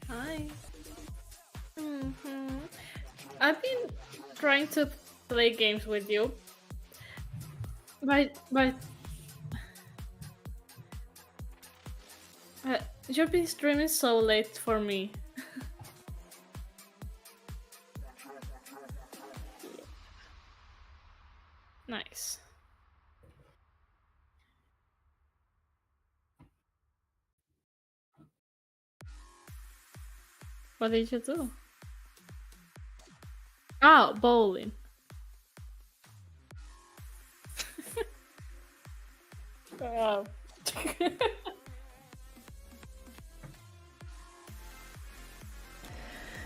Hi. I've been trying to play games with you, but you've been streaming so late for me. Nice. What did you do? Oh, bowling. Oh.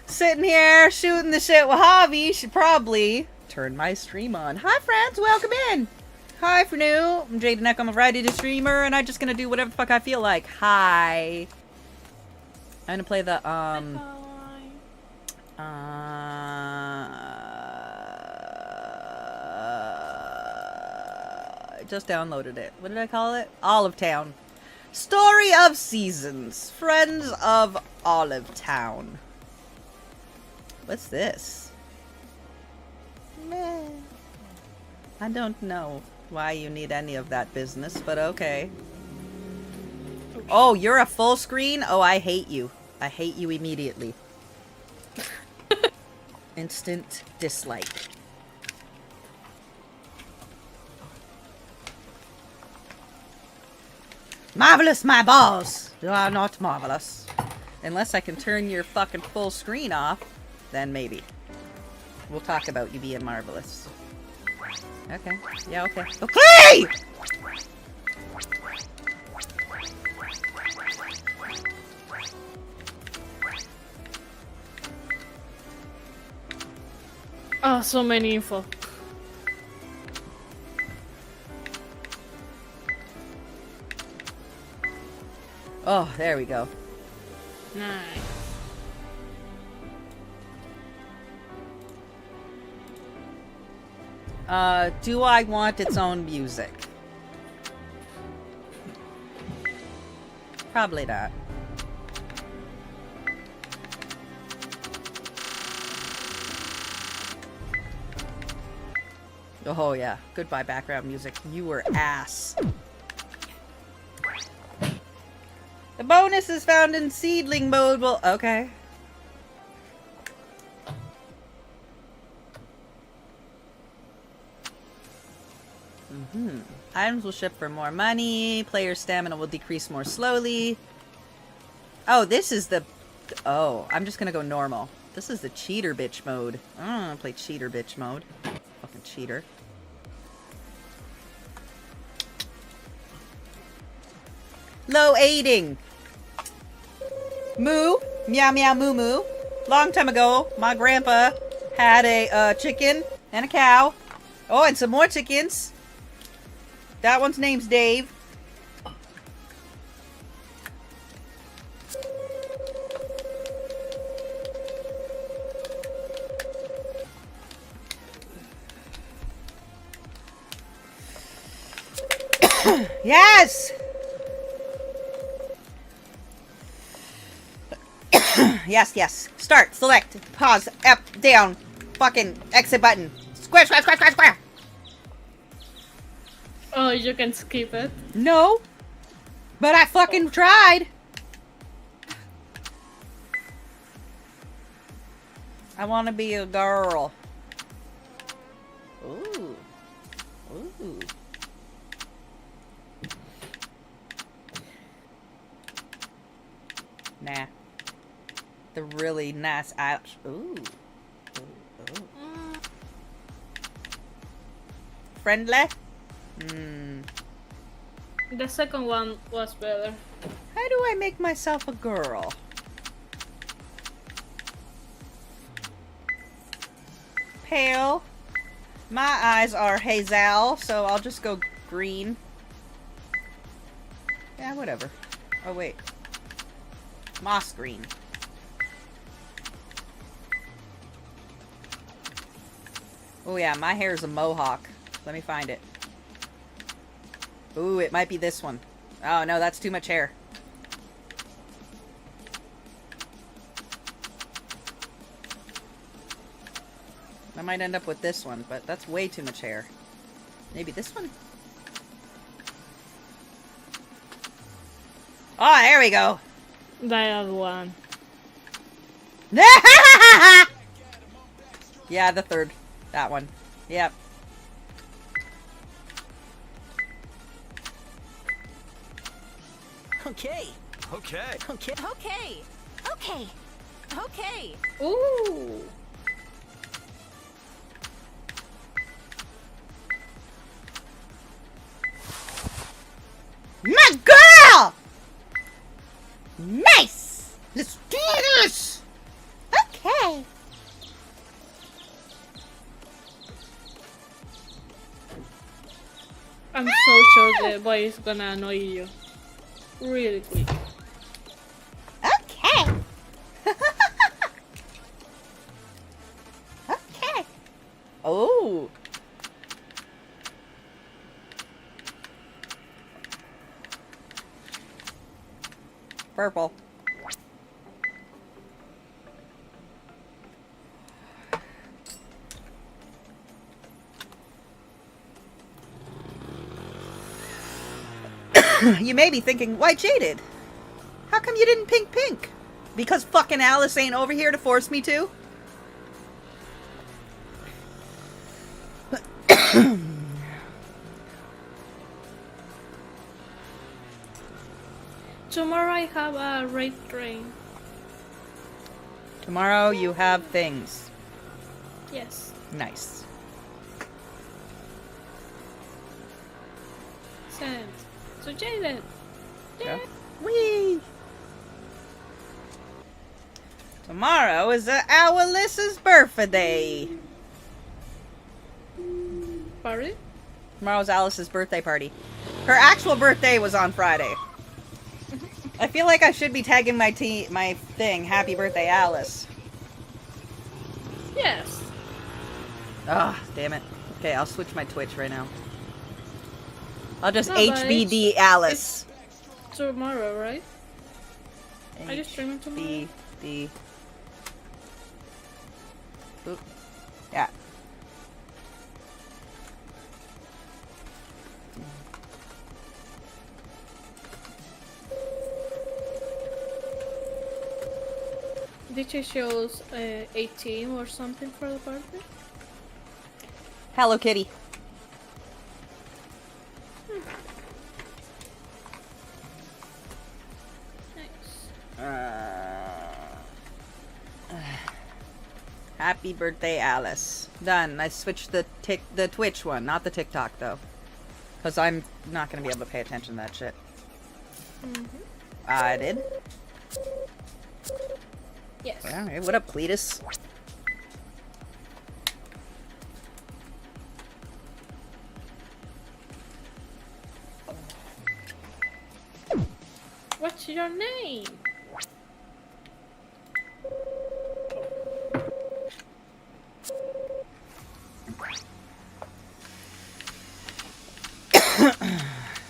Sitting here shooting the shit with Javi. Should probably turn my stream on. Hi friends, welcome in. Hi for new. I'm Jaden Eck. I'm a variety streamer, and I'm just gonna do whatever the fuck I feel like. Hi. I'm gonna play the I just downloaded it. What did I call it? Olive Town. Story of Seasons. Friends of Olive Town. What's this? Meh. I don't know why you need any of that business, but okay. Oh, you're a full screen? Oh, I hate you. I hate you immediately. Instant dislike. Marvelous, my balls! You are not marvelous. Unless I can turn your fucking full screen off, then maybe. We'll talk about you being marvelous. Okay. Yeah, okay. Okay! Oh, so many info. Oh, there we go. Nice. Do I want its own music? Probably not. Oh yeah, goodbye background music. You were ass. The bonus is found in seedling mode. Well, okay. Items will ship for more money. Player stamina will decrease more slowly. Oh, this is the... Oh, I'm just gonna go normal. This is the cheater bitch mode. I don't want to play cheater bitch mode. Fucking cheater. Low aiding. Moo. Meow meow moo moo. Long time ago, my grandpa had a chicken and a cow. Oh, and some more chickens. That one's name's Dave. Yes! Yes, yes. Start, select, pause, up, down, fucking exit button. Square, square, square, square, square! Oh, you can skip it. No. But I fucking tried. I want to be a girl. Ooh. Ooh. Nah. The really nice eyes. Ooh. Ooh. Ooh. Friendly? Hmm. The second one was better. How do I make myself a girl? Pale. My eyes are hazel, so I'll just go green. Yeah, whatever. Oh, wait. Moss green. Oh yeah, my hair is a mohawk. Let me find it. Ooh, it might be this one. Oh no, that's too much hair. I might end up with this one, but that's way too much hair. Maybe this one? Oh, there we go. That one. Yeah, the third. That one. Yep. Okay. Okay. Okay. Okay. Okay. Okay. Ooh. My girl! Nice! Let's do this! Okay. I'm so sure the boy is gonna annoy you. Really quick. Okay. Okay. Oh. Purple. You may be thinking, why Jaded? How come you didn't pink pink? Because fucking Alice ain't over here to force me to? Tomorrow I have a raid train. Tomorrow you have things. Yes. Nice. Sent. So Jaden. Yeah. Whee! Tomorrow is Alice's birthday. Party? Tomorrow's Alice's birthday party. Her actual birthday was on Friday. I feel like I should be tagging my thing, Happy Birthday Alice. Yes. Ah, damn it. Okay, I'll switch my Twitch right now. I'll just No, but HBD Alice. Tomorrow, right? Are you streaming tomorrow? HBD. Oop. Yeah. Did she shows 18 or something for the birthday? Hello Kitty. Nice. Happy birthday, Alice. Done. I switched the Twitch one, not the TikTok though, because I'm not gonna be able to pay attention to that shit. I did. Yes. Alright, what up, Cletus? your name?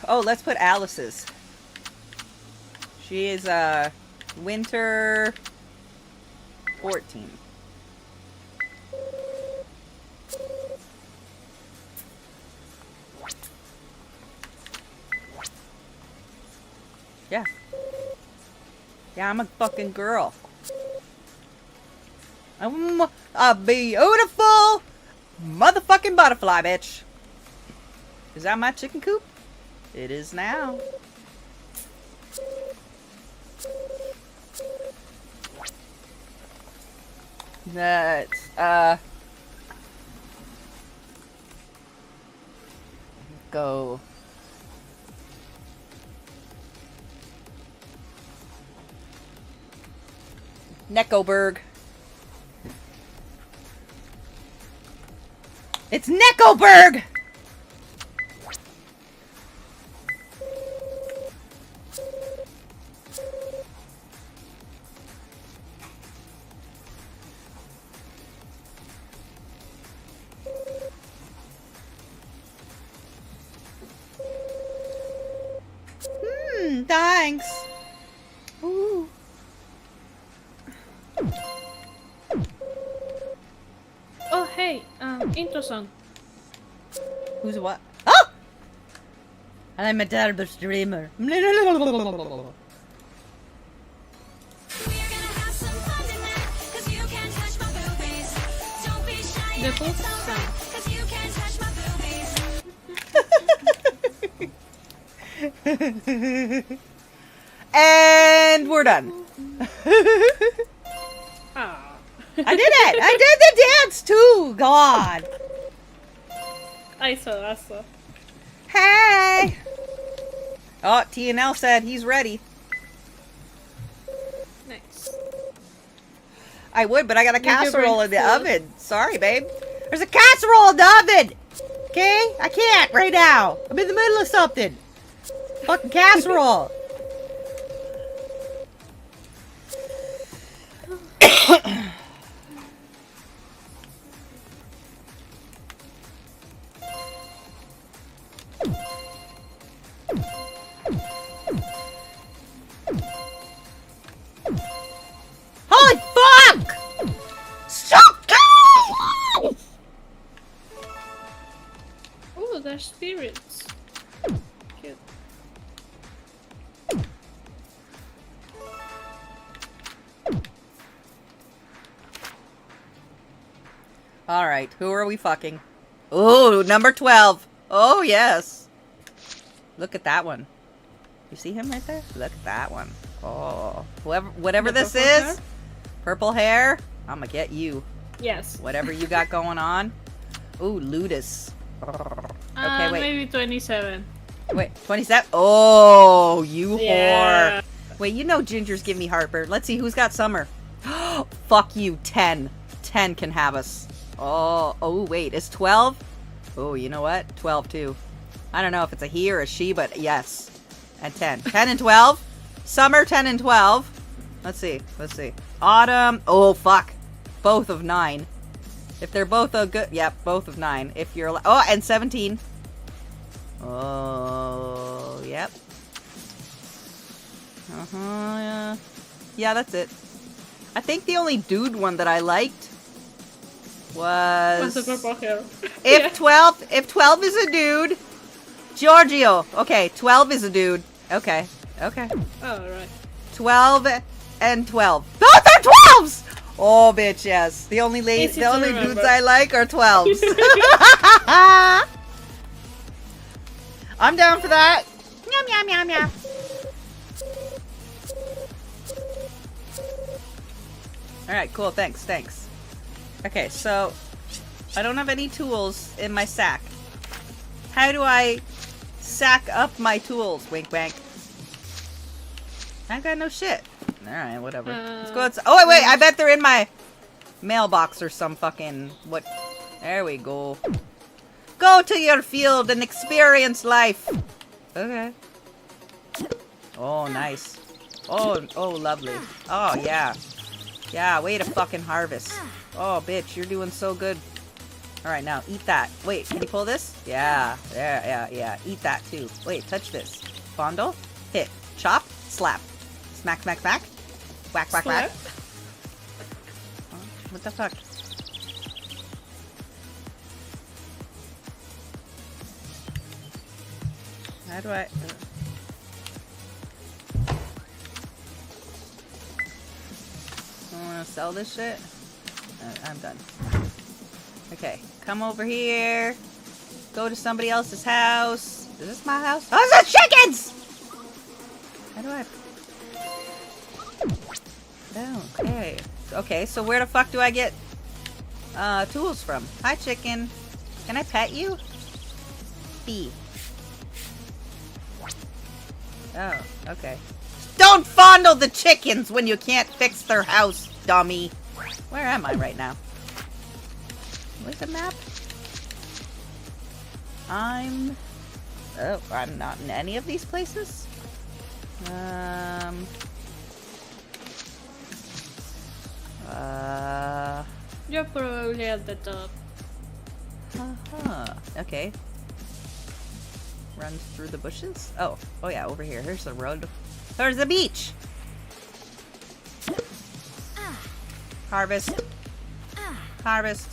Oh, let's put Alice's. She is winter 14. Yeah. Yeah, I'm a fucking girl. I'm a beautiful motherfucking butterfly, bitch. Is that my chicken coop? It is now. Let's, go. Neckoberg. It's Neckoberg! Thanks. Ooh. Oh, hey, intro song. Who's what? Oh! I'm a terrible streamer. We're gonna have some fun tonight, 'cause you can't touch my boobies. Don't be shy, The book song. 'cause you can't touch my boobies. And we're done. Ah. I did it! I did the dance too! God! I saw. Hey! Oh, TNL said he's ready. Nice. I would, but I got a Did you casserole bring in the food? oven. Sorry, babe. There's a casserole in the oven! Okay? I can't right now. I'm in the middle of something. Fucking casserole. Holy fuck! Stop! Oh, they're spirits. Cute. Alright, who are we fucking? Ooh, number 12. Oh, yes. Look at that one. You see him right there? Look at that one. Oh, whatever The this purple is, hair? purple hair, I'm gonna get you. Yes. Whatever you got going on. Ooh, Ludus. Okay, wait. Maybe 27. Wait, 27? Oh, you Yeah. whore. Wait, you know gingers give me heartburn. Let's see who's got summer. Fuck you, 10. 10 can have us. Oh, wait, is 12? Oh, you know what? 12 too. I don't know if it's a he or a she, but yes. And 10. 10 and 12? Summer, 10 and 12. Let's see. Autumn. Oh, fuck. Both of 9. If they're both a good... Yep, both of 9. If you're... Oh, and 17. Oh, yep. Yeah. Yeah, that's it. I think the only dude one that I liked was... What's the purple hair? If 12 is a dude... Giorgio. Okay, 12 is a dude. Okay. Oh, right. 12 and 12. Those are 12s! Oh, bitch, yes. The only Easy to dudes remember. I like are 12s. I'm down for that. Yum, yum, yum, yum. Alright, cool. Thanks. Okay, so... I don't have any tools in my sack. How do I sack up my tools? Wink, wank. I got no shit. Alright, whatever. Let's go outside. Oh, wait, I bet they're in my mailbox or some fucking... What? There we go. Go to your field and experience life. Okay. Oh, nice. Oh, lovely. Oh, yeah. Yeah, way to fucking harvest. Oh, bitch, you're doing so good. Alright, now, eat that. Wait, can you pull this? Yeah. Yeah. Eat that, too. Wait, touch this. Fondle. Hit. Chop. Slap. Smack, smack, smack. Whack, whack, whack. What the fuck? How do I... I want to sell this shit? I'm done. Okay, come over here. Go to somebody else's house. Is this my house? Oh, it's the chickens! How do I... Oh, okay. Okay, so where the fuck do I get tools from? Hi, chicken. Can I pet you? B. Oh, okay. Don't fondle the chickens when you can't fix their house, dummy. Where am I right now? Where's the map? I'm not in any of these places. You're probably at the top. Okay. Runs through the bushes? Oh yeah, over here. Here's the road. There's the beach! Harvest. Harvest.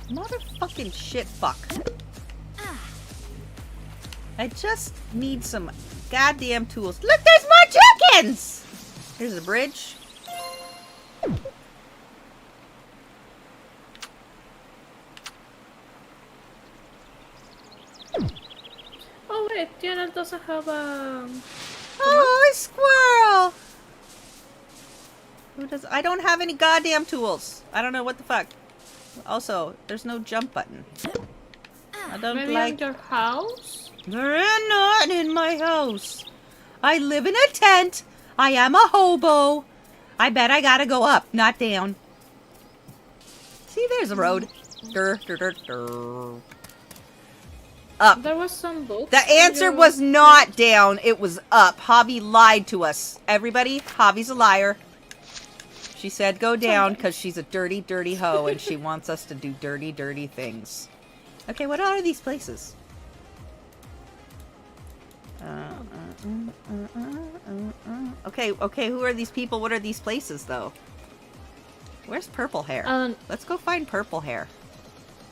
Motherfucking shit fuck. I just need some goddamn tools. Look, there's more chickens! Here's the bridge. Oh wait, Diana doesn't have a... Oh, a squirrel! Who does? I don't have any goddamn tools. I don't know what the fuck. Also, there's no jump button. I don't Maybe like... in your house? They're not in my house. I live in a tent. I am a hobo. I bet I gotta go up, not down. See, there's a road. Up. There was some books. The answer was not down. It was up. Hobby lied to us. Everybody, Hobby's a liar. She said go down because she's a dirty, dirty hoe and she wants us to do dirty, dirty things. Okay, what are these places? Okay, who are these people? What are these places, though? Where's Purple Hair? Let's go find Purple Hair.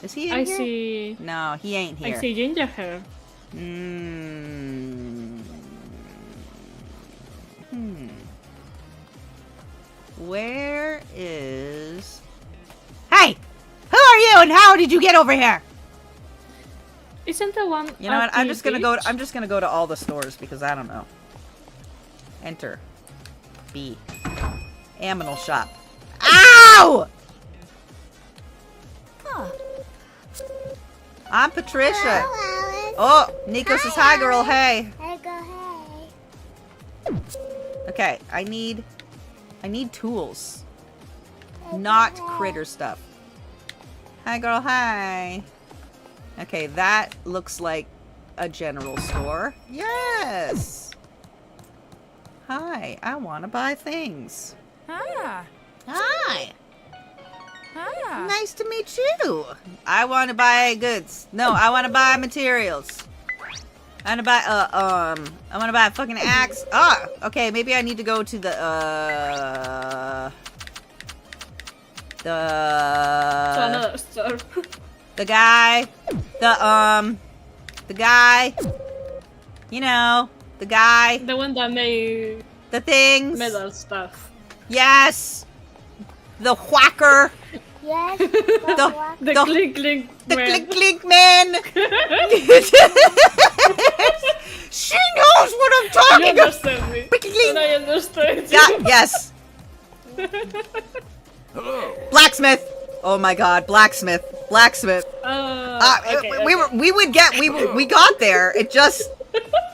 Is he in I here? see... No, he ain't here. I see ginger hair. Where is... Hey! Who are you and how did you get over here? Isn't the one... You know what? at I'm the just gonna go. beach? I'm just gonna go to all the stores because I don't know. Enter. B. Aminal shop. Ow! I'm Patricia. Oh, Nico says hi, girl. Hey. Okay, I need tools, not critter stuff. Hi, girl. Hi. Okay, that looks like a general store. Yes. Hi, I want to buy things. Ah. Hi. Ah. Nice to meet you. I want to buy goods. No, I want to buy materials. I want to buy I want to buy a fucking axe. Ah, okay, maybe I need to go to the another store. the guy, the guy, you know, the guy, The one that made the things. metal stuff. Yes. The whacker. Yes. The clink clink The man. clink clink man. She knows what I'm You talking about. understand me. Clink, clink. And I understand Yeah, you. yes. Hello. Blacksmith. Oh my god, blacksmith. Blacksmith. Okay, We got there. It just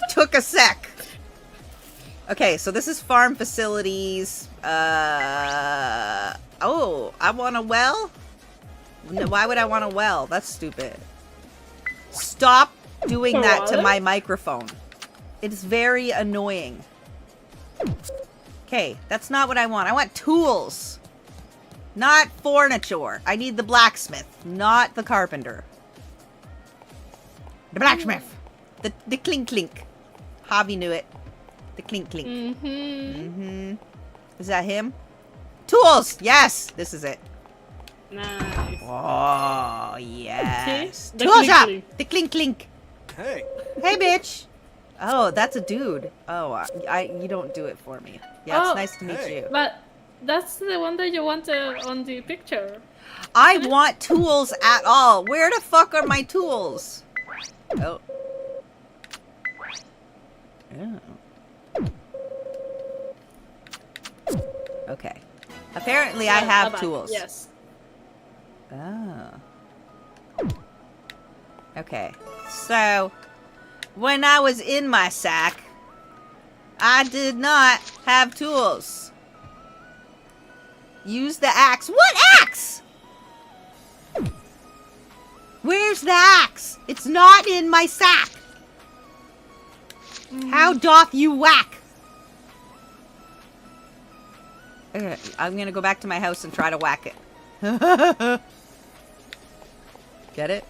took a sec. Okay, so this is farm facilities. Oh, I want a well? No, why would I want a well? That's stupid. Stop doing For that to what? my microphone. It's very annoying. Okay, that's not what I want. I want tools. Not furniture. I need the blacksmith, not the carpenter. The blacksmith. The clink clink. Javi knew it. The clink clink. Mm-hmm. Is that him? Tools! Yes! This is it. Nice. Oh, yes. The Tool clink shop! clink. The clink clink. Hey. Hey, bitch. Oh, that's a dude. Oh, you don't do it for me. Yeah, it's Oh, nice to meet hey. you. But that's the one that you wanted on the picture. I want tools at all. Where the fuck are my tools? Oh. Oh. Okay. Apparently I have Bye-bye. tools. Yes. Oh. Okay. So, when I was in my sack, I did not have tools. Use the axe. What axe? Where's the axe? It's not in my sack. How doth you whack? Okay, I'm gonna go back to my house and try to whack it. Get it?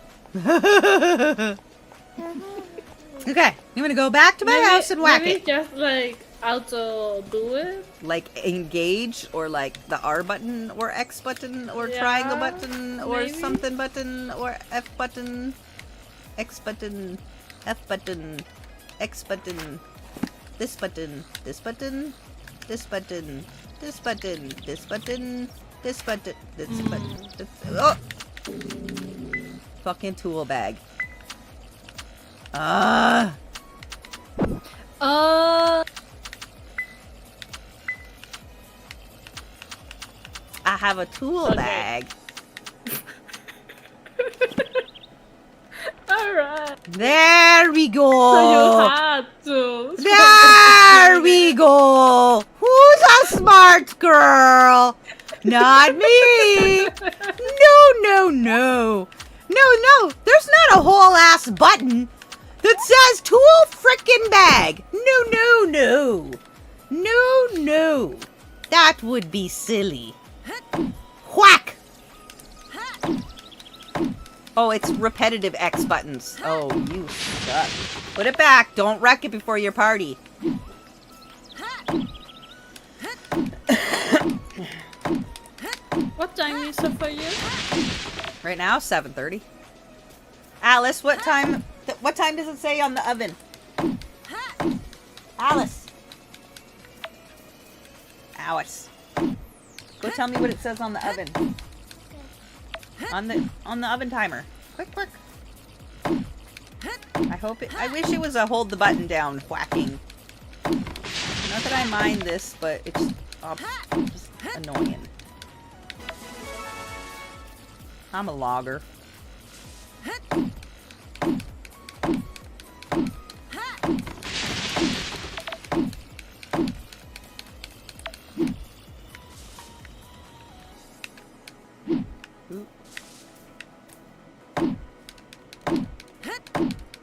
Okay, I'm gonna go back to my house and whack maybe it. just like auto do it. Like engage or like the R button or X button or Yeah, triangle button or maybe. something button or F button, X button, F button, X button, this button, this button, this button, this button, this button, this button, this button. This, oh! Fucking tool bag. Ah. I have a tool Okay. bag. Alright. There we So go. you had to. There we go. Who's a smart girl? Not me. No, no, no. No, there's not a whole ass button that says tool frickin' bag. No. No. That would be silly. Whack! Oh, it's repetitive X buttons. Oh, you suck. Put it back. Don't wreck it before your party. What time is it for you? Right now, 7:30. Alice, what time? What time does it say on the oven? Alice. Go tell me what it says on the oven. On the oven timer. Quick. I wish it was a hold the button down whacking. Not that I mind this, but it's just annoying. I'm a logger.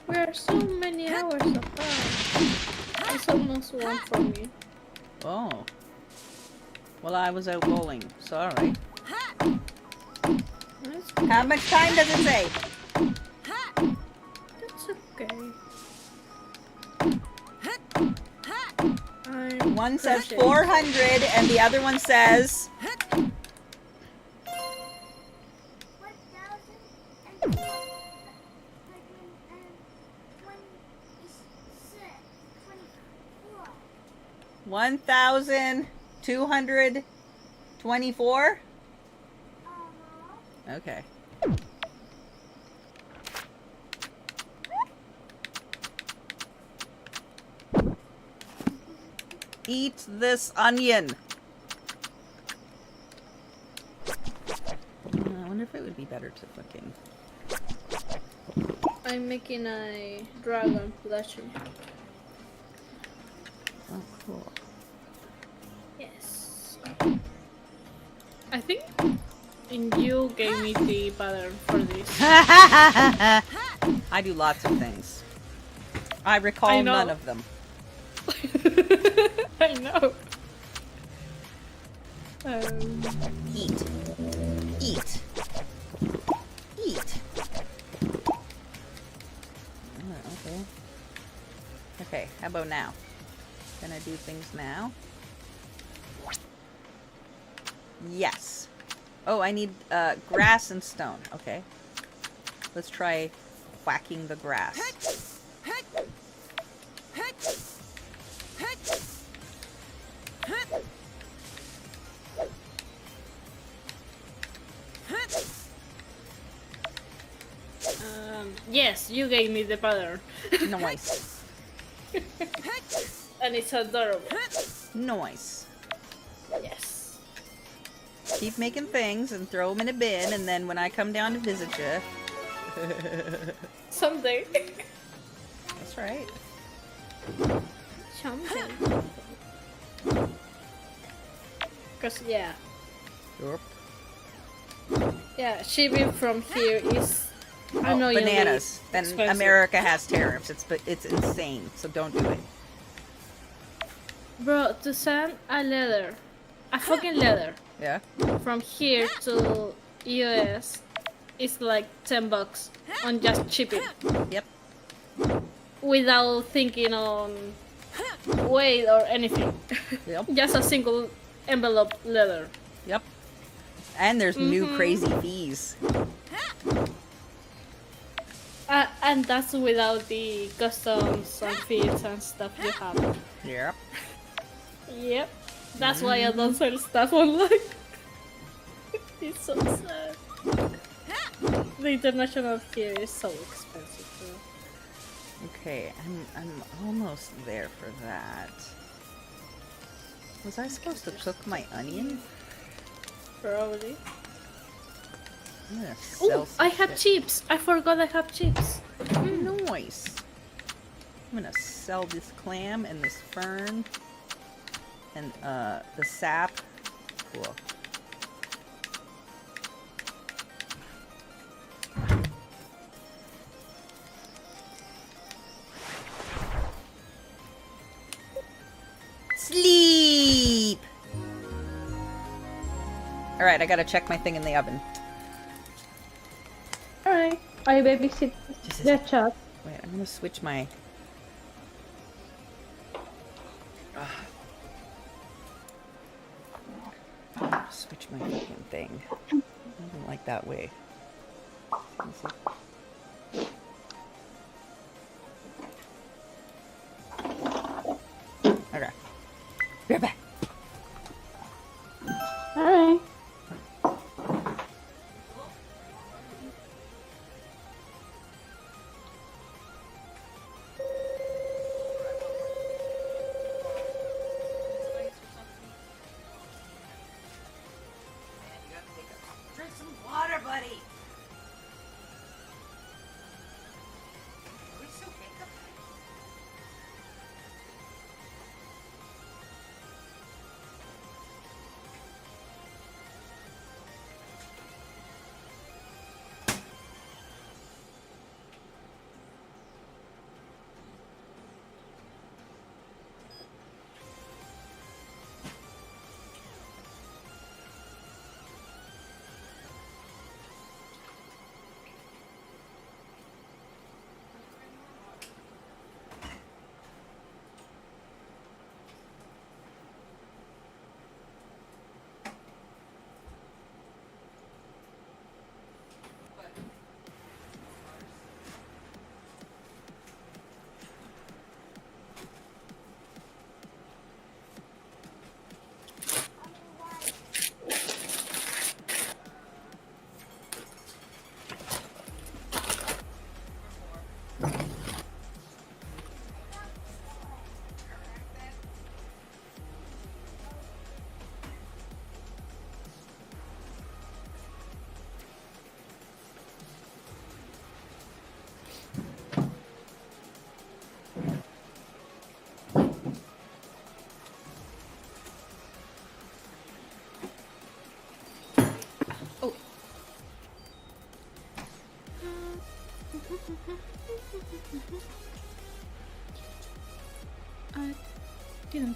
We are so many hours apart. It's almost one for me. Oh. Well, I was out bowling. Sorry. That's, How much time does it say? that's okay. I'm One says crocheting. 400 and the other one says... $1,224? Okay. Eat this onion. I wonder if it would be better to fucking... I'm making a dragon plushie. Oh, cool. Yes. I think you gave me the pattern for this. I do lots of things. I recall I know. none of them. I know. Eat. Eat. Eat. Okay. Okay, how about now? Can I do things now? Yes. Oh, I need grass and stone. Okay. Let's try whacking the grass. Yes, you gave me the pattern. Nice. And it's adorable. Nice. Yes. Keep making things and throw them in a bin, and then when I come down to visit you... Someday. That's right. Something. Cause yeah. Yep. Yeah, shipping from here is annoyingly Bananas. And expensive. America has tariffs. It's insane, so don't do it. Bro, to send a fucking letter Yeah? from here to US is like $10 on just shipping Yep. without thinking on weight or anything. Yep. Just a single envelope letter. Yep. And there's new crazy fees. And that's without the customs and fees and stuff you have. Yep. Yep. That's why I don't sell stuff online. It's so sad. The international here is so expensive too. Okay, I'm almost there for that. Was I supposed to cook my onion? Probably. I'm gonna Oh, sell some I have shit. chips. I forgot I have chips. Nice. I'm gonna sell this clam and this fern and the sap. Cool. Sleep. All right, I gotta check my thing in the oven. Alright. I babysit Just a the sec. chat. Wait, I'm gonna switch my. Switch my fucking thing. I don't like that way. Let's see. Okay. Be right back. Alright. Drink some water, buddy.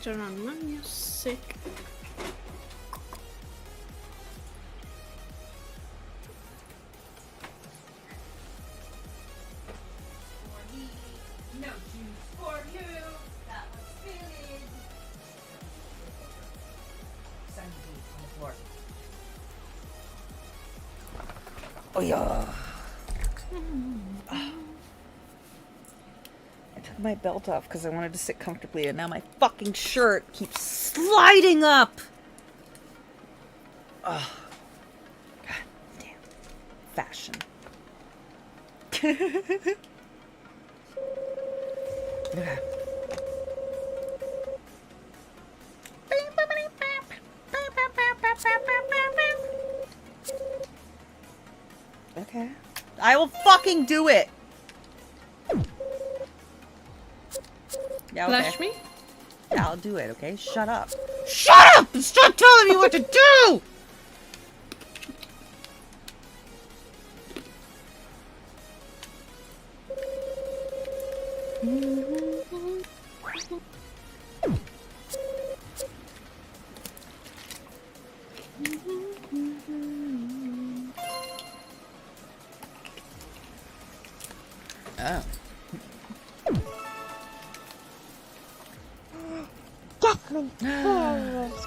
turn on my music. No juice for you. That was spillage. Sunny on the floor. Oh yeah. I took my belt off because I wanted to sit comfortably, and now my fucking shirt keeps sliding up. Oh, god damn, fashion. Okay. Okay. I will fucking do it. Yeah, okay. Flash me? Yeah, I'll do it, okay? Shut up. Shut up! And stop telling me what to do! Oh.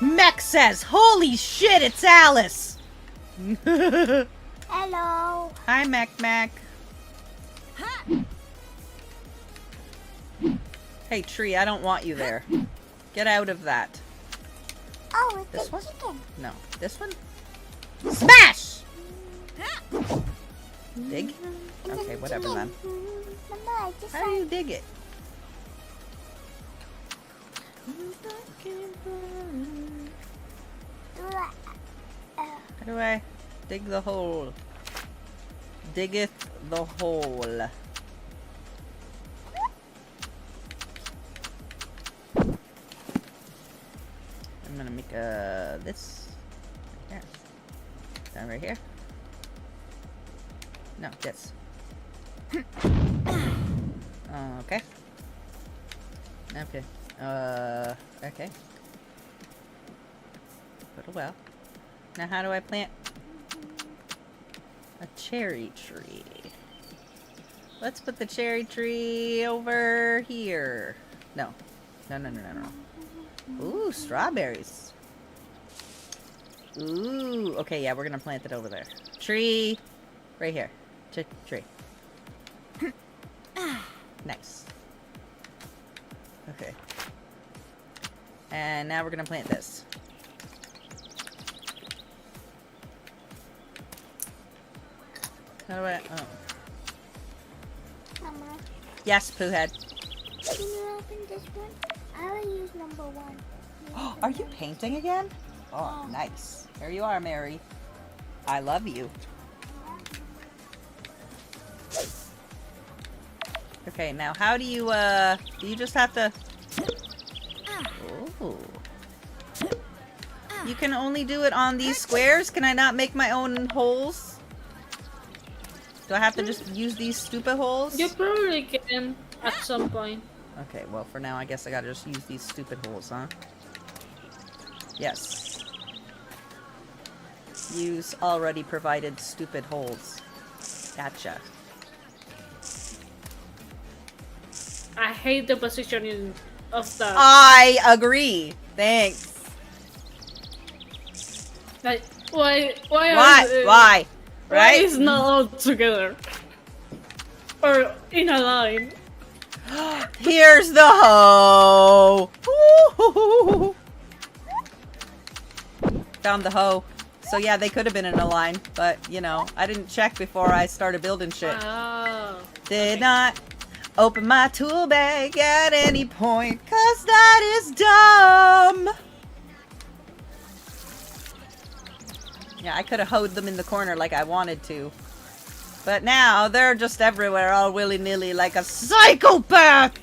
Mech says, holy shit, it's Alice! Hello. Hi, Mac. Hey, Tree, I don't want you there. Get out of that. Oh, it's This a one? chicken. No. This one? Smash! Dig? Okay, whatever then. Remember, I just How do you dig it? do that. How do I dig the hole? Diggeth the hole. I'm gonna make this right here. Down right here. No, this. Okay. Okay. Okay. Put a well. Now how do I plant a cherry tree? Let's put the cherry tree over here. No. No. Ooh, strawberries. Ooh. Okay, yeah, we're gonna plant it over there. Tree. Right here. Tree. Nice. Okay. And now we're gonna plant this. How do I... Oh. Mama, Yes, Poohhead. can you open this one? I will use number 1. Are you painting again? Oh, nice. Here you are, Mary. I love you. Okay, now how do you, do you just have to... Ooh. You can only do it on these squares? Can I not make my own holes? Do I have to just use these stupid holes? You probably can at some point. Okay, well, for now, I guess I gotta just use these stupid holes, huh? Yes. Use already provided stupid holes. Gotcha. I hate the positioning of the I agree. Thanks. like why Why? why Right? is not all together or in a line? Here's the hoe. Woo-hoo-hoo-hoo. Found the hoe. So yeah, they could have been in a line, but you know, I didn't check before I started building shit. Oh. Did not open my tool bag at any point, cause that is dumb. Yeah, I could have hoed them in the corner like I wanted to. But now they're just everywhere, all willy-nilly like a psychopath!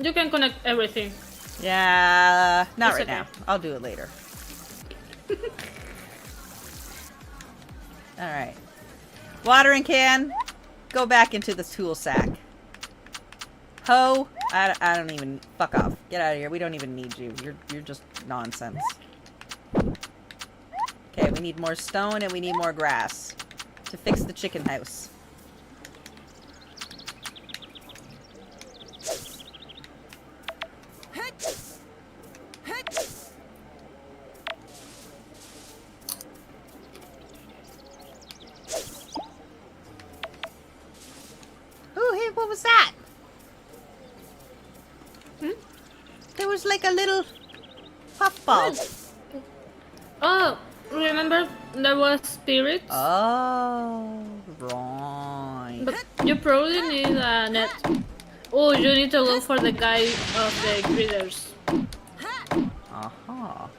You can connect everything. Yeah, not It's right okay. now. I'll do it later. Alright. Watering can. Go back into the tool sack. Ho! I don't even... Fuck off. Get out of here. We don't even need you. You're just nonsense. Okay, we need more stone and we need more grass to fix the chicken house. Ooh, hey, what was that? There was like a little puffball. Oh, remember there was spirits? Oh, right. But you probably need a net. Oh, you need to look for the guy of the critters. Aha.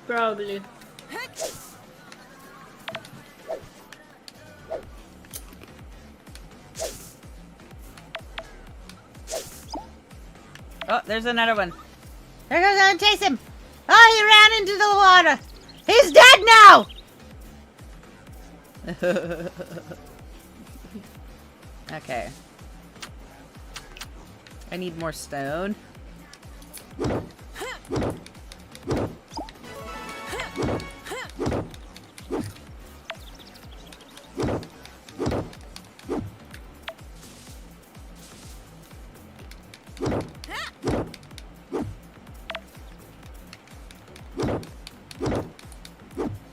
Probably. Oh, there's another one. There goes on, chase him. Oh, he ran into the water. He's dead now. Okay. I need more stone.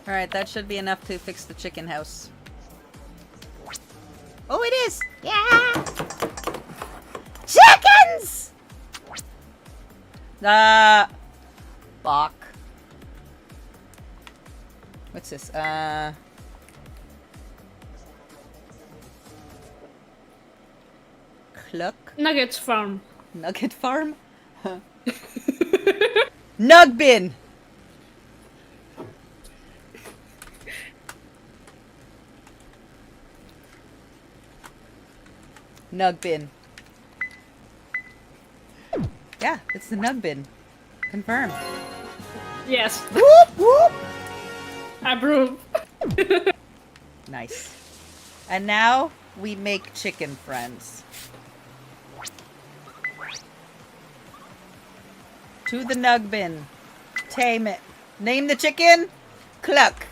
Alright, that should be enough to fix the chicken house. Oh, it is! Yeah! Chickens! Bok. What's this? Cluck? Nuggets farm. Nugget farm? Nug bin! Nug bin. Yeah, it's the nug bin. Confirm. Yes. Whoop whoop! Approve. Nice. And now we make chicken friends. To the nug bin. Tame it. Name the chicken? Cluck.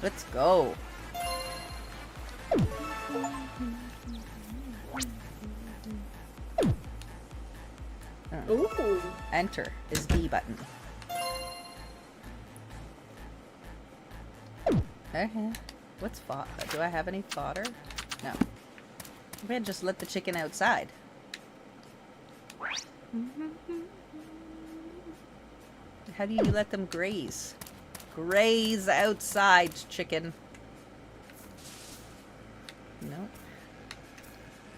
Let's go. Ooh. Enter is D button. Okay. What's fodder? Do I have any fodder? No. I'm gonna just let the chicken outside. How do you let them graze? Graze outside, chicken. No.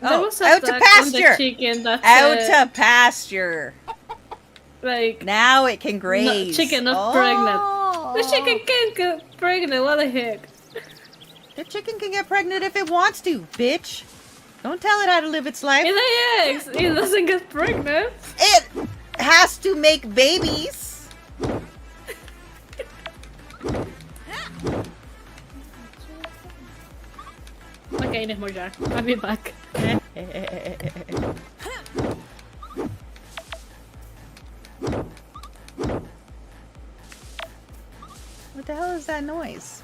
There Oh, was a out to tag on the pasture! chicken that Out said, to pasture! like, Now it can graze. chicken not pregnant. The chicken can't get pregnant, what the heck? The chicken can get pregnant if it wants to, bitch. Don't tell it how to live its life. It lays eggs, it doesn't get pregnant. It has to make babies. Okay, no more jar. I'll be back. What the hell is that noise?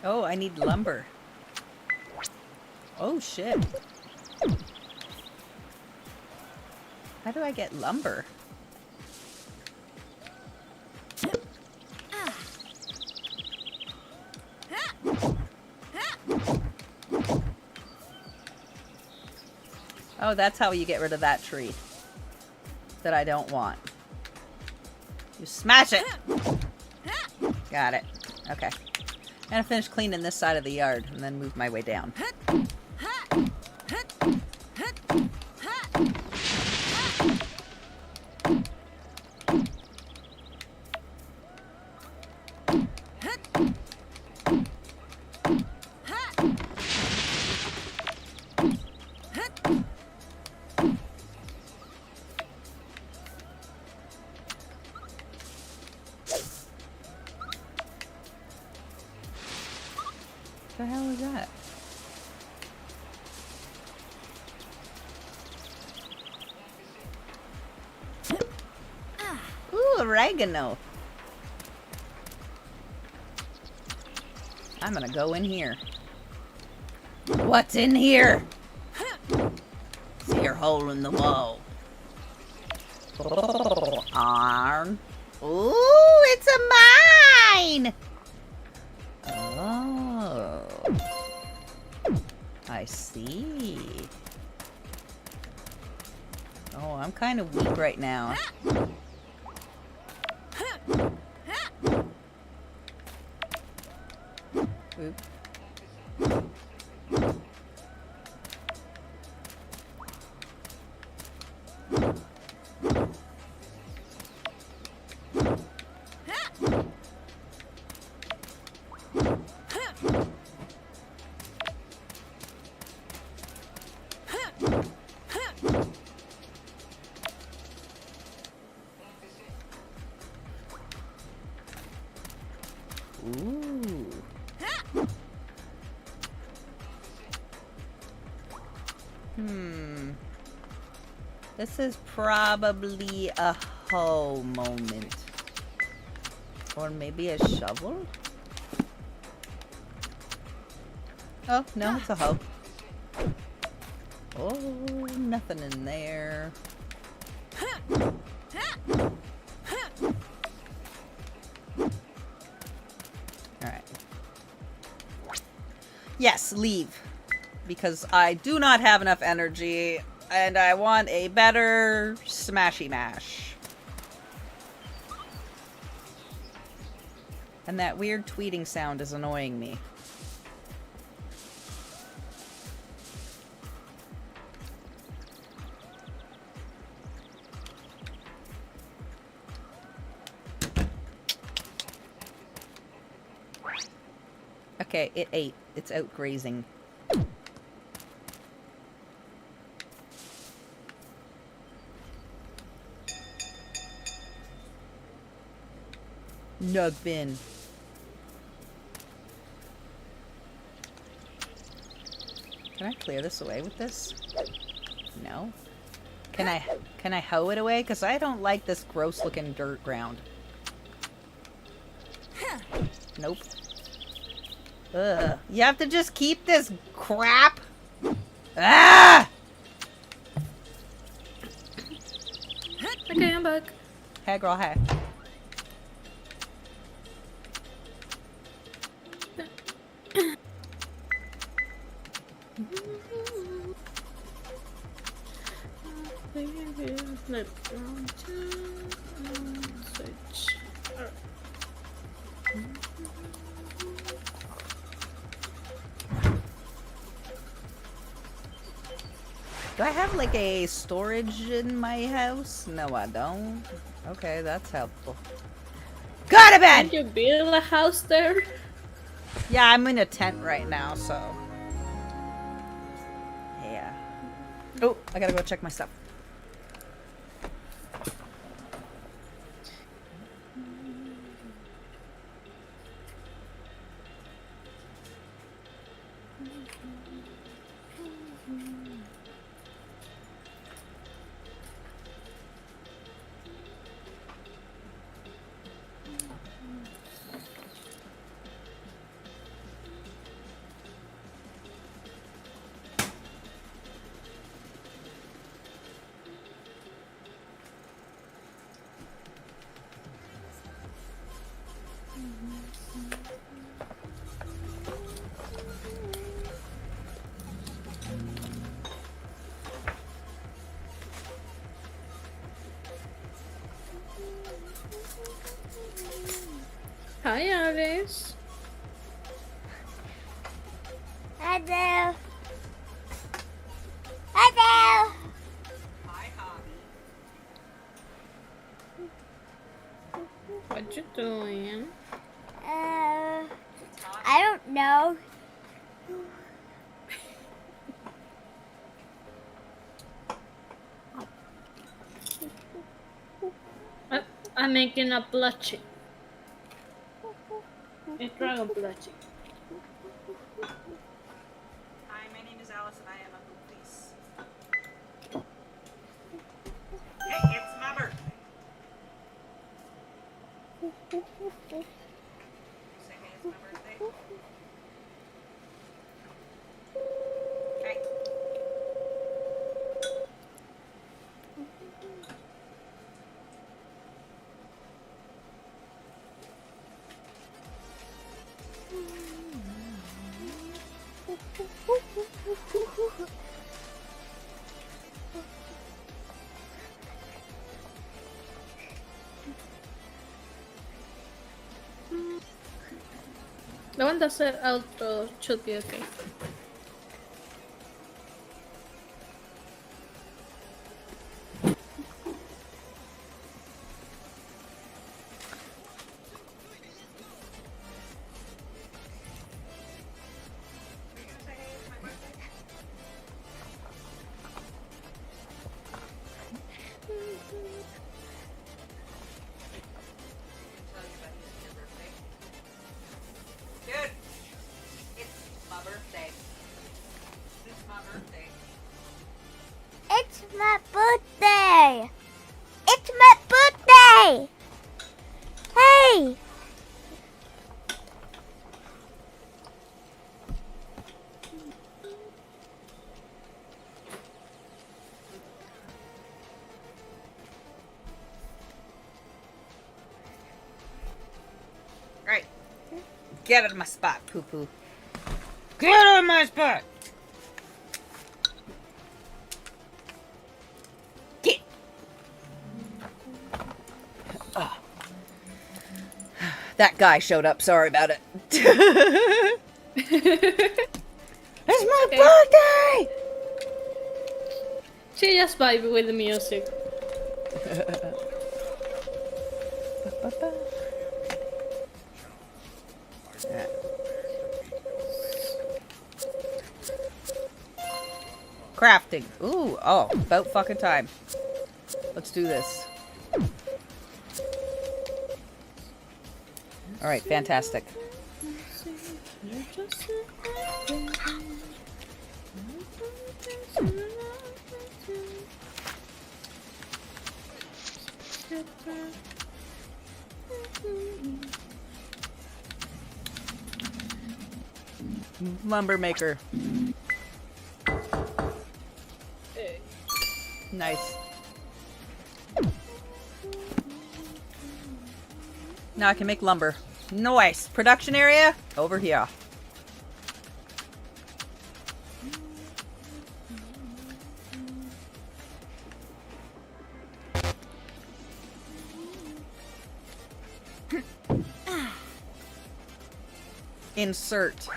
Oh, I need lumber. Oh, shit. How do I get lumber? Oh, that's how you get rid of that tree that I don't want. You smash it! Got it. Okay. I'm gonna finish cleaning this side of the yard and then move my way down. oregano. I'm gonna go in here. What's in here? See your hole in the wall. Arn. Ooh, it's a mine! Oh. I see. Oh, I'm kind of weak right now. Oop. Ooh. This is probably a hoe moment. Or maybe a shovel? Oh, no, it's a hoe. Oh, nothing in there. Alright. Yes, leave. Because I do not have enough energy, and I want a better smashy mash. And that weird tweeting sound is annoying me. Okay, it ate. It's out grazing. Nothing. Can I clear this away with this? No. Can I hoe it away? Because I don't like this gross looking dirt ground. Nope. Ugh. You have to just keep this crap? Ah! Okay, I'm back. Hey girl, hey. Switch. Alright. Do I have like a storage in my house? No, I don't. Okay, that's helpful. Go to bed! Can you build a house there? Yeah, I'm in a tent right now, so. Yeah. Oh, I gotta go check my stuff. Hi, Alice. Hello. Hello. What you doing? I don't know. I'm making a blushing. A dragon blushing. Hi, my name is Alice and I am a police. Hey, it's my birthday. The one that said outro should be okay. Dude, it's my birthday. It's my birthday. It's my birthday. It's my birthday. Hey. Alright. Get out of my spot, poo poo. Get out of my spot! Get! Oh. That guy showed up, sorry about it. It's my birthday! She just vibe with the music. Crafting. Ooh, oh, about fucking time. Let's do this. Alright, fantastic. Lumber maker. Nice. Now I can make lumber. Nice. Production area over here. Insert.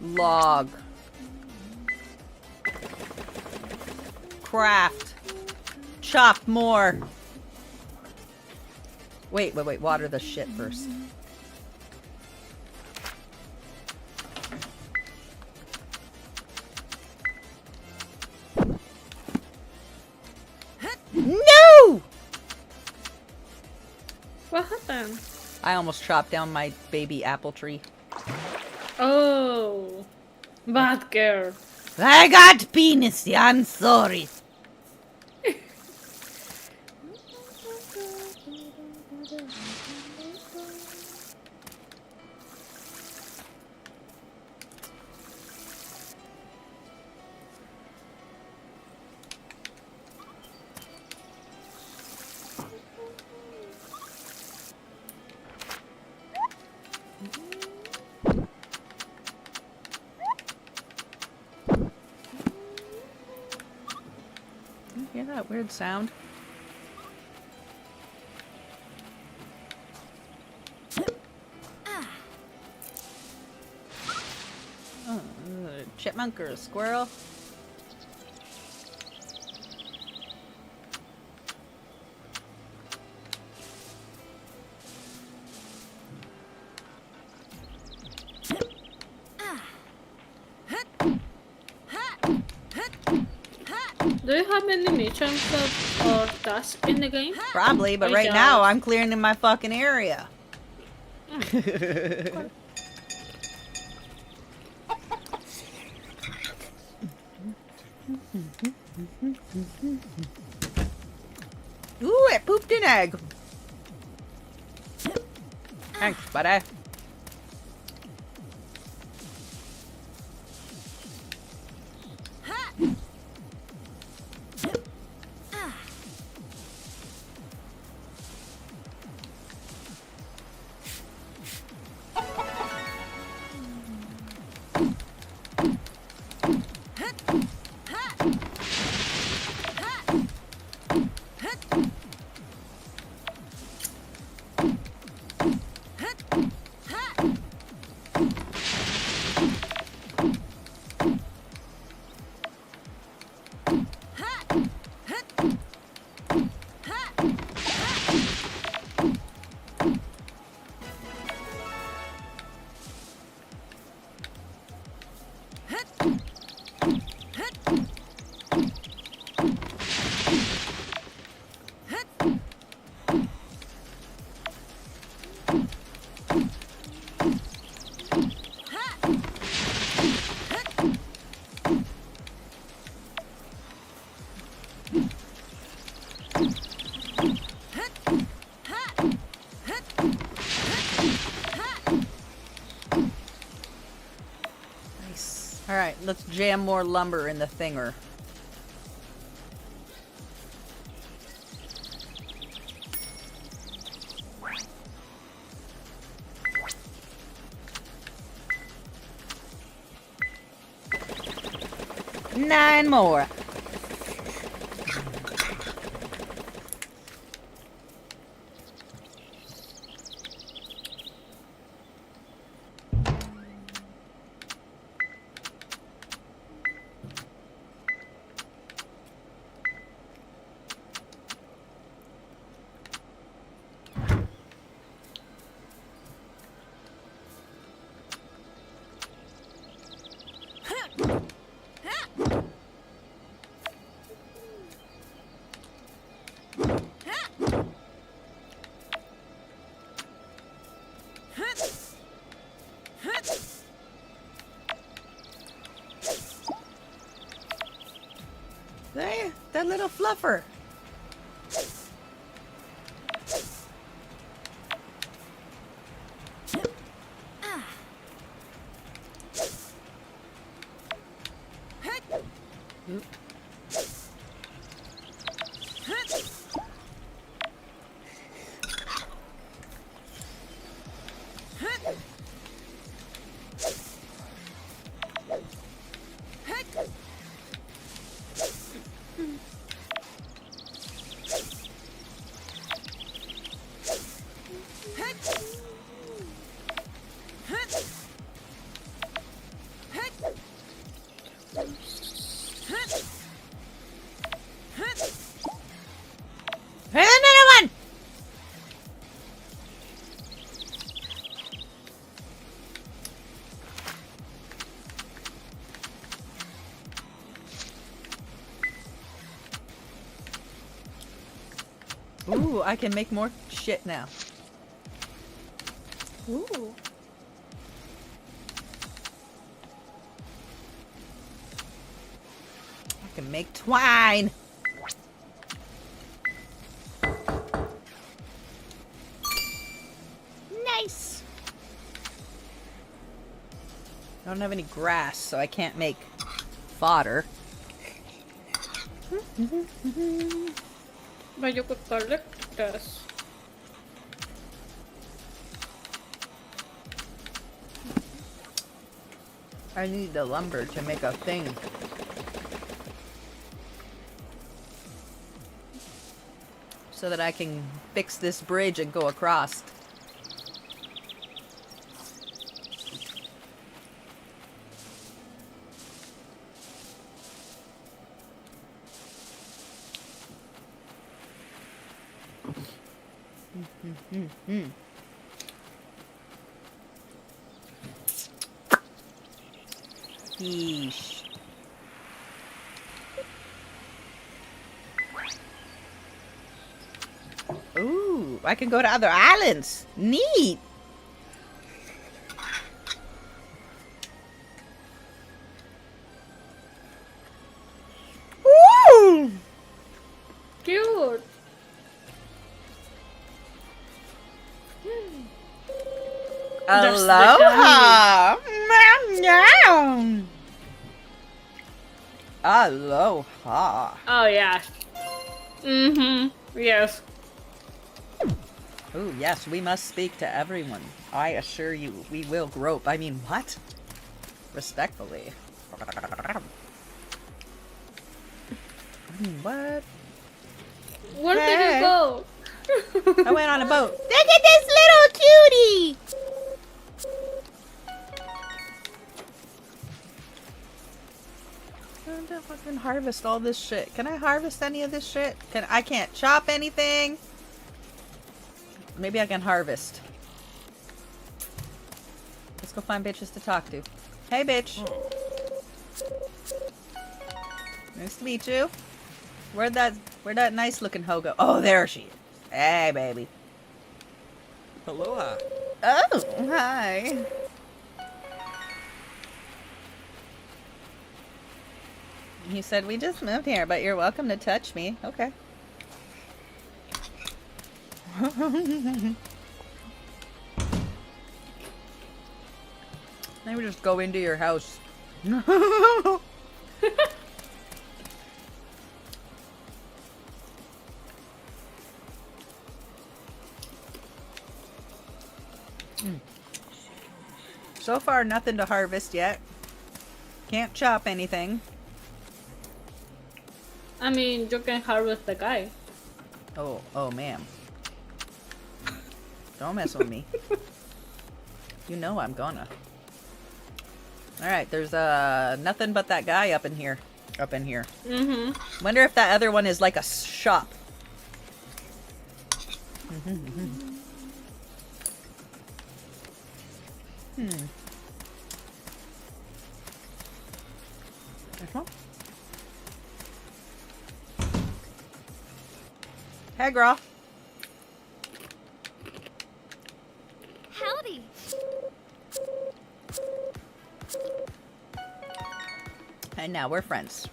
Log. Craft. Chop more. Wait. Water the shit first. No! What happened? I almost chopped down my baby apple tree. Oh, bad girl. I got penis. I'm sorry. You hear that weird sound? Oh, chipmunk or a squirrel? Do you have any missions or tasks in the game? Probably, but I right doubt now it. I'm clearing in my fucking area. Ooh, it pooped an egg. Thanks, buddy. let's jam more lumber in the thinger. Nine more. There, that little fluffer. And another one. Ooh, I can make more shit now. Ooh. I can make twine. Nice. I don't have any grass, so I can't make fodder. But you could collect this. I need the lumber to make a thing. So that I can fix this bridge and go across. Yeesh. Ooh, I can go to other islands. Neat. Ooh. Cute. That's the Aloha. Meow. Aloha. Oh yeah. Yes. Oh, yes, we must speak to everyone. I assure you, we will grope. I mean, what? Respectfully. What? Where did Hey. you go? I went on a boat. Look at this little cutie! I'm gonna fucking harvest all this shit. Can I harvest any of this shit? I can't chop anything. Maybe I can harvest. Let's go find bitches to talk to. Hey, bitch. Nice to meet you. Where'd that nice looking hoe go? Oh, there she is. Hey, baby. Aloha. Oh, hi. He said, we just moved here, but you're welcome to touch me. Okay. Maybe just go into your house. So far, nothing to harvest yet. Can't chop anything. I mean, you can harvest the guy. Oh, ma'am. Don't mess with me. You know I'm gonna. Alright, there's nothing but that guy up in here. Mm-hmm. Wonder if that other one is like a shop. Uh-huh. Hey, girl. Howdy. And now we're friends.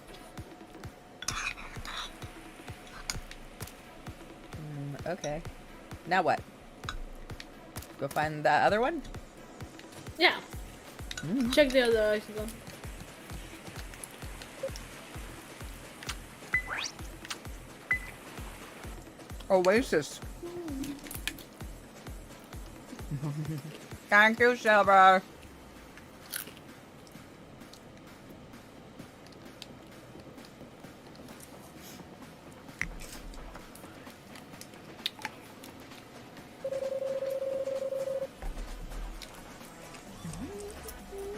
Okay. Now what? Go find that other one? Yeah. Check the other item. Oasis. Thank you, Silver.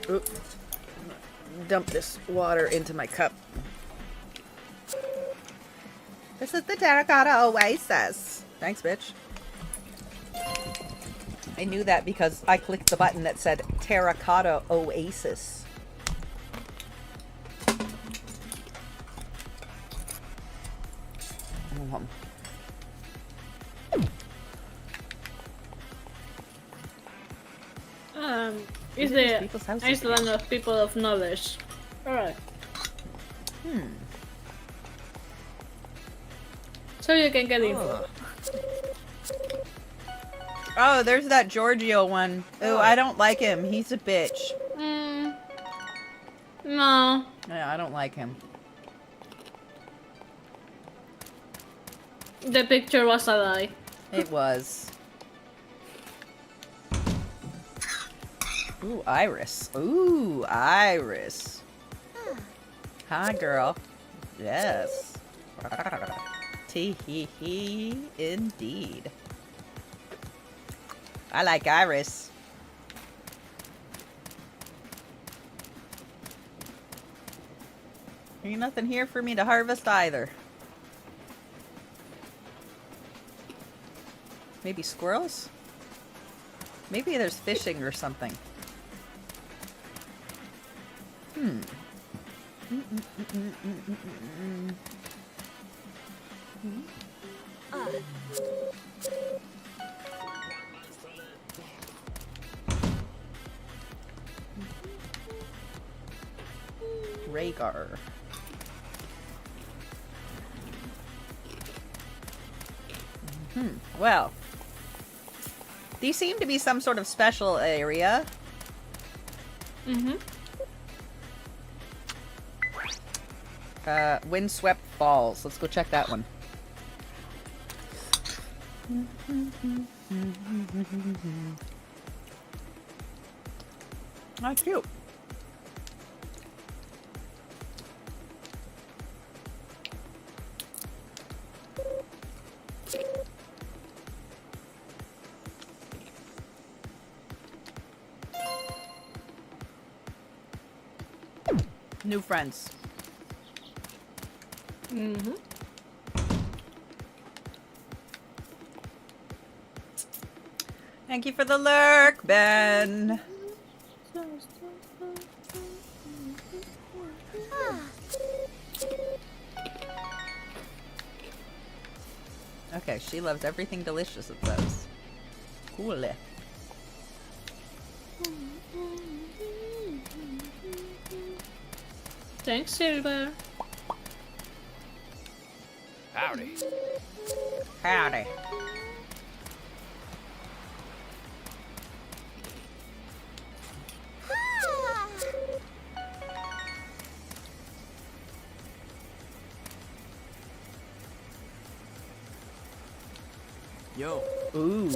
Oop. Dump this water into my cup. This is the Terracotta Oasis. Thanks, bitch. I knew that because I clicked the button that said Terracotta Oasis. Is These are the people's houses Iceland of people of knowledge. Alright. So you can get info. Oh, there's that Giorgio one. Ooh, I don't like him. He's a bitch. No. Yeah, I don't like him. The picture was a lie. It was. Ooh, Iris. Ooh, Iris. Hi, girl. Yes. Tee hee hee, indeed. I like Iris. Ain't nothing here for me to harvest either. Maybe squirrels? Maybe there's fishing or something. Rhaegar. Well, these seem to be some sort of special area. Windswept Falls. Let's go check that one. Oh, cute. New friends. Thank you for the lurk, Ben. Okay, she loves everything delicious, it says. Cool. Thanks, Silver. Howdy. Howdy. Yo. Ooh.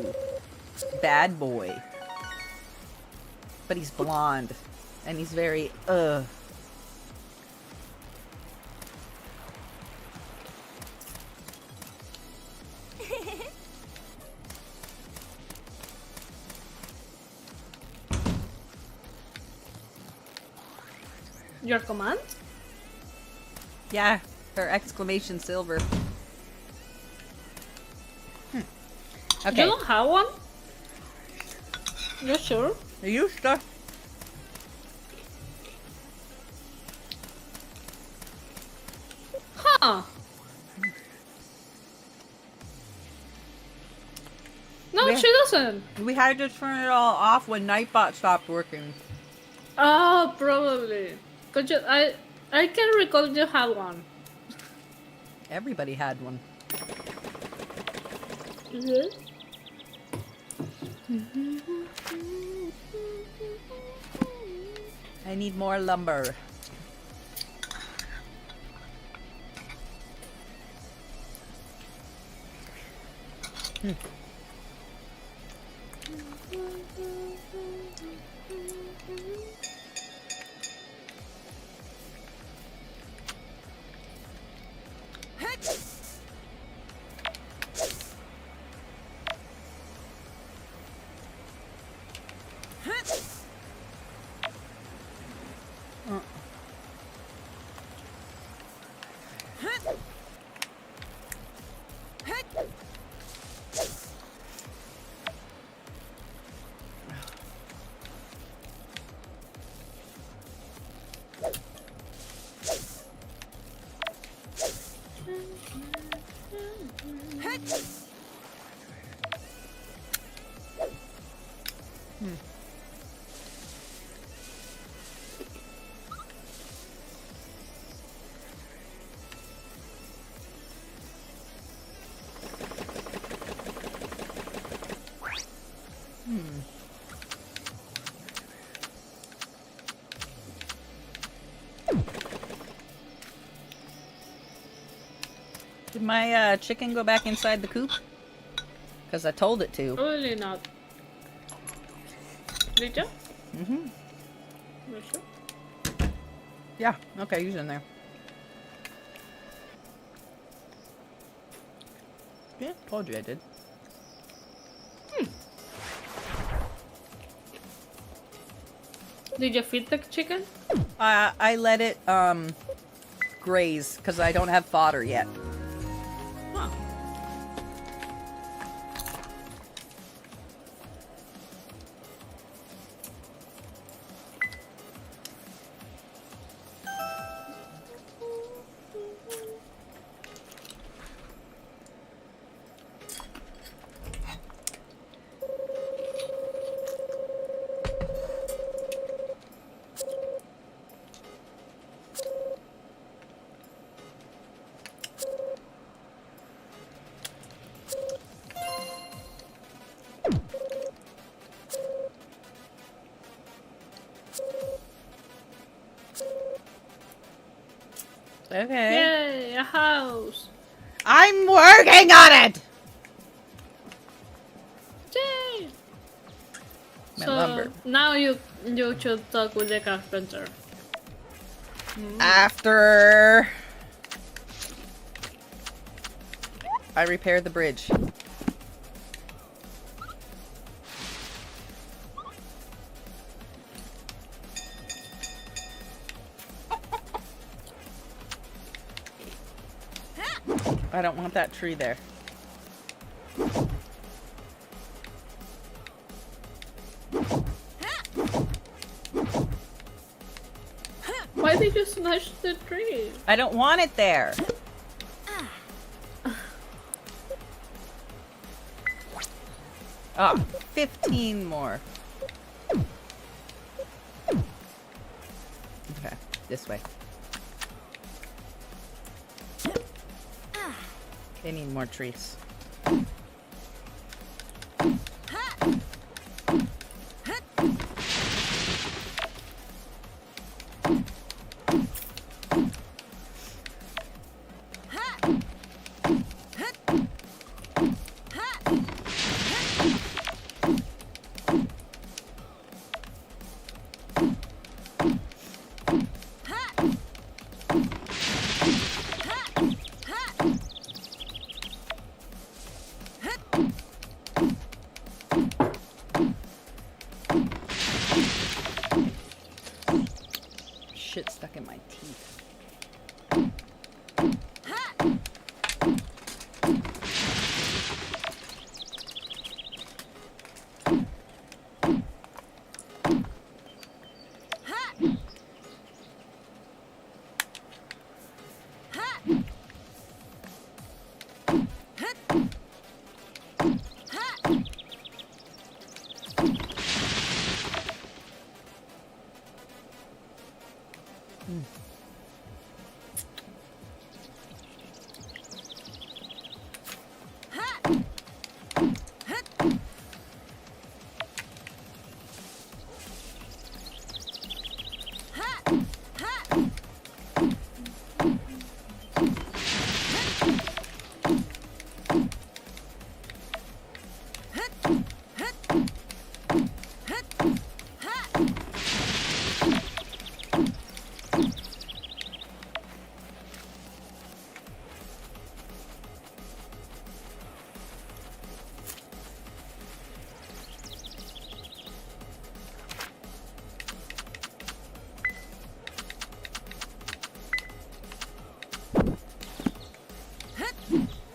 Bad boy. But he's blonde. And he's very, Your command? Yeah, her exclamation silver. You Okay. don't have one? You sure? Are you sure? Huh. No, Yeah. she doesn't. We had to turn it all off when Nightbot stopped working. Oh, probably. Could you? I can recall you had one. Everybody had one. I need more lumber. Did my chicken go back inside the coop? Because I told it to. Probably not. Did you? Mm-hmm. You sure? Yeah, okay, he's in there. Yeah, told you I did. Did you feed the chicken? I let it, graze, because I don't have fodder yet. Huh. Okay. Yay, a house. I'm working on it! Yay! My So lumber. now you should talk with the carpenter. After I repair the bridge. I don't want that tree there. Why did you smash the tree? I don't want it there. Ah, 15 more. Okay, this way. They need more trees.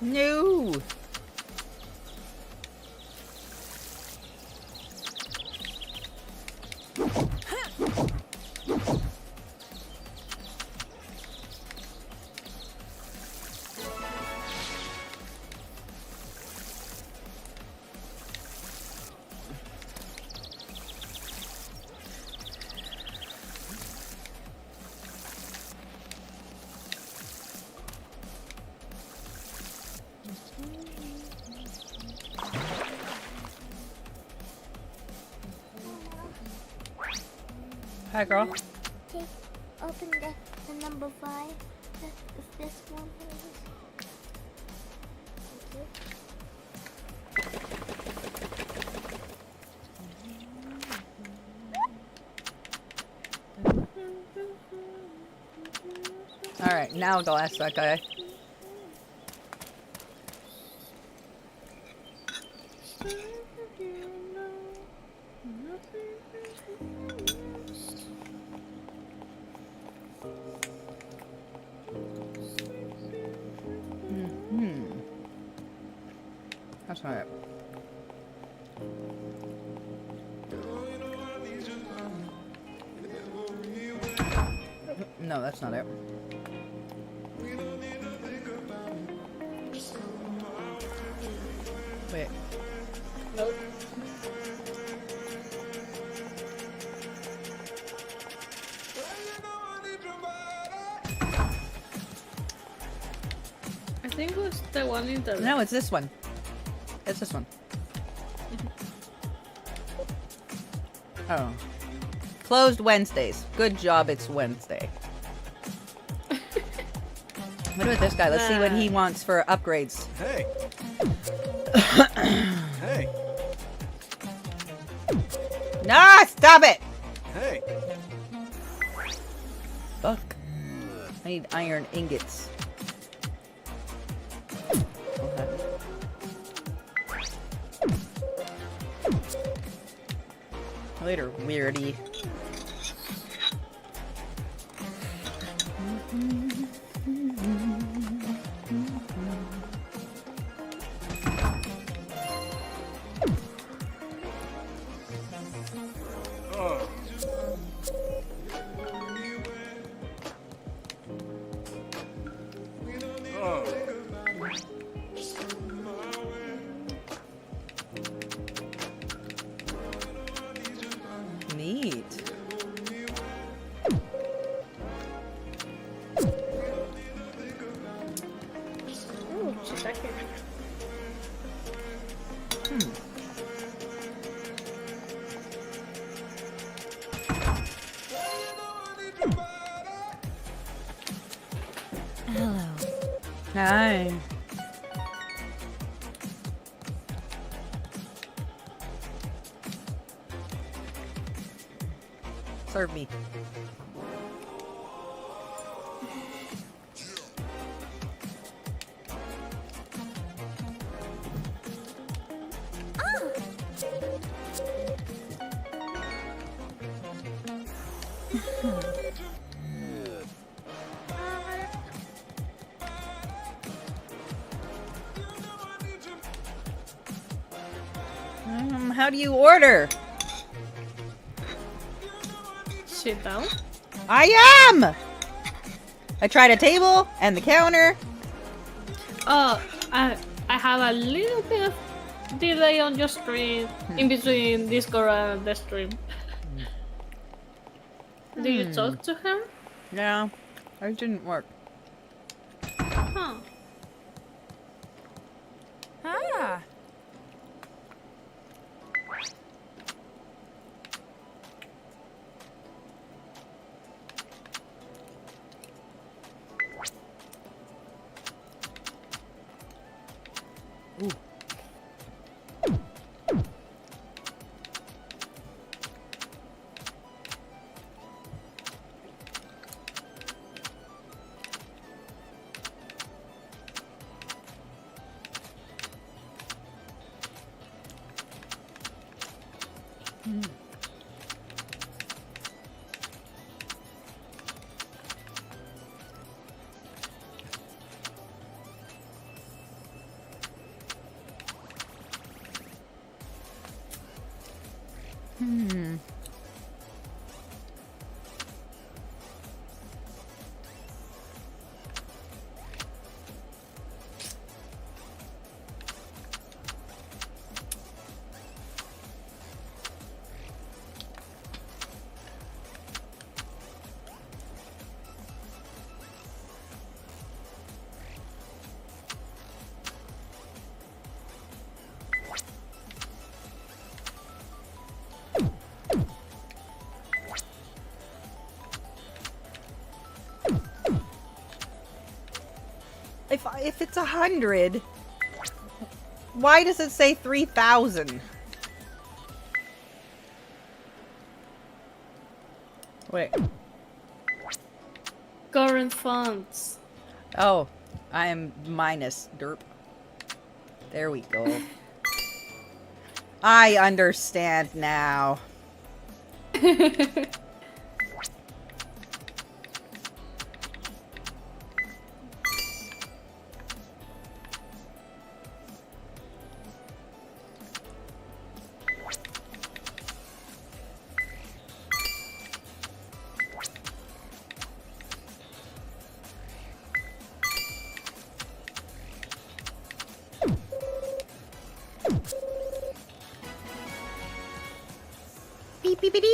No. Hi, girl. Take, open the number 5. If this one is. Alright, now go ask that guy. That's not it. No, that's not it. Wait. Nope. I think it was the one in the No, it's this one. It's this one. Oh. Closed Wednesdays. Good job, it's Wednesday. What about this guy? Let's see what he wants for upgrades. Hey. Hey. Nah, stop it! Hey. Fuck. I need iron ingots. Okay. Later, weirdy. Neat. Ooh, she's back here. Hello. Hi. Serve me. How do you order? Sit down. I am! I tried a table and the counter. Oh, I have a little bit of delay on your stream in between Discord and the stream. Did you talk to him? Yeah, it didn't work. Huh. Ah. If it's 100, why does it say 3,000? Wait. Current funds. Oh, I am minus derp. There we go. I understand now. Beep beep beep.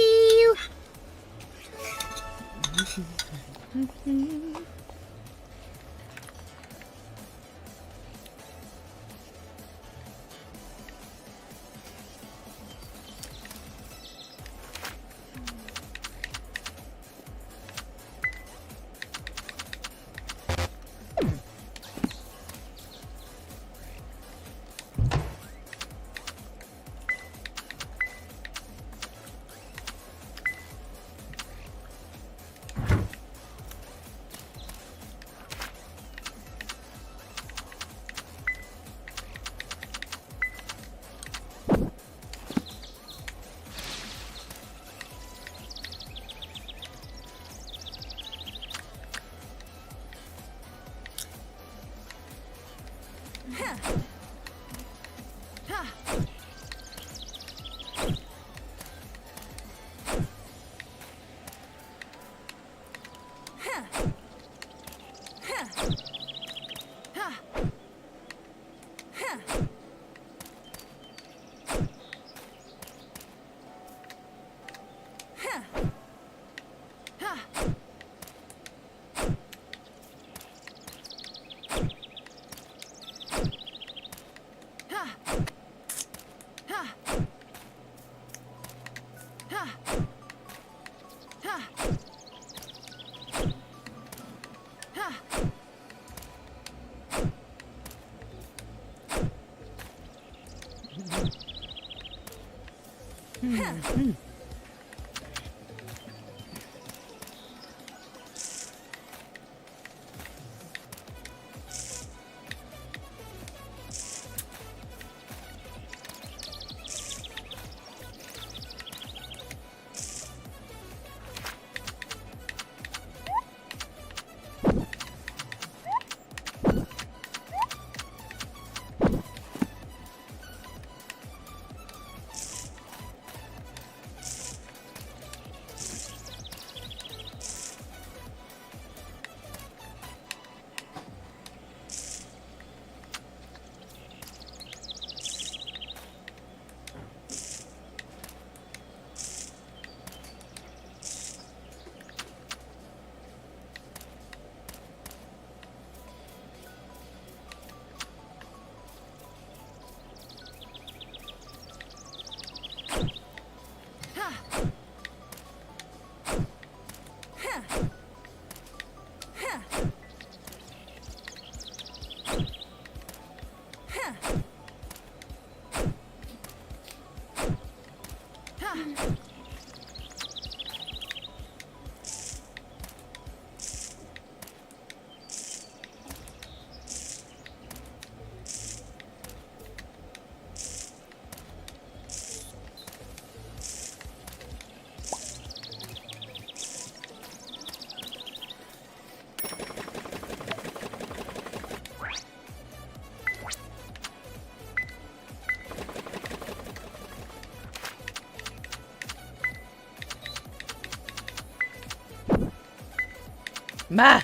Ma!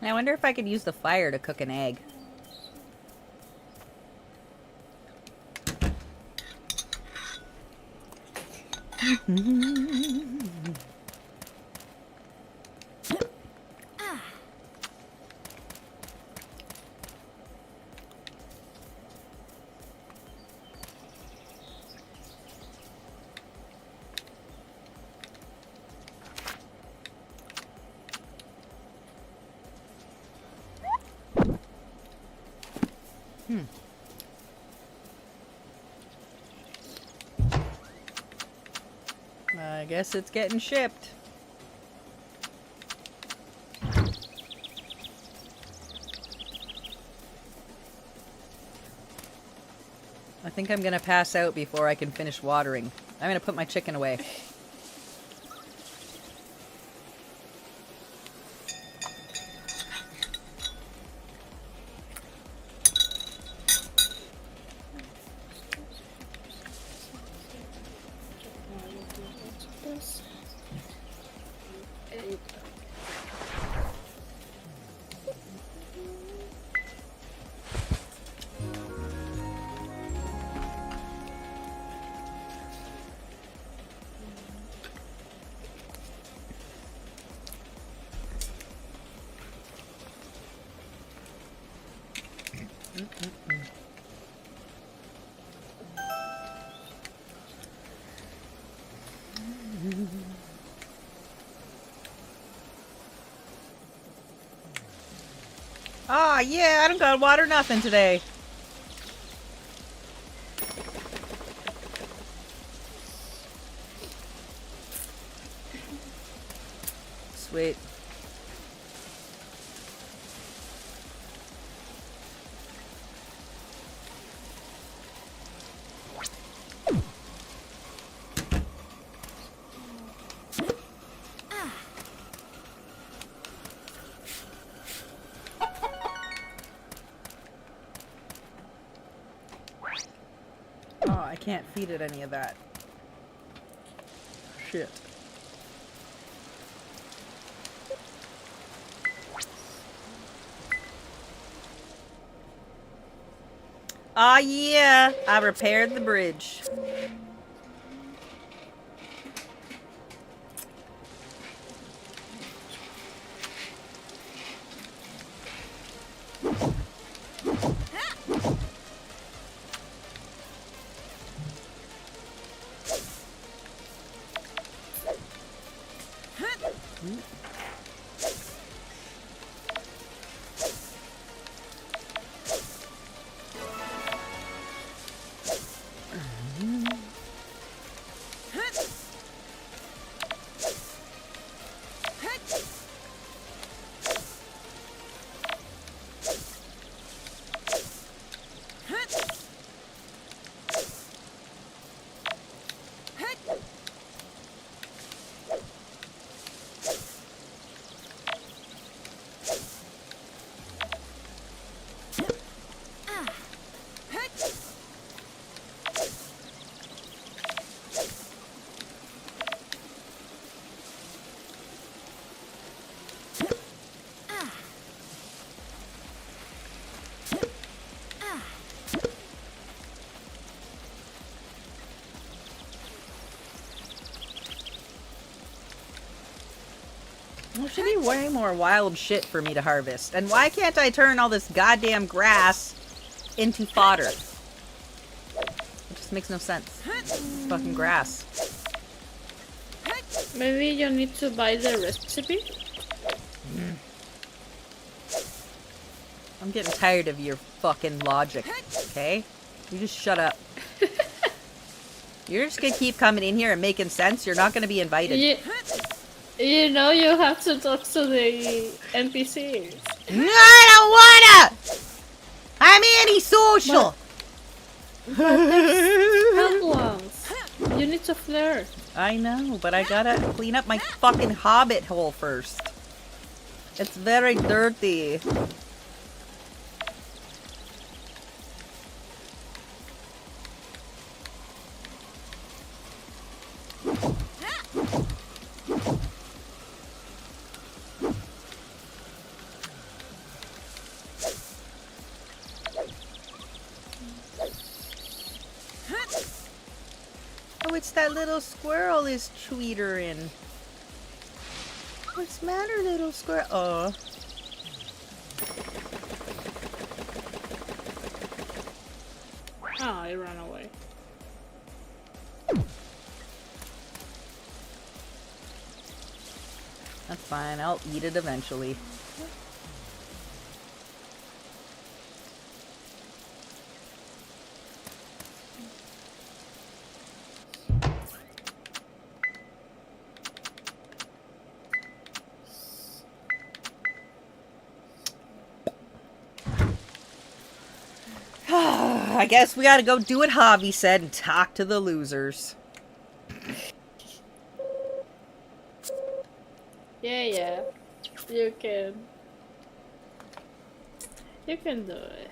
I wonder if I could use the fire to cook an egg. I guess it's getting shipped. I think I'm gonna pass out before I can finish watering. I'm gonna put my chicken away. Ah, yeah, I don't gotta water nothing today. Sweet. Oh, I can't feed it any of that. Shit. Ah, yeah, I repaired the bridge. There should be way more wild shit for me to harvest. And why can't I turn all this goddamn grass into fodder? It just makes no sense. It's fucking grass. Maybe you need to buy the recipe? I'm getting tired of your fucking logic, okay? You just shut up. You're just gonna keep coming in here and making sense. You're not gonna be invited. You know you have to talk to the NPCs. No, I don't wanna! I'm antisocial! Problems. You need to flirt. I know, but I gotta clean up my fucking hobbit hole first. It's very dirty. Oh, it's that little squirrel is tweetering. What's the matter, little squirrel? Oh. Oh, I ran away. That's fine, I'll eat it eventually. I guess we gotta go do what Javi said and talk to the losers. Yeah. You can. You can do it.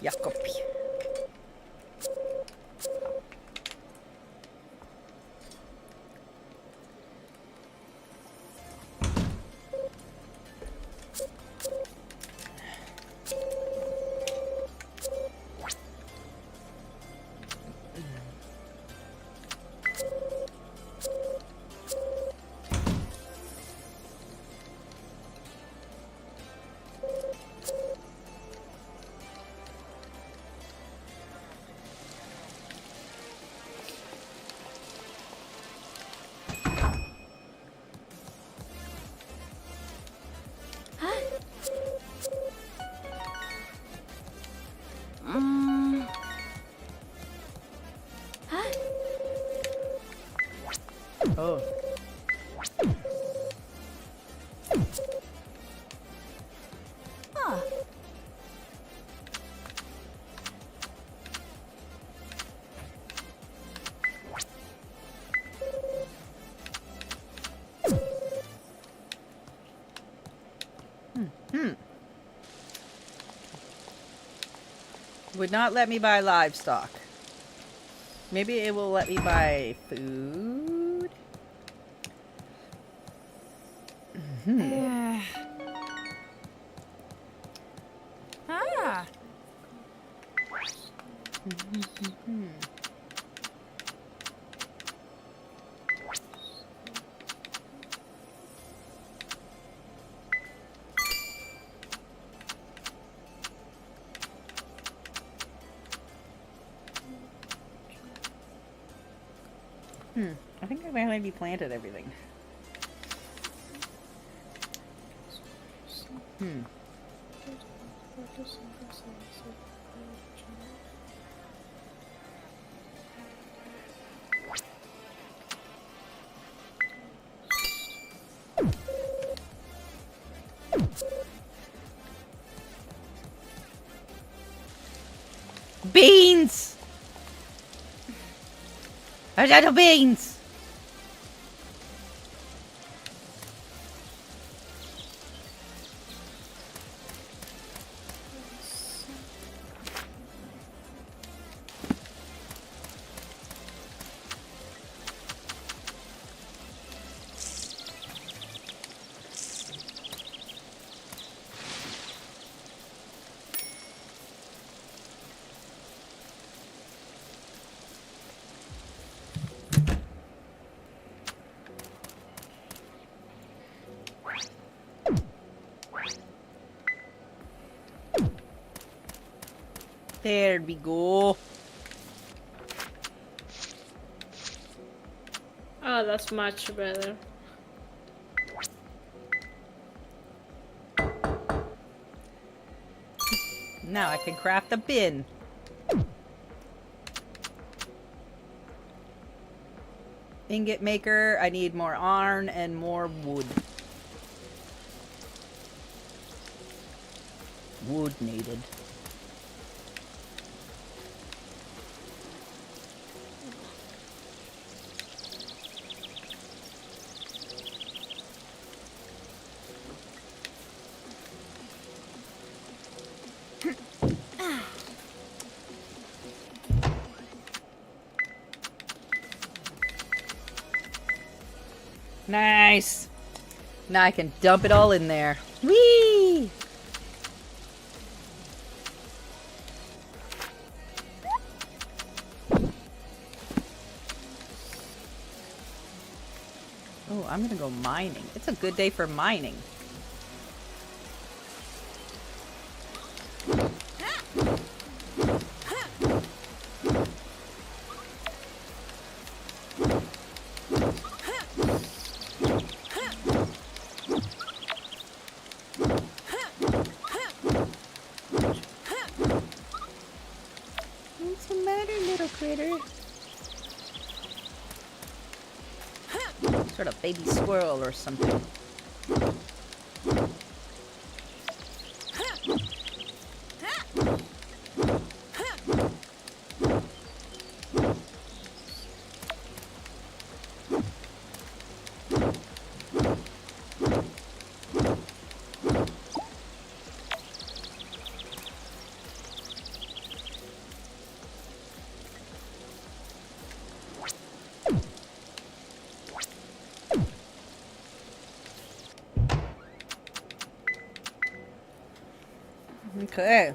Jakob. Oh. Huh. Would not let me buy livestock. Maybe it will let me buy food? Ah. I think I've already planted everything. Beans! Potato beans! There we go. Oh, that's much better. Now I can craft a bin. Ingot maker, I need more iron and more wood. Wood needed. Nice! Now I can dump it all in there. Whee! Oh, I'm gonna go mining. It's a good day for mining. What's the matter, little critter? Sort of baby squirrel or something. Okay.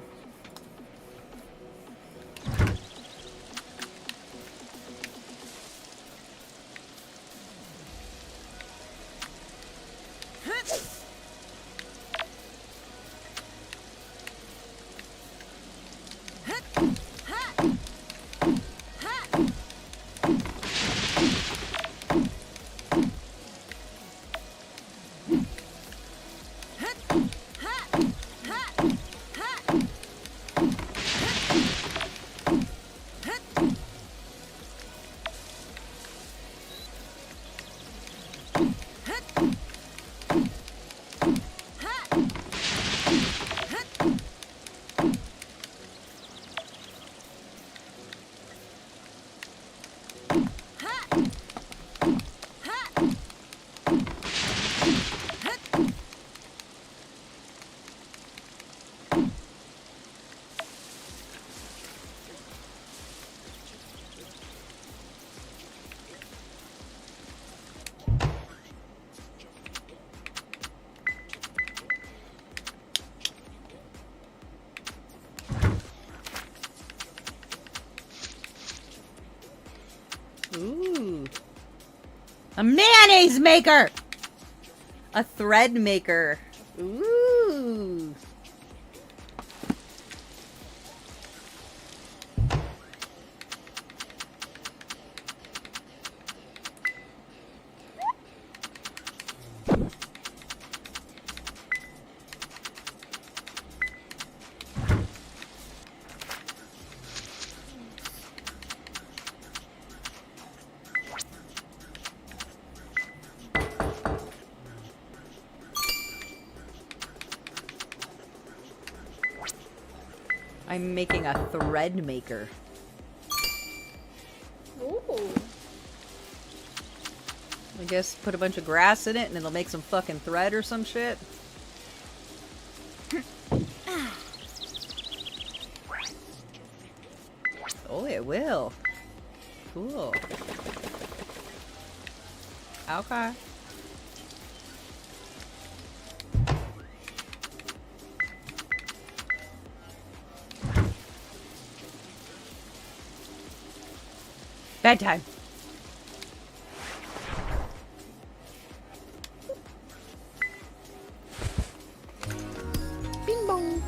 Ooh. A mayonnaise maker! A thread maker. Ooh. I'm making a thread maker. Ooh. I guess put a bunch of grass in it and it'll make some fucking thread or some shit. Oh, it will. Cool. Okay. Bedtime. Bing bong.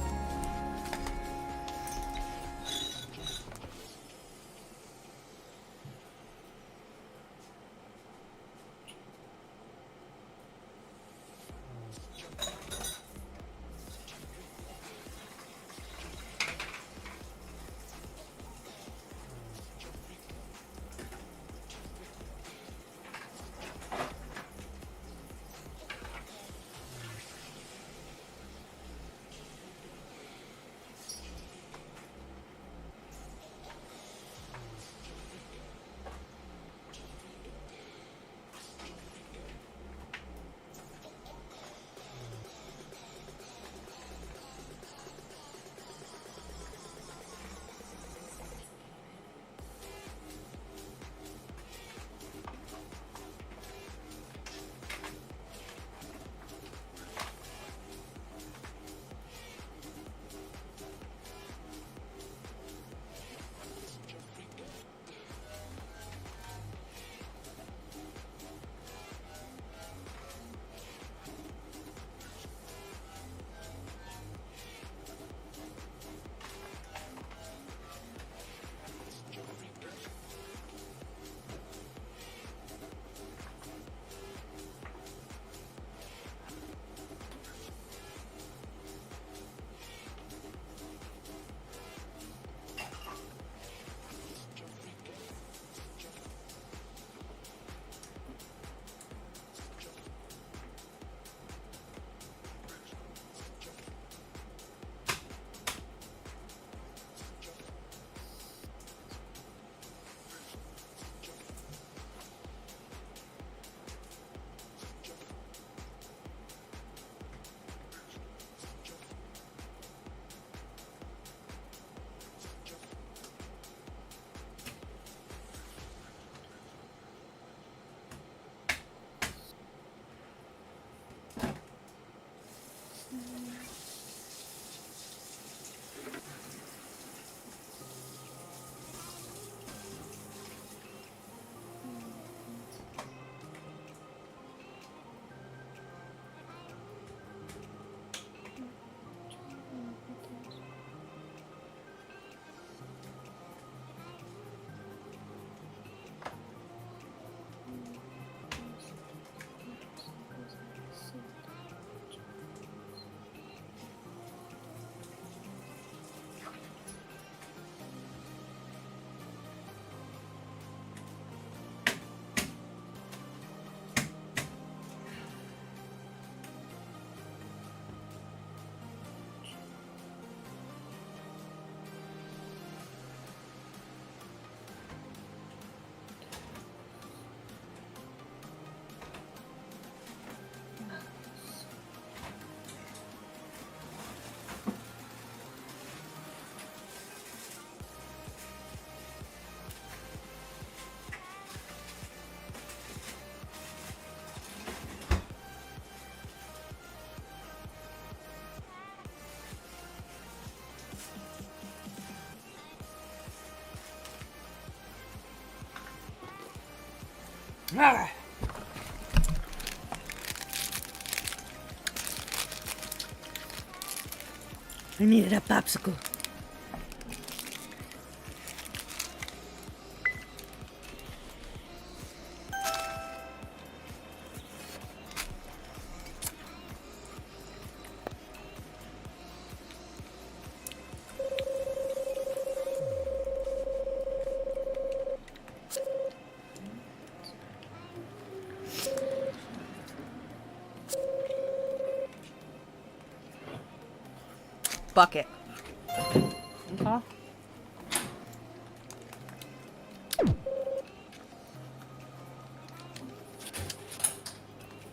Ah. I needed a popsicle. Bucket. Okay.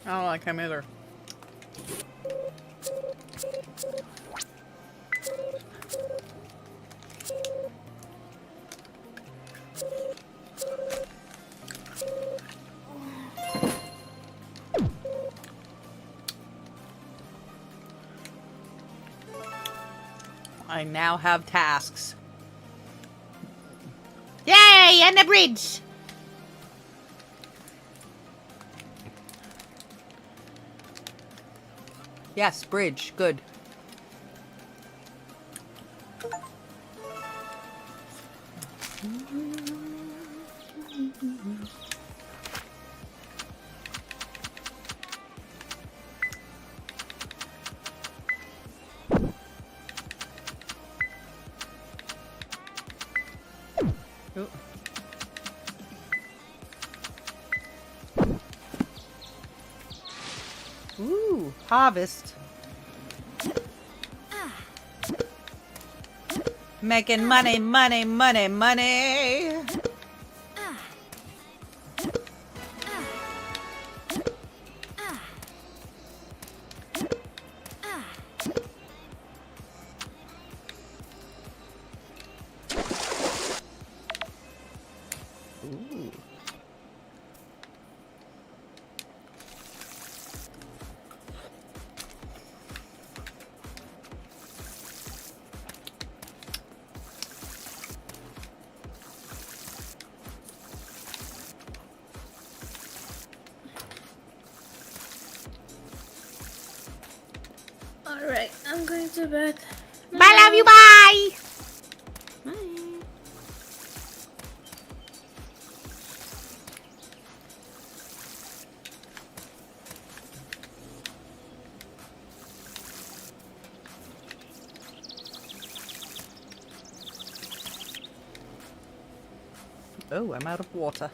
I don't like him either. I now have tasks. Yay! And the bridge! Yes, bridge. Good. Ooh, harvest. Making money, money, money, money. Ooh. Alright, I'm going to bed. Bye, love you, bye! Bye. Oh, I'm out of water.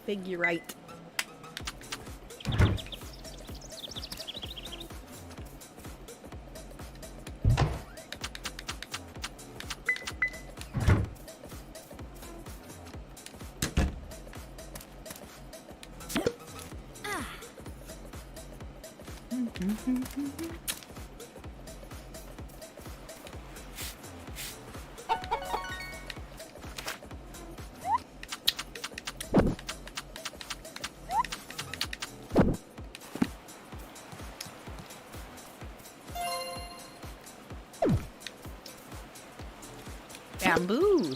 Figure right. Bamboo.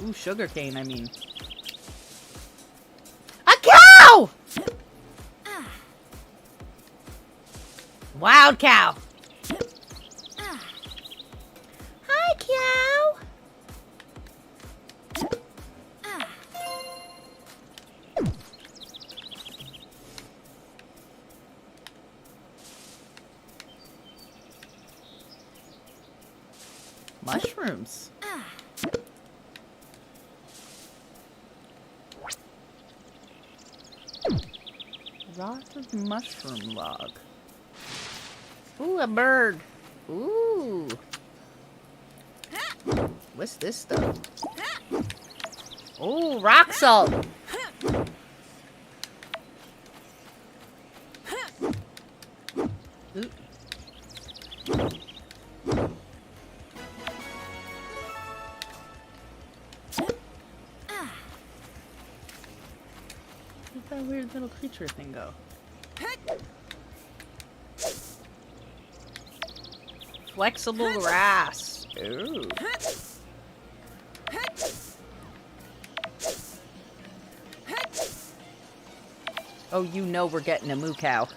Ooh, sugarcane, I mean. A cow! Wild cow. Hi, cow. Mushrooms. Rotted mushroom log. Ooh, a bird. Ooh. What's this stuff? Ooh, rock salt. Ooh. Where'd that weird little creature thing go? Flexible grass. Ooh. Oh, you know we're getting a moo cow.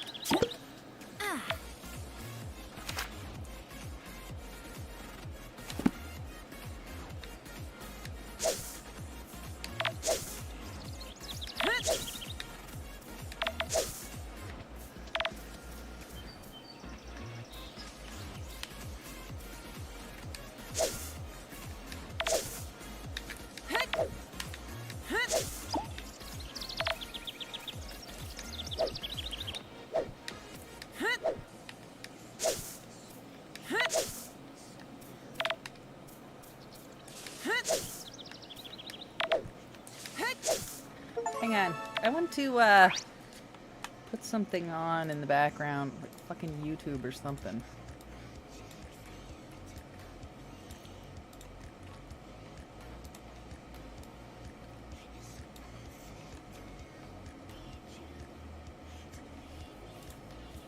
Hang on. I want to, put something on in the background, like fucking YouTube or something.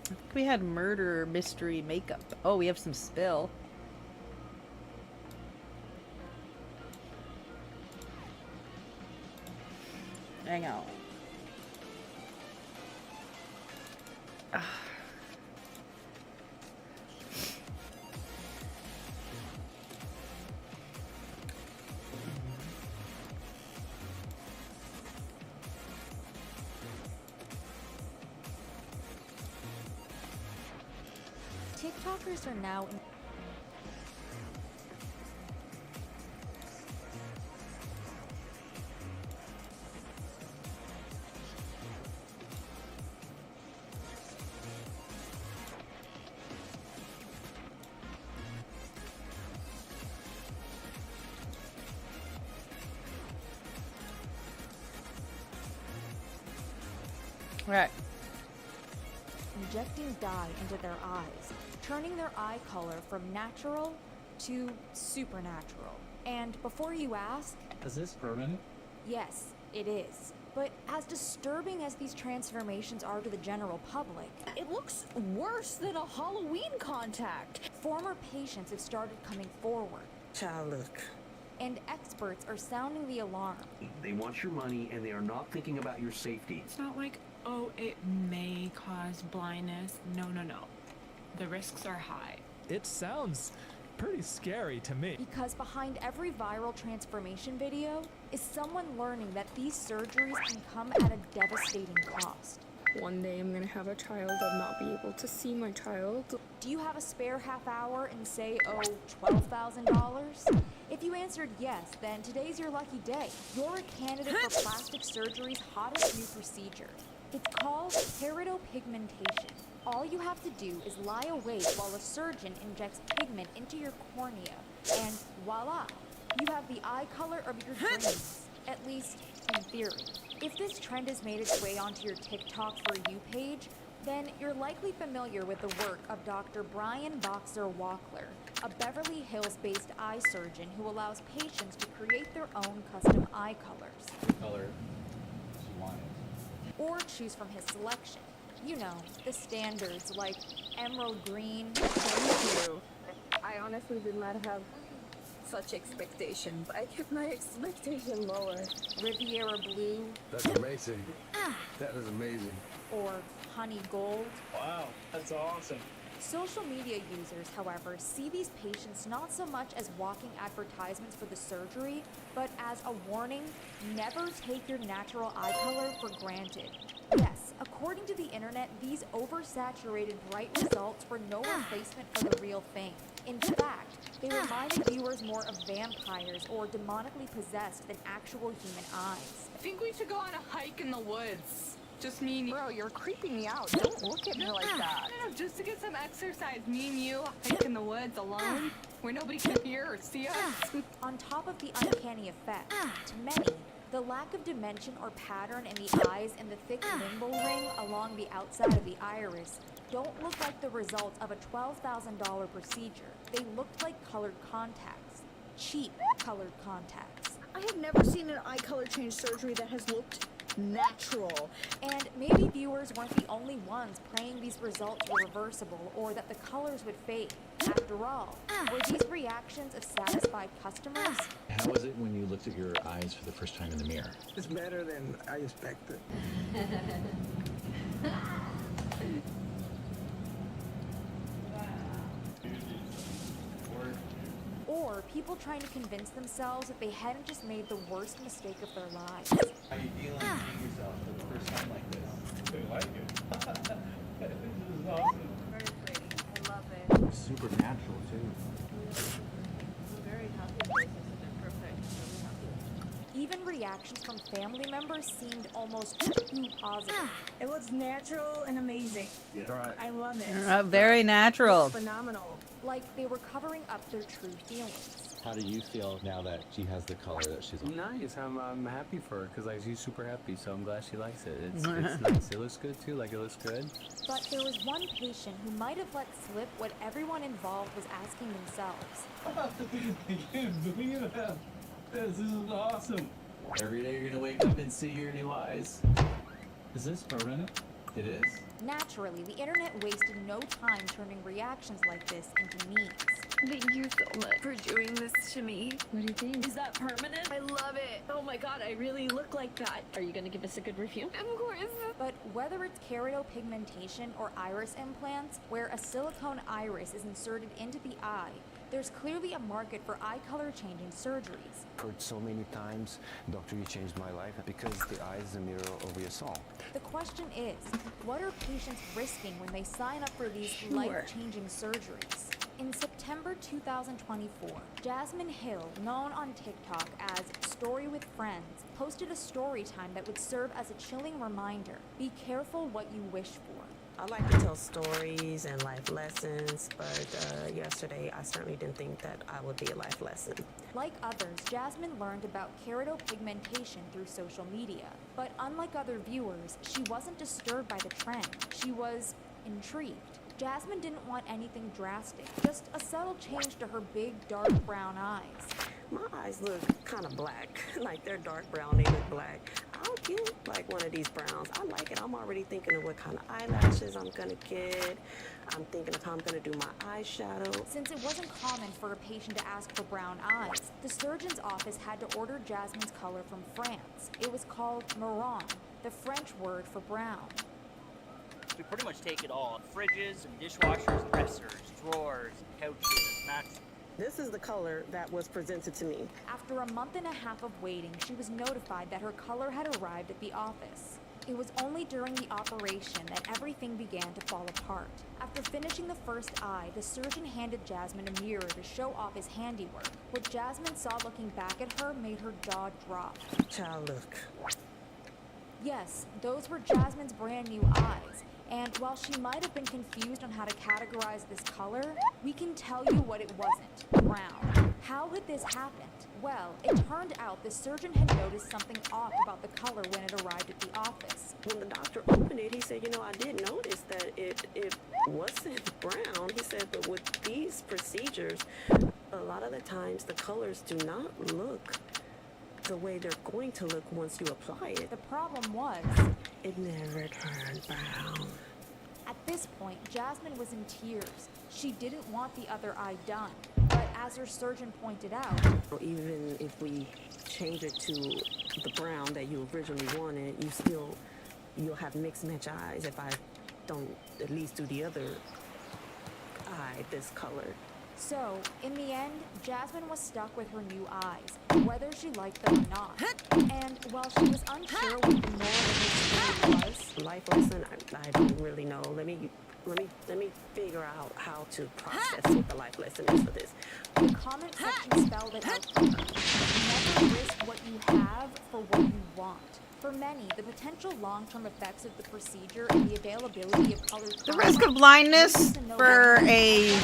I think we had murder mystery makeup. Oh, we have some spill. Hang on. TikTokers are now in Right. injecting dye into their eyes, turning their eye color from natural to supernatural. And before you ask, Is this permanent? yes, it is. But as disturbing as these transformations are to the general public, It looks worse than a Halloween contact. former patients have started coming forward, Child, look. and experts are sounding the alarm. They want your money and they are not thinking about your safety. It's not like, oh, it may cause blindness. No, no, no. The risks are high. It sounds pretty scary to me. Because behind every viral transformation video is someone learning that these surgeries can come at a devastating cost. One day I'm gonna have a child and not be able to see my child. Do you have a spare half hour and say, oh, $12,000? If you answered yes, then today's your lucky day. You're a candidate for plastic surgery's hottest new procedure. It's called keratopigmentation. All you have to do is lie awake while a surgeon injects pigment into your cornea, and voila, you have the eye color of your dreams, at least in theory. If this trend has made its way onto your TikTok For You page, then you're likely familiar with the work of Dr. Brian Boxer Walkler, a Beverly Hills-based eye surgeon who allows patients to create their own custom eye colors. Color she wanted. Or choose from his selection. You know, the standards like emerald green. Thank you. I honestly did not have such expectations. I kept my expectation lower. Riviera blue. That's amazing. That is amazing. Or honey gold. Wow, that's awesome. Social media users, however, see these patients not so much as walking advertisements for the surgery, but as a warning: never take your natural eye color for granted. Yes, according to the internet, these oversaturated bright results were no replacement for the real thing. In fact, they reminded viewers more of vampires or demonically possessed than actual human eyes. I think we should go on a hike in the woods. Just me and you. Bro, you're creeping me out. Don't look at me like that. No, just to get some exercise. Me and you hike in the woods alone, where nobody can hear or see us. On top of the uncanny effect, to many, the lack of dimension or pattern in the eyes and the thick limbal ring along the outside of the iris don't look like the result of a $12,000 procedure. They looked like colored contacts. Cheap colored contacts. I have never seen an eye color change surgery that has looked natural. And maybe viewers weren't the only ones praying these results were reversible or that the colors would fade. After all, were these reactions of satisfied customers? How was it when you looked at your eyes for the first time in the mirror? It's better than I expected. Or people trying to convince themselves that they hadn't just made the worst mistake of their lives. How are you feeling seeing yourself for the first time like this? I like it. This is awesome. Very pretty. I love it. Super natural too. Very happy with this. It's perfect. Really happy. Even reactions from family members seemed almost too positive. It looks natural and amazing. Yeah. Right. I love it. Very natural. Phenomenal. Like they were covering up their true feelings. How do you feel now that she has the color that she's on? Nice. I'm happy for her because like she's super happy, so I'm glad she likes it. It's nice. It looks good too. Like it looks good. But there was one patient who might have let slip what everyone involved was asking themselves. This is awesome. Every day you're gonna wake up and see your new eyes. Is this permanent? It is. Naturally, the internet wasted no time turning reactions like this into memes. Thank you so much for doing this to me. What do you think? Is that permanent? I love it. Oh my god, I really look like that. Are you gonna give us a good review? Of course. But whether it's keratopigmentation or iris implants, where a silicone iris is inserted into the eye, there's clearly a market for eye color changing surgeries. Heard so many times, doctor, you changed my life because the eye is the mirror of your soul. The question is, what are patients risking when they sign up for these life-changing surgeries? In September 2024, Jasmine Hill, known on TikTok as Story with Friends, posted a story time that would serve as a chilling reminder. Be careful what you wish for. I like to tell stories and life lessons, but yesterday I certainly didn't think that I would be a life lesson. Like others, Jasmine learned about keratopigmentation through social media. But unlike other viewers, she wasn't disturbed by the trend. She was intrigued. Jasmine didn't want anything drastic, just a subtle change to her big, dark brown eyes. My eyes look kind of black, like they're dark brown, they look black. I'll get like one of these browns. I like it. I'm already thinking of what kind of eyelashes I'm gonna get. I'm thinking of how I'm gonna do my eyeshadow. Since it wasn't common for a patient to ask for brown eyes, the surgeon's office had to order Jasmine's color from France. It was called marron, the French word for brown. We pretty much take it all. Fridges and dishwashers, dressers, drawers, couches, mats. This is the color that was presented to me. After a month and a half of waiting, she was notified that her color had arrived at the office. It was only during the operation that everything began to fall apart. After finishing the first eye, the surgeon handed Jasmine a mirror to show off his handiwork. What Jasmine saw looking back at her made her jaw drop. Child, look. Yes, those were Jasmine's brand new eyes. And while she might have been confused on how to categorize this color, we can tell you what it wasn't: brown. How had this happened? Well, it turned out the surgeon had noticed something off about the color when it arrived at the office. When the doctor opened it, he said, you know, I did notice that it wasn't brown. He said, but with these procedures, a lot of the times the colors do not look the way they're going to look once you apply it. The problem was, it never turned brown. At this point, Jasmine was in tears. She didn't want the other eye done, but as her surgeon pointed out, even if we change it to the brown that you originally wanted, you'll have mixed match eyes if I don't at least do the other eye this color. So, in the end, Jasmine was stuck with her new eyes, whether she liked them or not. And while she was unsure what the moral of the story was, life lesson, I don't really know. Let me figure out how to process what the life lesson is for this. The comment section spelled it out for her. Never risk what you have for what you want. For many, the potential long-term effects of the procedure and the availability of colored The risk of blindness for a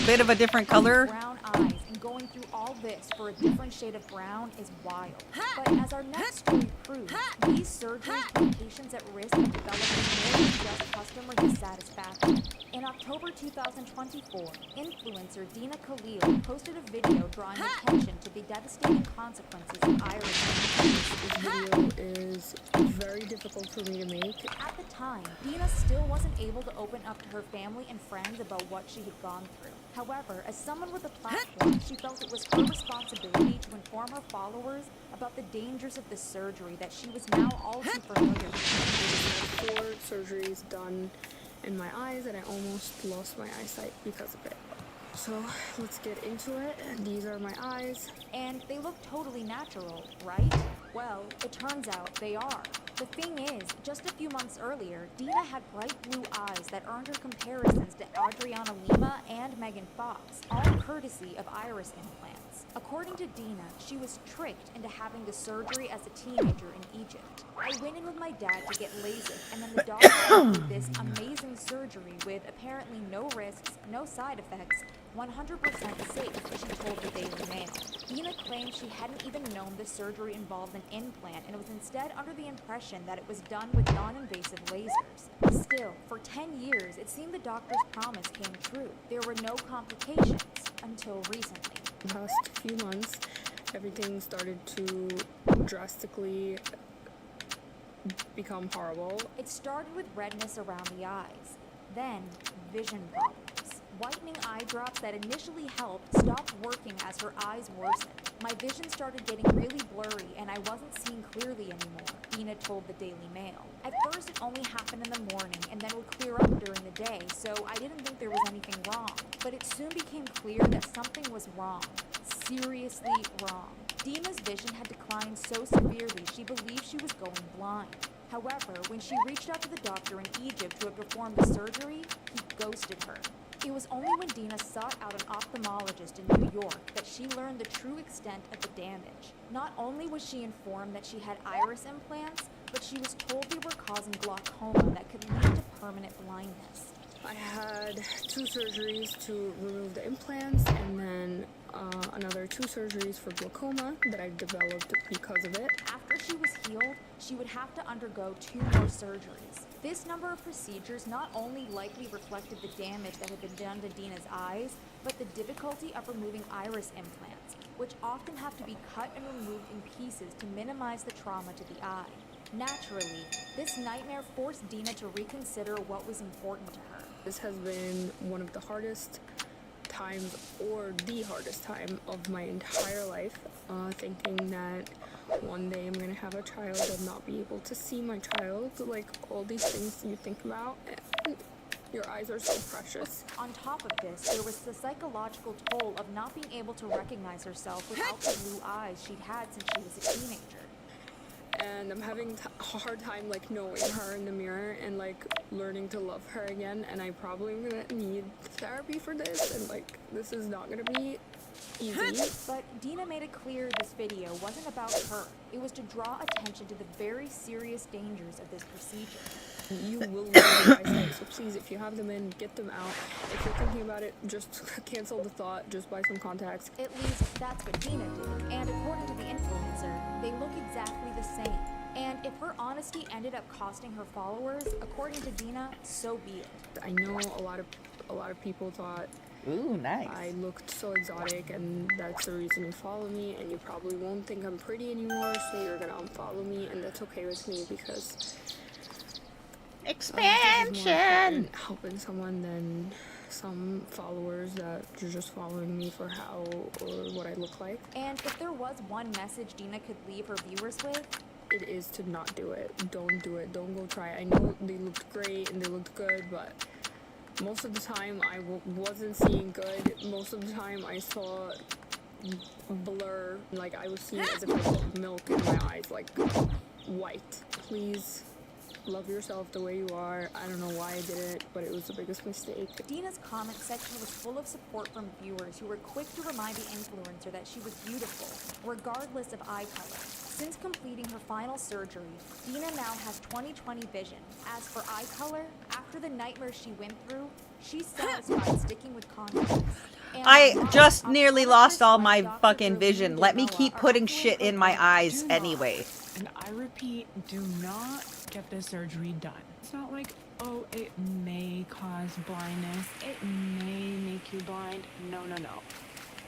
bit of a different color. Brown eyes and going through all this for a different shade of brown is wild. But as our next story proves, these surgeries put patients at risk of developing more than just customer dissatisfaction. In October 2024, influencer Dina Khalil posted a video drawing attention to the devastating consequences of iris. This video is very difficult for me to make. At the time, Dina still wasn't able to open up to her family and friends about what she had gone through. However, as someone with a platform, she felt it was her responsibility to inform her followers about the dangers of the surgery that she was now all too familiar with. There were 4 surgeries done in my eyes and I almost lost my eyesight because of it. So let's get into it. These are my eyes. And they look totally natural, right? Well, it turns out they are. The thing is, just a few months earlier, Dina had bright blue eyes that earned her comparisons to Adriana Lima and Megan Fox, all courtesy of iris implants. According to Dina, she was tricked into having the surgery as a teenager in Egypt. I went in with my dad to get LASIK, and then the doctor did this amazing surgery with apparently no risks, no side effects, 100% safe, she told the Daily Mail. Dina claimed she hadn't even known the surgery involved an implant and was instead under the impression that it was done with non-invasive lasers. Still, for 10 years, it seemed the doctor's promise came true. There were no complications until recently. The past few months, everything started to drastically become horrible. It started with redness around the eyes, then vision problems. Whitening eye drops that initially helped stopped working as her eyes worsened. My vision started getting really blurry and I wasn't seeing clearly anymore, Dina told the Daily Mail. At first it only happened in the morning and then would clear up during the day, so I didn't think there was anything wrong. But it soon became clear that something was wrong. Seriously wrong. Dina's vision had declined so severely she believed she was going blind. However, when she reached out to the doctor in Egypt who had performed the surgery, he ghosted her. It was only when Dina sought out an ophthalmologist in New York that she learned the true extent of the damage. Not only was she informed that she had iris implants, but she was told they were causing glaucoma that could lead to permanent blindness. I had 2 surgeries to remove the implants and then another 2 surgeries for glaucoma that I developed because of it. After she was healed, she would have to undergo 2 more surgeries. This number of procedures not only likely reflected the damage that had been done to Dina's eyes, but the difficulty of removing iris implants, which often have to be cut and removed in pieces to minimize the trauma to the eye. Naturally, this nightmare forced Dina to reconsider what was important to her. This has been one of the hardest times, or the hardest time of my entire life, thinking that one day I'm gonna have a child and not be able to see my child, like all these things you think about. Your eyes are so precious. On top of this, there was the psychological toll of not being able to recognize herself without the blue eyes she'd had since she was a teenager. And I'm having a hard time like knowing her in the mirror and like learning to love her again, and I probably am gonna need therapy for this, and like this is not gonna be easy. But Dina made it clear this video wasn't about her. It was to draw attention to the very serious dangers of this procedure. You will lose your eyesight, so please, if you have them in, get them out. If you're thinking about it, just cancel the thought, just buy some contacts. At least that's what Dina did. And according to the influencer, they look exactly the same. And if her honesty ended up costing her followers, according to Dina, so be it. I know a lot of people thought ooh, nice. I looked so exotic, and that's the reason you follow me, and you probably won't think I'm pretty anymore, so you're gonna unfollow me, and that's okay with me because expansion helping someone than some followers that are just following me for how or what I look like. And if there was one message Dina could leave her viewers with, it is to not do it. Don't do it. Don't go try it. I know they looked great and they looked good, but most of the time I wasn't seeing good. Most of the time I saw blur, like I was seeing as if I put milk in my eyes, like white. Please love yourself the way you are. I don't know why I did it, but it was the biggest mistake. Dina's comment section was full of support from viewers who were quick to remind the influencer that she was beautiful, regardless of eye color. Since completing her final surgery, Dina now has 20/20 vision. As for eye color, after the nightmare she went through, she's satisfied sticking with contacts. I just nearly lost all my fucking vision. Let me keep putting shit in my eyes anyway. And I repeat, do not get this surgery done. It's not like, oh, it may cause blindness. It may make you blind. No, no, no.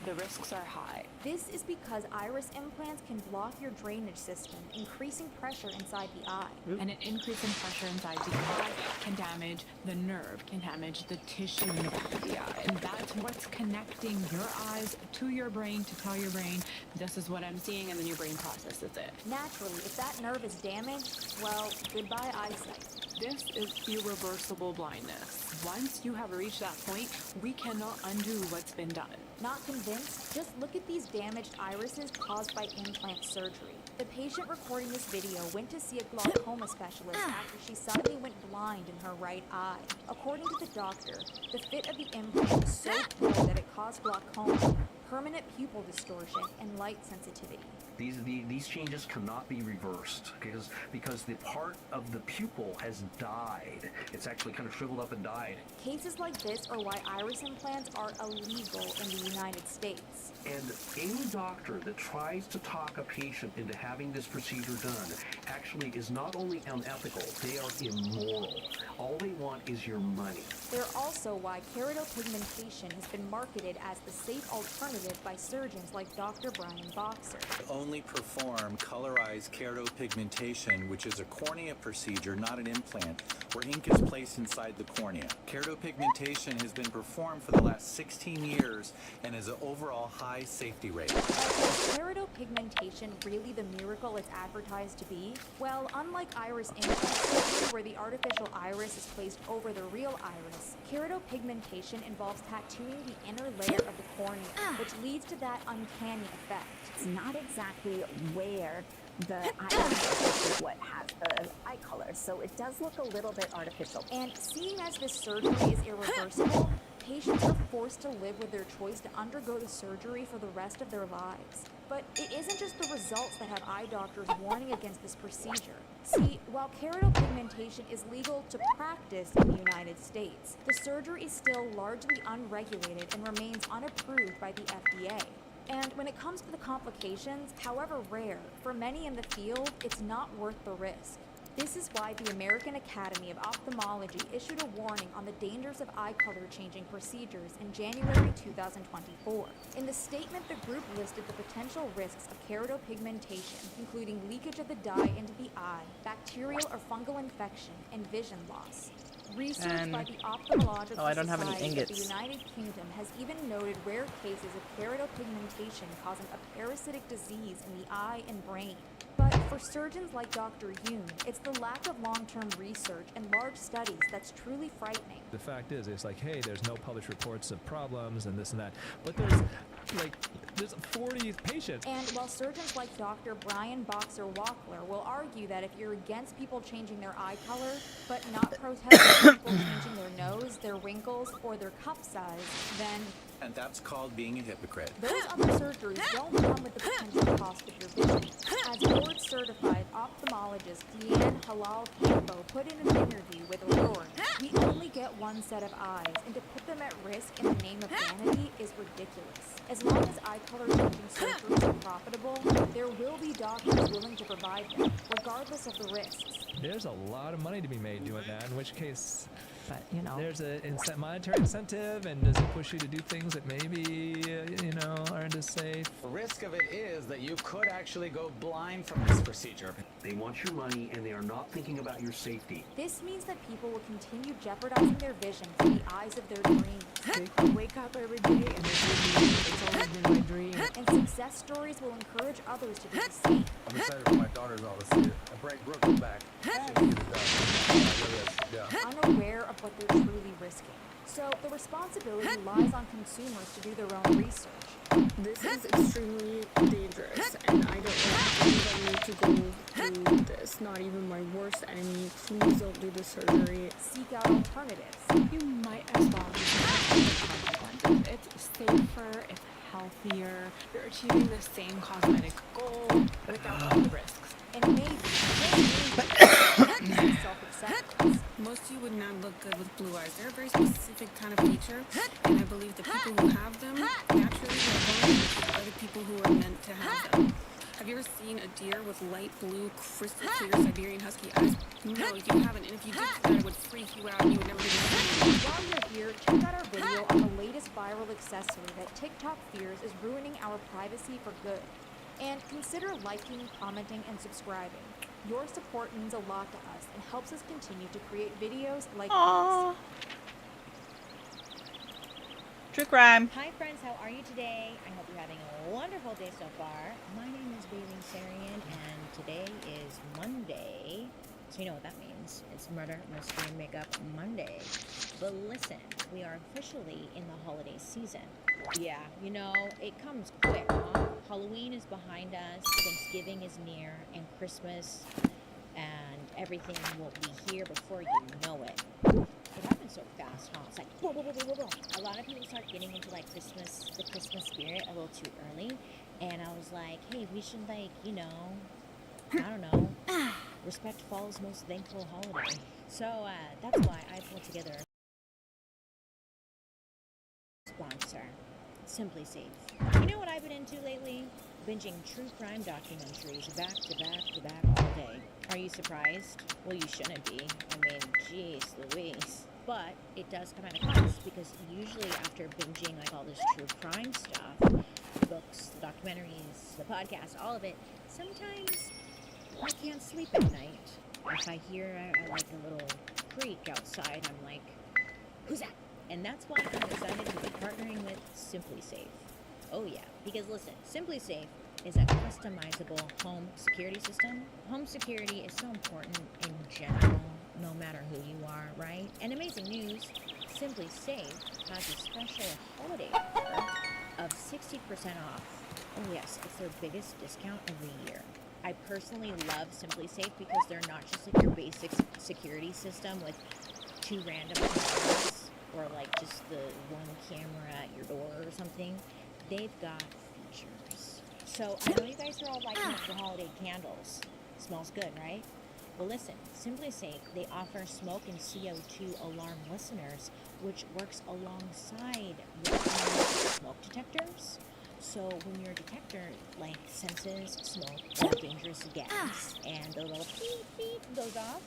The risks are high. This is because iris implants can block your drainage system, increasing pressure inside the eye. And an increase in pressure inside the eye can damage the nerve, can damage the tissue in the back of the eye. And that's what's connecting your eyes to your brain to tell your brain, this is what I'm seeing, and then your brain processes it. Naturally, if that nerve is damaged, well, goodbye eyesight. This is irreversible blindness. Once you have reached that point, we cannot undo what's been done. Not convinced? Just look at these damaged irises caused by implant surgery. The patient recording this video went to see a glaucoma specialist after she suddenly went blind in her right eye. According to the doctor, the fit of the implant was so poor that it caused glaucoma, permanent pupil distortion, and light sensitivity. These changes cannot be reversed because the part of the pupil has died. It's actually kind of shriveled up and died. Cases like this are why iris implants are illegal in the United States. And any doctor that tries to talk a patient into having this procedure done actually is not only unethical, they are immoral. All they want is your money. They're also why keratopigmentation has been marketed as the safe alternative by surgeons like Dr. Brian Boxer. Only perform colorized keratopigmentation, which is a cornea procedure, not an implant, where ink is placed inside the cornea. Keratopigmentation has been performed for the last 16 years and has an overall high safety rate. Is keratopigmentation really the miracle it's advertised to be? Well, unlike iris implant surgery, where the artificial iris is placed over the real iris, keratopigmentation involves tattooing the inner layer of the cornea, which leads to that uncanny effect. It's not exactly where the iris is what has the eye color, so it does look a little bit artificial. And seeing as this surgery is irreversible, patients are forced to live with their choice to undergo the surgery for the rest of their lives. But it isn't just the results that have eye doctors warning against this procedure. See, while keratopigmentation is legal to practice in the United States, the surgery is still largely unregulated and remains unapproved by the FDA. And when it comes to the complications, however rare, for many in the field, it's not worth the risk. This is why the American Academy of Ophthalmology issued a warning on the dangers of eye color changing procedures in January 2024. In the statement, the group listed the potential risks of keratopigmentation, including leakage of the dye into the eye, bacterial or fungal infection, and vision loss. Research by the Ophthalmological I don't have any Society of ingots. the United Kingdom has even noted rare cases of keratopigmentation causing a parasitic disease in the eye and brain. But for surgeons like Dr. Yoon, it's the lack of long-term research and large studies that's truly frightening. The fact is, it's like, hey, there's no published reports of problems and this and that, but there's like, there's 40 patients. And while surgeons like Dr. Brian Boxer Walkler will argue that if you're against people changing their eye color, but not protesting people changing their nose, their wrinkles, or their cup size, then And that's called being a hypocrite. those other surgeries don't come with the potential cost of your vision. As board-certified ophthalmologist Deanne Halal Campo put in an interview with Aurora, we only get one set of eyes, and to put them at risk in the name of vanity is ridiculous. As long as eye color changing surgeries are profitable, there will be doctors willing to provide them, regardless of the risks. There's a lot of money to be made doing that, in which case, there's a monetary incentive, and does it push you to do things that maybe, aren't as safe? The risk of it is that you could actually go blind from this procedure. They want your money and they are not thinking about your safety. This means that people will continue jeopardizing their vision for the eyes of their dreams. I wake up every day and it's always been my dream. And success stories will encourage others to do the same. I'm excited for my daughters all to see it. I bring Brooke back. She can get it done. Yeah. Unaware of what they're truly risking. So the responsibility lies on consumers to do their own research. This is extremely dangerous, and I don't want anybody to go through this. Not even my worst enemy. Please don't do the surgery. Seek out alternatives. You might as well use consequences. It's safer, it's healthier, you're achieving the same cosmetic goal without all the risks. And maybe self-acceptance. Most of you would not look good with blue eyes. They're a very specific kind of feature, and I believe the people who have them naturally are the people who are meant to have them. Have you ever seen a deer with light blue, crystal clear Siberian husky eyes? No, you haven't, and if you did, that it would freak you out and you would never be able to see. While you're here, check out our video on the latest viral accessory that TikTok fears is ruining our privacy for good. And consider liking, commenting, and subscribing. Your support means a lot to us and helps us continue to create videos like Aww. these. True crime. Hi friends, how are you today? I hope you're having a wonderful day so far. My name is Bailey Sarian, and today is Monday. So you know what that means. It's Murder, Mystery, and Makeup Monday. But listen, we are officially in the holiday season. Yeah, it comes quick, huh? Halloween is behind us, Thanksgiving is near, and Christmas, and everything will be here before you know it. It happens so fast, huh? It's like, whoa, whoa, whoa, whoa, whoa. A lot of people start getting into the Christmas spirit a little too early, and I was like, hey, we should I don't know, respect fall's most thankful holiday. So that's why I pulled together a sponsor, Simply Safe. You know what I've been into lately? Binging true crime documentaries back to back to back all day. Are you surprised? Well, you shouldn't be. I mean, jeez Louise. But it does come at a cost, because usually after binging all this true crime stuff, the books, the documentaries, the podcasts, all of it, sometimes I can't sleep at night. If I hear a little creak outside, I'm like, who's that? And that's why I'm excited to be partnering with Simply Safe. Oh yeah, because listen, Simply Safe is a customizable home security system. Home security is so important in general, no matter who you are, right? And amazing news, Simply Safe has a special holiday offer of 60% off. Oh yes, it's their biggest discount of the year. I personally love Simply Safe because they're not just your basic security system with 2 random cameras or just the 1 camera at your door or something. They've got features. So I know you guys are all lighting up your holiday candles. Smells good, right? Well listen, Simply Safe, they offer smoke and CO2 alarm listeners, which works alongside with smoke detectors. So when your detector senses smoke or dangerous gas and the little beep beep goes off,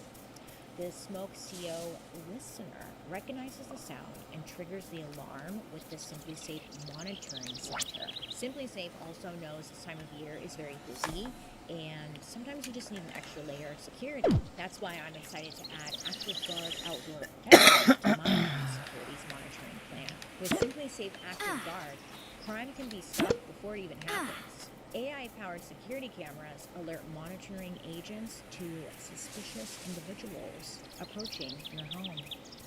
the smoke CO listener recognizes the sound and triggers the alarm with the Simply Safe monitoring center. Simply Safe also knows this time of year is very busy, and sometimes you just need an extra layer of security. That's why I'm excited to add Active Guard Outdoor Protection to my security's monitoring plan. With Simply Safe Active Guard, crime can be stopped before it even happens. AI-powered security cameras alert monitoring agents to suspicious individuals approaching your home.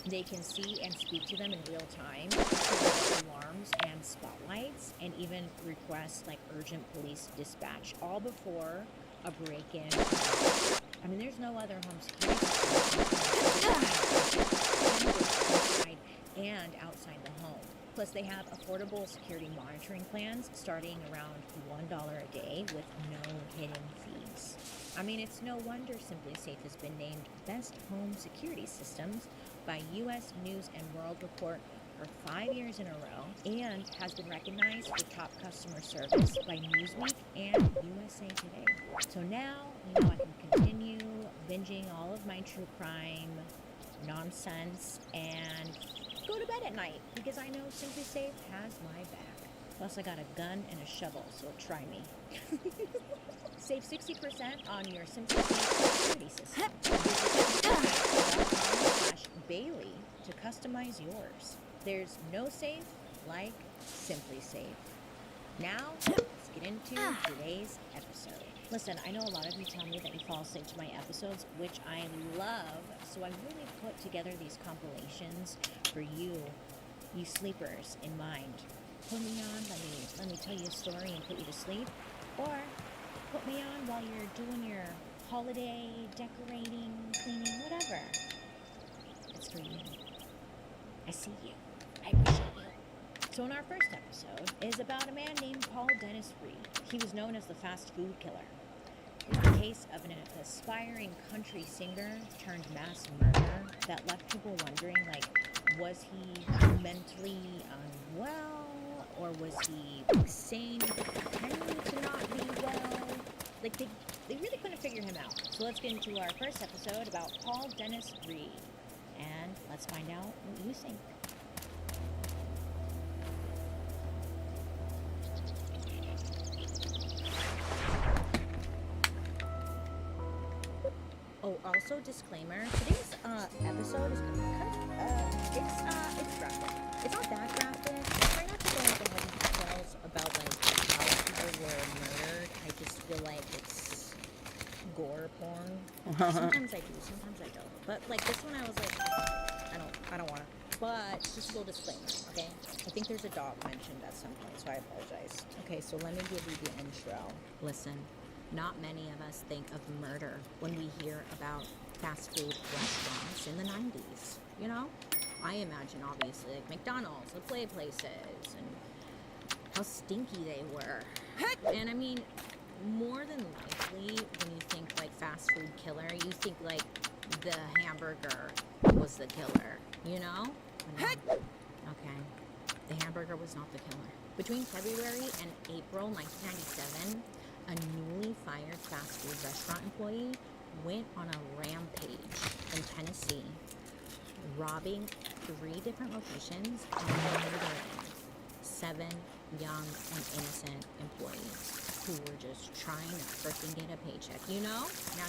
They can see and speak to them in real time, provide alarms and spotlights, and even request like urgent police dispatch, all before a break-in. I mean, there's no other home security system and outside the home. Plus, they have affordable security monitoring plans starting around $1 a day with no hidden fees. I mean, it's no wonder Simply Safe has been named Best Home Security Systems by U.S. News and World Report for 5 years in a row, and has been recognized for top customer service by Newsweek and USA Today. So now, I can continue binging all of my true crime nonsense and go to bed at night because I know Simply Safe has my back. Plus, I got a gun and a shovel, so try me. Save 60% on your Simply Safe security system. Visit Bailey to customize yours. There's no safe like Simply Safe. Now, let's get into today's episode. Listen, I know a lot of you tell me that you fall asleep to my episodes, which I love, so I really put together these compilations for you sleepers in mind. Put me on, let me tell you a story and put you to sleep, or put me on while you're doing your holiday decorating, cleaning, whatever. It's for you. I see you. I appreciate you. So in our first episode is about a man named Paul Dennis Reed. He was known as the fast food killer. It's the case of an aspiring country singer turned mass murderer that left people wondering, was he mentally unwell, or was he sane pretending to not be well? They really couldn't figure him out. So let's get into our first episode about Paul Dennis Reed, and let's find out what you think. Oh, also disclaimer, today's episode is it's graphic. It's not that graphic. I try not to go into heavy details about how people were murdered. I just feel like it's gore porn. Sometimes I do, sometimes I don't. But this one I was like, I don't wanna. But just a little disclaimer, okay? I think there's a dog mentioned at some point, so I apologize. Okay, so let me give you the intro. Listen. Not many of us think of murder when we hear about fast food restaurants in the 90s, I imagine, obviously, McDonald's, the play places, and how stinky they were. And I mean, more than likely, when you think fast food killer, you think the hamburger was the killer, But no. Okay, the hamburger was not the killer. Between February and April 1997, a newly fired fast food restaurant employee went on a rampage in Tennessee, robbing 3 different locations and murdering 7 young and innocent employees who were just trying to freaking get a paycheck. Now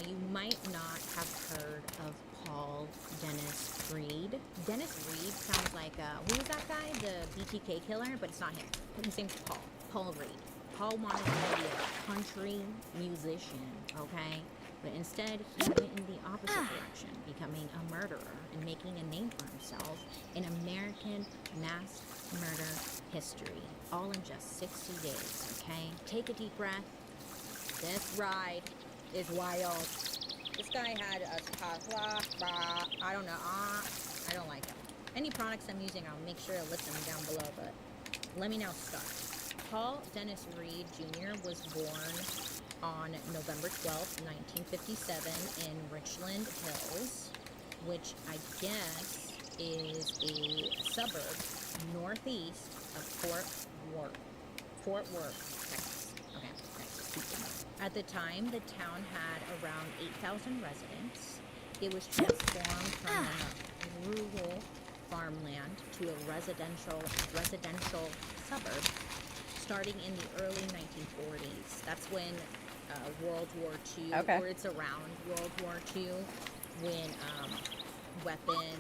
you might not have heard of Paul Dennis Reed. Dennis Reed sounds like, who was that guy? The BTK killer, but it's not him. His name's Paul. Paul Reed. Paul wanted to be a country musician, okay? But instead, he went in the opposite direction, becoming a murderer and making a name for himself in American mass murder history, all in just 60 days, okay? Take a deep breath. This ride is wild. This guy had a I don't know, I don't like him. Any products I'm using, I'll make sure to list them down below, but let me now start. Paul Dennis Reed Jr. was born on November 12th, 1957 in Richland Hills, which I guess is a suburb northeast of Fort Worth, Texas. Okay, Texas. At the time, the town had around 8,000 residents. It was transformed from a rural farmland to a residential suburb starting in the early 1940s. That's when World War II, or it's around World War II, when weapon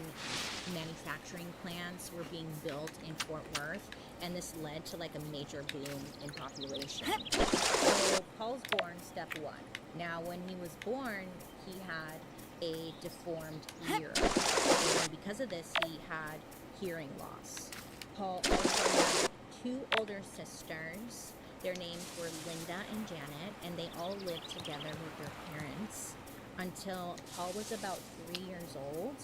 manufacturing plants were being built in Fort Worth, and this led to a major boom in population. So Paul's born, step 1. Now, when he was born, he had a deformed ear. And because of this, he had hearing loss. Paul also had 2 older sisters. Their names were Linda and Janet, and they all lived together with their parents until Paul was about 3 years old.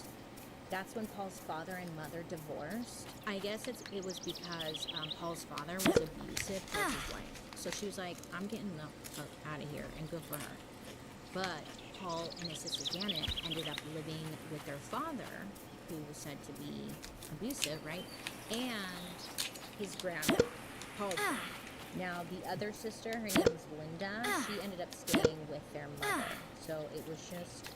That's when Paul's father and mother divorced. I guess it was because Paul's father was abusive towards his wife. So she was like, I'm getting the fuck out of here, and good for her. But Paul and his sister Janet ended up living with their father, who was said to be abusive, right? And his grandma, Paul's mom. Now, the other sister, her name was Linda, she ended up staying with their mother. So it was just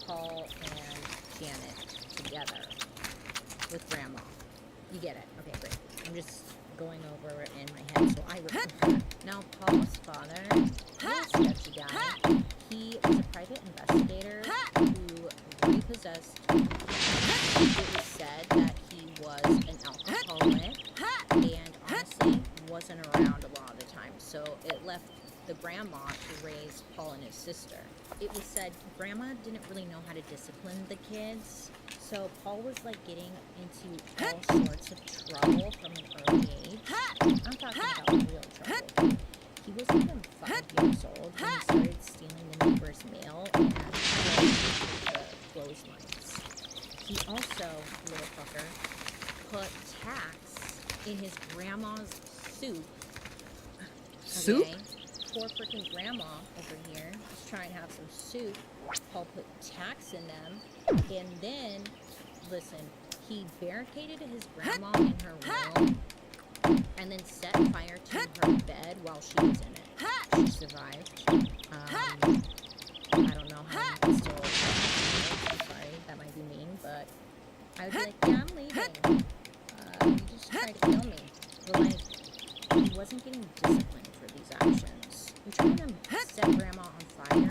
Paul and Janet together with grandma. You get it? Okay, great. I'm just going over it in my head, so I remember. Now, Paul's father, he was a sketchy guy. He was a private investigator who repossessed. It was said that he was an alcoholic and honestly wasn't around a lot of the time. So it left the grandma to raise Paul and his sister. It was said grandma didn't really know how to discipline the kids. So Paul was like getting into all sorts of trouble from an early age. I'm talking about real trouble. He was even 5 years old when he started stealing the neighbor's mail and the clotheslines. He also, little fucker, put tacks in his grandma's soup. Soup? Okay? Poor freaking grandma over here is trying to have some soup. Paul put tacks in them, and then, listen, he barricaded his grandma in her room and then set fire to her bed while she was in it. She survived. I don't know how you can still I'm sorry, that might be mean, but I would be like, yeah, I'm leaving. You just tried to kill me. But like, he wasn't getting disciplined for these actions. You're trying to set grandma on fire?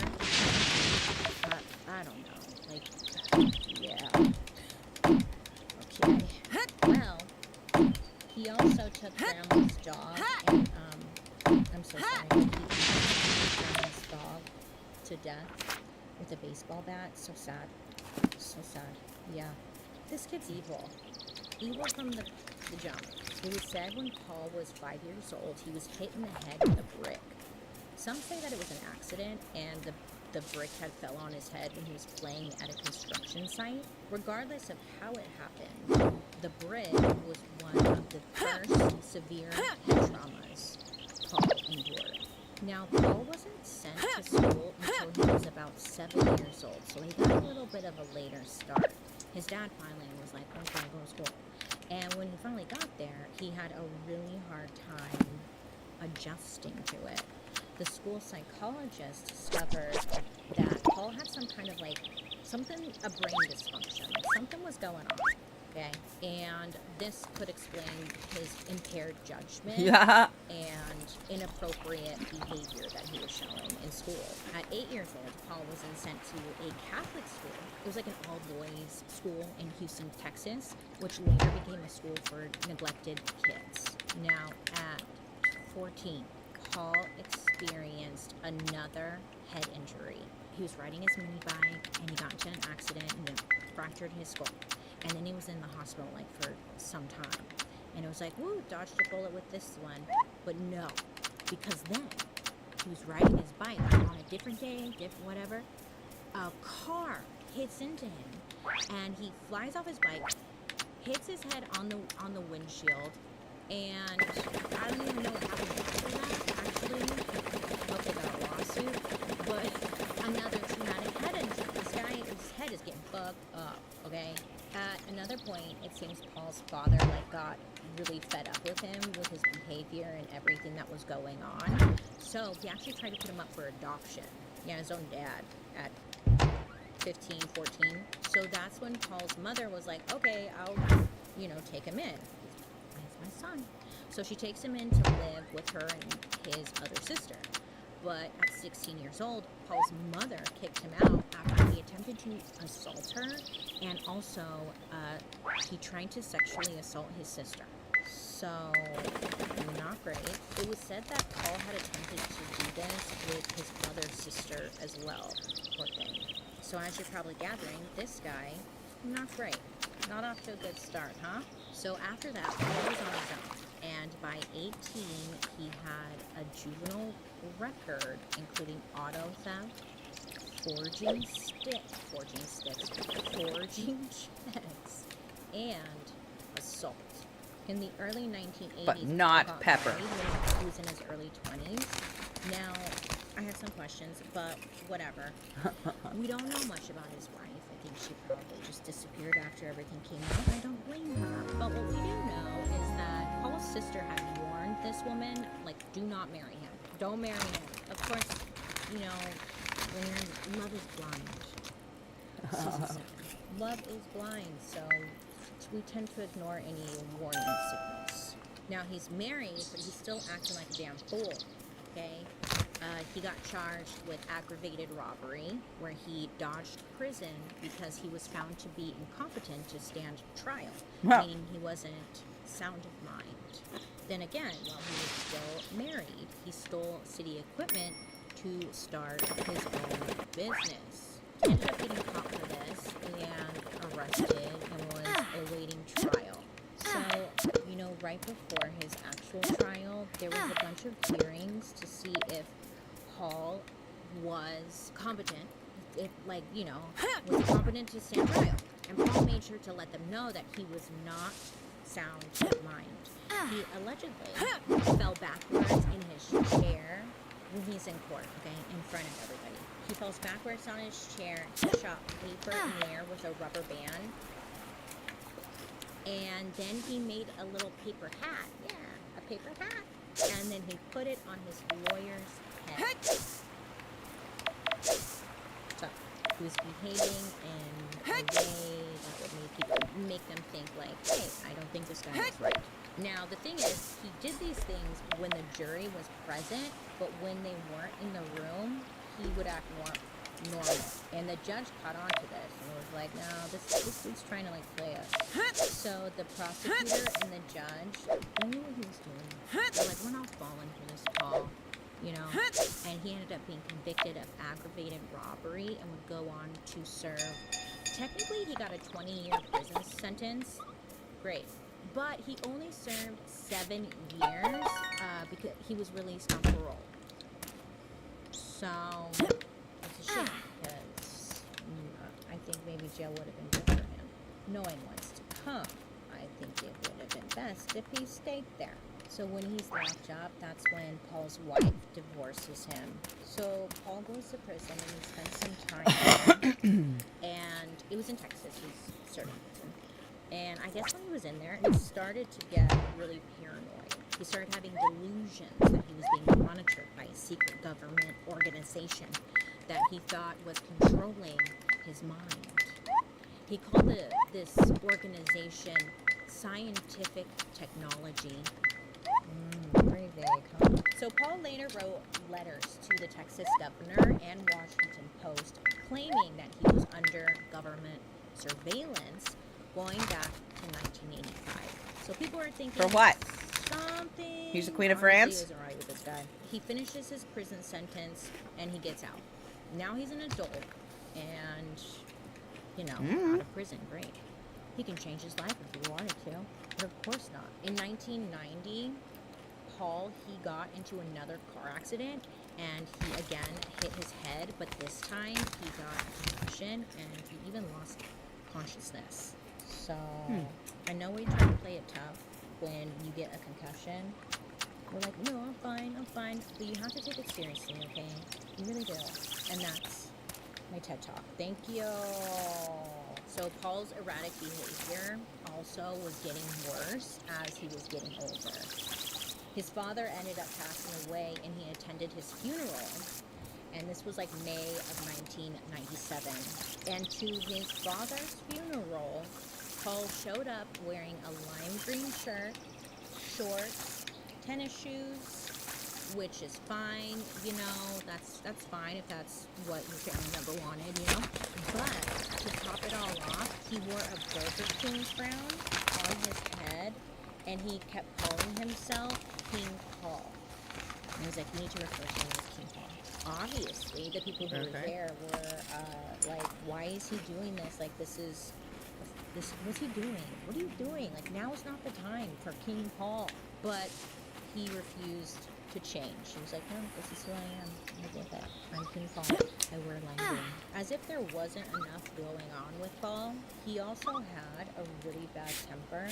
I don't know. Like, yeah. Okay. Well, he also took grandma's dog and, I'm so sorry, but he beat grandma's dog to death with a baseball bat. So sad. So sad. Yeah. This kid's evil. Evil from the jump. It was said when Paul was 5 years old, he was hit in the head with a brick. Some say that it was an accident and the brick had fell on his head when he was playing at a construction site. Regardless of how it happened, the brick was one of the first severe head traumas Paul endured. Now, Paul wasn't sent to school until he was about 7 years old, so he got a little bit of a later start. His dad finally was like, okay, go to school. And when he finally got there, he had a really hard time adjusting to it. The school psychologist discovered that Paul had some kind of like, a brain dysfunction. Something was going on, okay? And this could explain his impaired judgment and inappropriate behavior that he was showing in school. At 8 years old, Paul was then sent to a Catholic school. It was like an all-boys school in Houston, Texas, which later became a school for neglected kids. Now, at 14, Paul experienced another head injury. He was riding his mini bike and he got into an accident and then fractured his skull. And then he was in the hospital like for some time. And it was like, woo, dodged a bullet with this one. But no, because then he was riding his bike on a different day, whatever. A car hits into him and he flies off his bike, hits his head on the windshield, and I don't even know how to answer that, actually. I hope they got a lawsuit. But another traumatic head injury. This guy, his head is getting fucked up, okay? At another point, it seems Paul's father, got really fed up with him, with his behavior and everything that was going on. So he actually tried to put him up for adoption. Yeah, his own dad at 15, 14. So that's when Paul's mother was like, okay, I'll, take him in. He's my son. So she takes him in to live with her and his other sister. But at 16 years old, Paul's mother kicked him out after he attempted to assault her, and also he tried to sexually assault his sister. So, not great. It was said that Paul had attempted to do this with his brother's sister as well. Poor thing. So as you're probably gathering, this guy, not great. Not off to a good start, huh? So after that, Paul was on his own. And by 18, he had a juvenile record, including auto theft, forging checks, and assault. In the early 1980s, But not Paul got Pepper. married when he was in his early 20s. Now, I have some questions, but whatever. We don't know much about his wife. I think she probably just disappeared after everything came out. I don't blame her. But what we do know is that Paul's sister had warned this woman, like, do not marry him. Don't marry him. Of course, you know, when you're love is blind. Season 7. Love is blind, so we tend to ignore any warning signals. Now, he's married, but he's still acting like a damn fool, okay? He got charged with aggravated robbery, where he dodged prison because he was found to be incompetent to stand trial, meaning he wasn't sound of mind. Then again, while he was still married, he stole city equipment to start his own business. He ended up getting caught for this and arrested and was awaiting trial. So, you know, right before his actual trial, there was a bunch of hearings to see if Paul was competent, if, like, you know, was competent to stand trial. And Paul made sure to let them know that he was not sound of mind. He allegedly fell backwards in his chair when he's in court, okay, in front of everybody. He falls backwards on his chair, shot paper in the air with a rubber band, and then he made a little paper hat. Yeah, a paper hat. And then he put it on his lawyer's head. So he was behaving in a way that would make them think like, hey, I don't think this guy is right. Now, the thing is, he did these things when the jury was present, but when they weren't in the room, he would act more normal. And the judge caught on to this and was like, no, this dude's trying to, like, play us. So the prosecutor and the judge, they knew what he was doing. They're like, we're not falling for this, Paul. You know? And he ended up being convicted of aggravated robbery and would go on to serve. Technically, he got a 20-year prison sentence. Great. But he only served 7 years because he was released on parole. So it's a shame because I think maybe jail would have been good for him. Knowing what's to come, I think it would have been best if he stayed there. So when he's locked up, that's when Paul's wife divorces him. So Paul goes to prison and he spends some time there. And it was in Texas, he's serving prison. And I guess when he was in there, he started to get really paranoid. He started having delusions that he was being monitored by a secret government organization that he thought was controlling his mind. He called this organization Scientific Technology. Very vague, huh? So Paul later wrote letters to the Texas governor and Washington Post claiming that he was under government surveillance going back to 1985. So people are thinking... For what? Something... He's the Queen of France? He was alright with this guy. He finishes his prison sentence and he gets out. Now he's an adult and, you know, out of prison. Great. He can change his life if he wanted to. But of course not. In 1990, Paul, he got into another car accident and he again hit his head, but this time he got a concussion and he even lost consciousness. So I know we try to play it tough when you get a concussion. We're like, no, I'm fine. But you have to take it seriously, okay? You really do. And that's my TED Talk. Thank you. So Paul's erratic behavior also was getting worse as he was getting older. His father ended up passing away and he attended his funeral. And this was like May of 1997. And to his father's funeral, Paul showed up wearing a lime green shirt, shorts, tennis shoes, which is fine, you know, that's fine if that's what your family member wanted, you know. But to top it all off, he wore a Burger King's crown on his head, and he kept calling himself King Paul. And he was like, you need to refer to him as King Paul. Obviously, the people who were there were, like, why is he doing this? Like, what's he doing? What are you doing? Like, now is not the time for King Paul. But he refused to change. He was like, no, this is who I am. I get that. I'm King Paul. I wear language. As if there wasn't enough going on with Paul, he also had a really bad temper.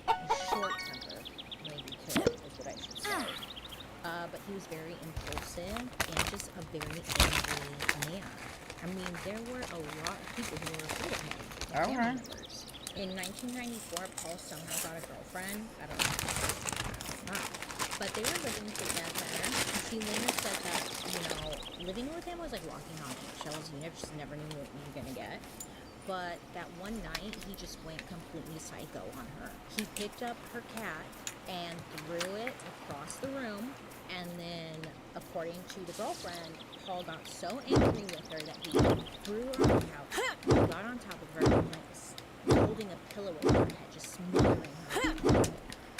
A short temper, maybe too, is what I should say. But he was very impulsive and just a very angry man. I mean, there were a lot of people who were afraid of him. Like family members. In 1994, Paul somehow got a girlfriend. I don't know. But they were living together. She later said that, you know, living with him was like walking on eggshells. You just never knew what you were going to get. But that one night, he just went completely psycho on her. He picked up her cat and threw it across the room. And then, according to the girlfriend, Paul got so angry with her that he threw her on the couch, got on top of her, and like holding a pillow over her head, just smothering her.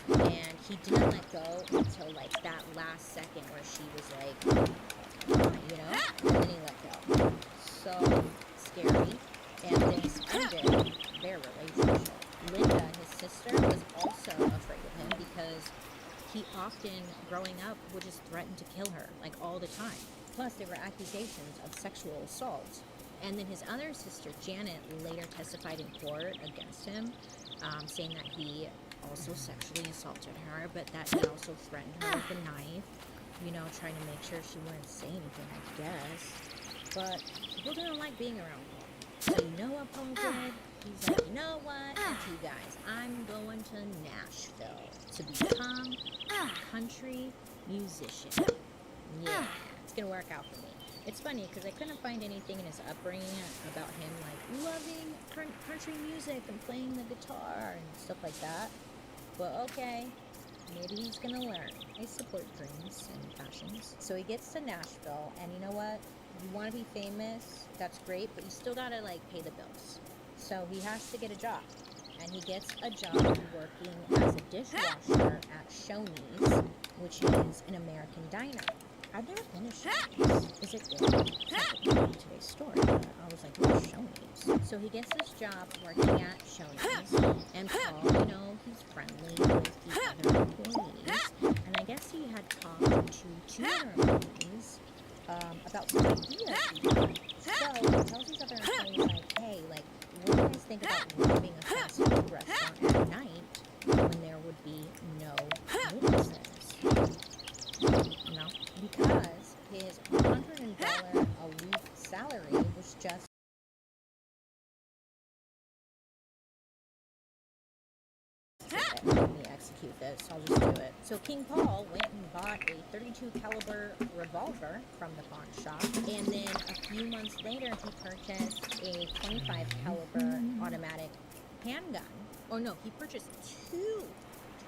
And he didn't let go until like that last second where she was like, you know, and then he let go. So scary. And this ended their relationship. Linda, his sister, was also afraid of him because he often, growing up, would just threaten to kill her, like all the time. Plus, there were accusations of sexual assault. And then his other sister, Janet, later testified in court against him, saying that he also sexually assaulted her, but that he also threatened her with a knife, you know, trying to make sure she wouldn't say anything, I guess. But people didn't like being around Paul. So you know what Paul did? He's like, you know what, you guys, I'm going to Nashville to become a country musician. Yeah, it's gonna work out for me. It's funny because I couldn't find anything in his upbringing about him like loving country music and playing the guitar and stuff like that. But okay, maybe he's gonna learn. I support dreams and passions. So he gets to Nashville, and you know what? You want to be famous, that's great, but you still gotta like pay the bills. So he has to get a job, and he gets a job working as a dishwasher at Shoney's, which is an American diner. I've never been to Shoney's. Is it good? It's not today's story, but I was like, what's Shoney's? So he gets this job working at Shoney's, and Paul, you know, he's friendly with the other employees, and I guess he had talked to two other employees about some ideas he had. So he tells these other employees, like, hey, like, what do you guys think about robbing a fast food restaurant at night when there would be no witnesses? You know, because his $100 a week salary was just let me execute this. I'll just do it. So King Paul went and bought a .32 caliber revolver from the pawn shop, and then a few months later he purchased a .25 caliber automatic handgun. Oh no, he purchased two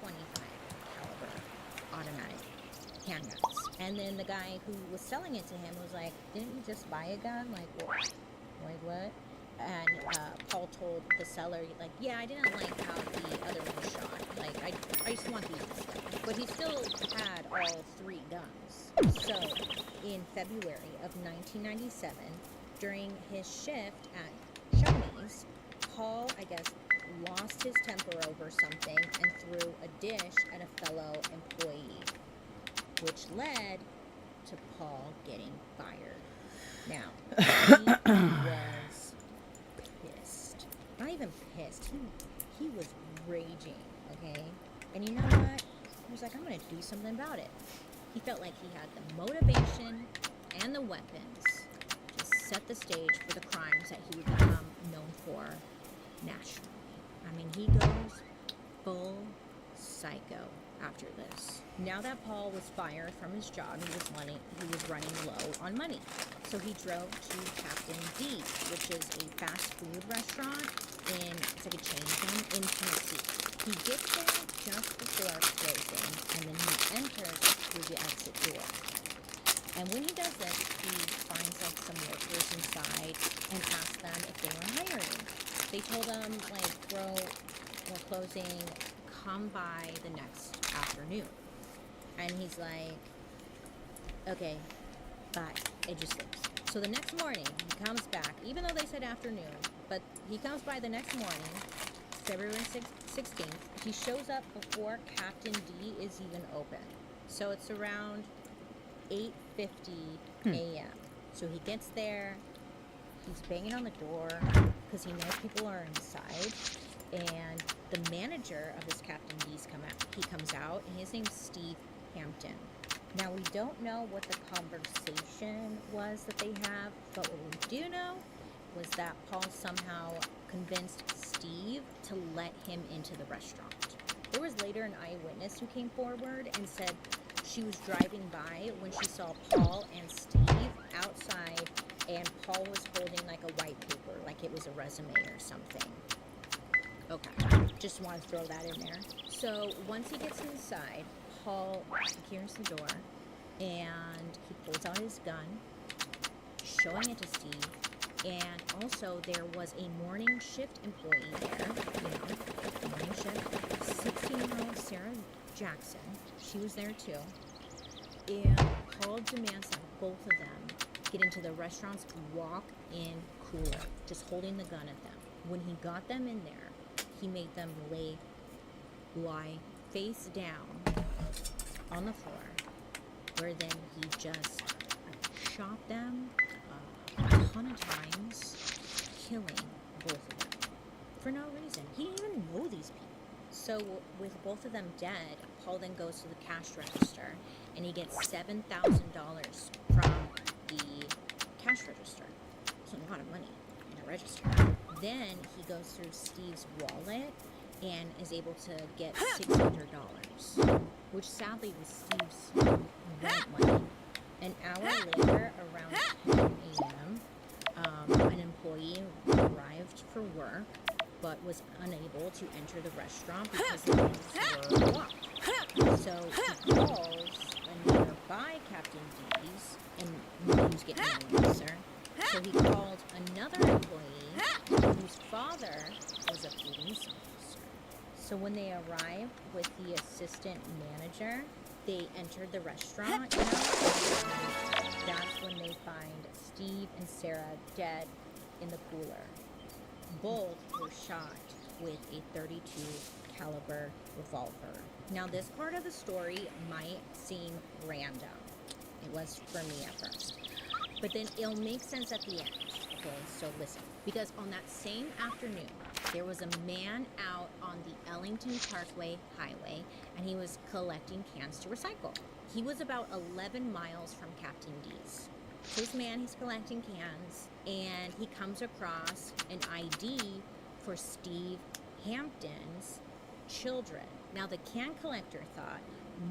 .25 caliber automatic handguns. And then the guy who was selling it to him was like, "Didn't you just buy a gun? Like what? Like what?" And Paul told the seller, like, yeah, I didn't like how the other one shot. Like, I just want these. But he still had all three guns. So, in February of 1997, during his shift at Shoney's, Paul, I guess, lost his temper over something and threw a dish at a fellow employee, which led to Paul getting fired. Now, he was pissed. Not even pissed. He was raging, okay? And you know what? He was like, I'm gonna do something about it. He felt like he had the motivation and the weapons to set the stage for the crimes that he would become known for nationally. I mean, he goes full psycho after this. Now that Paul was fired from his job, he was running low on money. So he drove to Captain D, which is a fast food restaurant it's like a chain thing in Tennessee. He gets there just before closing, and then he enters through the exit door. And when he does this, he finds like some workers inside and asks them if they were hiring. They told him like, bro, we're closing, come by the next afternoon. And he's like, okay, bye. It just leaves. So the next morning, he comes back, even though they said afternoon, but he comes by the next morning, February 16th. He shows up before Captain D is even open. So it's around 8:50 a.m. So he gets there, he's banging on the door because he knows people are inside. And the manager of this Captain D's comes out, and his name's Steve Hampton. Now, we don't know what the conversation was that they have, but what we do know was that Paul somehow convinced Steve to let him into the restaurant. There was later an eyewitness who came forward and said she was driving by when she saw Paul and Steve outside, and Paul was holding like a white paper, like it was a resume or something. Okay, just want to throw that in there. So once he gets inside, Paul secures the door, and he pulls out his gun, showing it to Steve. And also, there was a morning shift employee there, morning shift, 16-year-old Sarah Jackson. She was there too. And Paul demands that both of them get into the restaurant's walk-in cooler, just holding the gun at them. When he got them in there, he made them lie face down on the floor, where then he just shot them a ton of times, killing both of them for no reason. He didn't even know these people. So with both of them dead, Paul then goes to the cash register, and he gets $7,000 from the cash register. It's a lot of money in the register. Then he goes through Steve's wallet and is able to get $600, which sadly was Steve's rent money. An hour later, around 10 a.m., an employee arrived for work but was unable to enter the restaurant because the doors were locked. So he calls a nearby Captain D's, and he was getting closer. So he called another employee whose father was a police officer. So when they arrived with the assistant manager, they entered the restaurant. That's when they find Steve and Sarah dead in the cooler. Both were shot with a .32 caliber revolver. Now, this part of the story might seem random. It was for me at first. But then it'll make sense at the end. Okay, so listen. Because on that same afternoon, there was a man out on the Ellington Parkway Highway, and he was collecting cans to recycle. He was about 11 miles from Captain D's. So this man, he's collecting cans, and he comes across an ID for Steve Hampton's children. Now, the can collector thought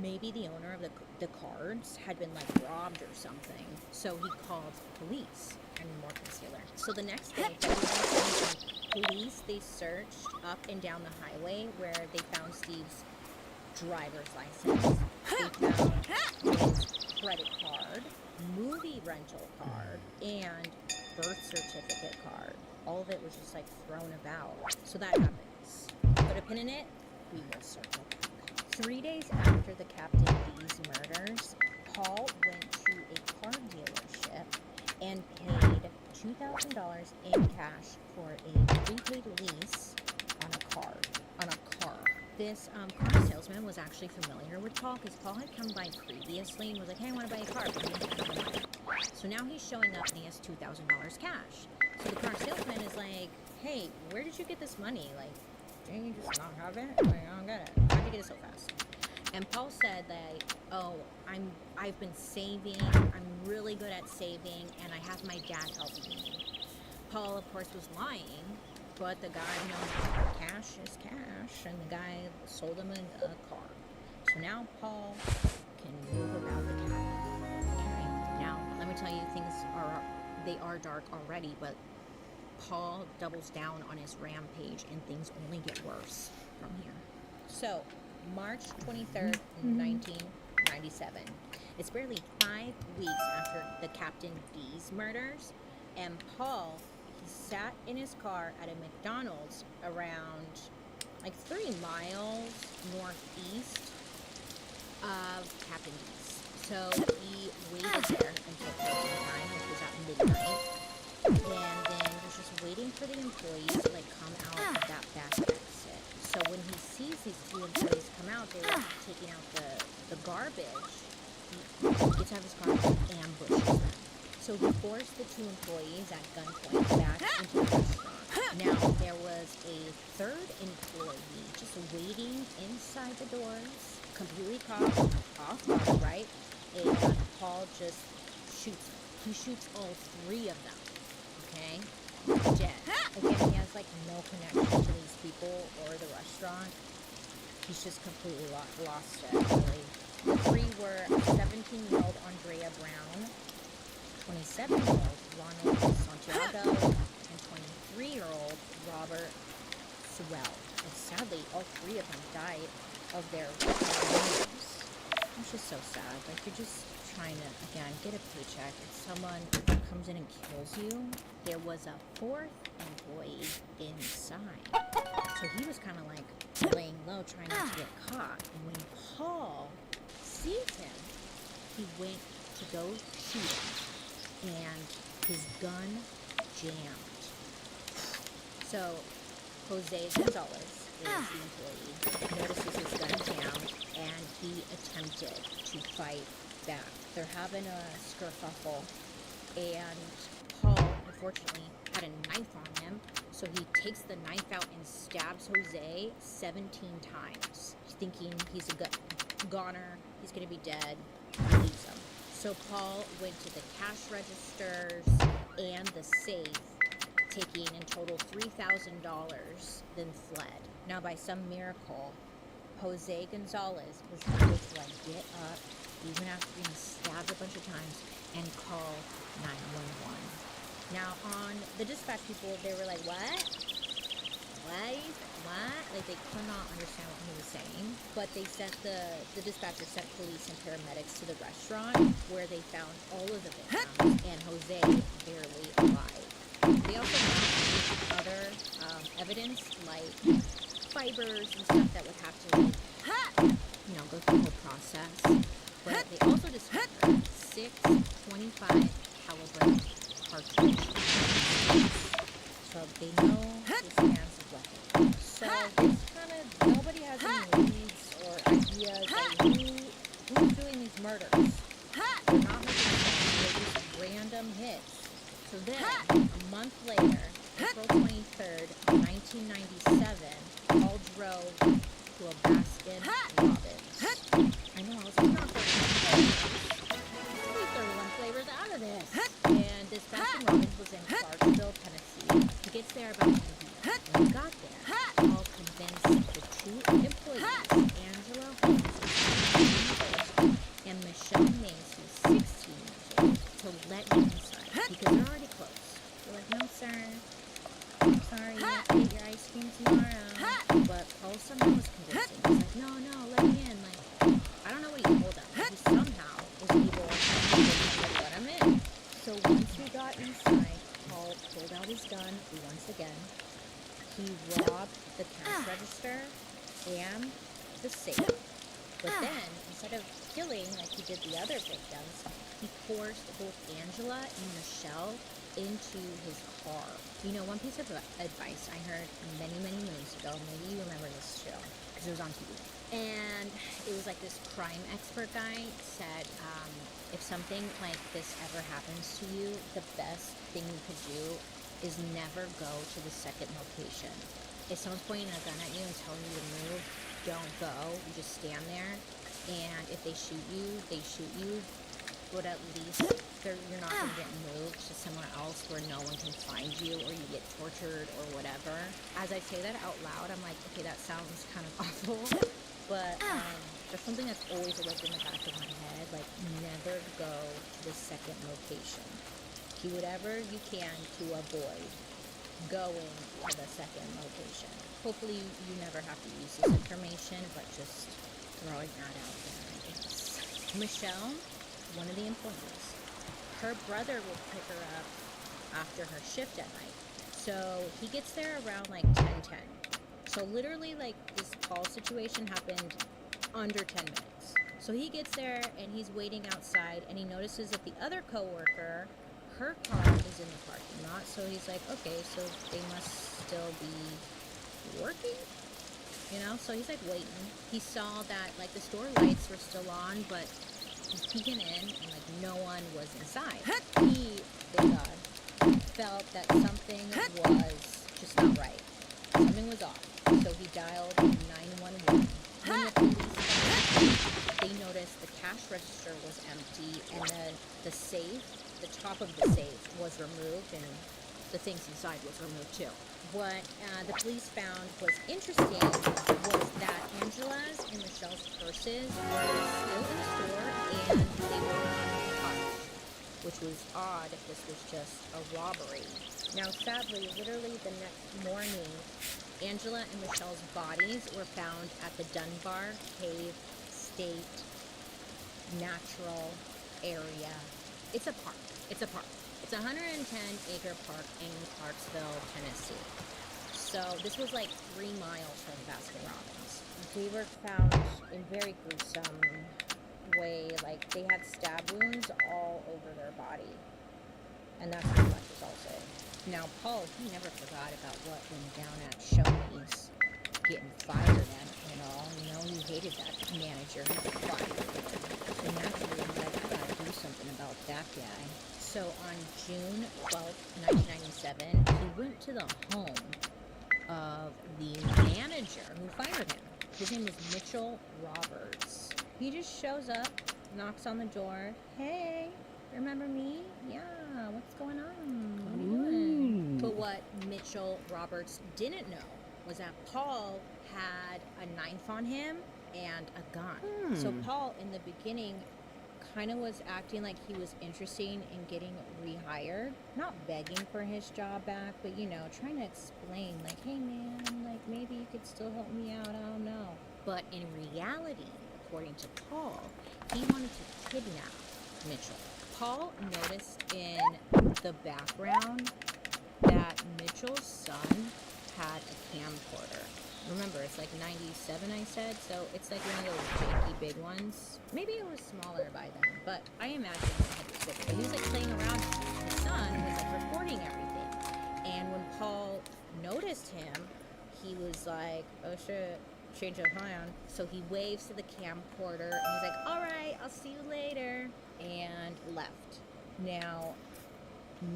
maybe the owner of the cards had been like robbed or something, so he called police. I need more concealer. So the next day, police, they searched up and down the highway where they found Steve's driver's license. They found his credit card, movie rental card, and birth certificate card. All of it was just like thrown about. So that happens. Put a pin in it, we will circle back. 3 days after the Captain D's murders, Paul went to a car dealership and paid $2,000 in cash for a prepaid lease on a car. This car salesman was actually familiar with Paul because Paul had come by previously and was like, hey, I want to buy a car, but he didn't have the money. So now he's showing up and he has $2,000 cash. So the car salesman is like, hey, where did you get this money? Like, didn't you just not have it? Like, I don't get it. How'd you get it so fast? And Paul said that, oh, I've been saving, I'm really good at saving, and I have my dad helping me. Paul, of course, was lying, but the guy knows cash is cash, and the guy sold him a car. So now Paul can move about the cabin. Okay, now let me tell you, they are dark already, but Paul doubles down on his rampage, and things only get worse from here. So, March 23rd, 1997. It's barely 5 weeks after the Captain D's murders, and Paul, he sat in his car at a McDonald's around like 3 miles northeast of Captain D's. So he waited there until closing time, which was at midnight, and then was just waiting for the employees to like come out of that back exit. So when he sees these two employees come out, they were taking out the garbage. He gets out of his car and ambushes them. So he forced the two employees at gunpoint back into the restaurant. Now, there was a third employee just waiting inside the doors, completely caught off guard, right? And Paul just shoots him. He shoots all three of them, okay? Dead. Again, he has like no connection to these people or the restaurant. He's just completely lost it, really. The three were 17-year-old Andrea Brown, 27-year-old Ronald Santiago, and 23-year-old Robert Sewell. And sadly, all three of them died of their wounds. It's just so sad. Like, you're just trying to, again, get a paycheck. If someone comes in and kills you, there was a fourth employee inside. So he was kind of like laying low, trying not to get caught. And when Paul sees him, he went to go shoot him, and his gun jammed. So Jose Gonzalez is the employee, notices his gun jammed, and he attempted to fight back. They're having a skerfuffle, and Paul, unfortunately, had a knife on him, so he takes the knife out and stabs Jose 17 times, thinking he's a goner, he's gonna be dead, he leaves him. So Paul went to the cash registers and the safe, taking in total $3,000, then fled. Now, by some miracle, Jose Gonzalez was able to get up, even after being stabbed a bunch of times, and call 911. Now, on the dispatch people, they were like, what? Like, they could not understand what he was saying. But they sent the dispatcher sent police and paramedics to the restaurant, where they found all of the victims, and Jose barely alive. They also found other evidence, like fibers and stuff that would have to, go through the whole process. But they also discovered 6 .25 caliber cartridges. So they know this man's a weapon. So this kind of, nobody has any leads or ideas like who's doing these murders. They're not making sense, they're just random hits. So then, a month later, April 23rd, 1997, Paul drove to a Baskin Robbins. I know, I was like, not 31 flavors out of this. And this Baskin Robbins was in Clarksville, Tennessee. He gets there about 10 p.m. When he got there, Paul convinced the two employees, Angela Holmes, and Michelle Mays, who's 16 years old, to let him inside because they're already closed. They're like, no, sir. Sorry, you have to get your ice cream tomorrow. But Paul somehow was convincing. He's like, no, let me in. Like, I don't know what he told them, but he somehow was able to let him in. So once we got inside, Paul pulled out his gun once again. He robbed the cash register and the safe. But then, instead of killing like he did the other victims, he forced both Angela and Michelle into his car. You know, one piece of advice I heard many, many moons ago, maybe you remember this show, because it was on TV. And it was like this crime expert guy said, if something like this ever happens to you, the best thing you could do is never go to the second location. If someone's pointing a gun at you and telling you to move, don't go. You just stand there, and if they shoot you, they shoot you. But at least you're not going to get moved to somewhere else where no one can find you, or you get tortured or whatever. As I say that out loud, I'm like, okay, that sounds kind of awful. But there's something that's always lived in the back of my head, like never go to the second location. Do whatever you can to avoid going to the second location. Hopefully you never have to use this information, but just throwing that out there, I guess. Michelle, one of the employees, her brother will pick her up after her shift at night. So he gets there around like 10:10. So literally, like, this Paul situation happened under 10 minutes. So he gets there and he's waiting outside, and he notices that the other coworker, her car is in the parking lot. So he's like, okay, so they must still be working, you know? So he's like waiting. He saw that like the store lights were still on, but he's peeking in and like no one was inside. He, thank God, felt that something was just not right. Something was off. So he dialed 911. When the police came, they noticed the cash register was empty and the safe, the top of the safe was removed and the things inside was removed too. What the police found was interesting was that Angela's and Michelle's purses were still in the store and they were untouched, which was odd if this was just a robbery. Now sadly, literally the next morning, Angela and Michelle's bodies were found at the Dunbar Cave State Natural Area. It's a park. It's a park. It's a 110-acre park in Clarksville, Tennessee. So this was like 3 miles from Baskin Robbins. They were found in very gruesome way. Like they had stab wounds all over their body. And that's as much as I'll say. Now, Paul, he never forgot about what went down at Shoney's, getting fired and all. You know, he hated that manager. He was fired. So naturally, he was like, I gotta do something about that guy. So on June 12th, 1997, he went to the home of the manager who fired him. His name was Mitchell Roberts. He just shows up, knocks on the door. Hey, remember me? Yeah, what's going on? What are you doing? But what Mitchell Roberts didn't know was that Paul had a knife on him and a gun. So Paul, in the beginning, kind of was acting like he was interested in getting rehired. Not begging for his job back, but, you know, trying to explain, like, hey, man, like, maybe you could still help me out. I don't know. But in reality, according to Paul, he wanted to kidnap Mitchell. Paul noticed in the background that Mitchell's son had a camcorder. Remember, it's like 97, I said, so it's like one of those janky big ones. Maybe it was smaller by then, but I imagine it was bigger. But he was like playing around with it. His son was like recording everything. And when Paul noticed him, he was like, oh shit, change of plan. So he waves to the camcorder and he's like, all right, I'll see you later. And left. Now,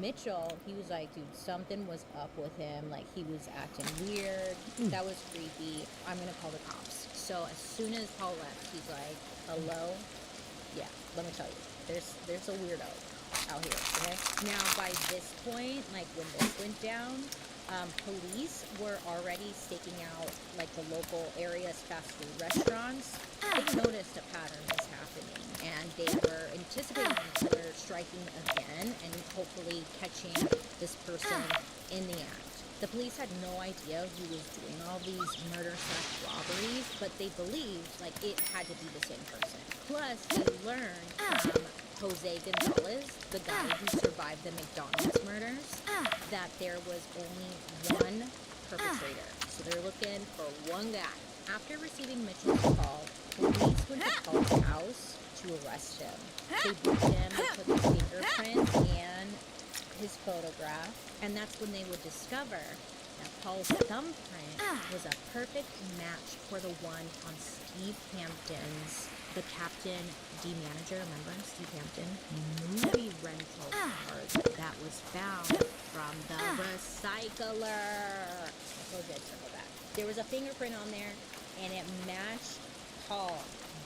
Mitchell, he was like, dude, something was up with him. Like, he was acting weird. That was creepy. I'm gonna call the cops. So as soon as Paul left, he's like, hello? Yeah, let me tell you, there's a weirdo out here, okay? Now, by this point, like when this went down, police were already staking out like the local area's fast food restaurants. They noticed a pattern was happening and they were anticipating each other striking again and hopefully catching this person in the act. The police had no idea who was doing all these murder/robberies, but they believed like it had to be the same person. Plus, they learned from Jose Gonzalez, the guy who survived the McDonald's murders, that there was only one perpetrator. So they're looking for one guy. After receiving Mitchell's call, police went to Paul's house to arrest him. They booked him, they took his fingerprint and his photograph, and that's when they would discover that Paul's thumbprint was a perfect match for the one on Steve Hampton's, the Captain D manager, remember Steve Hampton? Movie rental card that was found from the recycler. So good, circle back. There was a fingerprint on there, and it matched Paul.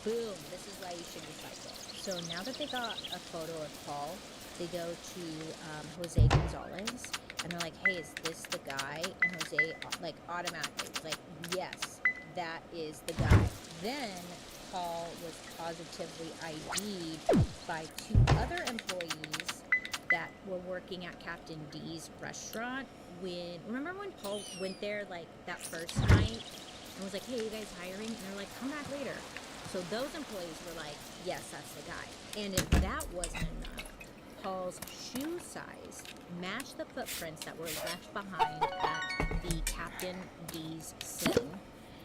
Boom, this is why you should recycle. So now that they got a photo of Paul, they go to Jose Gonzalez, and they're like, hey, is this the guy? And Jose, like, automatically was like, yes, that is the guy. Then Paul was positively ID'd by 2 other employees that were working at Captain D's restaurant. Remember when Paul went there, like, that first night and was like, hey, you guys hiring? And they're like, come back later. So those employees were like, yes, that's the guy. And if that wasn't enough, Paul's shoe size matched the footprints that were left behind at the Captain D's scene.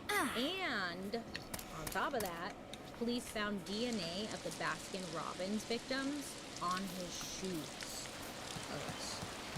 And on top of that, Police found DNA of the Baskin-Robbins victims on his shoes.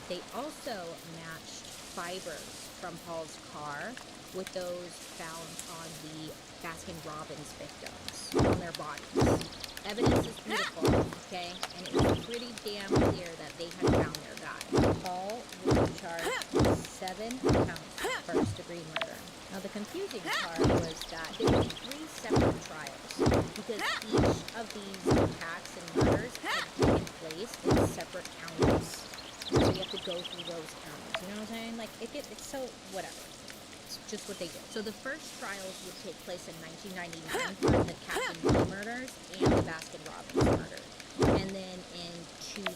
They also matched fibers from Paul's car with those found on the Baskin-Robbins victims on their bodies. Evidence is beautiful, okay? And it was pretty damn clear that they had found their guy. Paul was charged with 7 counts of first-degree murder. Now, the confusing part was that there were 3 separate trials because each of these attacks and murders had taken place in separate counties. So you have to go through those counties. You know what I'm saying? Like, it's so whatever. It's just what they did. So the first trials would take place in 1999 for the Captain B murders and the Baskin-Robbins murder. And then in 2000,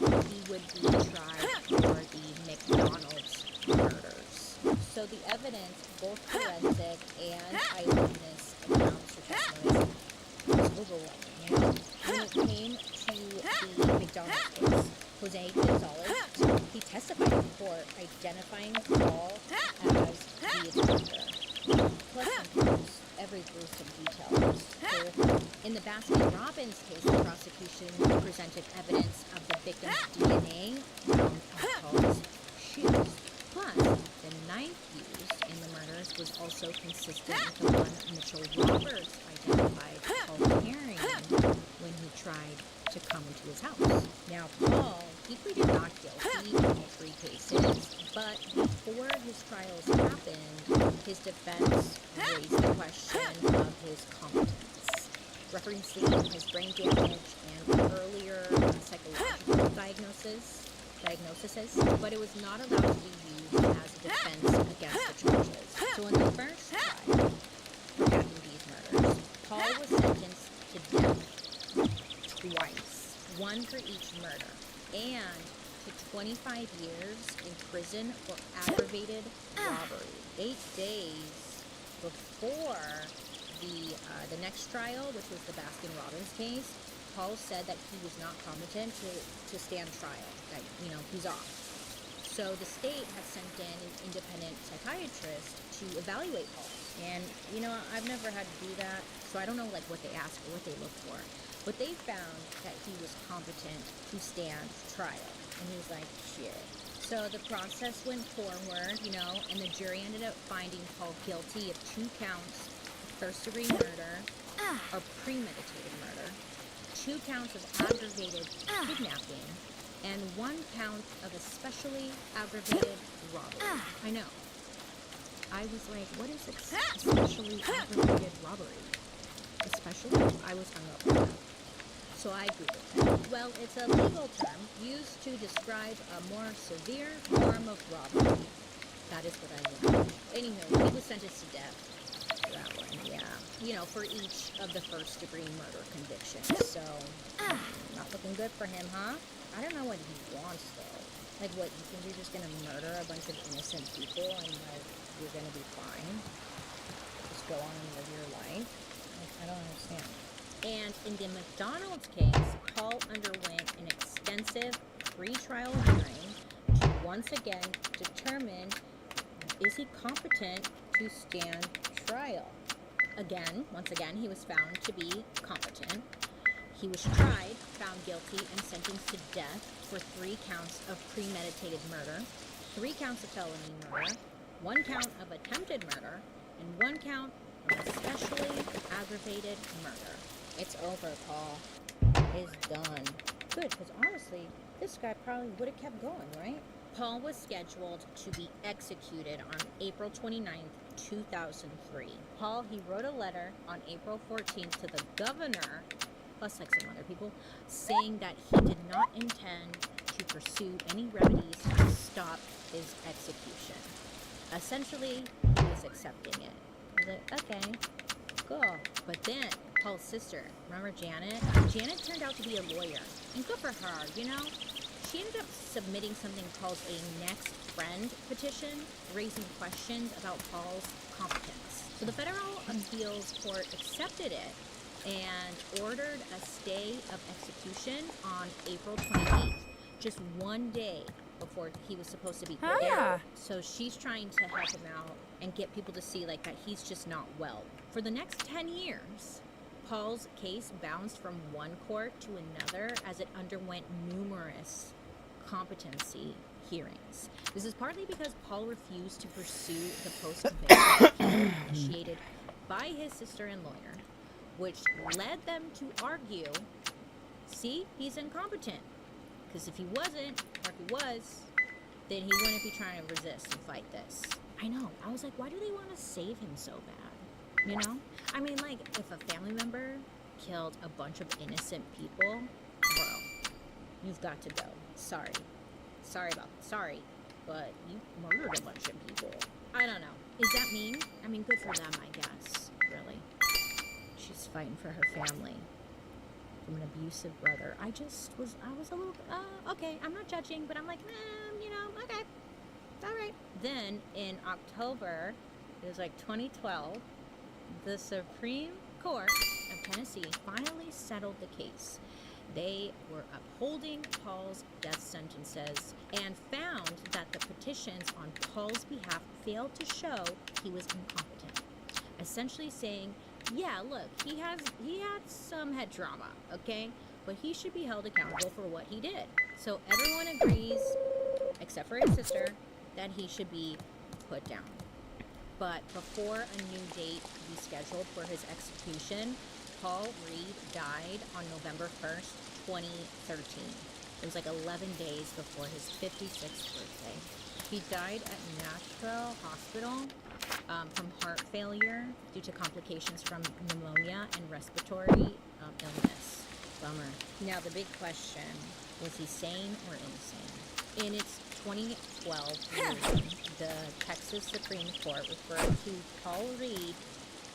he would be tried for the McDonald's murders. So the evidence, both forensic and eyewitness accounts or testimonies, was overwhelming, you know? When it came to the McDonald's case, Jose Gonzalez, he testified in court identifying Paul as the attacker. Plus includes every gruesome detail. In the Baskin-Robbins case, the prosecution presented evidence of the victim's DNA found on Paul's shoes. Plus, the knife used in the murders was also consistent with the one Mitchell Roberts identified Paul carrying when he tried to come into his house. Now, Paul, he pleaded not guilty in all 3 cases, but before his trials happened, his defense raised the question of his competence, referencing his brain damage and earlier psychological diagnoses, but it was not allowed to be used as a defense against the charges. So in the first trial for Captain B's murders, Paul was sentenced to death twice, 1 for each murder, and to 25 years in prison for aggravated robbery. 8 days before the next trial, which was the Baskin-Robbins case, Paul said that he was not competent to stand trial, that, you know, he's off. So the state had sent in an independent psychiatrist to evaluate Paul. And, you know, I've never had to do that, so I don't know, like, what they asked or what they looked for. But they found that he was competent to stand trial. And he was like, shit. So the process went forward, you know, and the jury ended up finding Paul guilty of 2 counts of first-degree murder or premeditated murder, 2 counts of aggravated kidnapping, and 1 count of especially aggravated robbery. I know. I was like, what is especially aggravated robbery? Especially? I was hung up on that. So I Googled it. Well, it's a legal term used to describe a more severe form of robbery. That is what I learned. Anyway, he was sentenced to death for that one, yeah. You know, for each of the first-degree murder convictions. So, not looking good for him, huh? I don't know what he wants, though. Like, what, you think you're just gonna murder a bunch of innocent people and, like, you're gonna be fine? Just go on and live your life? Like, I don't understand. And in the McDonald's case, Paul underwent an extensive pre-trial hearing to once again determine, is he competent to stand trial? Once again, he was found to be competent. He was tried, found guilty, and sentenced to death for 3 counts of premeditated murder, 3 counts of felony murder, 1 count of attempted murder, and 1 count of especially aggravated murder. It's over, Paul. It's done. Good, because honestly, this guy probably would have kept going, right? Paul was scheduled to be executed on April 29th, 2003. Paul, he wrote a letter on April 14th to the governor, plus like some other people, saying that he did not intend to pursue any remedies to stop his execution. Essentially, he was accepting it. He was like, okay, cool. But then, Paul's sister, remember Janet? Janet turned out to be a lawyer. And good for her, you know? She ended up submitting something called a next friend petition, raising questions about Paul's competence. So the Federal Appeals Court accepted it and ordered a stay of execution on April 28th, just 1 day before he was supposed to be Huh? ill. So she's trying to help him out and get people to see like that he's just not well. For the next 10 years, Paul's case bounced from one court to another as it underwent numerous competency hearings. This is partly because Paul refused to pursue the post-conviction appeal initiated by his sister and lawyer, which led them to argue, see, he's incompetent. Because if he wasn't, or if he was, then he wouldn't be trying to resist and fight this. I know. I was like, why do they want to save him so bad? You know? I mean, like, if a family member killed a bunch of innocent people, bro, you've got to go. Sorry, but you murdered a bunch of people. I don't know. Is that mean? I mean, good for them, I guess. Really. She's fighting for her family from an abusive brother. I was a little, okay, I'm not judging, but I'm like, you know, okay, all right. Then in October, it was like 2012, the Supreme Court of Tennessee finally settled the case. They were upholding Paul's death sentences and found that the petitions on Paul's behalf failed to show he was incompetent. Essentially saying, yeah, look, he had some head trauma, okay? But he should be held accountable for what he did. So everyone agrees, except for his sister, that he should be put down. But before a new date could be scheduled for his execution, Paul Reed died on November 1st, 2013. It was like 11 days before his 56th birthday. He died at Nashville Hospital from heart failure due to complications from pneumonia and respiratory illness. Bummer. Now the big question, was he sane or insane? In its 2012 ruling, the Texas Supreme Court referred to Paul Reed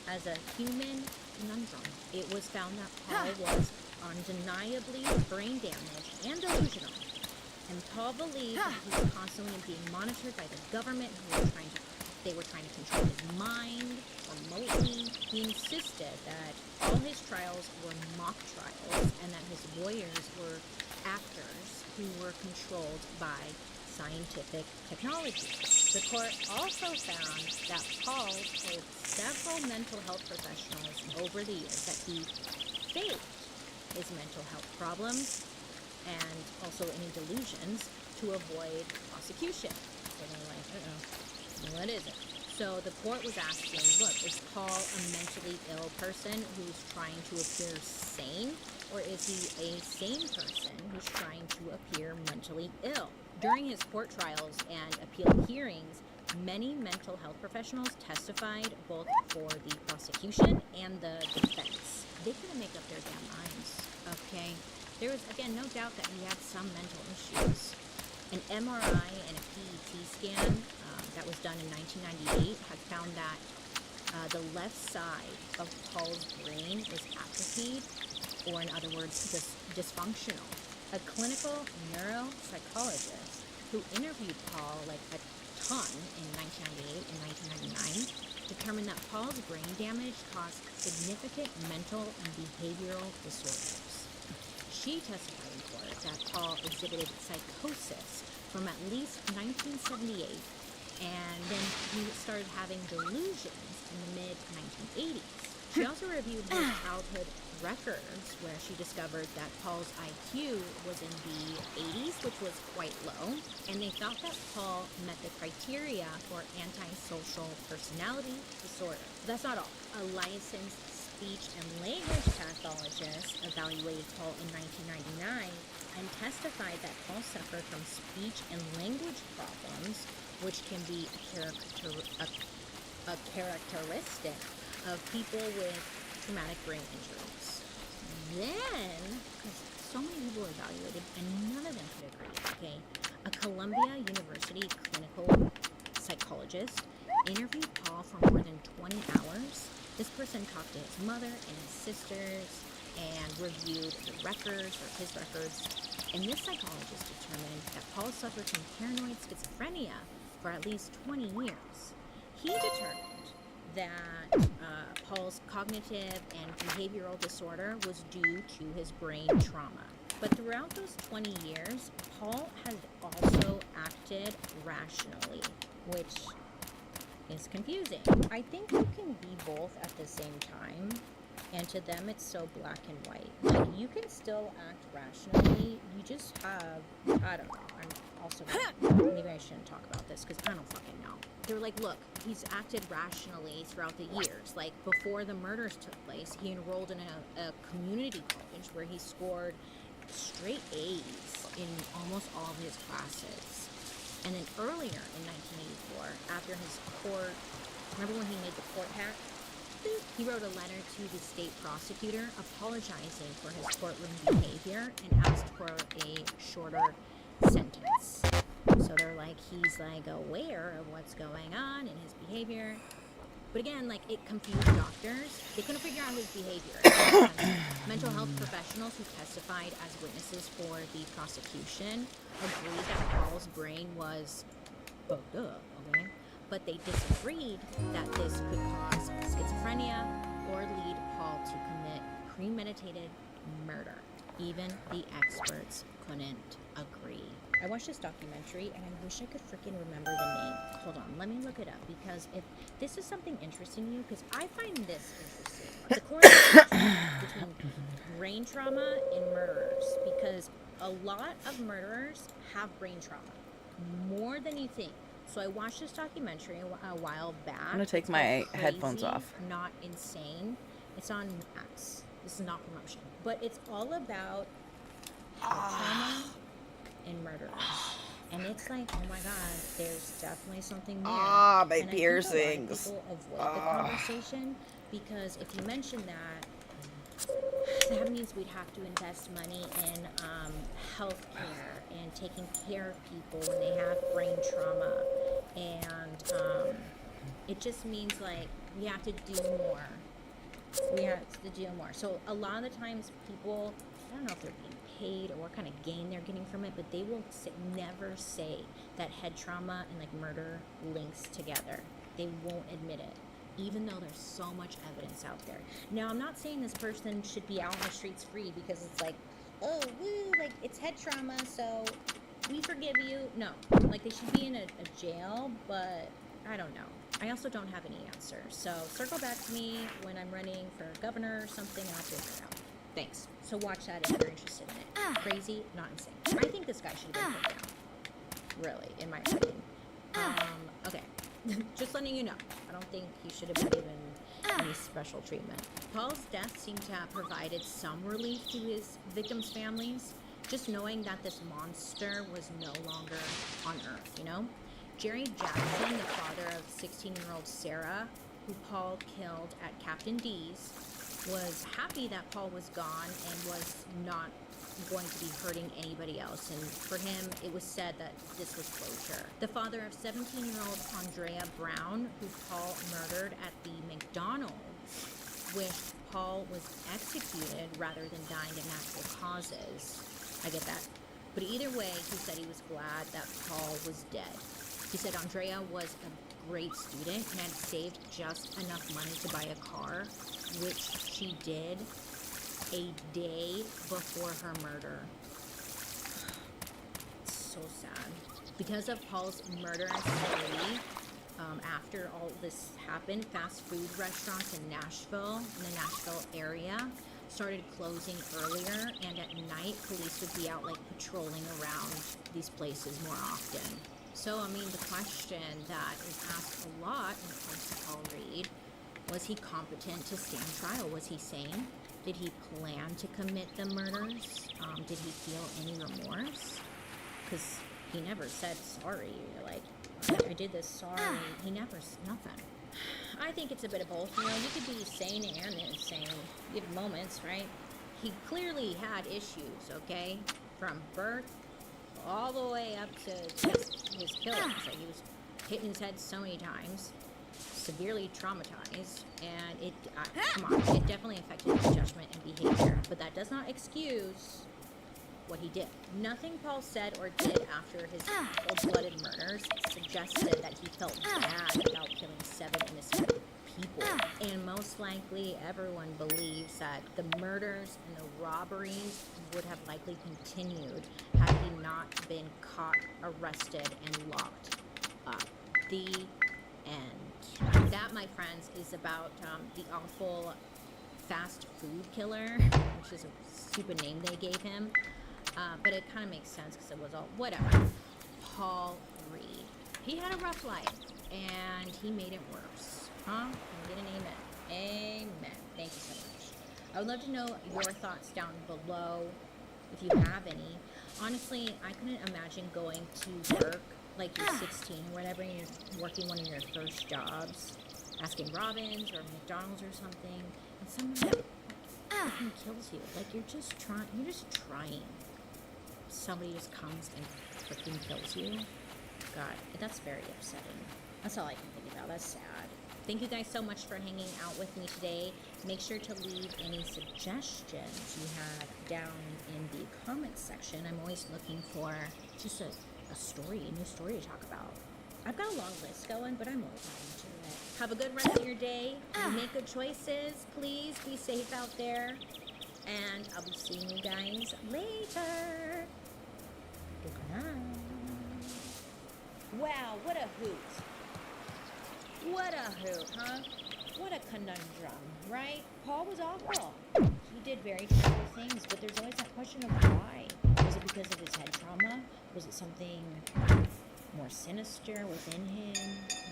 as a human conundrum. It was found that Paul was undeniably brain damaged and delusional. And Paul believed that he was constantly being monitored by the government they were trying to control his mind remotely. He insisted that all his trials were mock trials and that his lawyers were actors who were controlled by scientific technology. The court also found that Paul told several mental health professionals over the years that he faked his mental health problems and also any delusions to avoid prosecution. So they're like, what is it? So the court was asking, look, is Paul a mentally ill person who's trying to appear sane, or is he a sane person who's trying to appear mentally ill? During his court trials and appeal hearings, many mental health professionals testified both for the prosecution and the defense. They couldn't make up their damn minds, okay? There was, again, no doubt that he had some mental issues. An MRI and a PET scan that was done in 1998 had found that the left side of Paul's brain was atrophied, or in other words, dysfunctional. A clinical neuropsychologist who interviewed Paul like a ton in 1998 and 1999 determined that Paul's brain damage caused significant mental and behavioral disorders. She testified in court that Paul exhibited psychosis from at least 1978, and then he started having delusions in the mid-1980s. She also reviewed his childhood records, where she discovered that Paul's IQ was in the 80s, which was quite low, and they thought that Paul met the criteria for antisocial personality disorder. But that's not all. A licensed speech and language pathologist evaluated Paul in 1999 and testified that Paul suffered from speech and language problems, which can be a characteristic of people with traumatic brain injuries. Then, because so many people were evaluated and none of them could agree, okay, a Columbia University clinical psychologist interviewed Paul for more than 20 hours. This person talked to his mother and his sisters and reviewed the records, or his records, and this psychologist determined that Paul suffered from paranoid schizophrenia for at least 20 years. He determined that Paul's cognitive and behavioral disorder was due to his brain trauma. But throughout those 20 years, Paul has also acted rationally, which is confusing. I think you can be both at the same time, and to them it's so black and white. Like, you can still act rationally, you just have, I don't know, I'm also, maybe I shouldn't talk about this because I don't fucking know. They're like, look, he's acted rationally throughout the years. Like, before the murders took place, he enrolled in a community college where he scored straight A's in almost all of his classes. And then earlier in 1984, after his court, remember when he made the court hat? He wrote a letter to the state prosecutor apologizing for his courtroom behavior and asked for a shorter sentence. So they're like, he's like aware of what's going on in his behavior. But again, like, it confused doctors. They couldn't figure out his behavior. Mental health professionals who testified as witnesses for the prosecution agreed that Paul's brain was fucked up, okay? But they disagreed that this could cause schizophrenia or lead Paul to commit premeditated murder. Even the experts couldn't agree. I watched this documentary and I wish I could freaking remember the name. Hold on, let me look it up, because if this is something interesting to you, because I find this interesting. The correlation between brain trauma and murderers, because a lot of murderers have brain trauma, more than you think. So I watched this documentary a while back. I'm gonna take my headphones off. Not insane. It's on Max. This is not promotion, but it's all about trauma and murderers. And it's like, oh my god, there's definitely something there. My and piercings. I think a lot of people avoid the conversation because if you mention that means we'd have to invest money in healthcare and taking care of people when they have brain trauma, and it just means like we have to do more. We have to do more. So a lot of the times people, I don't know if they're being paid or what kind of gain they're getting from it, but they will never say that head trauma and like murder links together. They won't admit it, even though there's so much evidence out there. Now, I'm not saying this person should be out on the streets free because it's like, oh, woo, like it's head trauma, so we forgive you. No, like they should be in a jail, but I don't know. I also don't have any answers. So circle back to me when I'm running for governor or something and I'll figure it out. Thanks. So watch that if you're interested in it. Crazy, not insane. I think this guy should have been put down. Really, in my opinion. Okay. Just letting you know. I don't think he should have been given any special treatment. Paul's death seemed to have provided some relief to his victims' families, just knowing that this monster was no longer on Earth, you know? Jerry Jackson, the father of 16-year-old Sarah, who Paul killed at Captain D's, was happy that Paul was gone and was not going to be hurting anybody else, and for him it was said that this was closure. The father of 17-year-old Andrea Brown, who Paul murdered at the McDonald's, wished Paul was executed rather than dying of natural causes. I get that. But either way, he said he was glad that Paul was dead. He said Andrea was a great student and had saved just enough money to buy a car, which she did a day before her murder. It's so sad. Because of Paul's murderous activity, after all this happened, fast food restaurants in Nashville, in the Nashville area, started closing earlier, and at night, police would be out like patrolling around these places more often. So, I mean, the question that is asked a lot when it comes to Paul Reed, was he competent to stand trial? Was he sane? Did he plan to commit the murders? Did he feel any remorse? Because he never said sorry, like, I did this, sorry. He never, nothing. I think it's a bit of both. You know, you could be sane and insane. You have moments, right? He clearly had issues, okay? From birth all the way up to his killings. Like, he was hitting his head so many times, severely traumatized, and come on, it definitely affected his judgment and behavior, but that does not excuse what he did. Nothing Paul said or did after his cold-blooded murders suggested that he felt bad about killing 7 innocent people. And most likely, everyone believes that the murders and the robberies would have likely continued had he not been caught, arrested, and locked up. The end. That, my friends, is about the awful fast food killer, which is a stupid name they gave him. But it kind of makes sense because it was all whatever. Paul Reed. He had a rough life, and he made it worse. Huh? Can I get an amen? Amen. Thank you so much. I would love to know your thoughts down below, if you have any. Honestly, I couldn't imagine going to work like you're 16 or whatever, and you're working one of your first jobs, asking Robbins or McDonald's or something, and someone fucking kills you. Like you're just trying. Somebody just comes and freaking kills you. God, that's very upsetting. That's all I can think about. That's sad. Thank you guys so much for hanging out with me today. Make sure to leave any suggestions you have down in the comments section. I'm always looking for just a story, a new story to talk about. I've got a long list going, but I'm always into it. Have a good rest of your day. Make good choices. Please be safe out there. And I'll be seeing you guys later. Good night. Wow, what a hoot. What a hoot, huh? What a conundrum, right? Paul was awful. He did very terrible things, but there's always that question of why. Was it because of his head trauma? Was it something more sinister within him?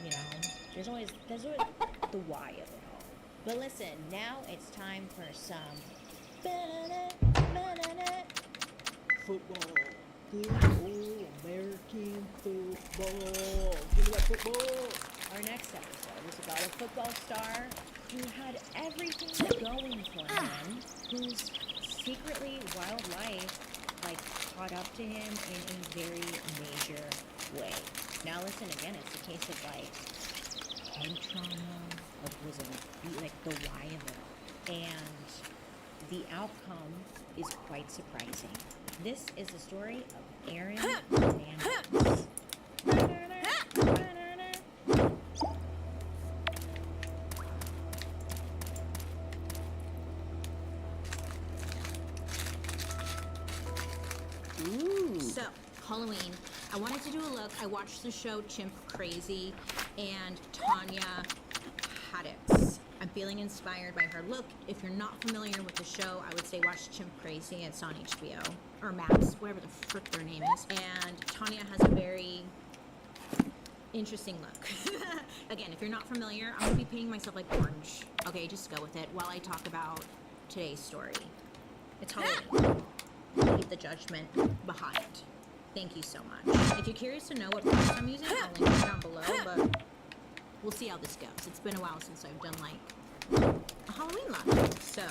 You know, there's always the why of it all. But listen, now it's time for some football. Good old American football. Give me that football. Our next episode is about a football star who had everything going for him, whose secretly wild life caught up to him in a very major way. Now listen again, it's a case of head trauma, the why of it all. And the outcome is quite surprising. This is the story of Aaron Hernandez. So, Halloween, I wanted to do a look. I watched the show Chimp Crazy and Tanya Haddix. I'm feeling inspired by her. Look, if you're not familiar with the show, I would say watch Chimp Crazy. It's on HBO. Or Max, whatever the frick their name is. And Tanya has a very interesting look. Again, if you're not familiar, I'm going to be painting myself like orange. Okay, just go with it while I talk about today's story. It's Halloween. Leave the judgment behind. Thank you so much. If you're curious to know what props I'm using, I'll link it down below, but we'll see how this goes. It's been a while since I've done a Halloween look. So,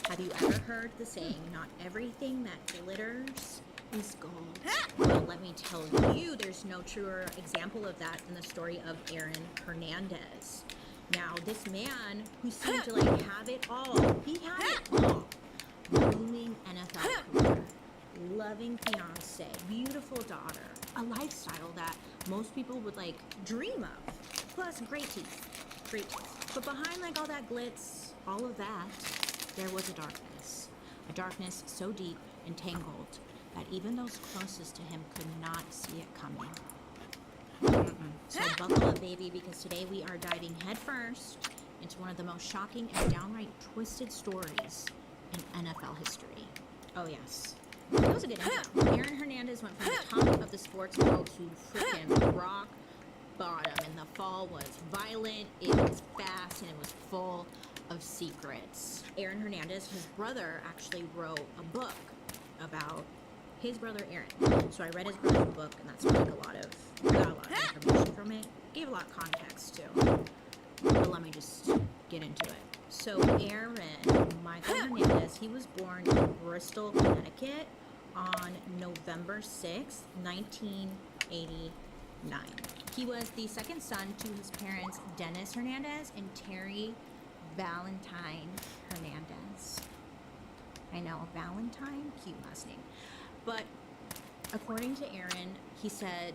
have you ever heard the saying, not everything that glitters is gold? Well, let me tell you, there's no truer example of that than the story of Aaron Hernandez. Now, this man who seemed to have it all, he had it all. Booming NFL career, loving fiance, beautiful daughter, a lifestyle that most people would dream of. Plus, great teeth. But behind all that glitz, all of that, there was a darkness so deep and tangled that even those closest to him could not see it coming. So buckle up, baby, because today we are diving headfirst into one of the most shocking and downright twisted stories in NFL history. Oh yes. That was a good intro. Aaron Hernandez went from the top of the sports world to freaking rock bottom, and the fall was violent, it was fast, and it was full of secrets. Aaron Hernandez, his brother, actually wrote a book about his brother Aaron. So I read his brother's book, and that's I got a lot of information from it. Gave a lot of context too. But let me just get into it. So Aaron Michael Hernandez, he was born in Bristol, Connecticut on November 6th, 1989. He was the second son to his parents, Dennis Hernandez and Terry Valentine Hernandez. I know, Valentine, cute last name. But according to Aaron, he said,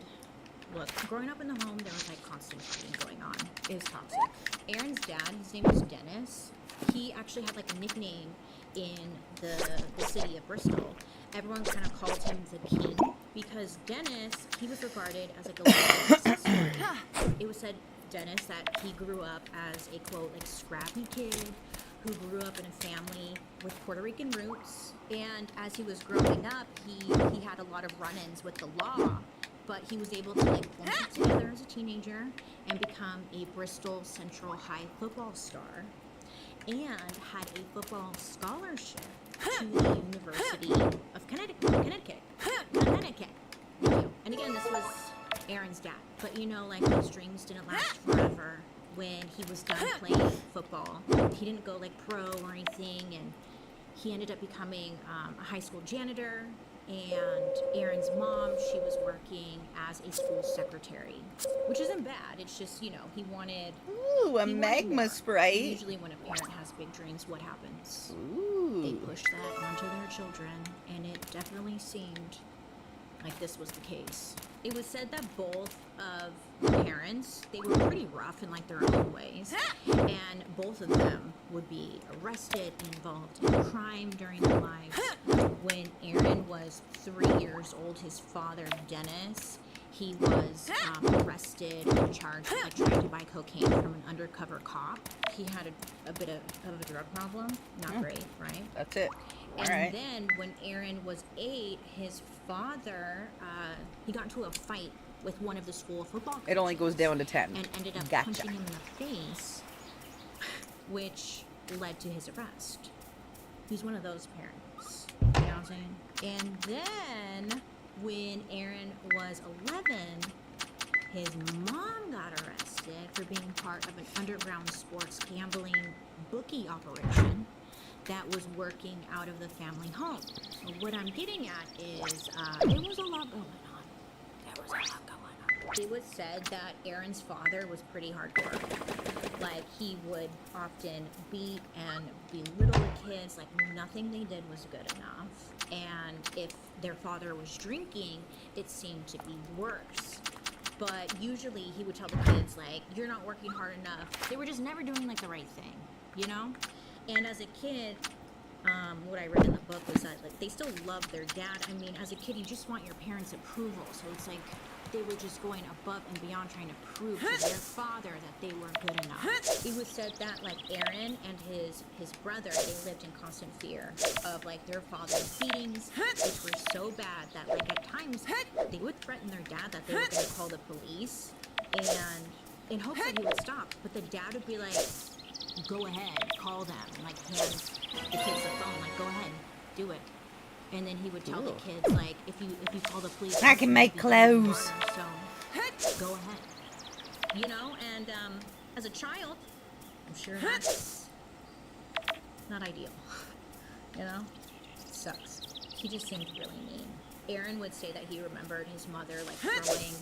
look, growing up in the home, there was constant fighting going on. It was toxic. Aaron's dad, his name was Dennis. He actually had like a nickname in the city of Bristol. Everyone kind of called him the King because Dennis, he was regarded as like a living success story. It was said Dennis that he grew up as a quote like scrappy kid who grew up in a family with Puerto Rican roots, and as he was growing up, he had a lot of run-ins with the law, but he was able to like pull himself together as a teenager and become a Bristol Central High football star, and had a football scholarship to the University of Connecticut. Thank you. And again, this was Aaron's dad, but you know, like those dreams didn't last forever. When he was done playing football, he didn't go like pro or anything, and he ended up becoming a high school janitor. And Aaron's mom, she was working as a school secretary, which isn't bad. It's just, you know, he wanted. Ooh, a magma sprite. Usually, when a parent has big dreams, what happens? Ooh. They push that onto their children, and it definitely seemed like this was the case. It was said that both of parents, they were pretty rough in like their own ways, and both of them would be arrested and involved in crime during their lives. When Aaron was 3 years old, his father, Dennis, he was arrested and charged with like, trying to buy cocaine from an undercover cop. He had a bit of a drug problem. Not great, right? That's it. And All right. then when Aaron was 8, his father, he got into a fight with one of the school football coaches. It only goes down to 10. And ended up Gotcha. punching him in the face, which led to his arrest. He's one of those parents. You know what I'm saying? And then when Aaron was 11, his mom got arrested for being part of an underground sports gambling bookie operation that was working out of the family home. So what I'm getting at is there was a lot going on. It was said that Aaron's father was pretty hardcore. Like, he would often beat and belittle the kids, like nothing they did was good enough. And if their father was drinking, it seemed to be worse. But usually he would tell the kids, like, you're not working hard enough. They were just never doing, like, the right thing, you know? And as a kid, what I read in the book was that, like, they still loved their dad. I mean, as a kid, you just want your parents' approval. So it's like they were just going above and beyond trying to prove to their father that they were good enough. It was said that, like, Aaron and his brother, they lived in constant fear of, like, their father's beatings, which were so bad that, like, at times they would threaten their dad that they were going to call the police and in hopes that he would stop. But the dad would be like, go ahead, call them, and, like, hand the kids the phone, like, go ahead, do it. And then he would tell the kids, like, if you call the police, I can make clothes. So go ahead, you know. And as a child, I'm sure that's not ideal. You know, it sucks. He just seemed really mean. Aaron would say that he remembered his mother like throwing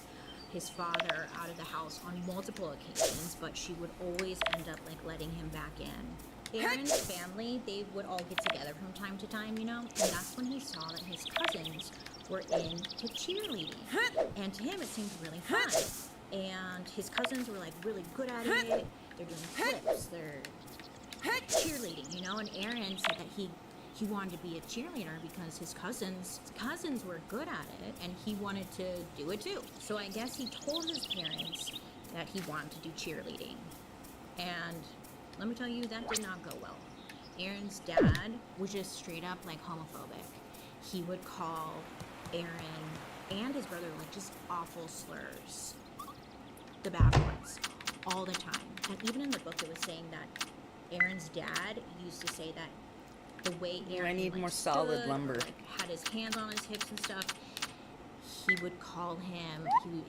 his father out of the house on multiple occasions, but she would always end up like letting him back in. Aaron's family, they would all get together from time to time, you know, and that's when he saw that his cousins were into cheerleading. And to him, it seemed really fun. And his cousins were like really good at it. They're doing flips, they're cheerleading, you know, and Aaron said that he wanted to be a cheerleader because his cousins were good at it and he wanted to do it too. So I guess he told his parents that he wanted to do cheerleading. And let me tell you, that did not go well. Aaron's dad was just straight up like homophobic. He would call Aaron and his brother like just awful slurs. The bad ones. All the time. And even in the book it was saying that Aaron's dad used to say that the way Aaron I need like, more solid stood, lumber. or, like, had his hands on his hips and stuff, he would call him,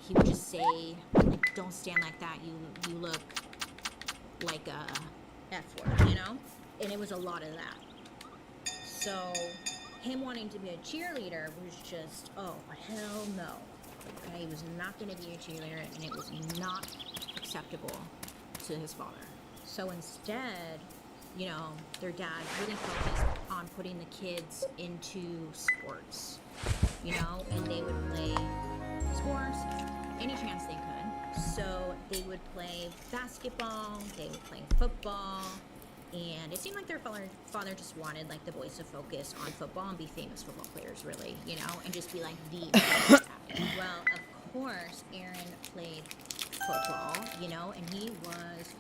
he would just say, like, don't stand like that, you look like a F word, you know? And it was a lot of that. So him wanting to be a cheerleader was just, oh, hell no. Okay, he was not going to be a cheerleader, and it was not acceptable to his father. So instead, you know, their dad really focused on putting the kids into sports, you know, and they would play sports any chance they could. So they would play basketball, they would play football, and it seemed like their father just wanted like the boys to focus on football and be famous football players, really, you know, and just be like the well, of course, Aaron played football, you know, and he was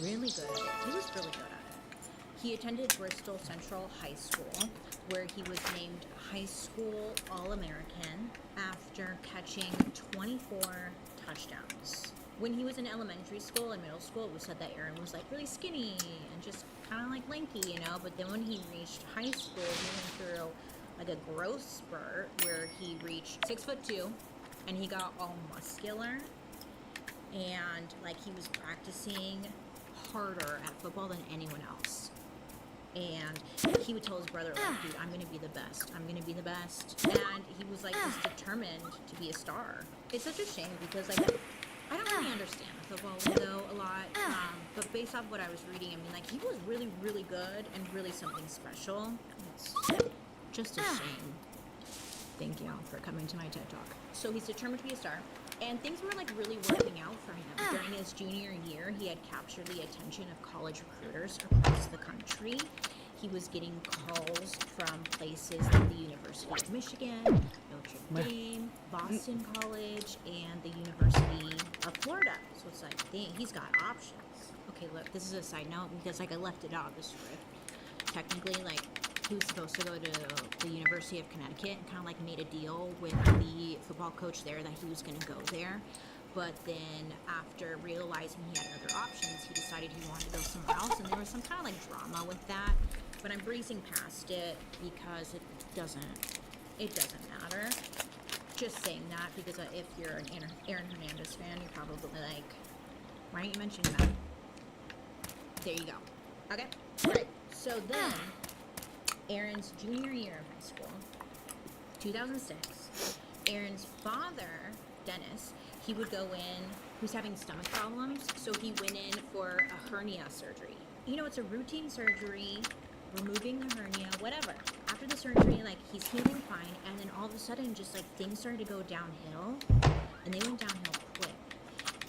really good at it. He was really good at it. He attended Bristol Central High School, where he was named High School All-American after catching 24 touchdowns. When he was in elementary school and middle school, it was said that Aaron was like really skinny and just kind of like lanky, you know, but then when he reached high school, he went through like a growth spurt where he reached 6'2" and he got all muscular, and like he was practicing harder at football than anyone else. And he would tell his brother, like, dude, I'm gonna be the best. I'm gonna be the best. And he was like just determined to be a star. It's such a shame because like I don't really understand football though a lot, but based off what I was reading, I mean, like he was really, really good and really something special. It's just a shame. Thank you for coming to my TED Talk. So he's determined to be a star, and things were like really working out for him. During his junior year, he had captured the attention of college recruiters across the country. He was getting calls from places like the University of Michigan, Notre Dame, Boston College, and the University of Florida. So it's like, dang, he's got options. Okay, look, this is a side note because like I left it out of the script. Technically, like he was supposed to go to the University of Connecticut and kind of like made a deal with the football coach there that he was going to go there. But then after realizing he had other options, he decided he wanted to go somewhere else, and there was some kind of like drama with that. But I'm breezing past it because it doesn't matter. Just saying that because if you're an Aaron Hernandez fan, you're probably like, why aren't you mentioning that? There you go. Okay, great. So then, Aaron's junior year of high school, 2006, Aaron's father, Dennis, he would go in, he was having stomach problems, so he went in for a hernia surgery. You know, it's a routine surgery, removing the hernia, whatever. After the surgery, like, he's healing fine, and then all of a sudden, just, like, things started to go downhill, and they went downhill quick.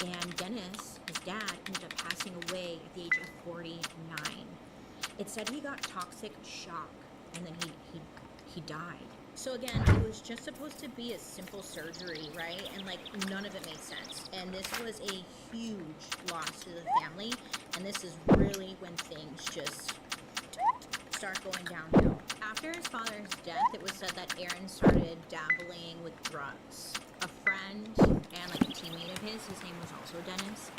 And Dennis, his dad, ended up passing away at the age of 49. It said he got toxic shock, and then he died. So again, it was just supposed to be a simple surgery, right? And like none of it made sense. And this was a huge loss to the family. And this is really when things just start going downhill. After his father's death, it was said that Aaron started dabbling with drugs. A friend and like a teammate of his name was also Dennis.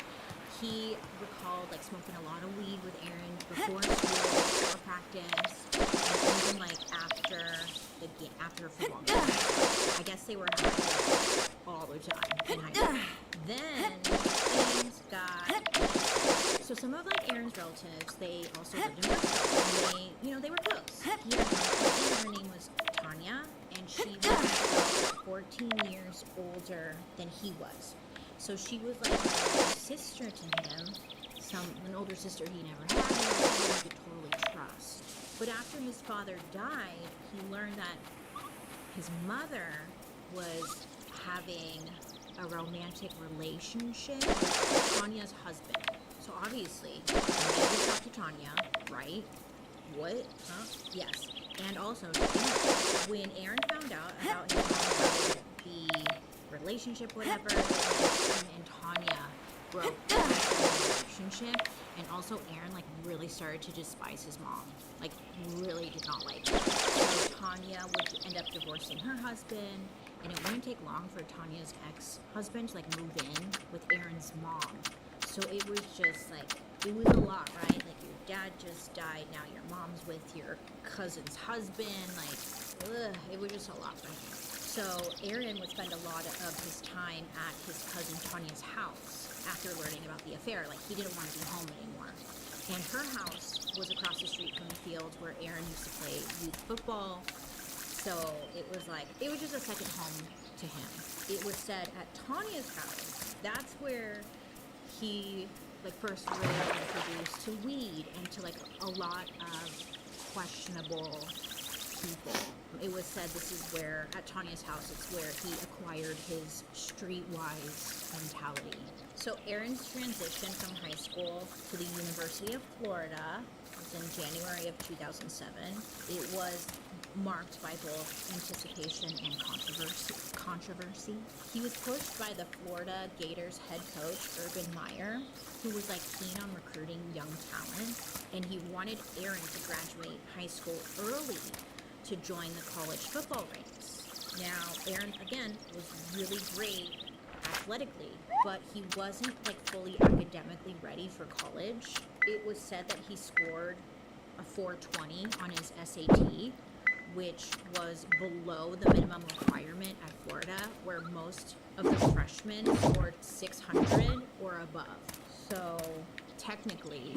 He recalled like smoking a lot of weed with Aaron before school, before practice, and even like after football game. I guess they were high all the time in high school. Then things got so some of like Aaron's relatives, they also lived in Bristol, and they were close. He had one, her name was Tanya, and she was 14 years older than he was. So she was like a sister to him, an older sister he never had, and he could totally trust. But after his father died, he learned that his mother was having a romantic relationship with Tanya's husband. So obviously, he talked to Tanya, right? What? Huh? Yes. And also, when Aaron found out about his the relationship, whatever, him and Tanya broke the relationship, and also Aaron like really started to despise his mom, like really did not like her. So Tanya would end up divorcing her husband, and it wouldn't take long for Tanya's ex-husband to like move in with Aaron's mom. So it was just like, it was a lot, right? Like your dad just died, now your mom's with your cousin's husband, like, it was just a lot for him. So Aaron would spend a lot of his time at his cousin Tanya's house after learning about the affair. Like, he didn't want to be home anymore. And her house was across the street from the field where Aaron used to play youth football. So it was like, it was just a second home to him. It was said at Tanya's house, that's where he like first really got introduced to weed and to like a lot of questionable people. It was said this is where, at Tanya's house, it's where he acquired his streetwise mentality. So Aaron's transition from high school to the University of Florida was in January of 2007. It was marked by both anticipation and controversy. He was pushed by the Florida Gators head coach, Urban Meyer, who was like keen on recruiting young talent, and he wanted Aaron to graduate high school early to join the college football ranks. Now, Aaron, again, was really great athletically, but he wasn't like fully academically ready for college. It was said that he scored a 420 on his SAT, which was below the minimum requirement at Florida, where most of the freshmen scored 600 or above. So technically,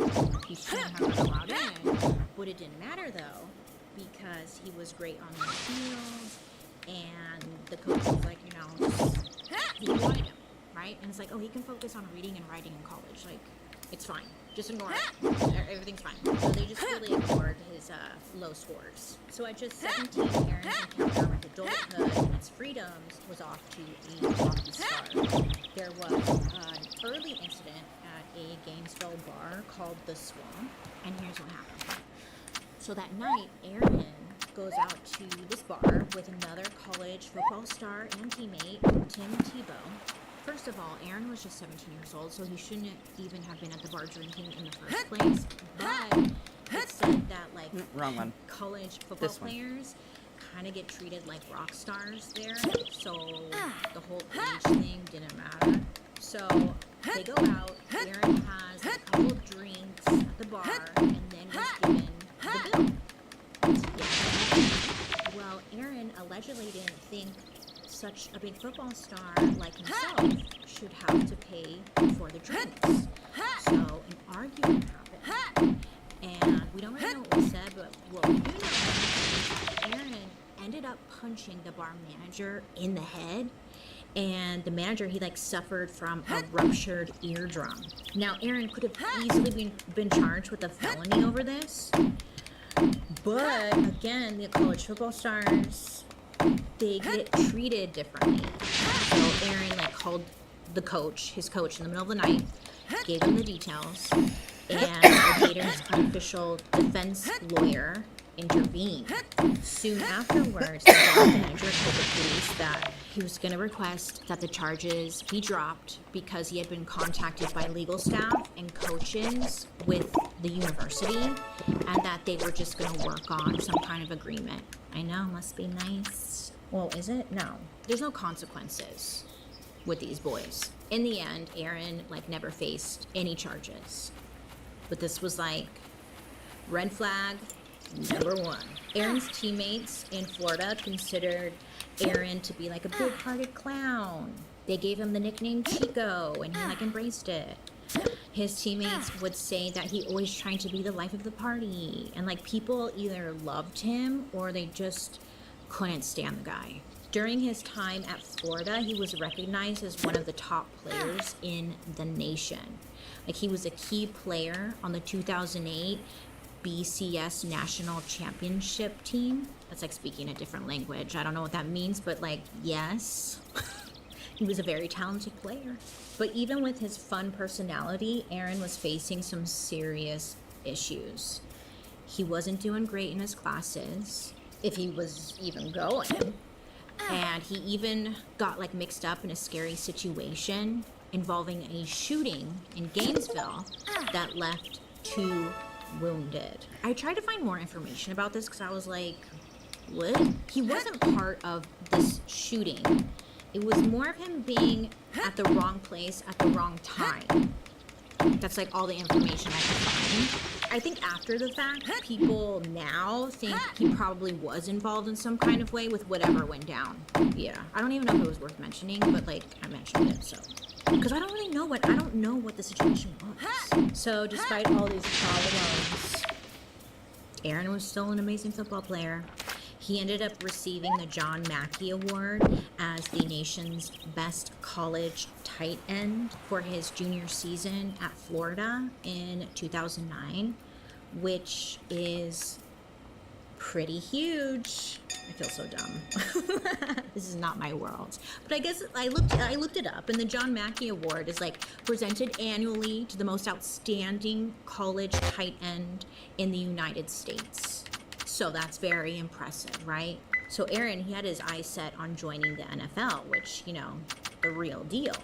he shouldn't have been allowed in, but it didn't matter though, because he was great on the field, and the coach was like, he wanted him, right? And it's like, oh, he can focus on reading and writing in college. Like, it's fine. Just ignore it. Everything's fine. So they just really ignored his low scores. So at just 17, Aaron's encounter with adulthood and its freedoms was off to a rocky start. There was an early incident at a Gainesville bar called The Swamp, and here's what happened. So that night, Aaron goes out to this bar with another college football star and teammate, Tim Tebow. First of all, Aaron was just 17 years old, so he shouldn't even have been at the bar drinking in the first place. But it said that, like, wrong one. College football players kind of get treated like rock stars there, so the whole age thing didn't matter. So they go out, Aaron has a couple of drinks at the bar, and then was given the bill. Well, Aaron allegedly didn't think such a big football star like himself should have to pay for the drinks. So an argument happened, and we don't really know what was said, but what we do know is that Aaron ended up punching the bar manager in the head, and the manager, he like suffered from a ruptured eardrum. Now, Aaron could have easily been charged with a felony over this, but again, the college football stars, they get treated differently. So Aaron like called his coach in the middle of the night, gave him the details, and the Gators' unofficial defense lawyer intervened. Soon afterwards, the bar manager told the police that he was going to request that the charges be dropped because he had been contacted by legal staff and coaches with the university, and that they were just going to work on some kind of agreement. I know, must be nice. Well, is it? No. There's no consequences with these boys. In the end, Aaron like never faced any charges. But this was like red flag number one. Aaron's teammates in Florida considered Aaron to be like a big-hearted clown. They gave him the nickname Chico, and he like embraced it. His teammates would say that he always tried to be the life of the party, and like people either loved him or they just couldn't stand the guy. During his time at Florida, he was recognized as one of the top players in the nation. Like, he was a key player on the 2008 BCS National Championship team. That's like speaking a different language. I don't know what that means, but like, yes. He was a very talented player. But even with his fun personality, Aaron was facing some serious issues. He wasn't doing great in his classes, if he was even going. And he even got like mixed up in a scary situation involving a shooting in Gainesville that left 2 wounded. I tried to find more information about this because I was like, what? He wasn't part of this shooting. It was more of him being at the wrong place at the wrong time. That's like all the information I could find. I think after the fact, people now think he probably was involved in some kind of way with whatever went down. Yeah, I don't even know if it was worth mentioning, but like I mentioned it, so. Because I don't know what the situation was. So despite all these problems, Aaron was still an amazing football player. He ended up receiving the John Mackey Award as the nation's best college tight end for his junior season at Florida in 2009, which is pretty huge. I feel so dumb. This is not my world. But I guess I looked it up, and the John Mackey Award is like presented annually to the most outstanding college tight end in the United States. So that's very impressive, right? So Aaron, he had his eyes set on joining the NFL, which, you know, the real deal.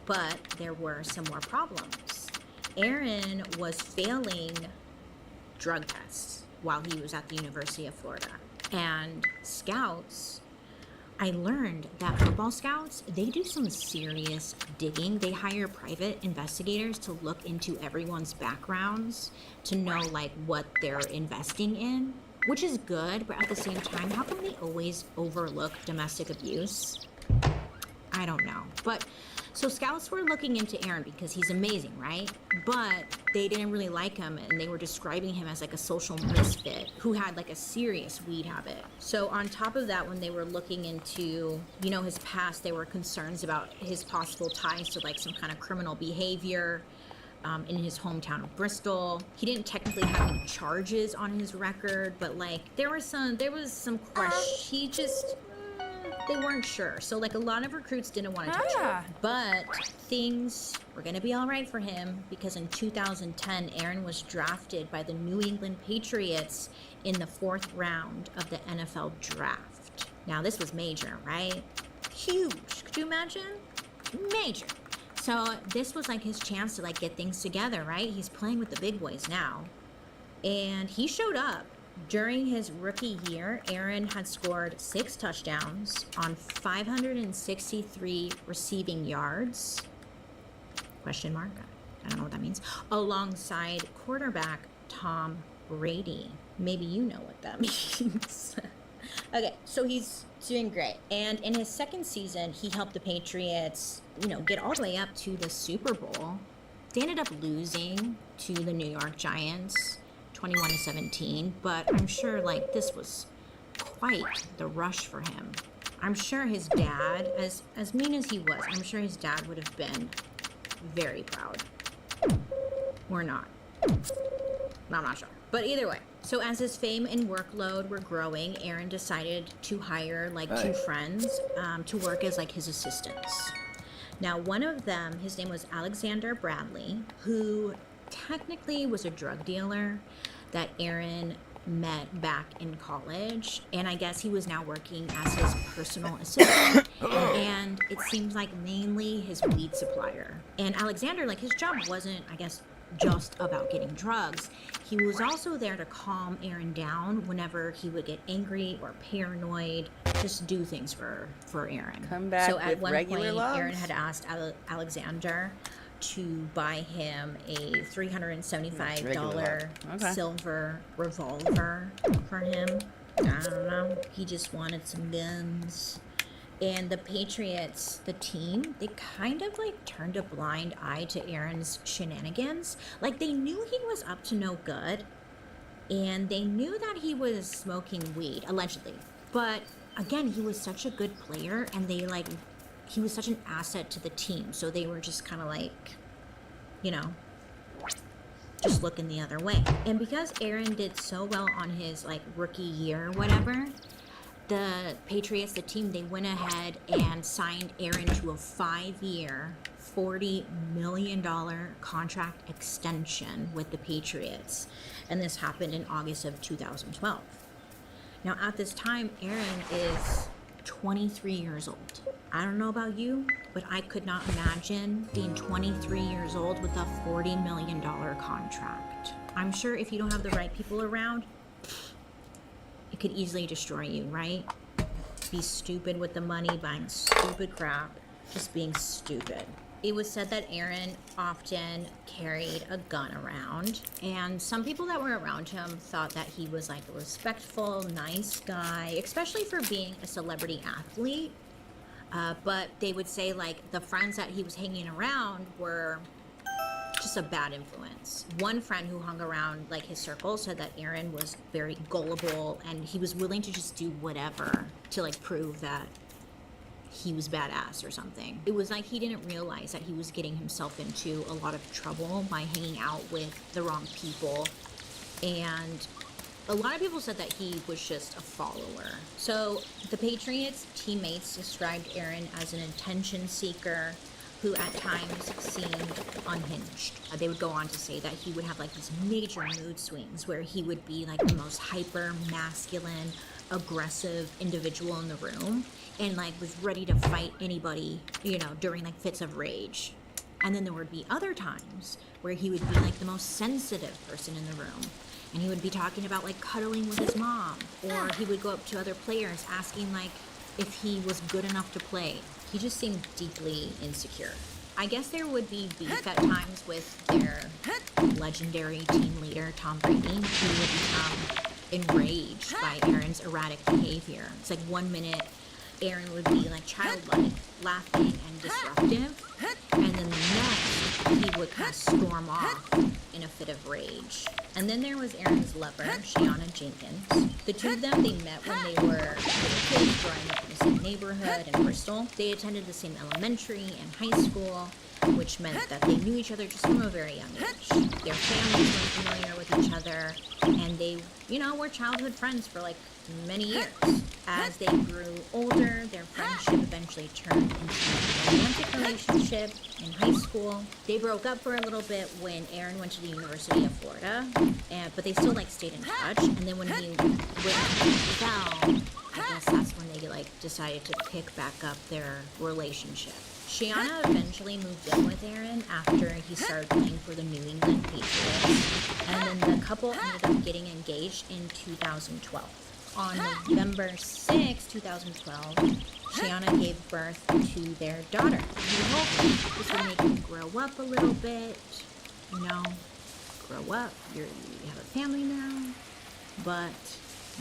But there were some more problems. Aaron was failing drug tests while he was at the University of Florida. And scouts, I learned that football scouts, they do some serious digging. They hire private investigators to look into everyone's backgrounds to know like what they're investing in, which is good, but at the same time, how come they always overlook domestic abuse? I don't know. But so scouts were looking into Aaron because he's amazing, right? But they didn't really like him, and they were describing him as like a social misfit who had like a serious weed habit. So on top of that, when they were looking into, you know, his past, they were concerns about his possible ties to like some kind of criminal behavior in his hometown of Bristol. He didn't technically have any charges on his record, but like there was some question. He just they weren't sure. So like a lot of recruits didn't want to touch him. But things were going to be all right for him because in 2010, Aaron was drafted by the New England Patriots in the 4th round of the NFL draft. Now this was major, right? Huge. Could you imagine? Major. So this was like his chance to like get things together, right? He's playing with the big boys now. And he showed up. During his rookie year, Aaron had scored 6 touchdowns on 563 receiving yards. Question mark? I don't know what that means. Alongside quarterback Tom Brady. Maybe you know what that means. Okay, so he's doing great. And in his second season, he helped the Patriots, you know, get all the way up to the Super Bowl. They ended up losing to the New York Giants 21-17, but I'm sure like this was quite the rush for him. I'm sure his dad, as mean as he was, I'm sure his dad would have been very proud. Or not. I'm not sure. But either way. So as his fame and workload were growing, Aaron decided to hire like 2 friends to work as like his assistants. Now one of them, his name was Alexander Bradley, who technically was a drug dealer that Aaron met back in college, and I guess he was now working as his personal assistant, and it seems like mainly his weed supplier. And Alexander, like his job wasn't, I guess, just about getting drugs. He was also there to calm Aaron down whenever he would get angry or paranoid, just do things for Aaron. Come back so at with one regular point, logs? Aaron had asked Alexander to buy him a $375 Okay. silver revolver for him. I don't know. He just wanted some guns. And the Patriots, the team, they kind of like turned a blind eye to Aaron's shenanigans. Like they knew he was up to no good, and they knew that he was smoking weed, allegedly. But again, he was such a good player, and he was such an asset to the team. So they were just kind of like, you know, just looking the other way. And because Aaron did so well on his like rookie year or whatever, the Patriots, the team, they went ahead and signed Aaron to a 5-year, $40 million contract extension with the Patriots. And this happened in August of 2012. Now, at this time, Aaron is 23 years old. I don't know about you, but I could not imagine being 23 years old with a $40 million contract. I'm sure if you don't have the right people around, it could easily destroy you, right? Be stupid with the money, buying stupid crap, just being stupid. It was said that Aaron often carried a gun around, and some people that were around him thought that he was like a respectful, nice guy, especially for being a celebrity athlete. But they would say like the friends that he was hanging around were just a bad influence. One friend who hung around like his circle said that Aaron was very gullible, and he was willing to just do whatever to like prove that he was badass or something. It was like he didn't realize that he was getting himself into a lot of trouble by hanging out with the wrong people. And A lot of people said that he was just a follower. So the Patriots teammates described Aaron as an attention seeker who at times seemed unhinged. They would go on to say that he would have like these major mood swings where he would be like the most hyper masculine, aggressive individual in the room and like was ready to fight anybody, you know, during like fits of rage. And then there would be other times where he would be like the most sensitive person in the room. And he would be talking about like cuddling with his mom. Or he would go up to other players asking like if he was good enough to play. He just seemed deeply insecure. I guess there would be beef at times with their legendary team leader, Tom Brady, who would become enraged by Aaron's erratic behavior. It's like 1 minute Aaron would be like childlike, laughing and disruptive, and then the next he would kind of storm off in a fit of rage. And then there was Aaron's lover, Shiana Jenkins. The two of them, they met when they were little kids growing up in the same neighborhood in Bristol. They attended the same elementary and high school, which meant that they knew each other just from a very young age. Their families were familiar with each other, and they, you know, were childhood friends for like many years. As they grew older, their friendship eventually turned into a romantic relationship in high school. They broke up for a little bit when Aaron went to the University of Florida, but they still like stayed in touch. And then when he went to NFL, I guess that's when they like decided to pick back up their relationship. Shiana eventually moved in with Aaron after he started playing for the New England Patriots, and then the couple ended up getting engaged in 2012. On November 6, 2012, Shiana gave birth to their daughter. We hope this would make them grow up a little bit, you know, grow up, you have a family now, but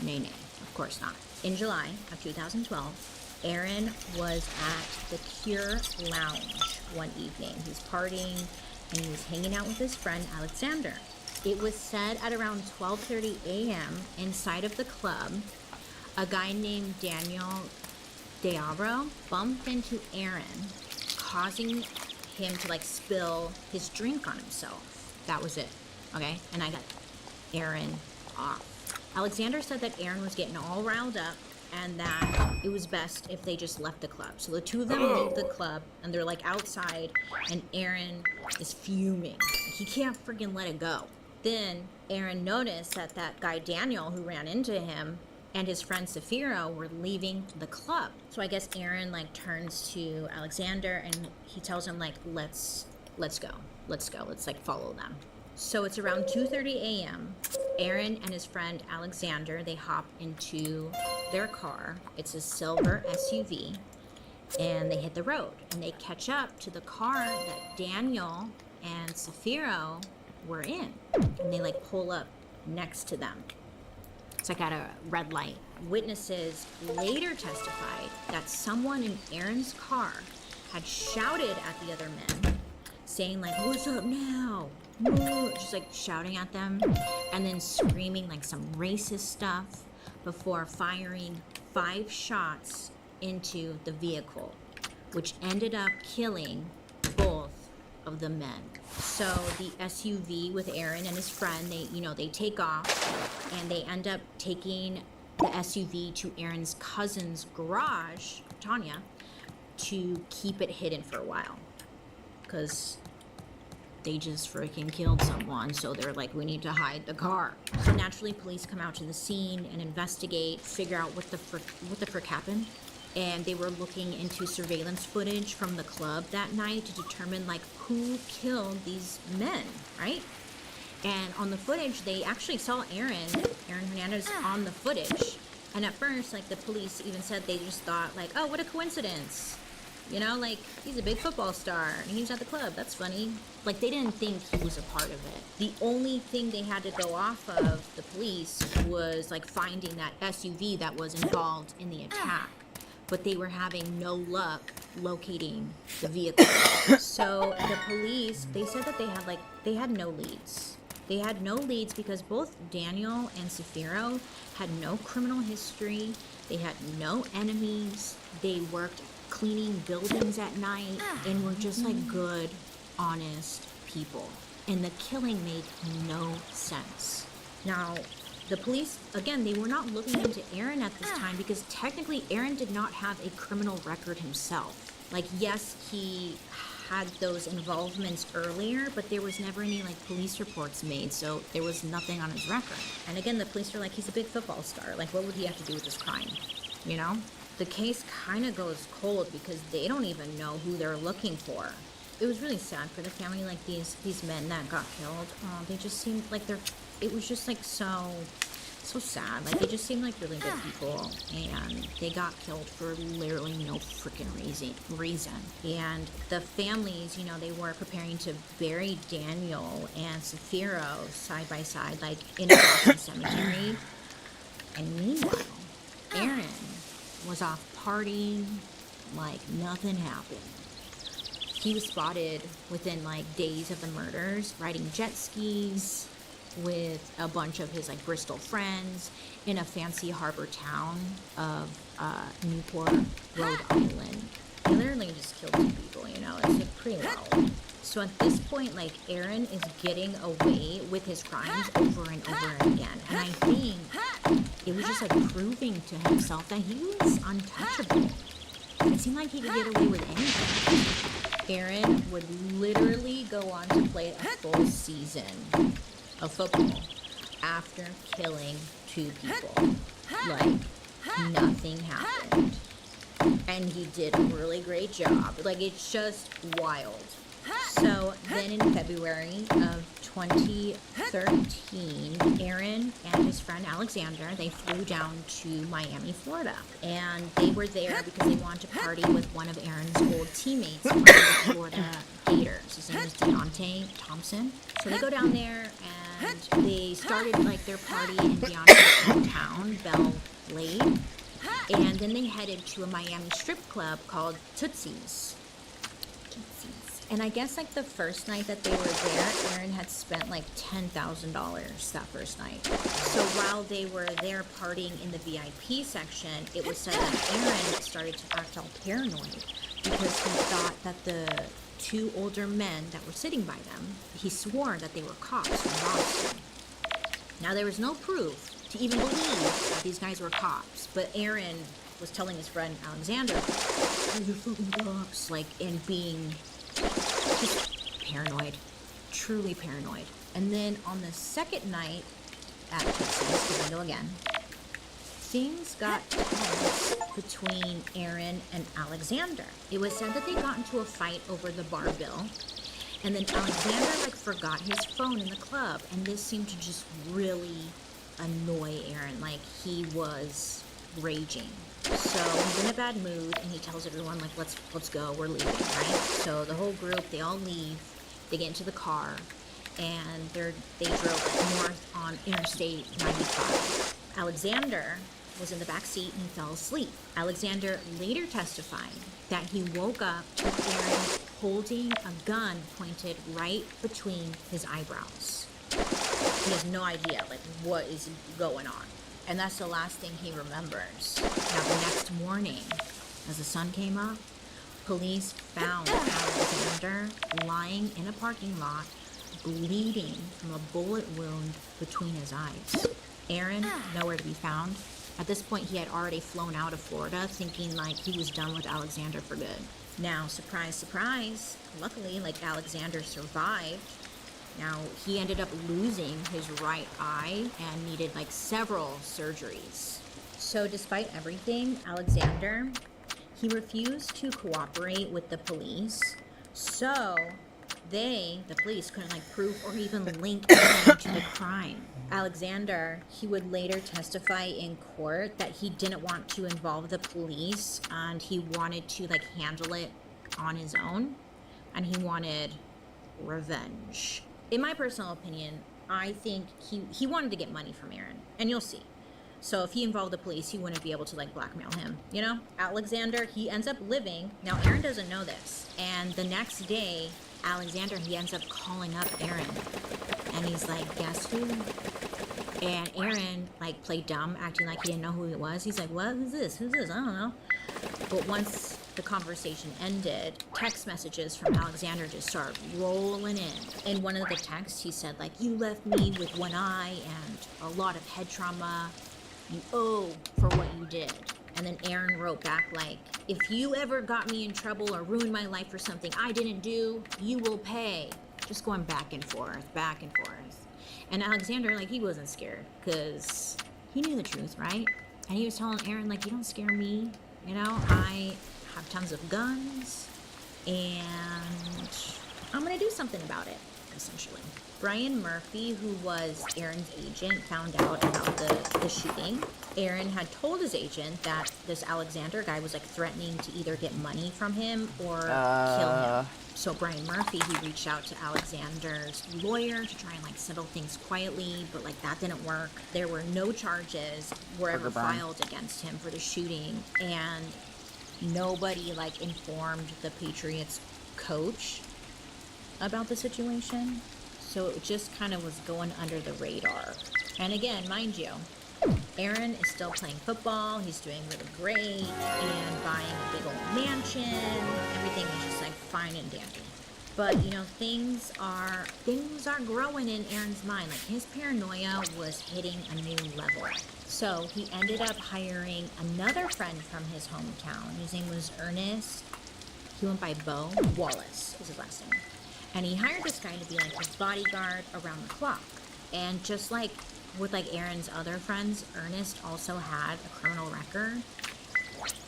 nay, of course not. In July of 2012, Aaron was at the Cure Lounge one evening. He was partying and he was hanging out with his friend Alexander. It was said at around 12:30 a.m. inside of the club, a guy named Daniel Deabro bumped into Aaron, causing him to like spill his drink on himself. That was it, okay? And I got Aaron off. Alexander said that Aaron was getting all riled up and that it was best if they just left the club. So the two of them leave the club and they're like outside and Aaron is fuming. He can't freaking let it go. Then Aaron noticed that that guy Daniel who ran into him and his friend Safiro were leaving the club. So I guess Aaron like turns to Alexander and he tells him like, let's go. Let's like follow them. So it's around 2:30 a.m. Aaron and his friend Alexander, they hop into their car. It's a silver SUV and they hit the road and they catch up to the car that Daniel and Safiro were in, and they like pull up next to them. It's like at a red light. Witnesses later testified that someone in Aaron's car had shouted at the other men, saying like, "What's up now?" Just like shouting at them and then screaming like some racist stuff before firing 5 shots into the vehicle, which ended up killing both of the men. So the SUV with Aaron and his friend, they take off and they end up taking the SUV to Aaron's cousin's garage, Tanya, to keep it hidden for a while because they just freaking killed someone. So they're like, we need to hide the car. So naturally police come out to the scene and investigate, figure out what the frick happened. And they were looking into surveillance footage from the club that night to determine like who killed these men, right? And on the footage, they actually saw Aaron Hernandez on the footage. And at first, like the police even said they just thought like, oh, what a coincidence. You know, like he's a big football star and he's at the club. That's funny. Like they didn't think he was a part of it. The only thing they had to go off of, the police, was like finding that SUV that was involved in the attack. But they were having no luck locating the vehicle. So the police, they said that they had no leads. They had no leads because both Daniel and Safiro had no criminal history. They had no enemies. They worked cleaning buildings at night and were just like good, honest people. And the killing made no sense. Now, The police, again, they were not looking into Aaron at this time because technically Aaron did not have a criminal record himself. Like, yes, he had those involvements earlier, but there was never any like police reports made, so there was nothing on his record. And again, the police are like, he's a big football star. Like, what would he have to do with this crime? You know? The case kind of goes cold because they don't even know who they're looking for. It was really sad for the family, like these men that got killed. They just seemed like it was just like so sad. Like, they just seemed like really good people, and they got killed for literally no freaking reason. And the families, you know, they were preparing to bury Daniel and Safiro side by side, like in a Boston cemetery. And meanwhile, Aaron was off partying like nothing happened. He was spotted within like days of the murders riding jet skis with a bunch of his like Bristol friends in a fancy harbor town of Newport, Rhode Island. He literally just killed 2 people, you know, it's like pretty wild. So at this point, like, Aaron is getting away with his crimes over and over again. And I think it was just like proving to himself that he was untouchable. It seemed like he could get away with anything. Aaron would literally go on to play a full season of football after killing 2 people. Like, nothing happened. And he did a really great job. Like, it's just wild. So then in February of 2013, Aaron and his friend Alexander, they flew down to Miami, Florida. And they were there because they wanted to party with one of Aaron's old teammates from the Florida Gators. His name is Deontay Thompson. So they go down there and they started like their party in Deontay's hometown, Belle Glade. And then they headed to a Miami strip club called Tootsie's. And I guess like the first night that they were there, Aaron had spent like $10,000 that first night. So while they were there partying in the VIP section, it was said that Aaron started to act all paranoid because he thought that the 2 older men that were sitting by them, he swore that they were cops from Boston. Now there was no proof to even believe that these guys were cops, but Aaron was telling his friend Alexander, "Oh, you're fucking cops," like, and being just paranoid, truly paranoid. And then on the second night at Tootsie's, because I go again, things got tense between Aaron and Alexander. It was said that they got into a fight over the bar bill, and then Alexander like forgot his phone in the club, and this seemed to just really annoy Aaron. Like, he was raging. So he's in a bad mood, and he tells everyone, like, let's go, we're leaving, right? So the whole group, they all leave, they get into the car, and they drove like north on Interstate 95. Alexander was in the back seat and he fell asleep. Alexander later testified that he woke up with Aaron holding a gun pointed right between his eyebrows. He has no idea, like, what is going on. And that's the last thing he remembers. Now, the next morning, as the sun came up, police found Alexander lying in a parking lot, bleeding from a bullet wound between his eyes. Aaron, nowhere to be found. At this point, he had already flown out of Florida, thinking like he was done with Alexander for good. Now, surprise, surprise, luckily, like, Alexander survived. Now, he ended up losing his right eye and needed like several surgeries. So despite everything, Alexander, he refused to cooperate with the police. So the police couldn't like prove or even link him to the crime. Alexander, he would later testify in court that he didn't want to involve the police and he wanted to like handle it on his own, and he wanted revenge. In my personal opinion, I think he wanted to get money from Aaron, and you'll see. So if he involved the police, he wouldn't be able to like blackmail him, you know? Alexander, he ends up living. Now, Aaron doesn't know this. And the next day, Alexander, he ends up calling up Aaron. And he's like, guess who? And Aaron like played dumb, acting like he didn't know who it was. He's like, what? Who's this? Who's this? I don't know. But once the conversation ended, text messages from Alexander just started rolling in. In one of the texts, he said, like, you left me with one eye and a lot of head trauma. You owe for what you did. And then Aaron wrote back, like, if you ever got me in trouble or ruined my life for something I didn't do, you will pay. Just going back and forth, back and forth. And Alexander, like, he wasn't scared because he knew the truth, right? And he was telling Aaron, like, you don't scare me. You know, I have tons of guns and I'm going to do something about it, essentially. Brian Murphy, who was Aaron's agent, found out about the shooting. Aaron had told his agent that this Alexander guy was like threatening to either get money from him or kill him. So Brian Murphy, he reached out to Alexander's lawyer to try and like settle things quietly, but like that didn't work. There were no charges were ever filed against him for the shooting, and nobody like informed the Patriots coach about the situation. So it just kind of was going under the radar. And again, mind you, Aaron is still playing football. He's doing really great and buying a big old mansion. Everything is just like fine and dandy. But you know, things are growing in Aaron's mind. Like his paranoia was hitting a new level. So he ended up hiring another friend from his hometown. His name was Ernest. He went by Bo. Wallace was his last name. And he hired this guy to be like his bodyguard around the clock. And just like with like Aaron's other friends, Ernest also had a criminal record.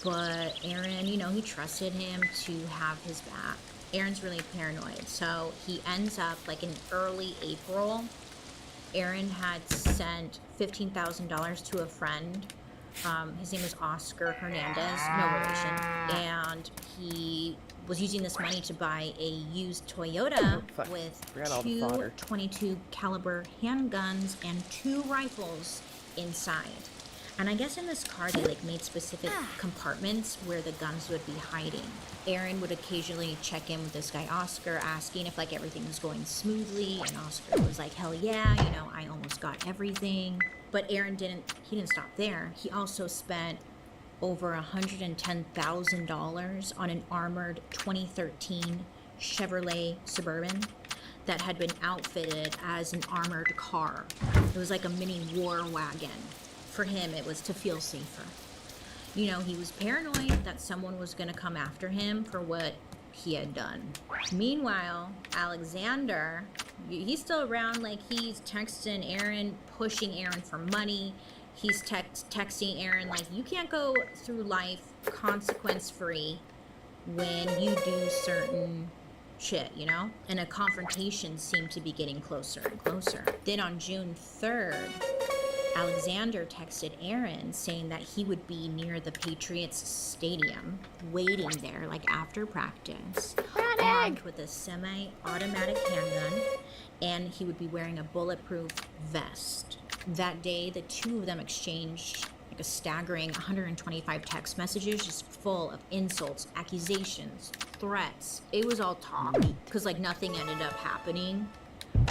But Aaron, you know, he trusted him to have his back. Aaron's really paranoid. So he ends up like in early April, Aaron had sent $15,000 to a friend. His name was Oscar Hernandez, no relation. And he was using this money to buy a used Toyota with two .22 caliber handguns and 2 rifles inside. And I guess in this car they like made specific compartments where the guns would be hiding. Aaron would occasionally check in with this guy Oscar, asking if like everything was going smoothly, and Oscar was like, hell yeah, you know, I almost got everything. But Aaron didn't stop there. He also spent over $110,000 on an armored 2013 Chevrolet Suburban that had been outfitted as an armored car. It was like a mini war wagon. For him, it was to feel safer. You know, he was paranoid that someone was going to come after him for what he had done. Meanwhile, Alexander, he's still around. Like, he's texting Aaron, pushing Aaron for money. He's texting Aaron, like, you can't go through life consequence-free when you do certain shit, you know? And a confrontation seemed to be getting closer and closer. Then on June 3rd, Alexander texted Aaron saying that he would be near the Patriots stadium, waiting there, like after practice, armed with a semi-automatic handgun, and he would be wearing a bulletproof vest. That day, the two of them exchanged like a staggering 125 text messages, just full of insults, accusations, threats. It was all talk, because like nothing ended up happening.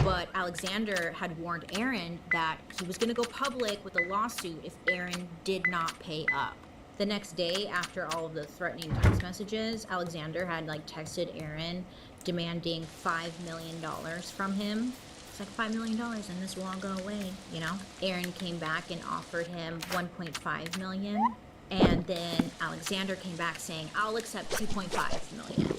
But Alexander had warned Aaron that he was going to go public with a lawsuit if Aaron did not pay up. The next day, after all of the threatening text messages, Alexander had like texted Aaron demanding $5 million from him. It's like $5 million and this will all go away, you know? Aaron came back and offered him $1.5 million. And then Alexander came back saying, I'll accept $2.5 million.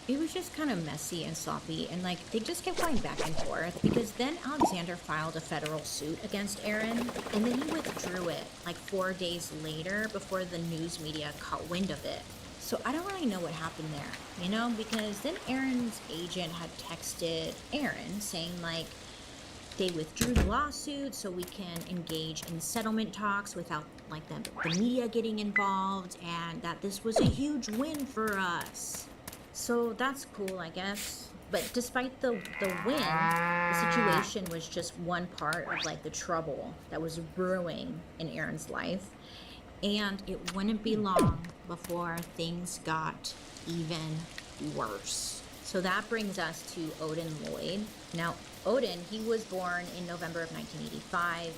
It was just kind of messy and sloppy, and like they just kept going back and forth, because then Alexander filed a federal suit against Aaron, and then he withdrew it like 4 days later before the news media caught wind of it. So I don't really know what happened there, you know, because then Aaron's agent had texted Aaron saying like they withdrew the lawsuit so we can engage in settlement talks without like the media getting involved, and that this was a huge win for us. So that's cool, I guess. But despite the win, the situation was just one part of like the trouble that was brewing in Aaron's life. And it wouldn't be long before things got even worse. So that brings us to Odin Lloyd. Now, Odin, he was born in November of 1985,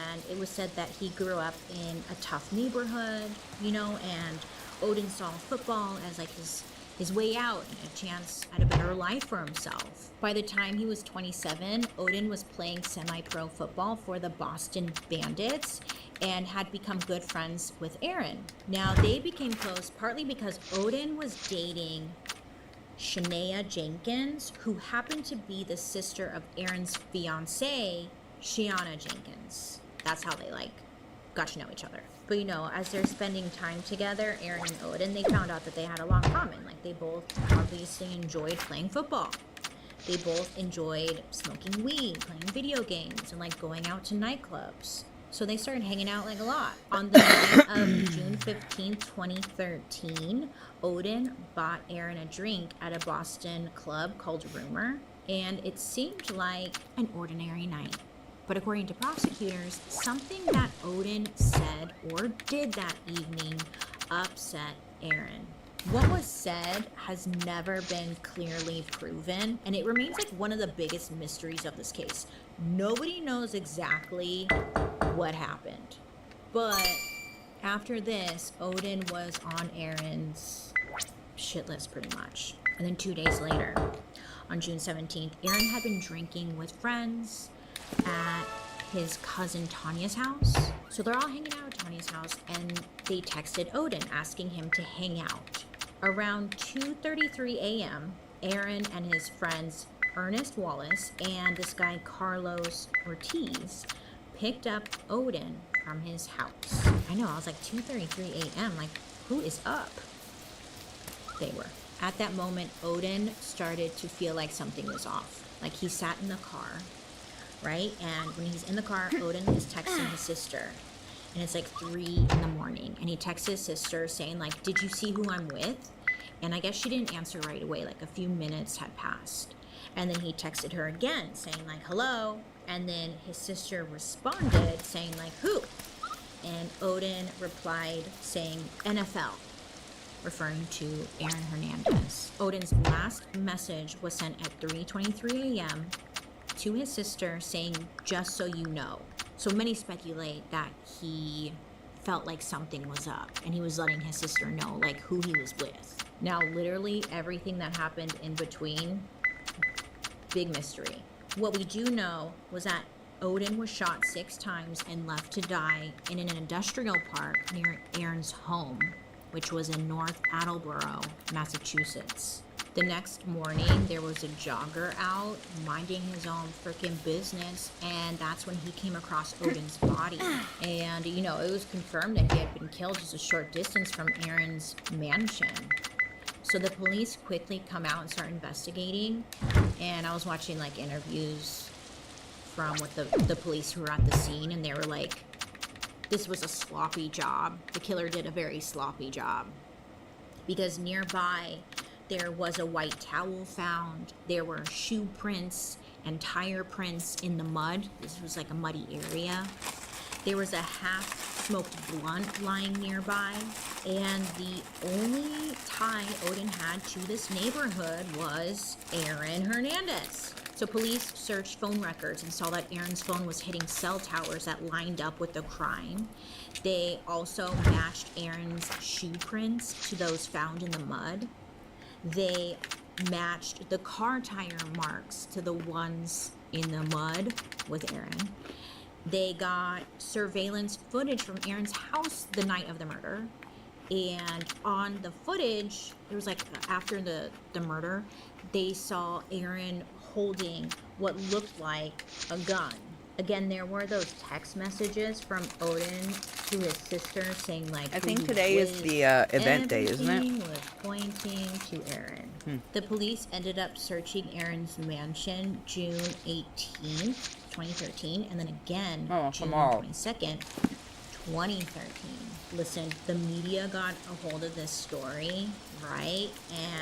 and it was said that he grew up in a tough neighborhood, you know, and Odin saw football as like his way out and a chance at a better life for himself. By the time he was 27, Odin was playing semi-pro football for the Boston Bandits and had become good friends with Aaron. Now, they became close partly because Odin was dating Shania Jenkins, who happened to be the sister of Aaron's fiancée, Shiana Jenkins. That's how they got to know each other. But as they're spending time together, Aaron and Odin, they found out that they had a lot in common. Like, they both obviously enjoyed playing football. They both enjoyed smoking weed, playing video games, and going out to nightclubs. So they started hanging out a lot. On the night of June 15th, 2013, Odin bought Aaron a drink at a Boston club called Rumor, and it seemed like an ordinary night. But according to prosecutors, something that Odin said or did that evening upset Aaron. What was said has never been clearly proven, and it remains one of the biggest mysteries of this case. Nobody knows exactly what happened. But after this, Odin was on Aaron's shit list pretty much. And then 2 days later, on June 17th, Aaron had been drinking with friends at his cousin Tanya's house. So they're all hanging out at Tanya's house, and they texted Odin asking him to hang out. Around 2:33 a.m., Aaron and his friends Ernest Wallace and this guy Carlos Ortiz picked up Odin from his house. I know, I was 2:33 a.m., who is up? They were. At that moment, Odin started to feel like something was off. He sat in the car, right? And when he's in the car, Odin is texting his sister. And it's 3 in the morning. And he texts his sister saying, did you see who I'm with? And I guess she didn't answer right away. A few minutes had passed. And then he texted her again saying hello. And then his sister responded saying who? And Odin replied saying NFL, referring to Aaron Hernandez. Odin's last message was sent at 3:23 a.m. to his sister saying, just so you know. So many speculate that he felt like something was up and he was letting his sister know who he was with. Now, literally everything that happened in between, big mystery. What we do know was that Odin was shot 6 times and left to die in an industrial park near Aaron's home, which was in North Attleboro, Massachusetts. The next morning, there was a jogger out minding his own freaking business, and that's when he came across Odin's body. And, it was confirmed that he had been killed just a short distance from Aaron's mansion. So the police quickly come out and start investigating, and I was watching, interviews from the police who were at the scene, and they were like, this was a sloppy job. The killer did a very sloppy job. Because nearby, there was a white towel found. There were shoe prints and tire prints in the mud. This was a muddy area. There was a half-smoked blunt lying nearby. And the only tie Odin had to this neighborhood was Aaron Hernandez. So police searched phone records and saw that Aaron's phone was hitting cell towers that lined up with the crime. They also matched Aaron's shoe prints to those found in the mud. They matched the car tire marks to the ones in the mud with Aaron. They got surveillance footage from Aaron's house the night of the murder. And on the footage, it was after the murder, they saw Aaron holding what looked like a gun. Again, there were those text messages from Odin to his sister saying I think today is the event day, isn't it? Everything was pointing to Aaron. The police ended up searching Aaron's mansion June 18th, 2013, and then again June 22nd, 2013. Listen, the media got a hold of this story, right?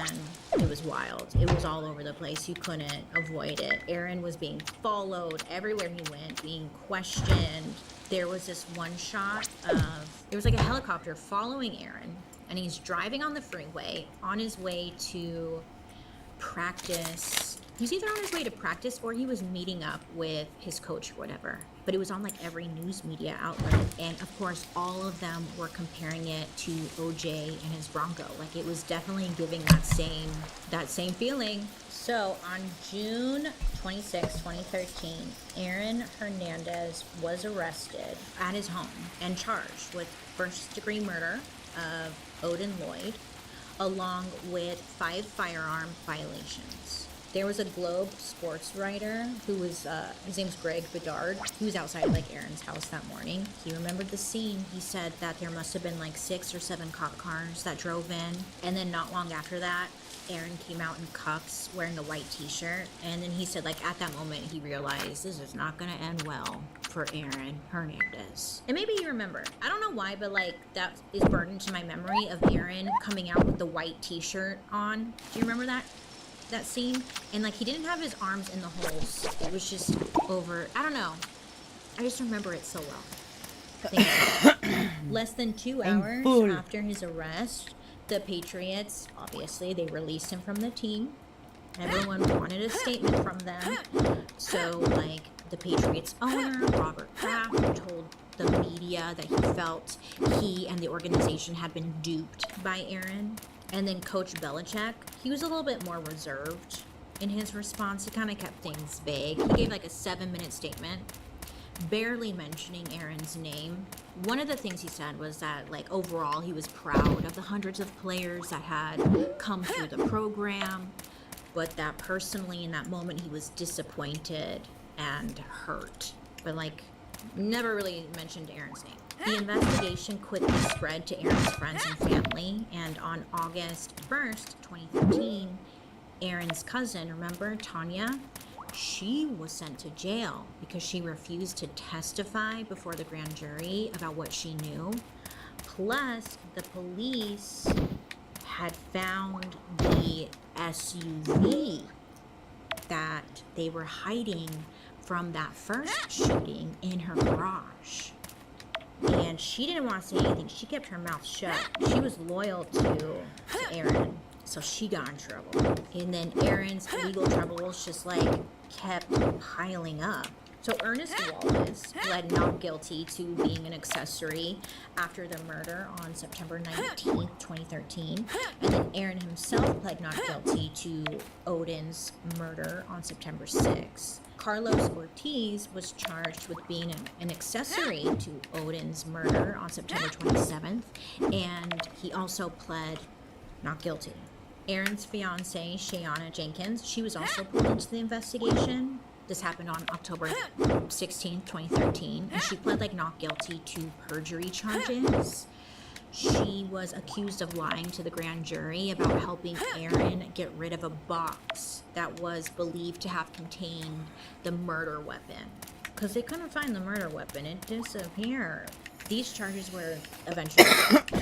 And it was wild. It was all over the place. You couldn't avoid it. Aaron was being followed everywhere he went, being questioned. There was this one shot of, it was a helicopter following Aaron, and he's driving on the freeway on his way to practice He was either on his way to practice or he was meeting up with his coach or whatever. But it was on like every news media outlet. And of course, all of them were comparing it to OJ and his Bronco. Like it was definitely giving that same feeling. So on June 26, 2013, Aaron Hernandez was arrested at his home and charged with first-degree murder of Odin Lloyd, along with 5 firearm violations. There was a Globe sports writer who was, his name's Greg Bedard. He was outside like Aaron's house that morning. He remembered the scene. He said that there must have been like 6 or 7 cop cars that drove in. And then not long after that, Aaron came out in cuffs wearing a white t-shirt. And then he said like at that moment he realized this is not gonna end well for Aaron Hernandez. And maybe you remember, I don't know why, but like that is burned into my memory of Aaron coming out with the white t-shirt on. Do you remember that scene? And like he didn't have his arms in the holes. It was just over, I don't know. I just remember it so well. Less than 2 hours after his arrest, the Patriots, obviously, they released him from the team. Everyone wanted a statement from them. So like the Patriots owner, Robert Kraft, told the media that he felt he and the organization had been duped by Aaron. And then Coach Belichick, he was a little bit more reserved in his response. He kind of kept things vague. He gave like a 7-minute statement, barely mentioning Aaron's name. One of the things he said was that like overall he was proud of the hundreds of players that had come through the program, but that personally in that moment he was disappointed and hurt. But like never really mentioned Aaron's name. The investigation quickly spread to Aaron's friends and family, and on August 1st, 2013, Aaron's cousin, remember, Tanya? She was sent to jail because she refused to testify before the grand jury about what she knew. Plus, the police had found the SUV that they were hiding from that first shooting in her garage. And she didn't want to say anything. She kept her mouth shut. She was loyal to Aaron, so she got in trouble. And then Aaron's legal troubles just like kept piling up. So Ernest Wallace pled not guilty to being an accessory after the murder on September 19th, 2013. And then Aaron himself pled not guilty to Odin's murder on September 6th. Carlos Ortiz was charged with being an accessory to Odin's murder on September 27th, and he also pled not guilty. Aaron's fiancée, Shayana Jenkins, she was also pulled into the investigation. This happened on October 16th, 2013, and she pled like not guilty to perjury charges. She was accused of lying to the grand jury about helping Aaron get rid of a box that was believed to have contained the murder weapon. Because they couldn't find the murder weapon, it disappeared. These charges were eventually dropped.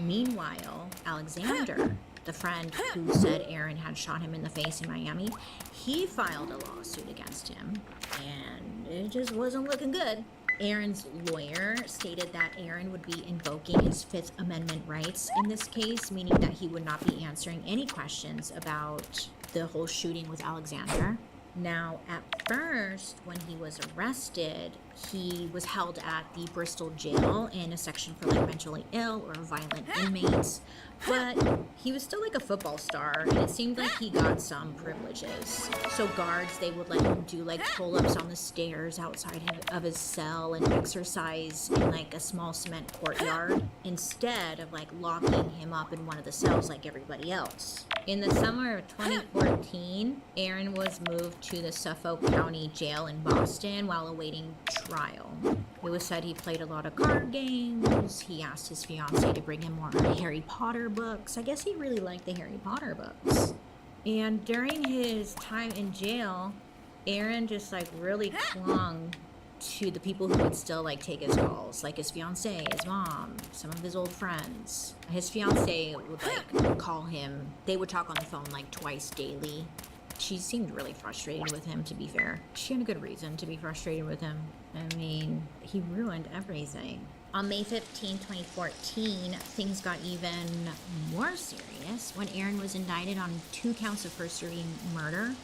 Meanwhile, Alexander, the friend who said Aaron had shot him in the face in Miami, he filed a lawsuit against him, and it just wasn't looking good. Aaron's lawyer stated that Aaron would be invoking his Fifth Amendment rights in this case, meaning that he would not be answering any questions about the whole shooting with Alexander. Now, at first, when he was arrested, he was held at the Bristol jail in a section for like mentally ill or violent inmates, but he was still like a football star, and it seemed like he got some privileges. So guards, they would let him do like pull-ups on the stairs outside of his cell and exercise in like a small cement courtyard instead of like locking him up in one of the cells like everybody else. In the summer of 2014, Aaron was moved to the Suffolk County Jail in Boston while awaiting trial. It was said he played a lot of card games. He asked his fiancée to bring him more Harry Potter books. I guess he really liked the Harry Potter books. And during his time in jail, Aaron just like really clung to the people who would still like take his calls, like his fiancée, his mom, some of his old friends. His fiancée would like call him. They would talk on the phone like twice daily. She seemed really frustrated with him, to be fair. She had a good reason to be frustrated with him. I mean, he ruined everything. On May 15, 2014, things got even more serious when Aaron was indicted on 2 counts of first-degree murder,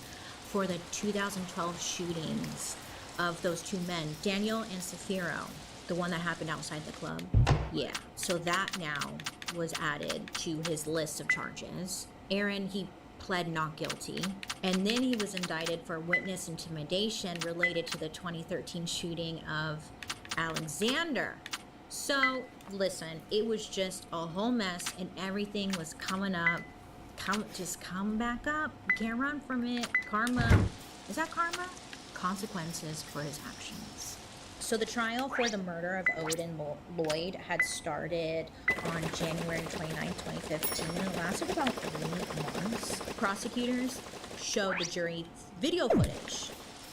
for the 2012 shootings of those two men, Daniel and Safiro, the one that happened outside the club. Yeah, so that now was added to his list of charges. Aaron, he pled not guilty, and then he was indicted for witness intimidation related to the 2013 shooting of Alexander. So, listen, it was just a whole mess, and everything was coming up. Just come back up. You can't run from it. Karma. Is that karma? Consequences for his actions. So the trial for the murder of Odin Lloyd had started on January 29, 2015, and it lasted about 3 months. Prosecutors showed the jury video footage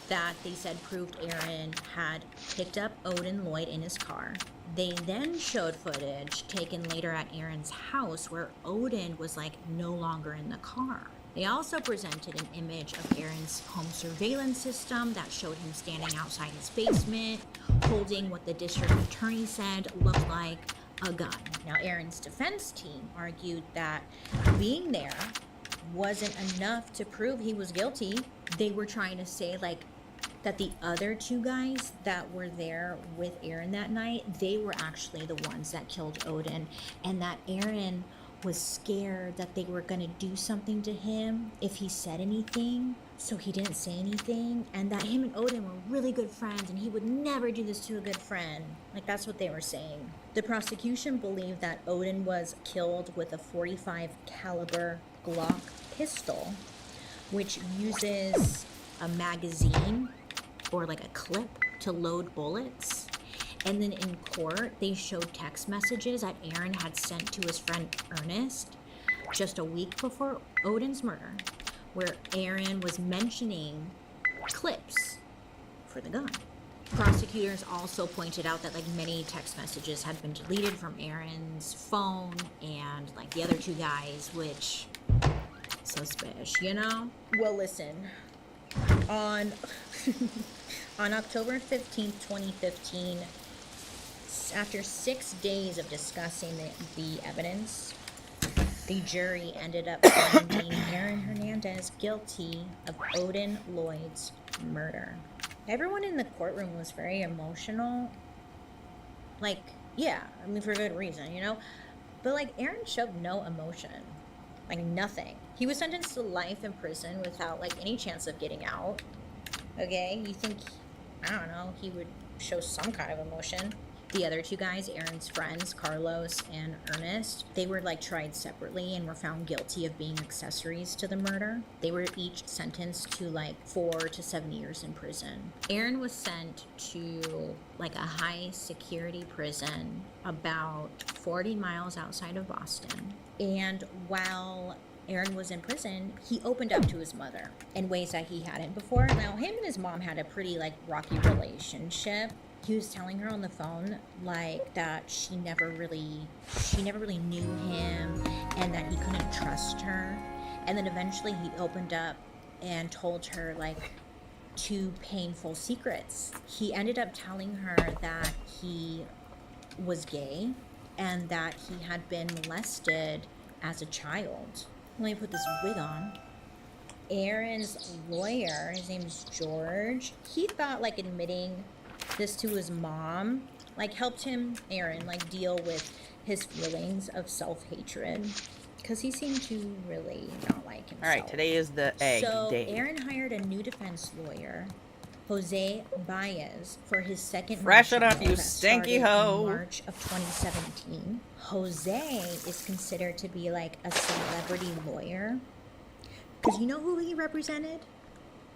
that they said proved Aaron had picked up Odin Lloyd in his car. They then showed footage taken later at Aaron's house where Odin was like no longer in the car. They also presented an image of Aaron's home surveillance system that showed him standing outside his basement, holding what the district attorney said looked like a gun. Now, Aaron's defense team argued that being there wasn't enough to prove he was guilty. They were trying to say like that the other two guys that were there with Aaron that night, they were actually the ones that killed Odin, and that Aaron was scared that they were gonna do something to him if he said anything, so he didn't say anything, and that him and Odin were really good friends and he would never do this to a good friend. Like, that's what they were saying. The prosecution believed that Odin was killed with a .45 caliber Glock pistol, which uses a magazine or like a clip to load bullets. And then in court, they showed text messages that Aaron had sent to his friend Ernest just a week before Odin's murder, where Aaron was mentioning clips for the gun. Prosecutors also pointed out that like many text messages had been deleted from Aaron's phone and like the other two guys, which suspicious, you know? Well, listen, on October 15th, 2015, after 6 days of discussing the evidence, the jury ended up finding Aaron Hernandez guilty of Odin Lloyd's murder. Everyone in the courtroom was very emotional. Like, yeah, I mean, for good reason, you know? But, like, Aaron showed no emotion. Like, nothing. He was sentenced to life in prison without, like, any chance of getting out. Okay? You think, I don't know, he would show some kind of emotion. The other two guys, Aaron's friends, Carlos and Ernest, they were like tried separately and were found guilty of being accessories to the murder. They were each sentenced to like 4 to 7 years in prison. Aaron was sent to like a high security prison about 40 miles outside of Boston. And while Aaron was in prison, he opened up to his mother in ways that he hadn't before. Now, him and his mom had a pretty like rocky relationship. He was telling her on the phone like that she never really knew him and that he couldn't trust her. And then eventually he opened up and told her like 2 painful secrets. He ended up telling her that he was gay and that he had been molested as a child. Let me put this wig on. Aaron's lawyer, his name is George, he thought like admitting this to his mom like helped him, Aaron, like deal with his feelings of self-hatred, because he seemed to really not like himself. All right, today is the egg day. So Aaron hired a new defense lawyer, Jose Baez, for his second Fresh it trial up, you that stinky started hoe. in March of 2017. Jose is considered to be like a celebrity lawyer, because you know who he represented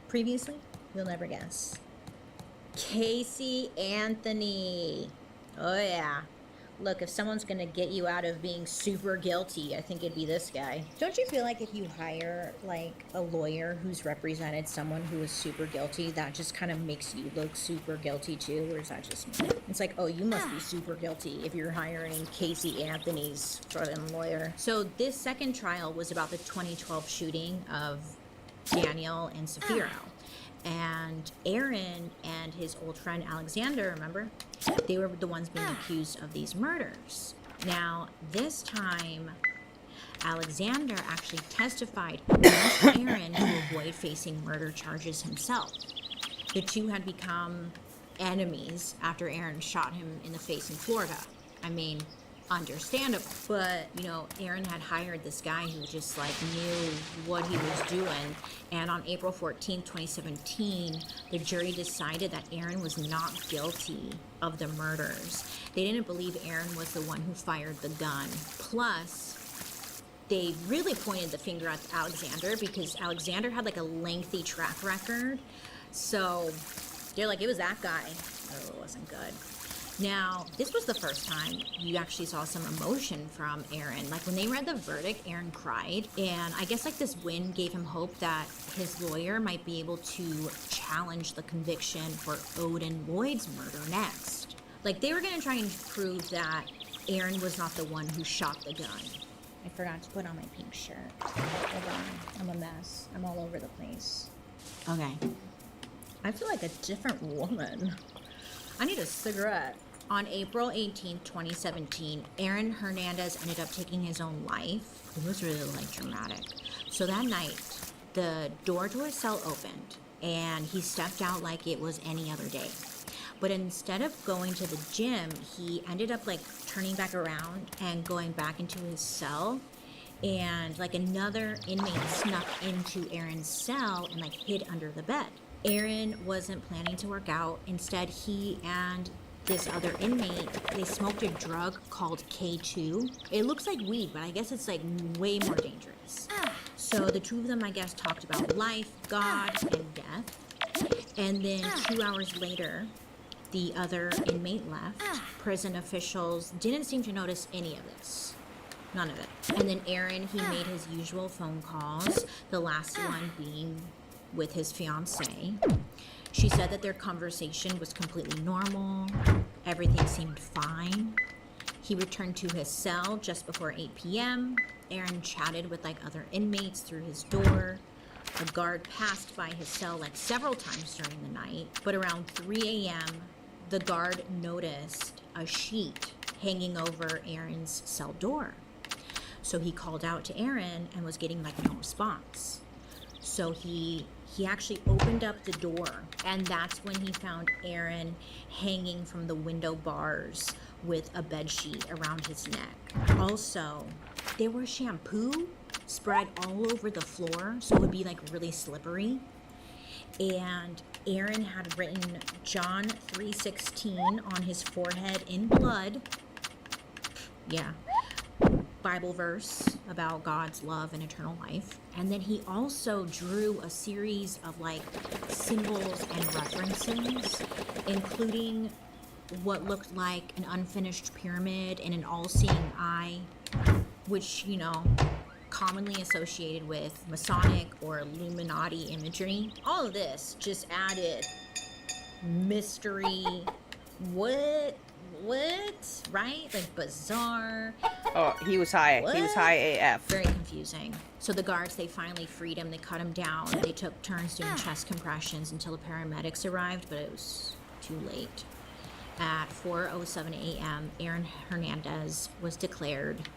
previously? You'll never guess. Casey Anthony. Oh yeah. Look, if someone's gonna get you out of being super guilty, I think it'd be this guy. Don't you feel like if you hire like a lawyer who's represented someone who is super guilty, that just kind of makes you look super guilty too? Or is that just me? It's like, oh, you must be super guilty if you're hiring Casey Anthony's fucking lawyer. So this second trial was about the 2012 shooting of Daniel and Safiro. And Aaron and his old friend Alexander, remember? They were the ones being accused of these murders. Now, this time, Alexander actually testified against Aaron to avoid facing murder charges himself. The two had become enemies after Aaron shot him in the face in Florida. I mean, understandable. But, you know, Aaron had hired this guy who just like knew what he was doing. And on April 14, 2017, the jury decided that Aaron was not guilty of the murders. They didn't believe Aaron was the one who fired the gun. Plus, they really pointed the finger at Alexander because Alexander had like a lengthy track record. So they're like, it was that guy. Oh, it wasn't good. Now, this was the first time you actually saw some emotion from Aaron. Like when they read the verdict, Aaron cried. And I guess like this win gave him hope that his lawyer might be able to challenge the conviction for Odin Lloyd's murder next. Like they were going to try and prove that Aaron was not the one who shot the gun. I forgot to put on my pink shirt. Hold on. I'm a mess. I'm all over the place. Okay. I feel like a different woman. I need a cigarette. On April 18, 2017, Aaron Hernandez ended up taking his own life. It was really like dramatic. So that night, the door to his cell opened and he stepped out like it was any other day. But instead of going to the gym, he ended up like turning back around and going back into his cell. And like another inmate snuck into Aaron's cell and like hid under the bed. Aaron wasn't planning to work out. Instead, he and this other inmate, they smoked a drug called K2. It looks like weed, but I guess it's like way more dangerous. So the two of them, I guess, talked about life, God, and death. And then 2 hours later, the other inmate left. Prison officials didn't seem to notice any of this. None of it. And then Aaron, he made his usual phone calls, the last one being with his fiancée. She said that their conversation was completely normal. Everything seemed fine. He returned to his cell just before 8 p.m. Aaron chatted with like other inmates through his door. A guard passed by his cell like several times during the night, but around 3 a.m., the guard noticed a sheet hanging over Aaron's cell door. So he called out to Aaron and was getting like no response. So he actually opened up the door, and that's when he found Aaron hanging from the window bars with a bedsheet around his neck. Also, there was shampoo spread all over the floor, so it would be like really slippery. And Aaron had written John 3:16 on his forehead in blood. Yeah. Bible verse about God's love and eternal life. And then he also drew a series of like symbols and references, including what looked like an unfinished pyramid and an all-seeing eye, which, you know, commonly associated with Masonic or Illuminati imagery. All of this just added mystery. What? Right? Like bizarre. Oh, he was high. What? He was high AF. Very confusing. So the guards, they finally freed him. They cut him down. They took turns doing chest compressions until the paramedics arrived, but it was too late. At 4:07 a.m., Aaron Hernandez was declared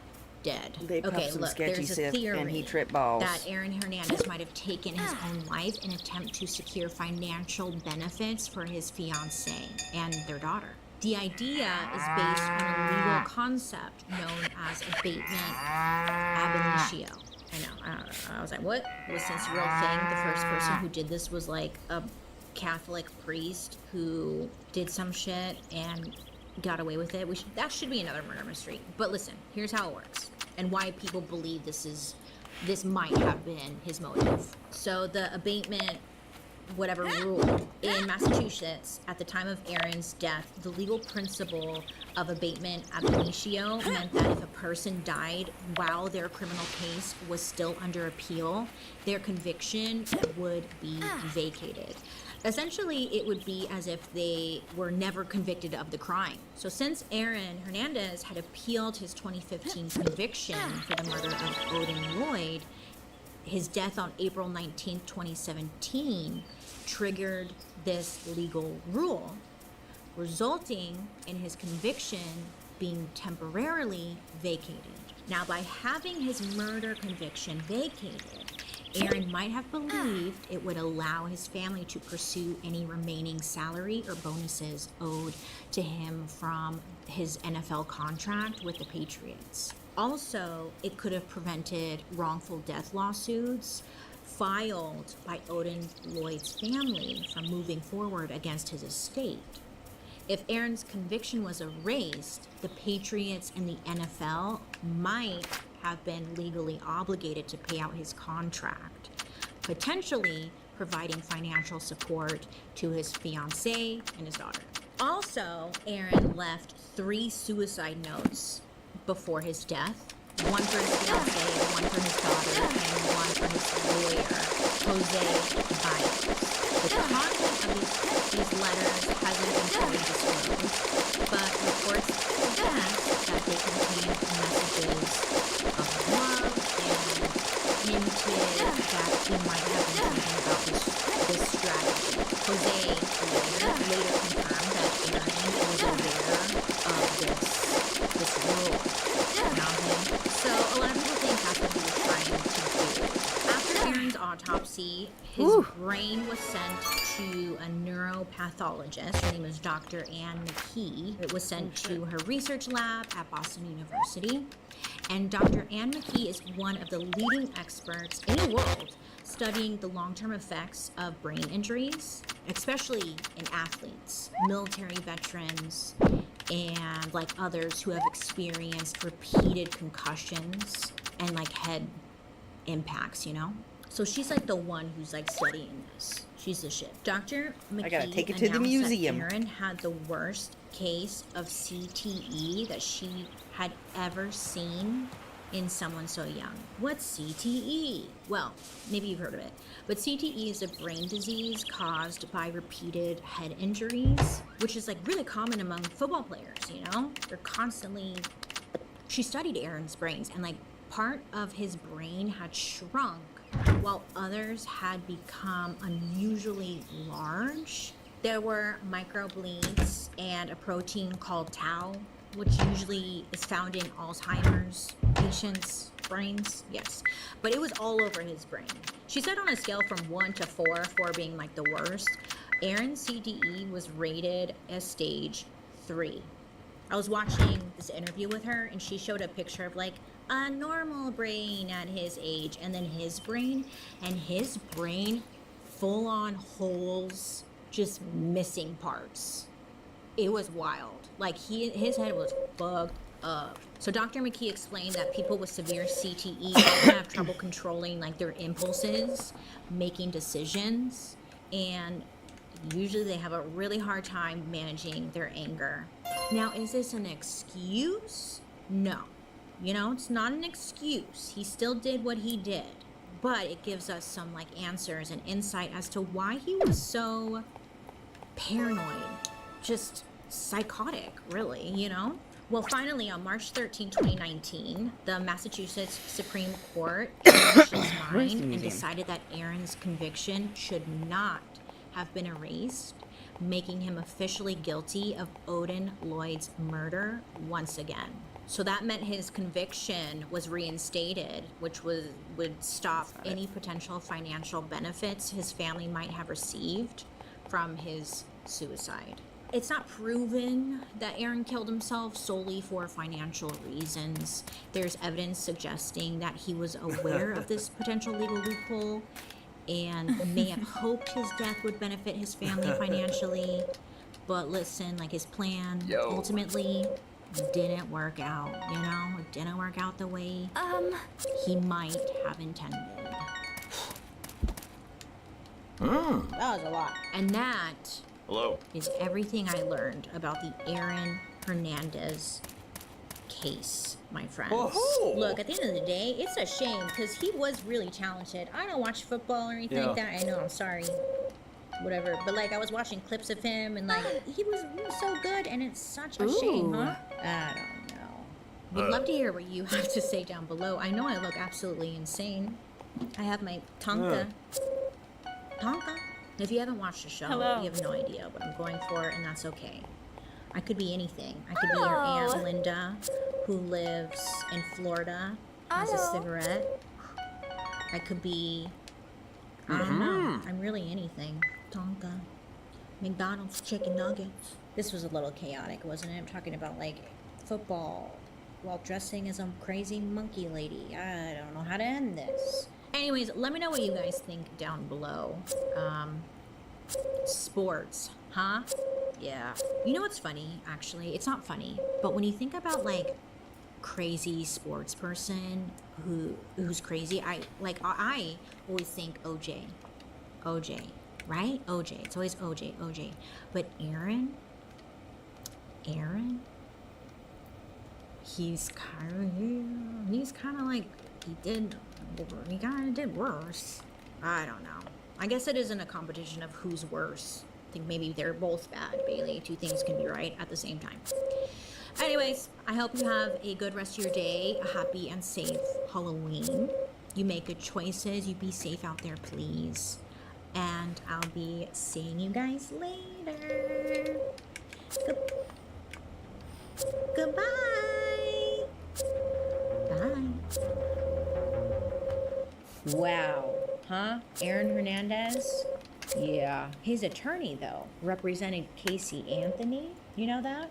dead. They puffed some sketchy there's a sip theory and he tripped balls. that Aaron Hernandez might have taken his own life in an attempt to secure financial benefits for his fiancée and their daughter. The idea is based on a legal concept known as abatement ab initio. I know. I was like, what? Was this a real thing? The first person who did this was like a Catholic priest who did some shit and got away with it. That should be another murder mystery. But listen, here's how it works and why people believe this might have been his motive. So the abatement whatever rule in Massachusetts at the time of Aaron's death, the legal principle of abatement ab initio meant that if a person died while their criminal case was still under appeal, their conviction would be vacated. Essentially, it would be as if they were never convicted of the crime. So since Aaron Hernandez had appealed his 2015 conviction for the murder of Odin Lloyd, his death on April 19, 2017, triggered this legal rule, resulting in his conviction being temporarily vacated. Now, by having his murder conviction vacated, Aaron might have believed it would allow his family to pursue any remaining salary or bonuses owed to him from his NFL contract with the Patriots. Also, it could have prevented wrongful death lawsuits filed by Odin Lloyd's family from moving forward against his estate. If Aaron's conviction was erased, the Patriots and the NFL might have been legally obligated to pay out his contract, potentially providing financial support to his fiancée and his daughter. Also, Aaron left 3 suicide notes before his death, one for his fiancée, one for his daughter, and one for his lawyer, Jose Baez. The content of these letters hasn't been fully disclosed, but reports suggest that they contain messages of love and hinted that he might have been thinking about this strategy. Jose later confirmed that Aaron was aware of this rule around him. So a lot of people think that's what he was trying to do. After Aaron's autopsy, his brain was sent to a neuropathologist. Her name is Dr. Ann McKee. It was sent to her research lab at Boston University. And Dr. Ann McKee is one of the leading experts in the world studying the long-term effects of brain injuries, especially in athletes, military veterans, and like others who have experienced repeated concussions and like head impacts, you know? So she's like the one who's like studying this. She's the shit. Dr. McKee I gotta take it to the announced museum. that Aaron had the worst case of CTE that she had ever seen in someone so young. What's CTE? Well, maybe you've heard of it, but CTE is a brain disease caused by repeated head injuries, which is like really common among football players, you know? They're constantly... She studied Aaron's brains, and like part of his brain had shrunk while others had become unusually large. There were microbleeds and a protein called tau, which usually is found in Alzheimer's patients' brains. Yes, but it was all over his brain. She said on a scale from 1 to 4, 4 being like the worst, Aaron's CTE was rated as stage 3. I was watching this interview with her, and she showed a picture of like a normal brain at his age, and then his brain, full on holes, just missing parts. It was wild. Like his head was bugged up. So Dr. McKee explained that people with severe CTE often have trouble controlling like their impulses, making decisions, and usually they have a really hard time managing their anger. Now, is this an excuse? No. You know, it's not an excuse. He still did what he did. But it gives us some like answers and insight as to why he was so paranoid. Just psychotic, really, you know? Well, finally, on March 13, 2019, the Massachusetts Supreme Court changed its mind and decided that Aaron's conviction should not have been erased, making him officially guilty of Odin Lloyd's murder once again. So that meant his conviction was reinstated, which would stop any potential financial benefits his family might have received from his suicide. It's not proven that Aaron killed himself solely for financial reasons. There's evidence suggesting that he was aware of this potential legal loophole and may have hoped his death would benefit his family financially. But listen, like his plan ultimately didn't work out, you know? It didn't work out the way he might have intended. That was a lot. And that is everything I learned about the Aaron Hernandez case, my friends. Oh. Look, at the end of the day, it's a shame because he was really talented. I don't watch football or anything like that. I know, I'm sorry. Whatever. But like I was watching clips of him and like he was so good, and it's such a shame, huh? I don't know. Would love to hear what you have to say down below. I know I look absolutely insane. I have my Tonka. Tonka. If you haven't watched the show, you have no idea what I'm going for, and that's okay. I could be anything. I could be your Aunt Linda, who lives in Florida, has a cigarette. I could be, I don't know. I'm really anything. Tonka. McDonald's chicken nuggets. This was a little chaotic, wasn't it? I'm talking about like football while dressing as a crazy monkey lady. I don't know how to end this. Anyways, let me know what you guys think down below. Sports, huh? Yeah. You know what's funny, actually? It's not funny, but when you think about like crazy sports person who's crazy, I always think OJ, right? OJ. It's always OJ. But Aaron, he's kind of like he kind of did worse. I don't know. I guess it isn't a competition of who's worse. I think maybe they're both bad, Bailey. Two things can be right at the same time. Anyways, I hope you have a good rest of your day, a happy and safe Halloween. You make good choices. You be safe out there, please. And I'll be seeing you guys later. Goodbye. Bye. Wow. Huh? Aaron Hernandez? Yeah. His attorney, though, represented Casey Anthony. You know that?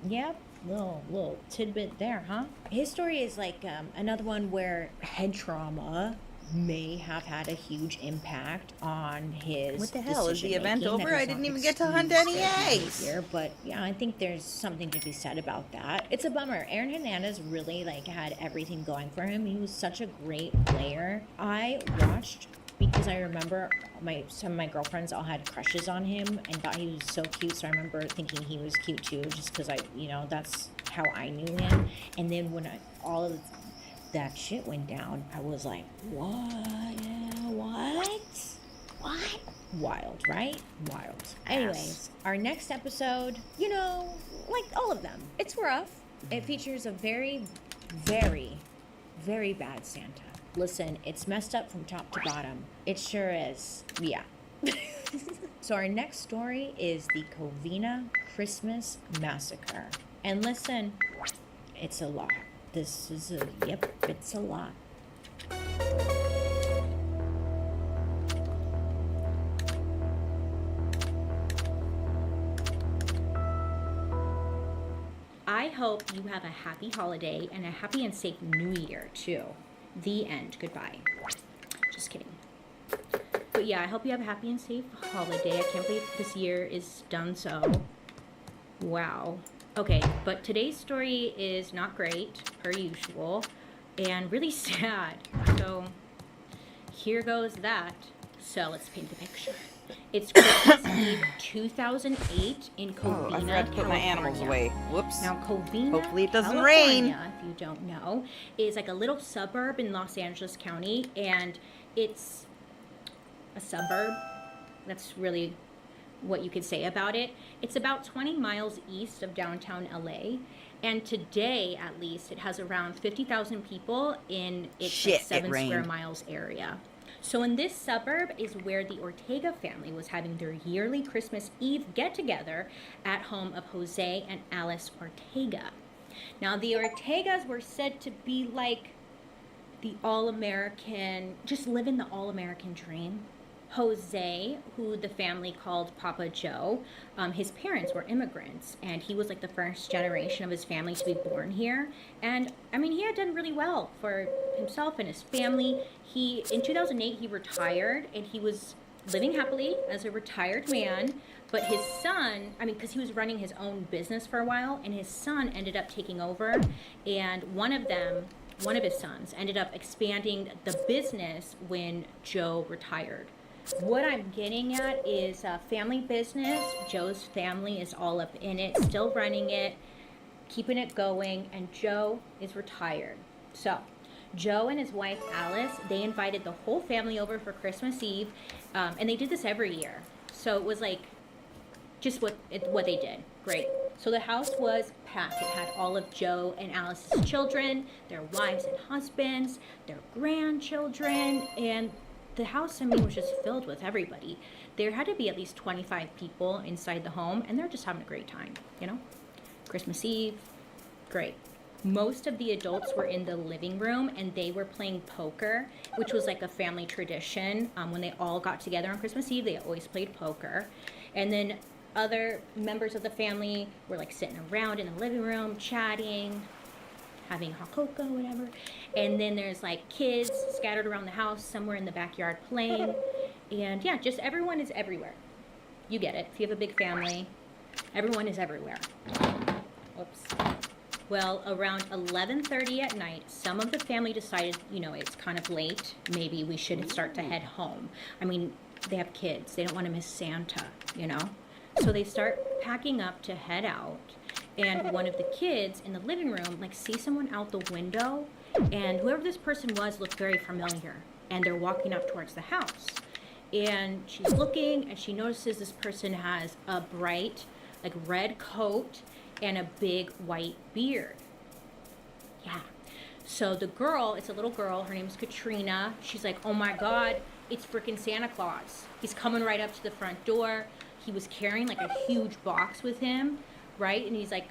Yep. Little tidbit there, huh? His story is like another one where head trauma may have had a huge impact on his What the hell? Is the event decision-making. over? That I does didn't not even get to hunt excuse any their eggs. behavior, but yeah, I think there's something to be said about that. It's a bummer. Aaron Hernandez really like had everything going for him. He was such a great player. I watched because I remember some of my girlfriends all had crushes on him and thought he was so cute. So I remember thinking he was cute too, just because that's how I knew him. And then when all of that shit went down, I was like, what? Wild, right? Wild. Anyways, our next episode, like all of them, it's rough. It features a very, very, very bad Santa. Listen, it's messed up from top to bottom. It sure is. Yeah. So our next story is the Covina Christmas Massacre. And listen, it's a lot. It's a lot. I hope you have a happy holiday and a happy and safe new year, too. The end. Goodbye. Just kidding. But yeah, I hope you have a happy and safe holiday. I can't believe this year is done so. Wow. Okay, but today's story is not great, per usual, and really sad. So here goes that. So let's paint the picture. It's Christmas Eve 2008 in Covina, I forgot to put my animals away. Whoops. Now, Covina, Hopefully it doesn't California, rain. if you don't know, is like a little suburb in Los Angeles County, and it's a suburb. That's really what you could say about it. It's about 20 miles east of downtown LA, and today, at least, it has around 50,000 people in its 7 square miles area. So in this suburb is where the Ortega family was having their yearly Christmas Eve get-together at home of Jose and Alice Ortega. Now, the Ortegas were said to be like the all-American, just living the all-American dream. Jose, who the family called Papa Joe, his parents were immigrants, and he was like the first generation of his family to be born here. And I mean, he had done really well for himself and his family. In 2008, he retired, and he was living happily as a retired man. But his son, because he was running his own business for a while, and his son ended up taking over, and one of his sons ended up expanding the business when Joe retired. What I'm getting at is a family business. Joe's family is all up in it, still running it, keeping it going, and Joe is retired. So Joe and his wife Alice, they invited the whole family over for Christmas Eve, and they did this every year. So it was like just what they did. Great. So the house was packed. It had all of Joe and Alice's children, their wives and husbands, their grandchildren, and the house, I mean, was just filled with everybody. There had to be at least 25 people inside the home, and they're just having a great time, you know? Christmas Eve, great. Most of the adults were in the living room, and they were playing poker, which was like a family tradition. When they all got together on Christmas Eve, they always played poker. And then other members of the family were like sitting around in the living room, chatting, having hot cocoa, whatever. And then there's like kids scattered around the house, somewhere in the backyard playing. And yeah, just everyone is everywhere. You get it. If you have a big family, everyone is everywhere. Oops. Well, around 11:30 at night, some of the family decided, you know, it's kind of late. Maybe we should start to head home. I mean, they have kids. They don't want to miss Santa, you know? So they start packing up to head out. And one of the kids in the living room, like, sees someone out the window. And whoever this person was looked very familiar. And they're walking up towards the house. And she's looking, and she notices this person has a bright, like, red coat and a big white beard. Yeah. So the girl, it's a little girl, her name is Katrina. She's like, oh my God, it's freaking Santa Claus. He's coming right up to the front door. He was carrying like a huge box with him, right? And he's like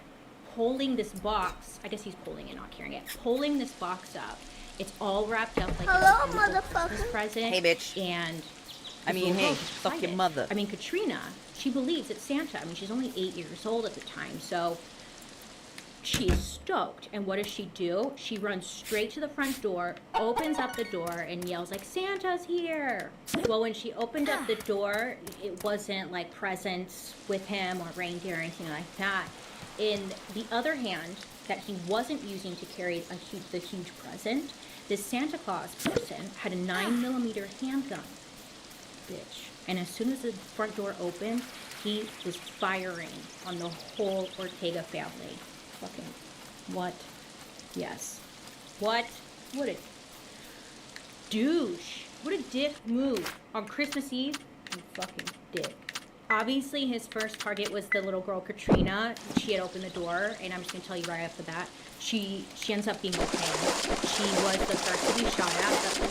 pulling this box. I guess he's pulling it, not carrying it. Pulling this box up. It's all wrapped up like Hello, a Christmas present. Hey, bitch. And I mean, hey, fuck your mother. I mean, Katrina, she believes it's Santa. I mean, she's only 8 years old at the time, so she is stoked. And what does she do? She runs straight to the front door, opens up the door, and yells like, Santa's here. Well, when she opened up the door, it wasn't like presents with him or reindeer or anything like that. In the other hand that he wasn't using to carry the huge present, this Santa Claus person had a 9mm handgun. Bitch. And as soon as the front door opened, he was firing on the whole Ortega family. Fucking what? Yes. What? What a douche. What a dick move on Christmas Eve. You fucking dick. Obviously, his first target was the little girl, Katrina. She had opened the door, and I'm just going to tell you right off the bat, she ends up being okay. She was the first to be shot at. That's the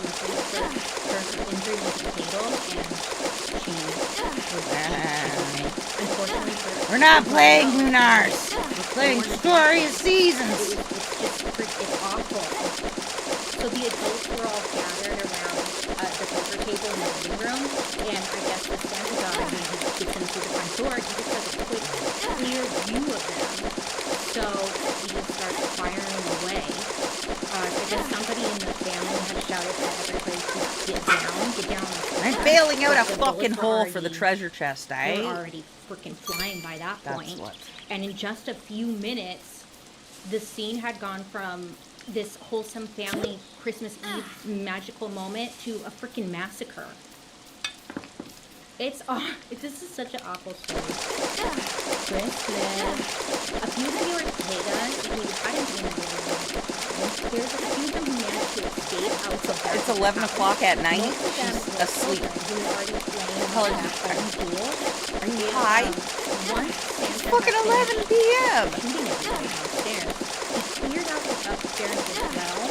first injury was fatal, and she was okay. Unfortunately for We're not playing Lunars. We're playing Story of Seasons. It's awful. So the adults were all gathered around the poker table in the living room, and I guess the Santa guy, when he gets in through the front door, he just has a quick, clear view of them. So he just starts firing away. I guess somebody in the family had shouted to everybody to get down. I'm bailing out a fucking hole for the treasure chest, eh? They were already freaking flying by that point. And in just a few minutes, the scene had gone from this wholesome family Christmas Eve magical moment to a freaking massacre. This is such an awful story. Christmas. A few of the Ortegas who hadn't been in the living room. There's a few of them who managed to escape out the back. It's 11 o'clock at night. Most of them She's were asleep. children who were already playing in the backyard pool. Are you high? Once Santa It's fucking 11 p.m. shooting everybody downstairs, he cleared out the upstairs as well,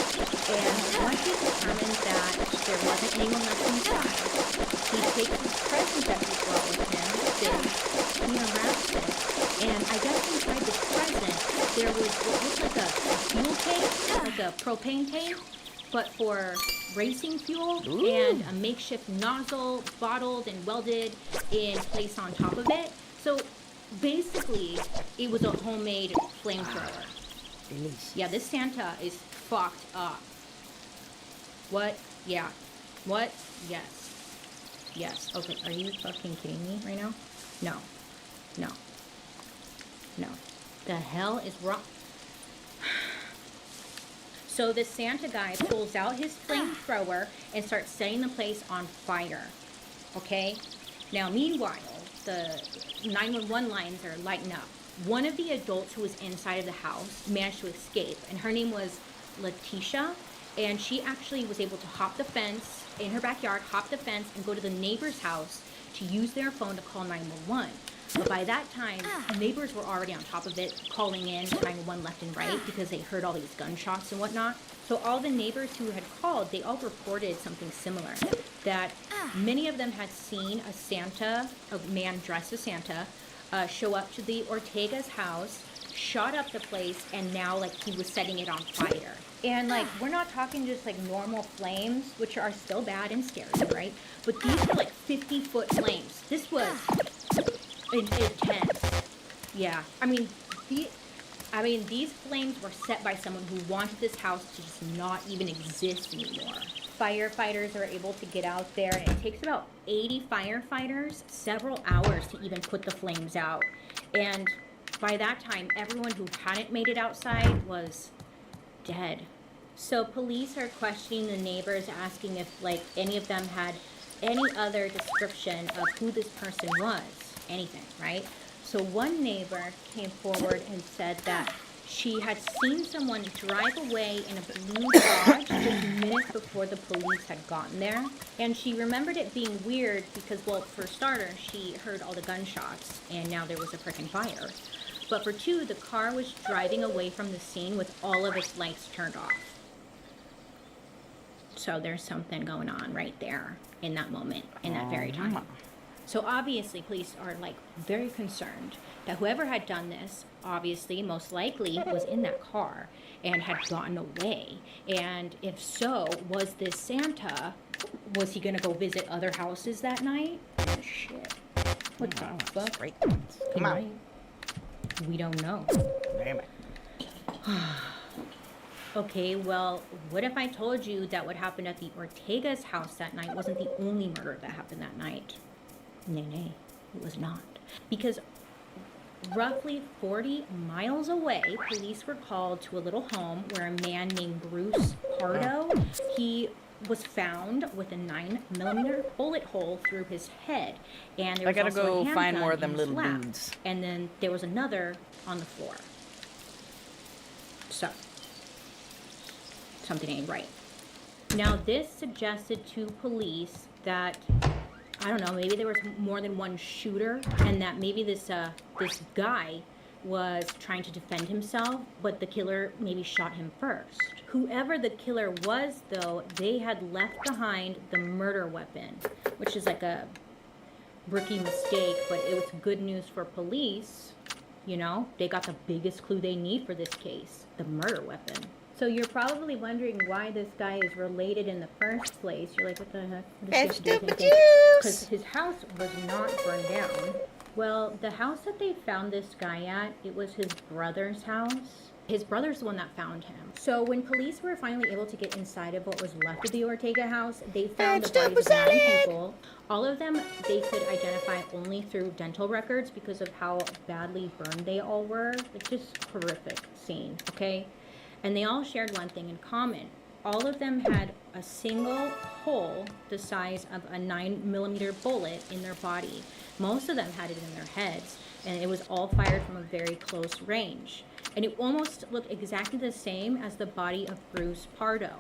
and once he determined that there wasn't anyone left inside, he takes his present that he brought with him, he unwraps it, and I guess inside this present, there was what looked like a fuel tank, like a propane tank, but for racing fuel. Ooh. And a makeshift nozzle bottled and welded in place on top of it. So basically, it was a homemade flamethrower. Yeah, this Santa is fucked up. What? Yeah. What? Yes. Yes. Okay, are you fucking kidding me right now? No. No. No. The hell is wrong? So the Santa guy pulls out his flamethrower and starts setting the place on fire. Okay? Now, meanwhile, the 911 lines are lighting up. One of the adults who was inside of the house managed to escape, and her name was Letitia, and she actually was able to hop the fence in her backyard, hop the fence, and go to the neighbor's house to use their phone to call 911. But by that time, neighbors were already on top of it, calling in 911 left and right because they heard all these gunshots and whatnot. So all the neighbors who had called, they all reported something similar, that many of them had seen a man dressed as Santa, show up to the Ortega's house, shot up the place, and now like he was setting it on fire. And like, we're not talking just like normal flames, which are still bad and scary, right? But these were like 50-foot flames. This was intense. Yeah, I mean, these flames were set by someone who wanted this house to just not even exist anymore. Firefighters are able to get out there, and it takes about 80 firefighters several hours to even put the flames out. And by that time, everyone who hadn't made it outside was dead. So police are questioning the neighbors, asking if like any of them had any other description of who this person was, anything, right? So one neighbor came forward and said that she had seen someone drive away in a blue Dodge just minutes before the police had gotten there. And she remembered it being weird because, well, for starters, she heard all the gunshots and now there was a freaking fire. But for two, the car was driving away from the scene with all of its lights turned off. So there's something going on right there in that moment, in that very time. So obviously police are like very concerned that whoever had done this, obviously most likely was in that car and had gotten away. And if so, was this Santa? Was he gonna go visit other houses that night? Oh, shit. What the fuck? Great. Come on. We don't know. Damn it. Okay, well, what if I told you that what happened at the Ortega's house that night wasn't the only murder that happened that night? Nay, it was not. Because roughly 40 miles away, police were called to a little home where a man named Bruce Pardo, he was found with a 9mm bullet hole through his head. And there was I gotta also a go find handgun more of them in his little lap. dudes. And then there was another on the floor. So, something ain't right. Now, this suggested to police that, I don't know, maybe there was more than one shooter, and that maybe this guy was trying to defend himself, but the killer maybe shot him first. Whoever the killer was, though, they had left behind the murder weapon, which is like a rookie mistake, but it was good news for police. You know, they got the biggest clue they need for this case, the murder weapon. So you're probably wondering why this guy is related in the first place. You're like, what the heck? Because his house was not burned down. Well, the house that they found this guy at, it was his brother's house. His brother's the one that found him. So when police were finally able to get inside of what was left of the Ortega house, they found the bodies of 9 people. All of them they could identify only through dental records because of how badly burned they all were. It's just a horrific scene, okay? And they all shared one thing in common. All of them had a single hole the size of a 9mm bullet in their body. Most of them had it in their heads, and it was all fired from a very close range. And it almost looked exactly the same as the body of Bruce Pardo.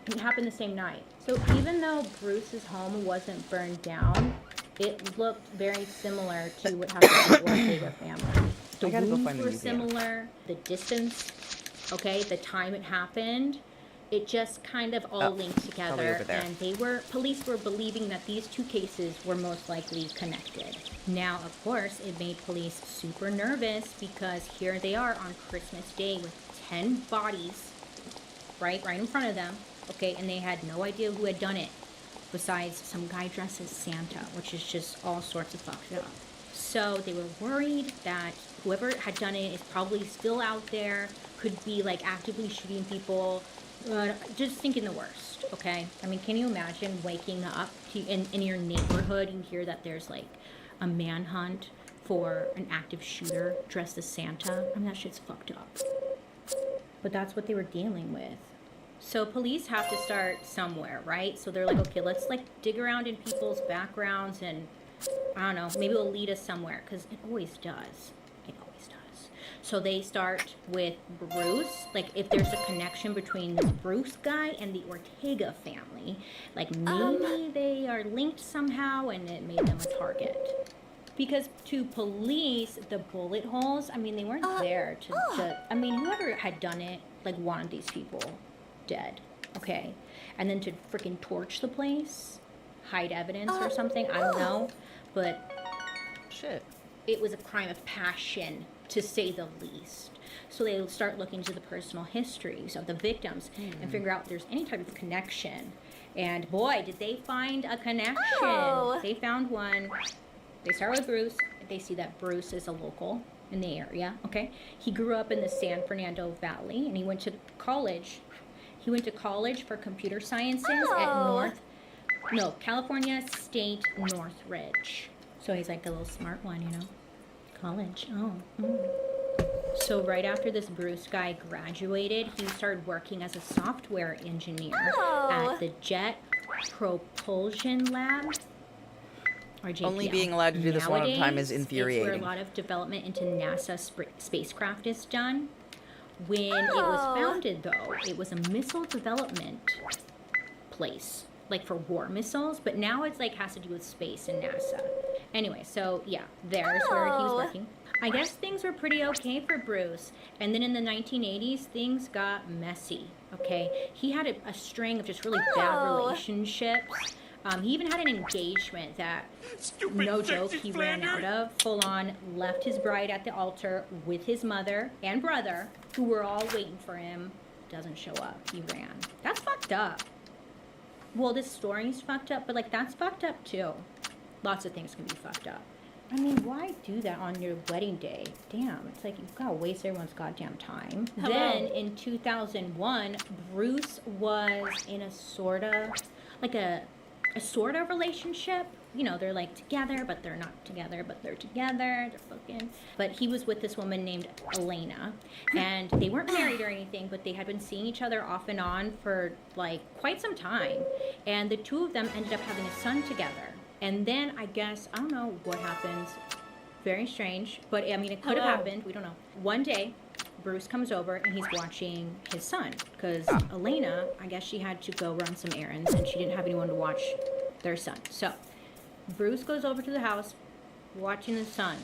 It happened the same night. So even though Bruce's home wasn't burned down, it looked very similar to what happened to the Ortega family. The wounds were similar, the distance, okay, the time it happened, it just kind of all linked together, and police were believing that these two cases were most likely connected. Now, of course, it made police super nervous because here they are on Christmas Day with 10 bodies, right in front of them, okay, and they had no idea who had done it, besides some guy dressed as Santa, which is just all sorts of fucked up. So they were worried that whoever had done it is probably still out there, could be like actively shooting people, just thinking the worst, okay? I mean, can you imagine waking up in your neighborhood and hear that there's like a manhunt for an active shooter dressed as Santa? I mean, that shit's fucked up. But that's what they were dealing with. So police have to start somewhere, right? So they're like, okay, let's like dig around in people's backgrounds and I don't know, maybe it'll lead us somewhere, because it always does. It always does. So they start with Bruce, like if there's a connection between this Bruce guy and the Ortega family, like maybe they are linked somehow and it made them a target. Because to police, the bullet holes, I mean, they weren't there to, I mean, whoever had done it, like, wanted these people dead, okay? And then to freaking torch the place, hide evidence or something, I don't know. But shit, it was a crime of passion, to say the least. So they start looking into the personal histories of the victims and figure out if there's any type of connection. And boy, did they find a connection. They found one. They start with Bruce. They see that Bruce is a local in the area, okay? He grew up in the San Fernando Valley, and he went to college. He went to college for computer sciences at California State Northridge. So he's like a little smart one, you know? College, So right after this Bruce guy graduated, he started working as a software engineer at the Jet Propulsion Lab. Or JPL. Only being allowed to do this one at a time is infuriating. It's where a lot of development into NASA spacecraft is done. When it was founded, though, it was a missile development place, like for war missiles, but now it's like has to do with space and NASA. Anyway, so yeah, there's where he was working. I guess things were pretty okay for Bruce. And then in the 1980s, things got messy, okay? He had a string of just really bad relationships. He even had an engagement that, no joke, he ran out of. Full on left his bride at the altar with his mother and brother, who were all waiting for him. Doesn't show up. He ran. That's fucked up. Well, this story's fucked up, but like that's fucked up too. Lots of things can be fucked up. I mean, why do that on your wedding day? Damn, it's like you've got to waste everyone's goddamn time. Then in 2001, Bruce was in a sort of relationship. You know, they're like together, but they're not together, but they're together. They're fucking. But he was with this woman named Elena, and they weren't married or anything, but they had been seeing each other off and on for like quite some time. And the two of them ended up having a son together. And then I guess, I don't know what happens. Very strange, but I mean, it could have happened. We don't know. One day, Bruce comes over and he's watching his son because Elena, I guess she had to go run some errands and she didn't have anyone to watch their son. So Bruce goes over to the house watching his son.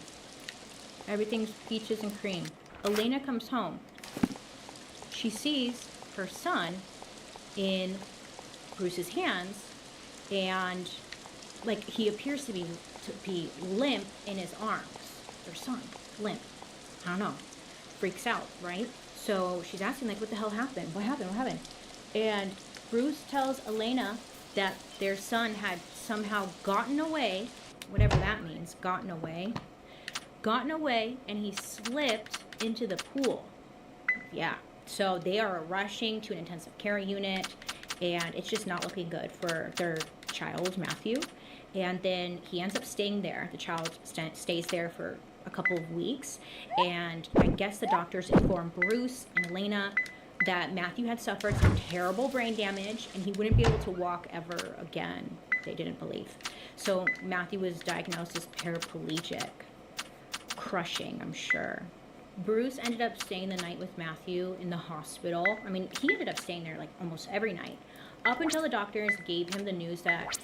Everything's peaches and cream. Elena comes home. She sees her son in Bruce's hands, and like he appears to be limp in his arms. Their son, limp. I don't know. Freaks out, right? So she's asking, like, what the hell happened? What happened? What happened? And Bruce tells Elena that their son had somehow gotten away, whatever that means, gotten away, and he slipped into the pool. Yeah. So they are rushing to an intensive care unit, and it's just not looking good for their child, Matthew. And then he ends up staying there. The child stays there for a couple of weeks, and I guess the doctors informed Bruce and Elena that Matthew had suffered some terrible brain damage and he wouldn't be able to walk ever again. They didn't believe. So Matthew was diagnosed as paraplegic. Crushing, I'm sure. Bruce ended up staying the night with Matthew in the hospital. I mean, he ended up staying there like almost every night, up until the doctors gave him the news that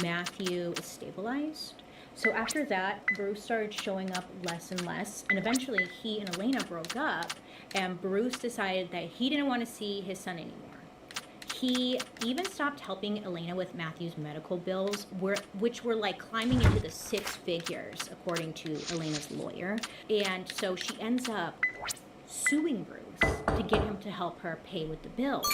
Matthew is stabilized. So after that, Bruce started showing up less and less, and eventually he and Elena broke up, and Bruce decided that he didn't want to see his son anymore. He even stopped helping Elena with Matthew's medical bills, which were like climbing into the 6 figures, according to Elena's lawyer. And so she ends up suing Bruce to get him to help her pay with the bills.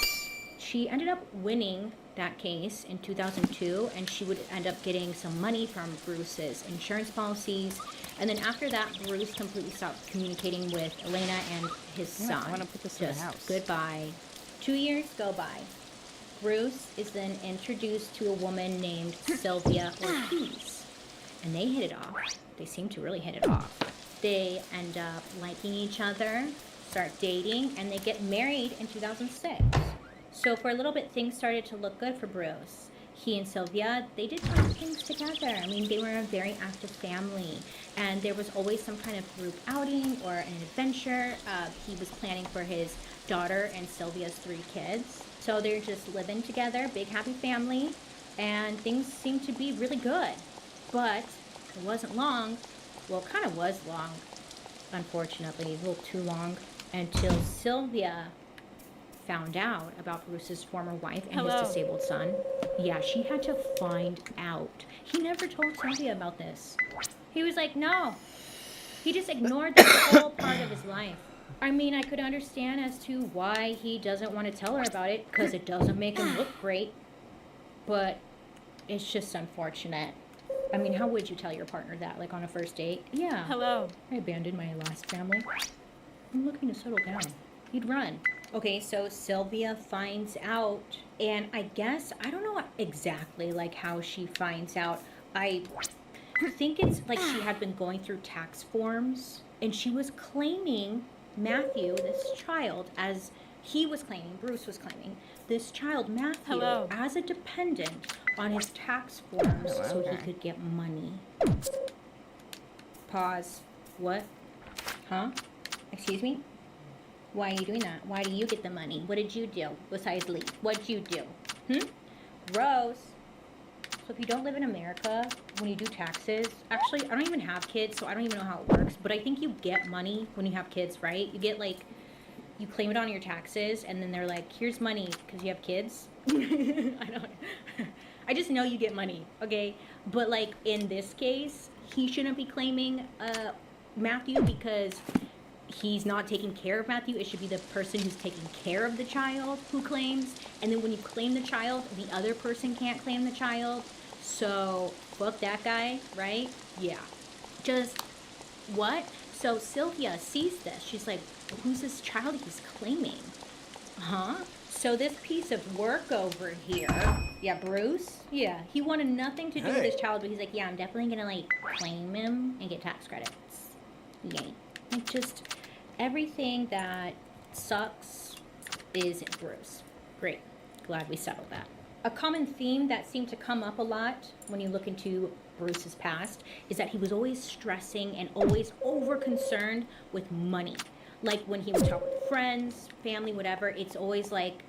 She ended up winning that case in 2002, and she would end up getting some money from Bruce's insurance policies. And then after that, Bruce completely stopped communicating with Elena and his son. I want to put this in the house. Goodbye. 2 years go by. Bruce is then introduced to a woman named Sylvia Ortiz, and they hit it off. They seem to really hit it off. They end up liking each other, start dating, and they get married in 2006. So for a little bit, things started to look good for Bruce. He and Sylvia, they did fun things together. I mean, they were a very active family, and there was always some kind of group outing or an adventure. He was planning for his daughter and Sylvia's 3 kids. So they're just living together, big happy family, and things seem to be really good. But It wasn't long. Well, it kind of was long, unfortunately. A little too long. Until Sylvia found out about Bruce's former wife and his disabled son. Yeah, she had to find out. He never told Sylvia about this. He was like, no. He just ignored the whole part of his life. I mean, I could understand as to why he doesn't want to tell her about it, because it doesn't make him look great. But it's just unfortunate. I mean, how would you tell your partner that, like on a first date? Yeah. Hello. I abandoned my last family. I'm looking to settle down. He'd run. Okay, so Sylvia finds out, and I guess, I don't know exactly like how she finds out. I think it's like she had been going through tax forms, and she was claiming Matthew, this child, as he was claiming, Bruce was claiming, this child, Matthew, as a dependent on his tax forms so he could get money. Pause. What? Huh? Excuse me? Why are you doing that? Why do you get the money? What did you do besides leave? What'd you do? Gross. So if you don't live in America, when you do taxes, actually, I don't even have kids, so I don't even know how it works, but I think you get money when you have kids, right? You get like, you claim it on your taxes, and then they're like, here's money because you have kids. I just know you get money, okay? But like in this case, he shouldn't be claiming Matthew because he's not taking care of Matthew. It should be the person who's taking care of the child who claims. And then when you claim the child, the other person can't claim the child. So fuck that guy, right? Yeah. Just what? So Sylvia sees this. She's like, who's this child he's claiming? Huh? So this piece of work over here, yeah, Bruce, yeah, he wanted nothing to do with his child, but he's like, yeah, I'm definitely gonna like claim him and get tax credits. Yay. Like just everything that sucks is in Bruce. Great. Glad we settled that. A common theme that seemed to come up a lot when you look into Bruce's past is that he was always stressing and always over concerned with money. Like when he would talk with friends, family, whatever, it's always like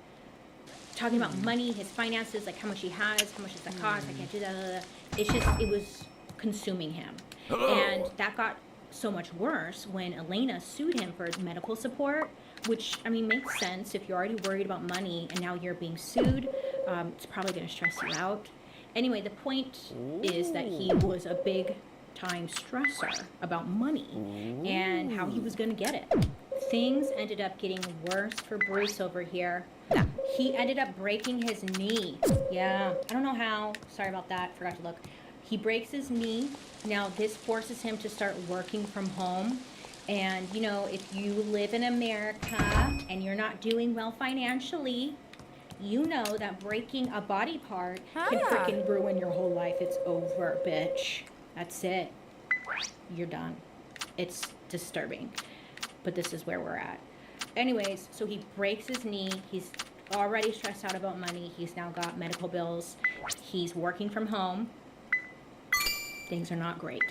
talking about money, his finances, like how much he has, how much does that cost, I can't do that. It's just, it was consuming him. And that got so much worse when Elena sued him for medical support, which, I mean, makes sense. If you're already worried about money and now you're being sued, it's probably going to stress you out. Anyway, the point is that he was a big time stressor about money and how he was going to get it. Things ended up getting worse for Bruce over here. He ended up breaking his knee. Yeah, I don't know how. Sorry about that. Forgot to look. He breaks his knee. Now, this forces him to start working from home. And, you know, if you live in America and you're not doing well financially, you know that breaking a body part can freaking ruin your whole life. It's over, bitch. That's it. You're done. It's disturbing. But this is where we're at. Anyways, so he breaks his knee. He's already stressed out about money. He's now got medical bills. He's working from home. Things are not great.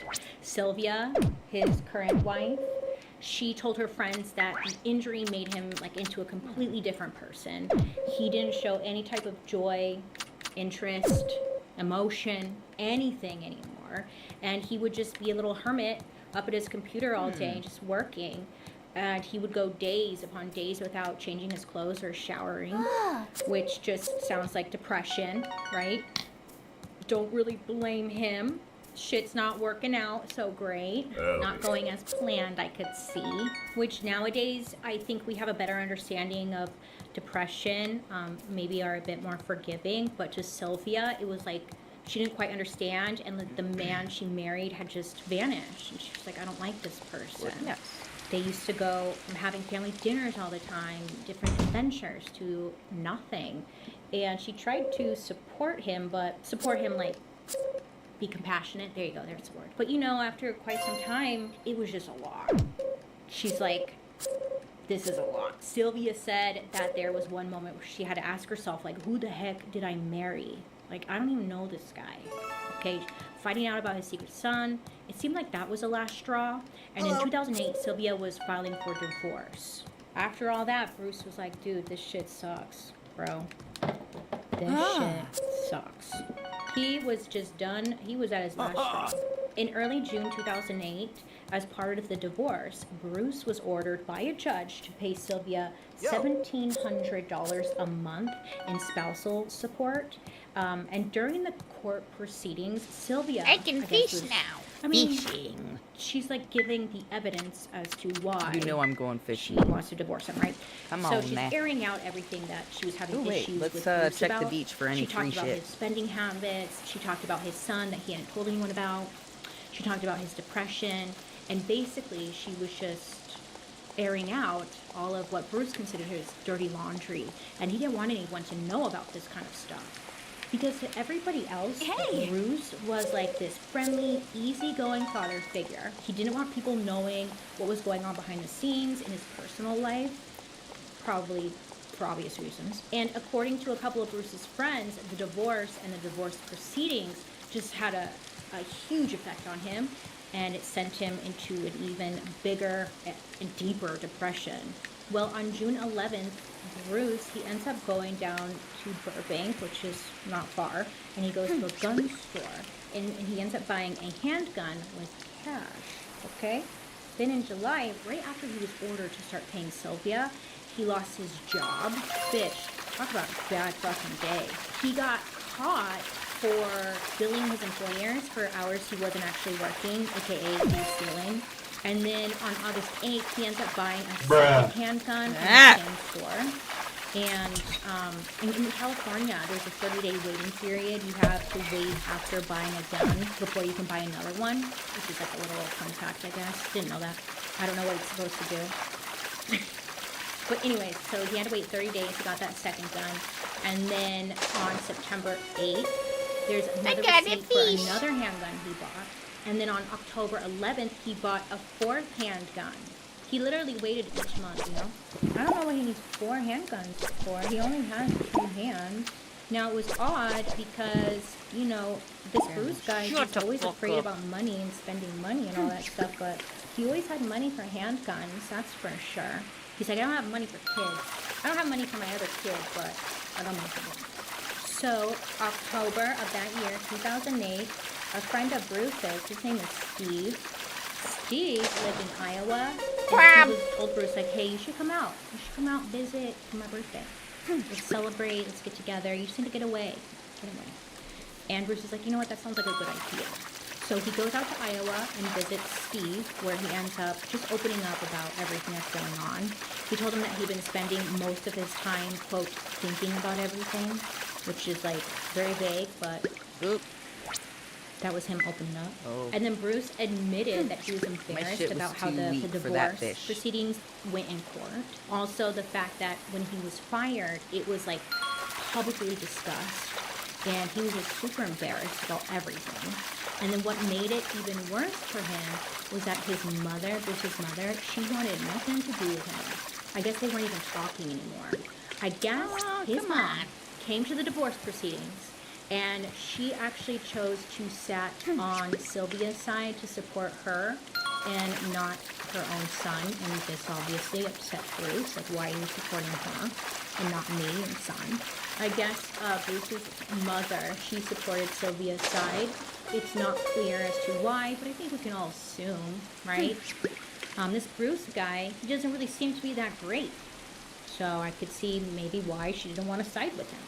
Sylvia, his current wife, she told her friends that the injury made him like into a completely different person. He didn't show any type of joy, interest, emotion, anything anymore. And he would just be a little hermit up at his computer all day, just working. And he would go days upon days without changing his clothes or showering, which just sounds like depression, right? Don't really blame him. Shit's not working out so great. Not going as planned, I could see. Which nowadays, I think we have a better understanding of depression, maybe are a bit more forgiving. But to Sylvia, it was like she didn't quite understand, and the man she married had just vanished. And she was like, I don't like this person. Yes. They used to go from having family dinners all the time, different adventures, to nothing. And she tried to support him, but support him like be compassionate. There you go, there's the word. But you know, after quite some time, it was just a lot. She's like, this is a lot. Sylvia said that there was one moment where she had to ask herself, like, who the heck did I marry? Like, I don't even know this guy. Okay, finding out about his secret son, it seemed like that was the last straw. And in 2008, Sylvia was filing for divorce. After all that, Bruce was like, dude, this shit sucks, bro. This shit sucks. He was just done. He was at his last straw. In early June 2008, as part of the divorce, Bruce was ordered by a judge to pay Sylvia $1,700 a month in spousal support. And during the court proceedings, Sylvia, I can guess, fish was, now. I mean, Fishing. she's like giving the evidence as to why You know I'm going she fishing. wants to divorce him, right? Come so on, she's now. airing out everything that she was having Ooh, wait, issues let's, with Bruce check the about. beach for any She free talked about shit. his spending habits. She talked about his son that he hadn't told anyone about. She talked about his depression. And basically, she was just airing out all of what Bruce considered his dirty laundry. And he didn't want anyone to know about this kind of stuff. Because to everybody else, Bruce was like this friendly, easygoing father figure. He didn't want people knowing what was going on behind the scenes in his personal life, probably for obvious reasons. And according to a couple of Bruce's friends, the divorce and the divorce proceedings just had a huge effect on him, and it sent him into an even bigger and deeper depression. Well, on June 11th, Bruce, he ends up going down to Burbank, which is not far, and he goes to a gun store, and he ends up buying a handgun with cash, okay? Then in July, right after he was ordered to start paying Sylvia, he lost his job. Bitch, talk about a bad fucking day. He got caught for billing his employers for hours he wasn't actually working, aka he was stealing. And then on August 8th, he ends up buying a second handgun from the same store. And in California, there's a 30-day waiting period. You have to wait after buying a gun before you can buy another one, which is like a little fun fact, I guess. Didn't know that. I don't know what it's supposed to do. But anyways, so he had to wait 30 days. He got that second gun. And then on September 8th, there's another receipt for another handgun he bought. And then on October 11th, he bought a fourth handgun. He literally waited each month, you know? I don't know what he needs 4 handguns for. He only has 2 hands. Now, it was odd because, you know, this Bruce guy, he's always afraid about money and spending money and all that stuff, but he always had money for handguns, that's for sure. He's like, I don't have money for kids. I don't have money for my other kids, but I don't money for them. So, October of that year, 2008, a friend of Bruce's, his name is Steve. Steve lived in Iowa, and he told Bruce, like, hey, you should come out. You should come out, visit for my birthday. Let's celebrate, let's get together. You just need to get away. Get away. And Bruce is like, you know what, that sounds like a good idea. So he goes out to Iowa and visits Steve, where he ends up just opening up about everything that's going on. He told him that he'd been spending most of his time, quote, thinking about everything, which is like very vague, but that was him opening up. And then Bruce admitted that he was embarrassed about how the divorce proceedings went in court. Also, the fact that when he was fired, it was like publicly discussed, and he was just super embarrassed about everything. And then what made it even worse for him was that his mother, Bruce's mother, she wanted nothing to do with him. I guess they weren't even talking anymore. I guess his mom came to the divorce proceedings, and she actually chose to sit on Sylvia's side to support her and not her own son. And this obviously upset Bruce, like, why are you supporting her and not me and son? I guess Bruce's mother, she supported Sylvia's side. It's not clear as to why, but I think we can all assume, right? This Bruce guy, he doesn't really seem to be that great. So I could see maybe why she didn't want to side with him.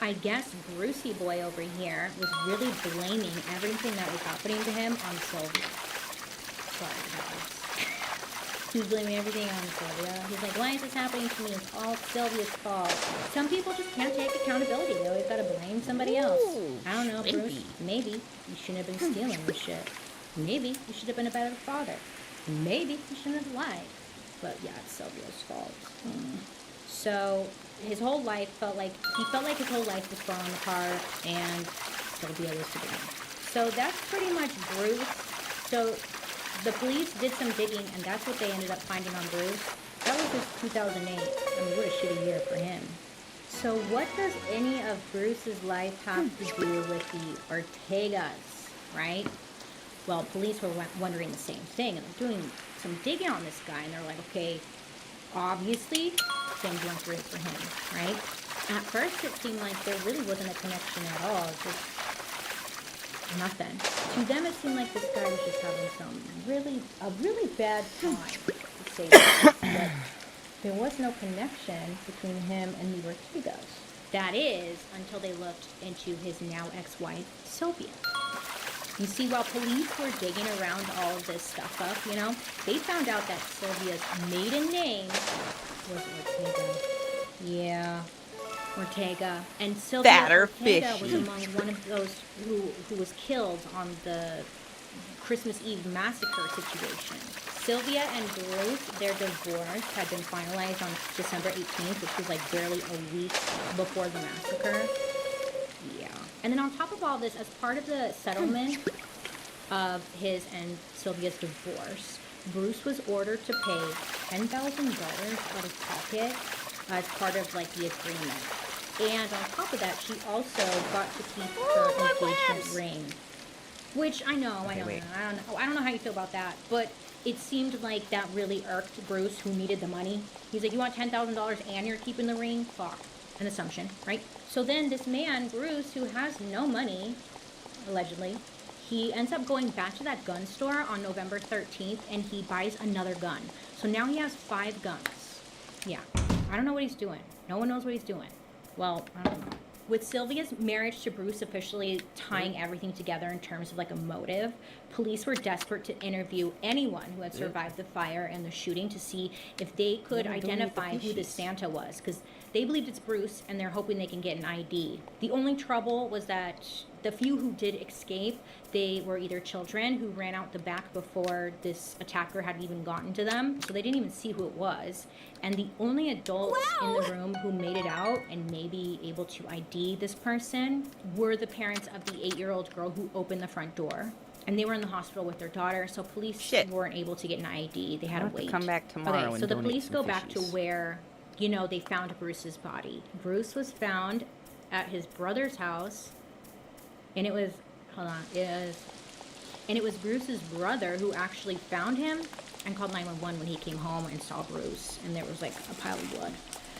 I guess Brucey boy over here was really blaming everything that was happening to him on Sylvia. Sorry, guys. He was blaming everything on Sylvia. He's like, why is this happening to me? It's all Sylvia's fault. Some people just can't take accountability. They always gotta blame somebody else. I don't know, Bruce. Maybe you shouldn't have been stealing this shit. Maybe you should have been a better father. Maybe you shouldn't have lied. But yeah, it's Sylvia's fault. So his whole life felt like his whole life was falling apart, and Sylvia was to blame. So that's pretty much Bruce. So the police did some digging, and that's what they ended up finding on Bruce. That was just 2008. I mean, what a shitty year for him. So what does any of Bruce's life have to do with the Ortegas, right? Well, police were wondering the same thing, and they're doing some digging on this guy, and they're like, okay, obviously, things went great for him, right? At first, it seemed like there really wasn't a connection at all. Just Nothing. To them, it seemed like this guy was just having a really bad time, to say that. But there was no connection between him and the Ortegas. That is, until they looked into his now ex-wife, Sylvia. You see, while police were digging around all of this stuff up, you know, they found out that Sylvia's maiden name was Ortega. Yeah, Ortega. And Sylvia Fatter Ortega was fishy. among one of those who was killed on the Christmas Eve massacre situation. Sylvia and Bruce, their divorce had been finalized on December 18th, which was like barely a week before the massacre. Yeah. And then on top of all this, as part of the settlement of his and Sylvia's divorce, Bruce was ordered to pay $10,000 out of pocket as part of like the agreement. And on top of that, she also got to keep her engagement ring. Which I know. I don't know how you feel about that, but it seemed like that really irked Bruce, who needed the money. He's like, you want $10,000 and you're keeping the ring? Fuck. An assumption, right? So then this man, Bruce, who has no money, allegedly, he ends up going back to that gun store on November 13th and he buys another gun. So now he has 5 guns. Yeah. I don't know what he's doing. No one knows what he's doing. Well, I don't know. With Sylvia's marriage to Bruce officially tying everything together in terms of like a motive, police were desperate to interview anyone who had survived the fire and the shooting to see if they could identify who the Santa was, because they believed it's Bruce and they're hoping they can get an ID. The only trouble was that the few who did escape, they were either children who ran out the back before this attacker had even gotten to them, so they didn't even see who it was. And the only adults in the room who made it out and may be able to ID this person were the parents of the 8-year-old girl who opened the front door. And they were in the hospital with their daughter, so police weren't able to get an ID. They had to wait. Come back tomorrow. Okay, so the police go back to where, you know, they found Bruce's body. Bruce was found at his brother's house, and it was, it was Bruce's brother who actually found him and called 911 when he came home and saw Bruce, and there was like a pile of blood.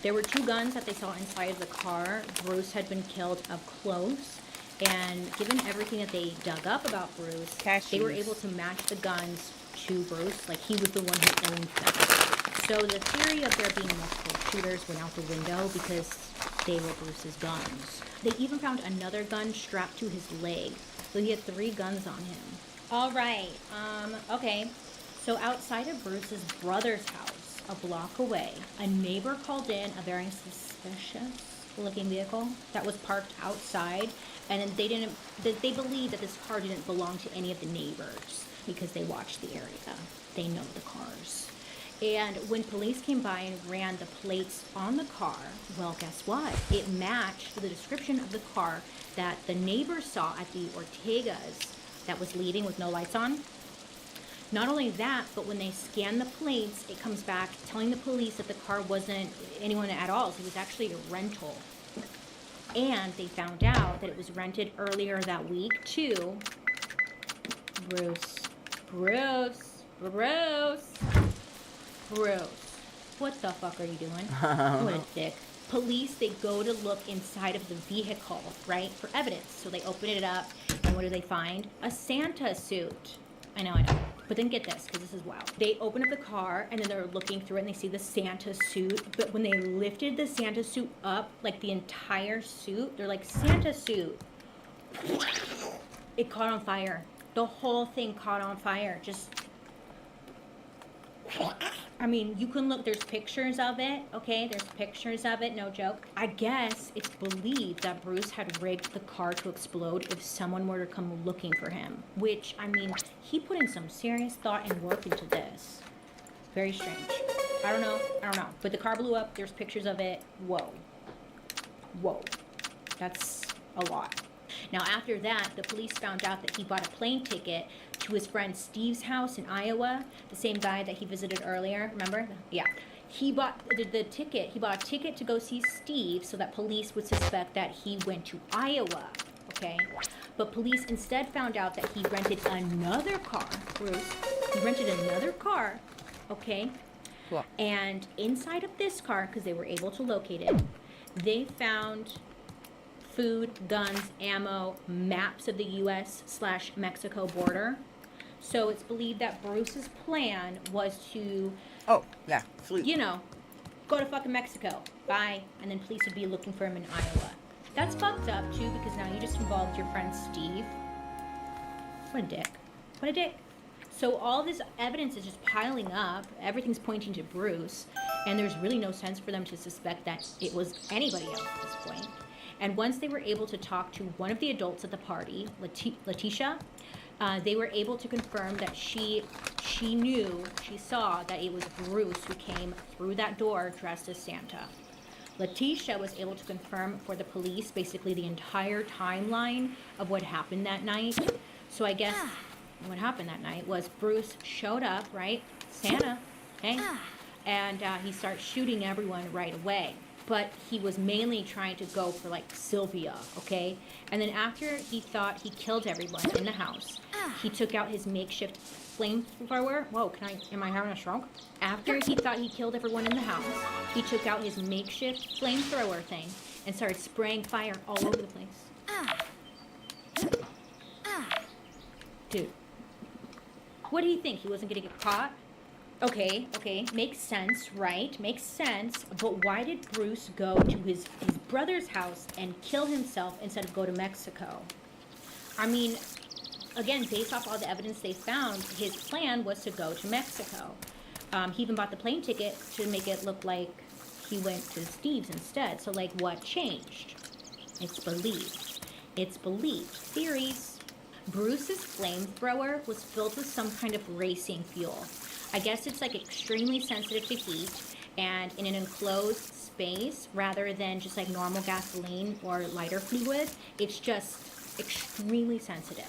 There were 2 guns that they saw inside of the car. Bruce had been killed up close, and given everything that they dug up about Bruce, they were able to match the guns to Bruce, like he was the one who owned them. So the theory of there being multiple shooters went out the window because they were Bruce's guns. They even found another gun strapped to his leg, so he had 3 guns on him. All right, okay. So outside of Bruce's brother's house, a block away, a neighbor called in a very suspicious-looking vehicle that was parked outside, and they believe that this car didn't belong to any of the neighbors because they watched the area. They know the cars. And when police came by and ran the plates on the car, well, guess what? It matched the description of the car that the neighbors saw at the Ortegas that was leaving with no lights on. Not only that, but when they scan the plates, it comes back telling the police that the car wasn't anyone at all. So it was actually a rental. And they found out that it was rented earlier that week to Bruce. What the fuck are you doing? What a dick. Police, they go to look inside of the vehicle, right, for evidence. So they open it up, and what do they find? A Santa suit. I know. But then get this, because this is wild. They open up the car, and then they're looking through it, and they see the Santa suit. But when they lifted the Santa suit up, like the entire suit, they're like, Santa suit. It caught on fire. The whole thing caught on fire. Just... I mean, you can look, there's pictures of it, okay? There's pictures of it, no joke. I guess it's believed that Bruce had rigged the car to explode if someone were to come looking for him. Which, I mean, he put in some serious thought and work into this. Very strange. I don't know. But the car blew up, there's pictures of it. Whoa. That's a lot. Now, after that, the police found out that he bought a plane ticket to his friend Steve's house in Iowa, the same guy that he visited earlier, remember? Yeah. He bought the ticket. He bought a ticket to go see Steve so that police would suspect that he went to Iowa, okay? But police instead found out that he rented another car, Bruce. He rented another car, okay? Cool. And inside of this car, because they were able to locate it, they found food, guns, ammo, maps of the US/Mexico border. So it's believed that Bruce's plan was to, Oh, yeah. you know, go to fucking Mexico. Bye. And then police would be looking for him in Iowa. That's fucked up, too, because now you just involved your friend Steve. What a dick. What a dick. So all this evidence is just piling up. Everything's pointing to Bruce. And there's really no sense for them to suspect that it was anybody else at this point. And once they were able to talk to one of the adults at the party, Letitia, they were able to confirm that she saw that it was Bruce who came through that door dressed as Santa. Letitia was able to confirm for the police basically the entire timeline of what happened that night. So I guess what happened that night was Bruce showed up, right? Santa, hey? And he starts shooting everyone right away. But he was mainly trying to go for like Sylvia, okay? And then after he thought he killed everyone in the house, he took out his makeshift flamethrower. Whoa, am I having a stroke? After he thought he killed everyone in the house, he took out his makeshift flamethrower thing and started spraying fire all over the place. Dude, what do you think? He wasn't gonna get caught? Okay, makes sense, right? Makes sense. But why did Bruce go to his brother's house and kill himself instead of go to Mexico? I mean, again, based off all the evidence they found, his plan was to go to Mexico. He even bought the plane ticket to make it look like he went to Steve's instead. So, like, what changed? It's believed. It's believed. Theories. Bruce's flamethrower was filled with some kind of racing fuel. I guess it's like extremely sensitive to heat, and in an enclosed space, rather than just like normal gasoline or lighter fluid, it's just extremely sensitive.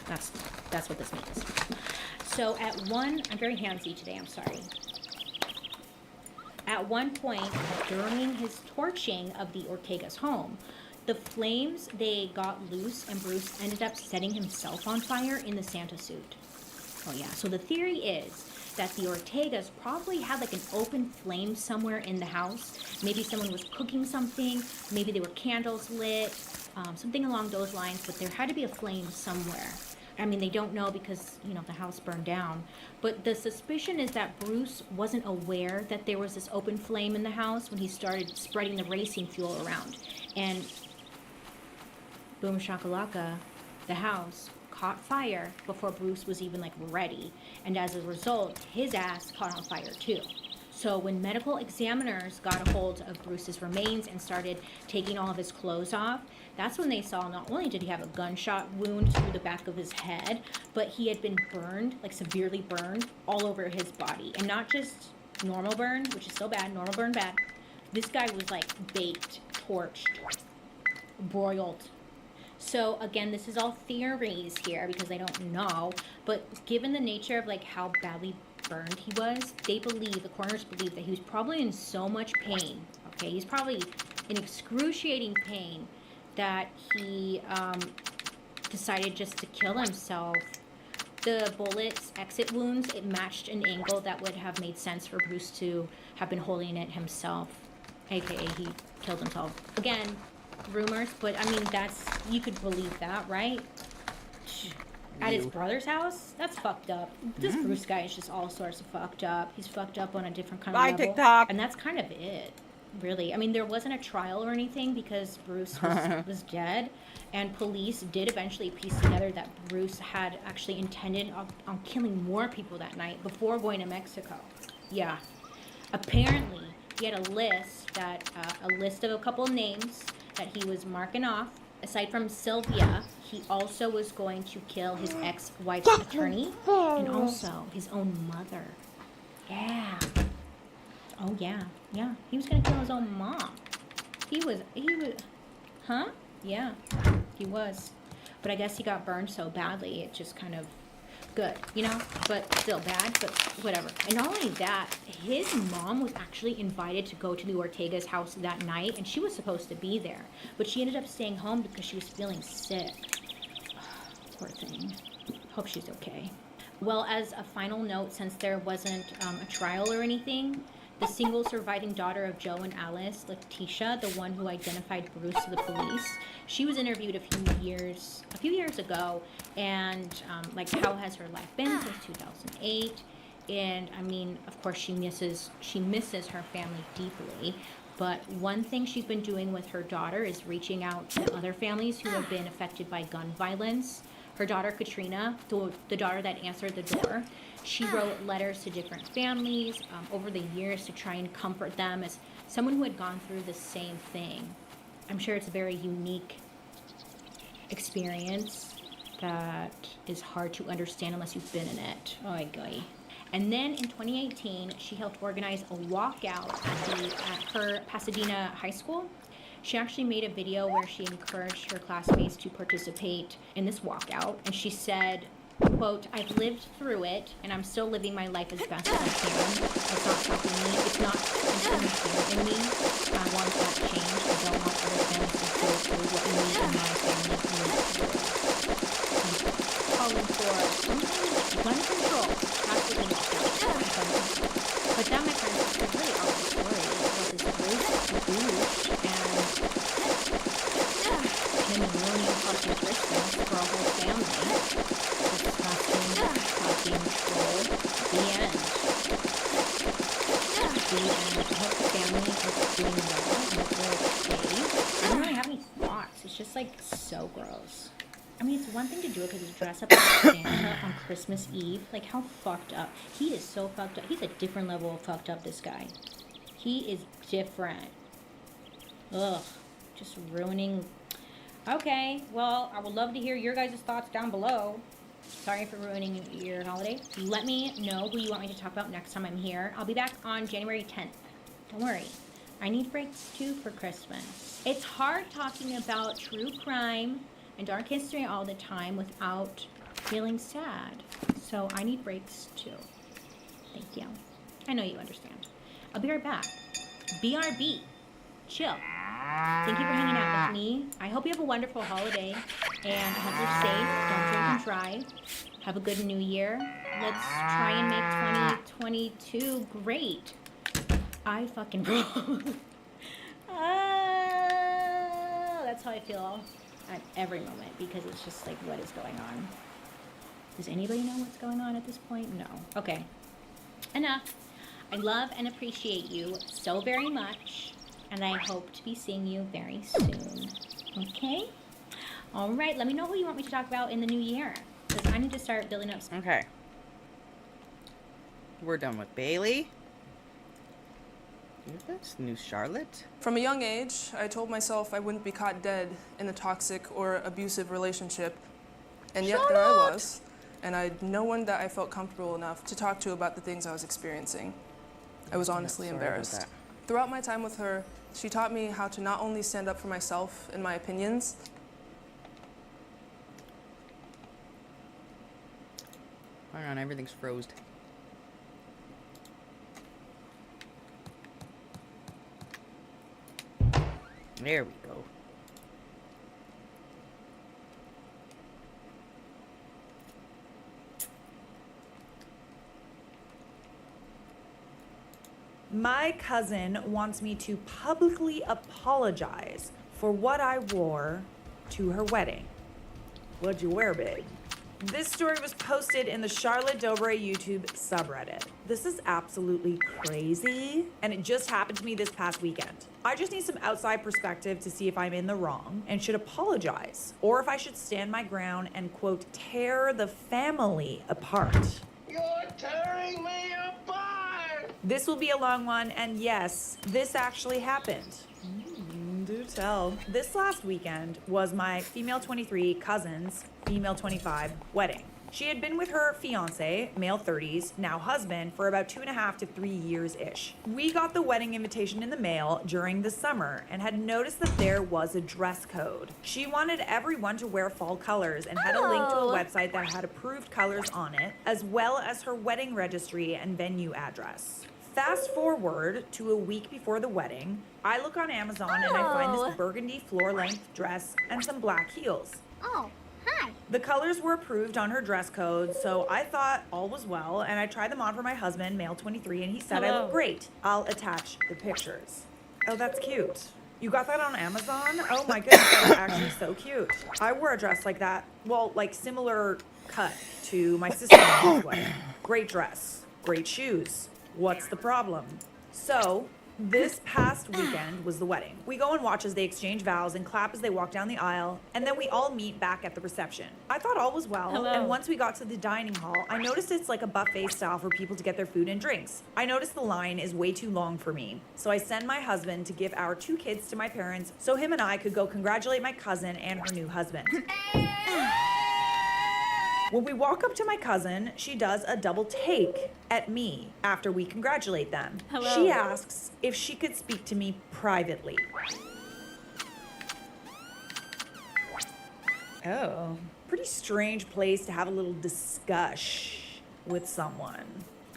That's what this means. So I'm very handsy today, I'm sorry. At one point, during his torching of the Ortega's home, the flames, they got loose and Bruce ended up setting himself on fire in the Santa suit. Oh yeah, so the theory is that the Ortegas probably had like an open flame somewhere in the house. Maybe someone was cooking something, maybe there were candles lit, something along those lines, but there had to be a flame somewhere. I mean, they don't know because, the house burned down. But the suspicion is that Bruce wasn't aware that there was this open flame in the house when he started spreading the racing fuel around. And boom shakalaka, the house caught fire before Bruce was even ready, and as a result his ass caught on fire too. So when medical examiners got a hold of Bruce's remains and started taking all of his clothes off, that's when they saw not only did he have a gunshot wound through the back of his head, but he had been burned, severely burned all over his body. And not just normal burn, which is still bad, normal burn bad. This guy was baked, torched, broiled. So again, this is all theories here because they don't know, but given the nature of how badly burned he was, the coroners believe that he was probably in so much pain, okay? He's probably in excruciating pain that he decided just to kill himself. The bullet's exit wounds, it matched an angle that would have made sense for Bruce to have been holding it himself, aka he killed himself. Again, rumors, but I mean, you could believe that, right? At his brother's house? That's fucked up. This Bruce guy is just all sorts of fucked up. He's fucked up on a different kind of level. TikTok. And that's kind of it, really. I mean, there wasn't a trial or anything because Bruce was dead. And police did eventually piece together that Bruce had actually intended on killing more people that night before going to Mexico. Yeah. Apparently, he had a list of a couple of names that he was marking off. Aside from Sylvia, he also was going to kill his ex-wife's attorney and also his own mother. Yeah. Oh, yeah. Yeah. He was going to kill his own mom. He was, huh? Yeah, he was. But I guess he got burned so badly, it just kind of good, but still bad, but whatever. And not only that, his mom was actually invited to go to the Ortega's house that night, and she was supposed to be there, but she ended up staying home because she was feeling sick. Poor thing. Hope she's okay. Well, as a final note, since there wasn't a trial or anything, the single surviving daughter of Joe and Alice, Letitia, the one who identified Bruce to the police. She was interviewed a few years ago, and like, how has her life been since 2008? And I mean, of course, she misses her family deeply. But one thing she's been doing with her daughter is reaching out to other families who have been affected by gun violence. Her daughter, Katrina, the daughter that answered the door, she wrote letters to different families over the years to try and comfort them as someone who had gone through the same thing. I'm sure it's a very unique experience that is hard to understand unless you've been in it. Oh, goy. And then in 2018, she helped organize a walkout at her Pasadena high school. She actually made a video where she encouraged her classmates to participate in this walkout. And she said, quote, "I've lived through it, and I'm still living my life as best as I can. It's not stopping me. It's not interfering in me. I want that change. I don't want other families to go through what me and my family went through." Calling for some kind of gun control. That's what the walkout. But that, my friends, is a really awful story about this Bruce and him ruining fucking Christmas for a whole family. Disgusting fucking troll. The end. I hope the family is doing well. I hope they're okay. I don't really have any thoughts. It's just like so gross. I mean, it's one thing to do it because you dress up as Santa on Christmas Eve. Like, how fucked up. He is so fucked up. He's a different level of fucked up, this guy. He is different. Ugh. Just ruining. Okay, well, I would love to hear your guys' thoughts down below. Sorry for ruining your holiday. Let me know who you want me to talk about next time I'm here. I'll be back on January 10th. Don't worry. I need breaks too for Christmas. It's hard talking about true crime and dark history all the time without feeling sad. So I need breaks too. Thank you. I know you understand. I'll be right back. BRB. Chill. Thank you for hanging out with me. I hope you have a wonderful holiday. And I hope you're safe. Don't drink and drive. Have a good new year. Let's try and make 2022 great. I fucking roll. That's how I feel at every moment, because it's just like, what is going on? Does anybody know what's going on at this point? No. Okay. Enough. I love and appreciate you so very much, and I hope to be seeing you very soon. Okay? All right. Let me know who you want me to talk about in the new year, because I need to start building up. Okay. We're done with Bailey. Who's this? New Charlotte? From a young age, I told myself I wouldn't be caught dead in a toxic or abusive relationship. And yet there I was, and I had no one that I felt comfortable enough to talk to about the things I was experiencing. I was honestly embarrassed. Throughout my time with her, she taught me how to not only stand up for myself and my opinions. Hang on, everything's froze. There we go. My cousin wants me to publicly apologize for what I wore to her wedding. What'd you wear, babe? This story was posted in the Charlotte Dobre YouTube subreddit. This is absolutely crazy, and it just happened to me this past weekend. I just need some outside perspective to see if I'm in the wrong and should apologize, or if I should stand my ground and, quote, tear the family apart. You're tearing me apart! This will be a long one, and yes, this actually happened. Do tell. This last weekend was my female 23 cousin's female 25 wedding. She had been with her fiance, male 30s, now husband, for about 2.5 to 3 years-ish. We got the wedding invitation in the mail during the summer and had noticed that there was a dress code. She wanted everyone to wear fall colors and had a link to a website that had approved colors on it, as well as her wedding registry and venue address. Fast forward to a week before the wedding, I look on Amazon and I find this burgundy floor-length dress and some black heels. Oh, Hi. The colors were approved on her dress code, so I thought all was well, and I tried them on for my husband, male 23, and he said I look great. I'll attach the pictures. Oh, that's cute. You got that on Amazon? Oh my goodness, that's actually so cute. I wore a dress like that. Well, like similar cut to my sister-in-law's wedding. Great dress, great shoes. What's the problem? So, this past weekend was the wedding. We go and watch as they exchange vows and clap as they walk down the aisle, and then we all meet back at the reception. I thought all was well, and once we got to the dining hall, I noticed it's like a buffet style for people to get their food and drinks. I noticed the line is way too long for me, so I send my husband to give our 2 kids to my parents so him and I could go congratulate my cousin and her new husband. When we walk up to my cousin, she does a double take at me after we congratulate them. She asks if she could speak to me privately. Oh, pretty strange place to have a little discuss with someone.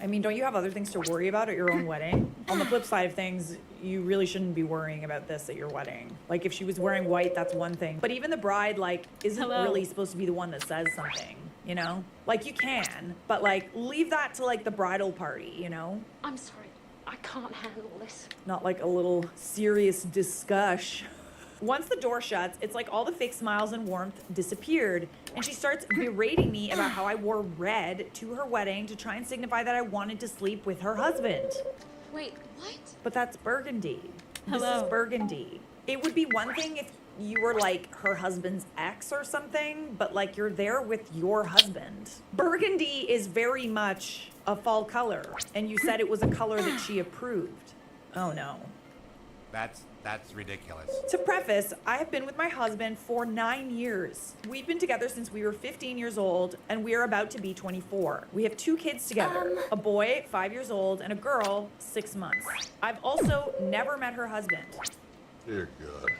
I mean, don't you have other things to worry about at your own wedding? On the flip side of things, you really shouldn't be worrying about this at your wedding. Like, if she was wearing white, that's one thing. But even the bride, like, isn't really supposed to be the one that says something, you know? Like, you can, but, like, leave that to, like, the bridal party, you know? I'm sorry. I can't handle this. Not like a little serious discuss. Once the door shuts, it's like all the fake smiles and warmth disappeared, and she starts berating me about how I wore red to her wedding to try and signify that I wanted to sleep with her husband. Wait, what? But that's burgundy. This is burgundy. It would be one thing if you were like her husband's ex or something, but like you're there with your husband. Burgundy is very much a fall color, and you said it was a color that she approved. Oh no. That's ridiculous. To preface, I have been with my husband for 9 years. We've been together since we were 15 years old, and we are about to be 24. We have 2 kids together, a boy 5 years old and a girl 6 months. I've also never met her husband. Dear God.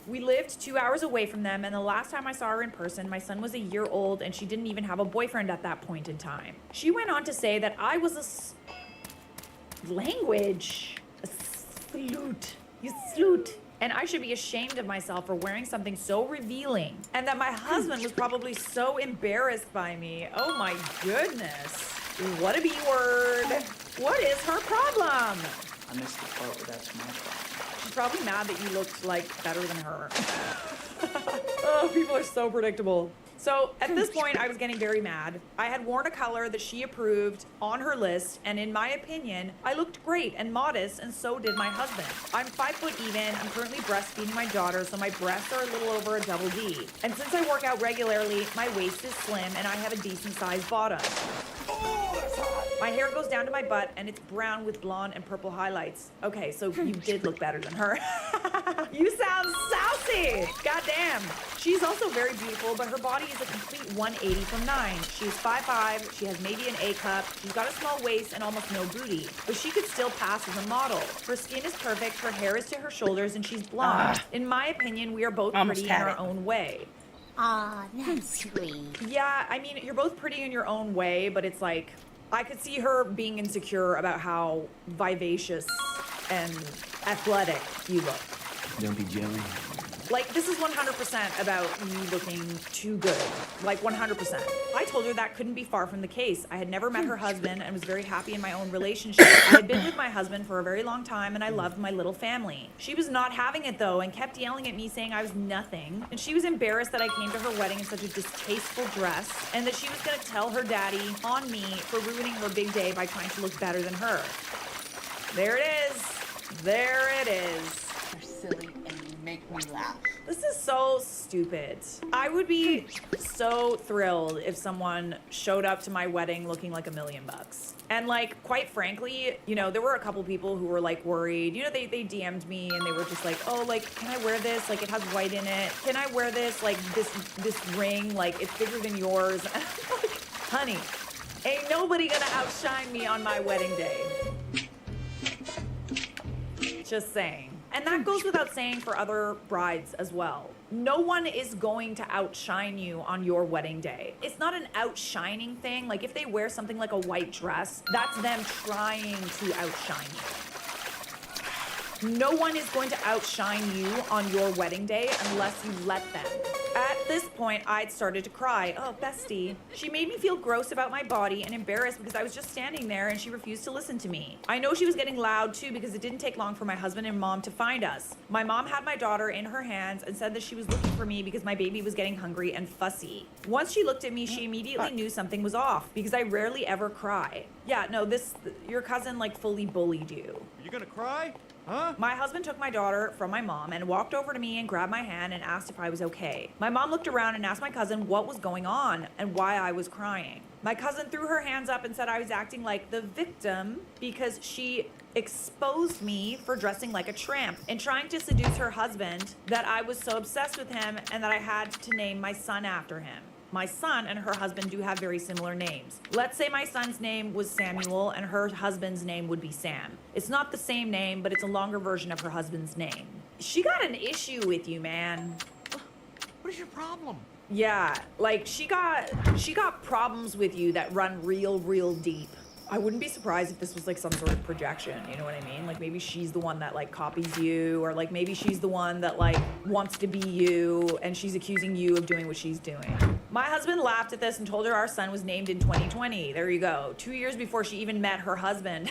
We lived 2 hours away from them, and the last time I saw her in person, my son was a year old, and she didn't even have a boyfriend at that point in time. She went on to say that I was a slut. You slut. And I should be ashamed of myself for wearing something so revealing. And that my husband was probably so embarrassed by me. Oh my goodness. What a B-word. What is her problem? I missed the part where that's my problem. She's probably mad that you looked like better than her. Oh, people are so predictable. So at this point, I was getting very mad. I had worn a color that she approved on her list, and in my opinion, I looked great and modest, and so did my husband. I'm 5 foot even. I'm currently breastfeeding my daughter, so my breasts are a little over a double D. And since I work out regularly, my waist is slim, and I have a decent sized bottom. My hair goes down to my butt, and it's brown with blonde and purple highlights. Okay, so you did look better than her. You sound sassy! Goddamn. She's also very beautiful, but her body is a complete 180 from 9. She's 5'5", she has maybe an A cup, she's got a small waist and almost no booty, but she could still pass as a model. Her skin is perfect, her hair is to her shoulders, and she's blonde. In my opinion, we are both pretty in our own way. Aw, that's sweet. Yeah, I mean, you're both pretty in your own way, but it's like, I could see her being insecure about how vivacious and athletic you look. Don't be jelly. Like, this is 100% about you looking too good. Like, 100%. I told her that couldn't be far from the case. I had never met her husband and was very happy in my own relationship. I had been with my husband for a very long time, and I loved my little family. She was not having it, though, and kept yelling at me, saying I was nothing. And she was embarrassed that I came to her wedding in such a distasteful dress, and that she was going to tell her daddy on me for ruining her big day by trying to look better than her. There it is. There it is. You're silly and you make me laugh. This is so stupid. I would be so thrilled if someone showed up to my wedding looking like $1 million. And like, quite frankly, you know, there were a couple people who were like worried. You know, they DM'd me and they were just like, oh, like, can I wear this? Like, it has white in it. Can I wear this? Like, this ring, like, it's bigger than yours. And I'm like, honey, ain't nobody gonna outshine me on my wedding day. Just saying. And that goes without saying for other brides as well. No one is going to outshine you on your wedding day. It's not an outshining thing. Like, if they wear something like a white dress, that's them trying to outshine you. No one is going to outshine you on your wedding day unless you let them. At this point, I'd started to cry. Oh, bestie. She made me feel gross about my body and embarrassed because I was just standing there and she refused to listen to me. I know she was getting loud too because it didn't take long for my husband and mom to find us. My mom had my daughter in her hands and said that she was looking for me because my baby was getting hungry and fussy. Once she looked at me, she immediately knew something was off because I rarely ever cry. Yeah, no, your cousin like fully bullied you. You gonna cry? Huh? My husband took my daughter from my mom and walked over to me and grabbed my hand and asked if I was okay. My mom looked around and asked my cousin what was going on and why I was crying. My cousin threw her hands up and said I was acting like the victim because she exposed me for dressing like a tramp and trying to seduce her husband, that I was so obsessed with him and that I had to name my son after him. My son and her husband do have very similar names. Let's say my son's name was Samuel and her husband's name would be Sam. It's not the same name, but it's a longer version of her husband's name. She got an issue with you, man. What is your problem? Yeah, like she got problems with you that run real deep. I wouldn't be surprised if this was like some sort of projection, you know what I mean? Like maybe she's the one that like copies you, or like maybe she's the one that like wants to be you and she's accusing you of doing what she's doing. My husband laughed at this and told her our son was named in 2020. There you go. 2 years before she even met her husband.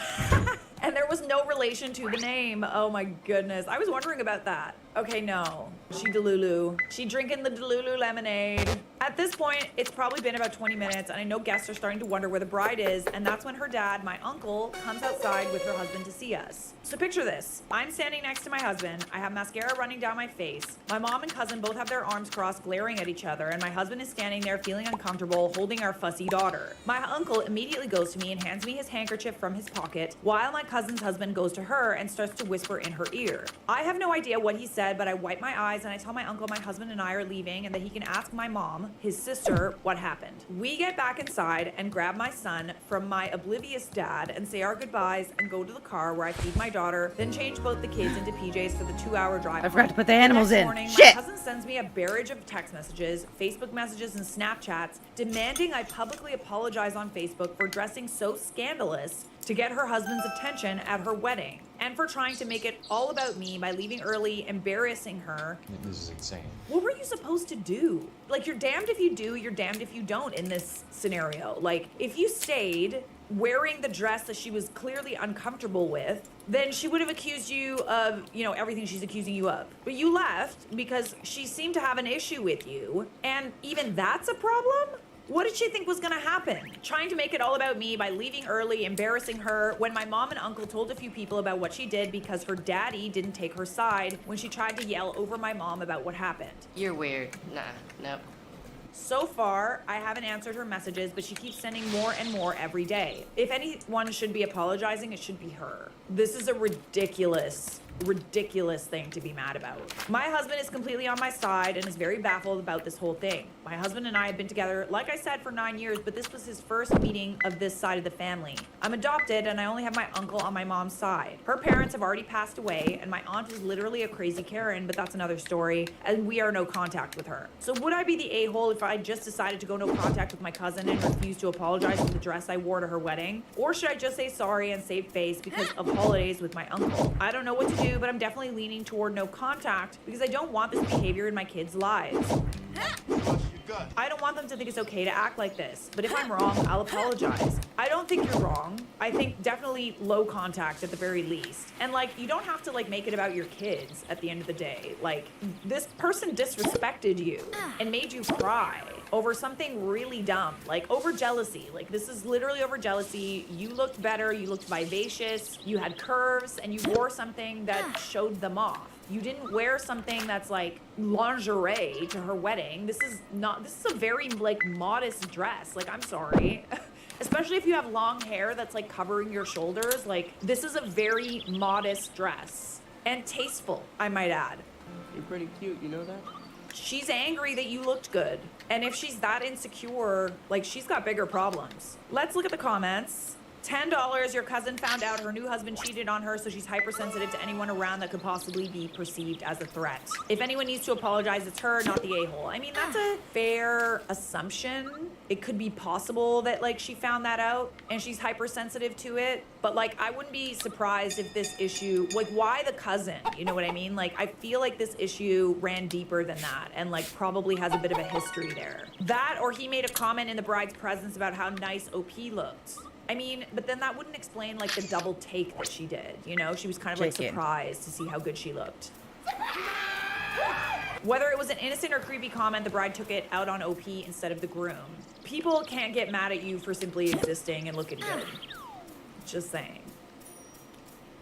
And there was no relation to the name. Oh my goodness. I was wondering about that. Okay, no. She Delulu. She drinking the Delulu lemonade. At this point, it's probably been about 20 minutes, and I know guests are starting to wonder where the bride is, and that's when her dad, my uncle, comes outside with her husband to see us. So picture this. I'm standing next to my husband. I have mascara running down my face. My mom and cousin both have their arms crossed, glaring at each other, and my husband is standing there feeling uncomfortable, holding our fussy daughter. My uncle immediately goes to me and hands me his handkerchief from his pocket, while my cousin's husband goes to her and starts to whisper in her ear. I have no idea what he said, but I wipe my eyes and I tell my uncle my husband and I are leaving and that he can ask my mom, his sister, what happened. We get back inside and grab my son from my oblivious dad and say our goodbyes and go to the car where I feed my daughter, then change both the kids into PJs for the 2-hour drive. I forgot to put the animals in. Morning, Shit! My cousin sends me a barrage of text messages, Facebook messages, and Snapchats demanding I publicly apologize on Facebook for dressing so scandalous to get her husband's attention at her wedding, and for trying to make it all about me by leaving early, embarrassing her. This is insane. What were you supposed to do? Like, you're damned if you do, you're damned if you don't in this scenario. Like, if you stayed wearing the dress that she was clearly uncomfortable with, then she would have accused you of, everything she's accusing you of. But you left because she seemed to have an issue with you, and even that's a problem? What did she think was gonna happen? Trying to make it all about me by leaving early, embarrassing her, when my mom and uncle told a few people about what she did because her daddy didn't take her side when she tried to yell over my mom about what happened. You're weird. Nah, nope. So far, I haven't answered her messages, but she keeps sending more and more every day. If anyone should be apologizing, it should be her. This is a ridiculous thing to be mad about. My husband is completely on my side and is very baffled about this whole thing. My husband and I have been together, like I said, for 9 years, but this was his first meeting of this side of the family. I'm adopted and I only have my uncle on my mom's side. Her parents have already passed away and my aunt is literally a crazy Karen, but that's another story, and we are no contact with her. So would I be the a-hole if I just decided to go no contact with my cousin and refuse to apologize for the dress I wore to her wedding? Or should I just say sorry and save face because of holidays with my uncle? I don't know what to do, but I'm definitely leaning toward no contact because I don't want this behavior in my kids' lives. I don't want them to think it's okay to act like this, but if I'm wrong, I'll apologize. I don't think you're wrong. I think definitely low contact at the very least. And you don't have to make it about your kids at the end of the day. This person disrespected you and made you cry over something really dumb, over jealousy. This is literally over jealousy. You looked better, you looked vivacious, you had curves, and you wore something that showed them off. You didn't wear something that's lingerie to her wedding. This is a very modest dress. I'm sorry. Especially if you have long hair that's covering your shoulders. This is a very modest dress and tasteful, I might add. You're pretty cute, you know that? She's angry that you looked good. And if she's that insecure, she's got bigger problems. Let's look at the comments. $10, your cousin found out her new husband cheated on her, so she's hypersensitive to anyone around that could possibly be perceived as a threat. If anyone needs to apologize, it's her, not the a-hole. I mean, that's a fair assumption. It could be possible that, like, she found that out and she's hypersensitive to it. But, like, I wouldn't be surprised if this issue, like, why the cousin? You know what I mean? Like, I feel like this issue ran deeper than that and, like, probably has a bit of a history there. That, or he made a comment in the bride's presence about how nice OP looked. I mean, but then that wouldn't explain, like, the double take that she did, you know? She was kind of, like, surprised to see how good she looked. Whether it was an innocent or creepy comment, the bride took it out on OP instead of the groom. People can't get mad at you for simply existing and looking good. Just saying.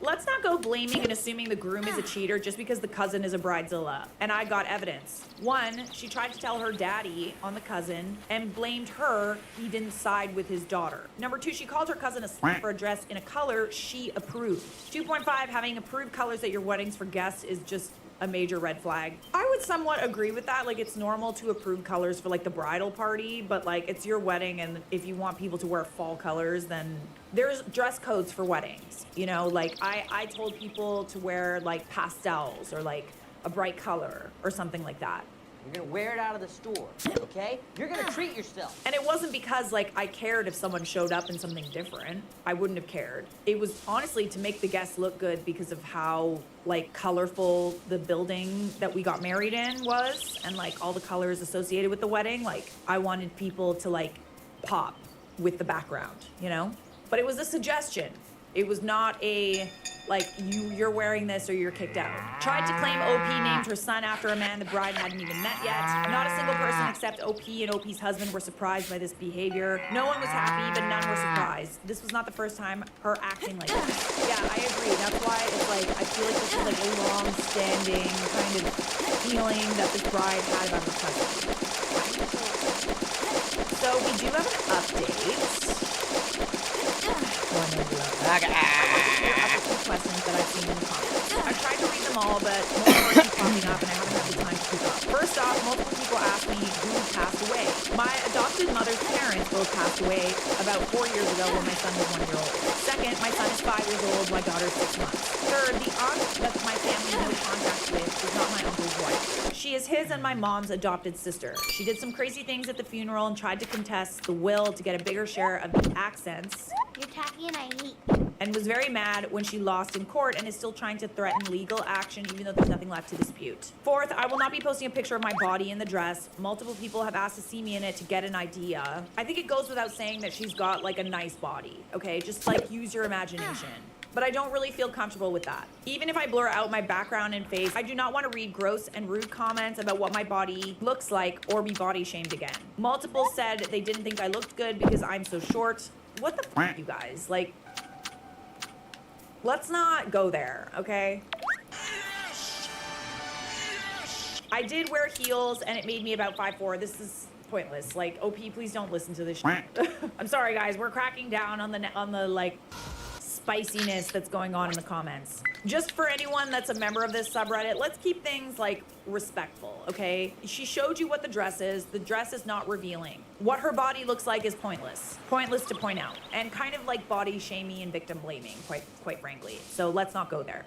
Let's not go blaming and assuming the groom is a cheater just because the cousin is a bridezilla. And I got evidence. One, she tried to tell her daddy on the cousin and blamed her he didn't side with his daughter. Number two, she called her cousin a slut for a dress in a color she approved. 2.5, having approved colors at your weddings for guests is just a major red flag. I would somewhat agree with that. Like, it's normal to approve colors for, like, the bridal party, but, like, it's your wedding, and if you want people to wear fall colors, then there's dress codes for weddings. You know, like, I told people to wear, like, pastels or, like, a bright color or something like that. You're gonna wear it out of the store, okay? You're gonna treat yourself. And it wasn't because, like, I cared if someone showed up in something different. I wouldn't have cared. It was honestly to make the guests look good because of how, like, colorful the building that we got married in was and, like, all the colors associated with the wedding. Like, I wanted people to, like, pop with the background, you know? But it was a suggestion. It was not a, like, you're wearing this or you're kicked out. Tried to claim OP named her son after a man the bride hadn't even met yet. Not a single person except OP and OP's husband were surprised by this behavior. No one was happy, but none were surprised. This was not the first time her acting like this. Yeah, I agree. That's why it's like, I feel like this is like a long-standing kind of feeling that this bride had about her cousin. So we do have an update. Questions that I've seen in the comments. I've tried to read them all, but more keep popping up and I haven't had the time to keep up. First off, multiple people asked me who passed away. My adopted mother's parents both passed away about 4 years ago when my son was 1 year old. Second, my son is 5 years old, my daughter's 6 months. Third, the aunt that my family no contact with is not my uncle's wife. She is his and my mom's adopted sister. She did some crazy things at the funeral and tried to contest the will to get a bigger share of the accents. You're tacky and I eat. And was very mad when she lost in court and is still trying to threaten legal action even though there's nothing left to dispute. Fourth, I will not be posting a picture of my body in the dress. Multiple people have asked to see me in it to get an idea. I think it goes without saying that she's got, like, a nice body, okay? Just, like, use your imagination. But I don't really feel comfortable with that. Even if I blur out my background and face, I do not want to read gross and rude comments about what my body looks like or be body shamed again. Multiple said they didn't think I looked good because I'm so short. What the f***, you guys? Like, let's not go there, okay? I did wear heels and it made me about 5'4". This is pointless. Like, OP, please don't listen to this shit. I'm sorry, guys. We're cracking down on the like, spiciness that's going on in the comments. Just for anyone that's a member of this subreddit, let's keep things, like, respectful, okay? She showed you what the dress is. The dress is not revealing. What her body looks like is pointless. Pointless to point out. And kind of like body shaming and victim blaming, quite frankly. So let's not go there.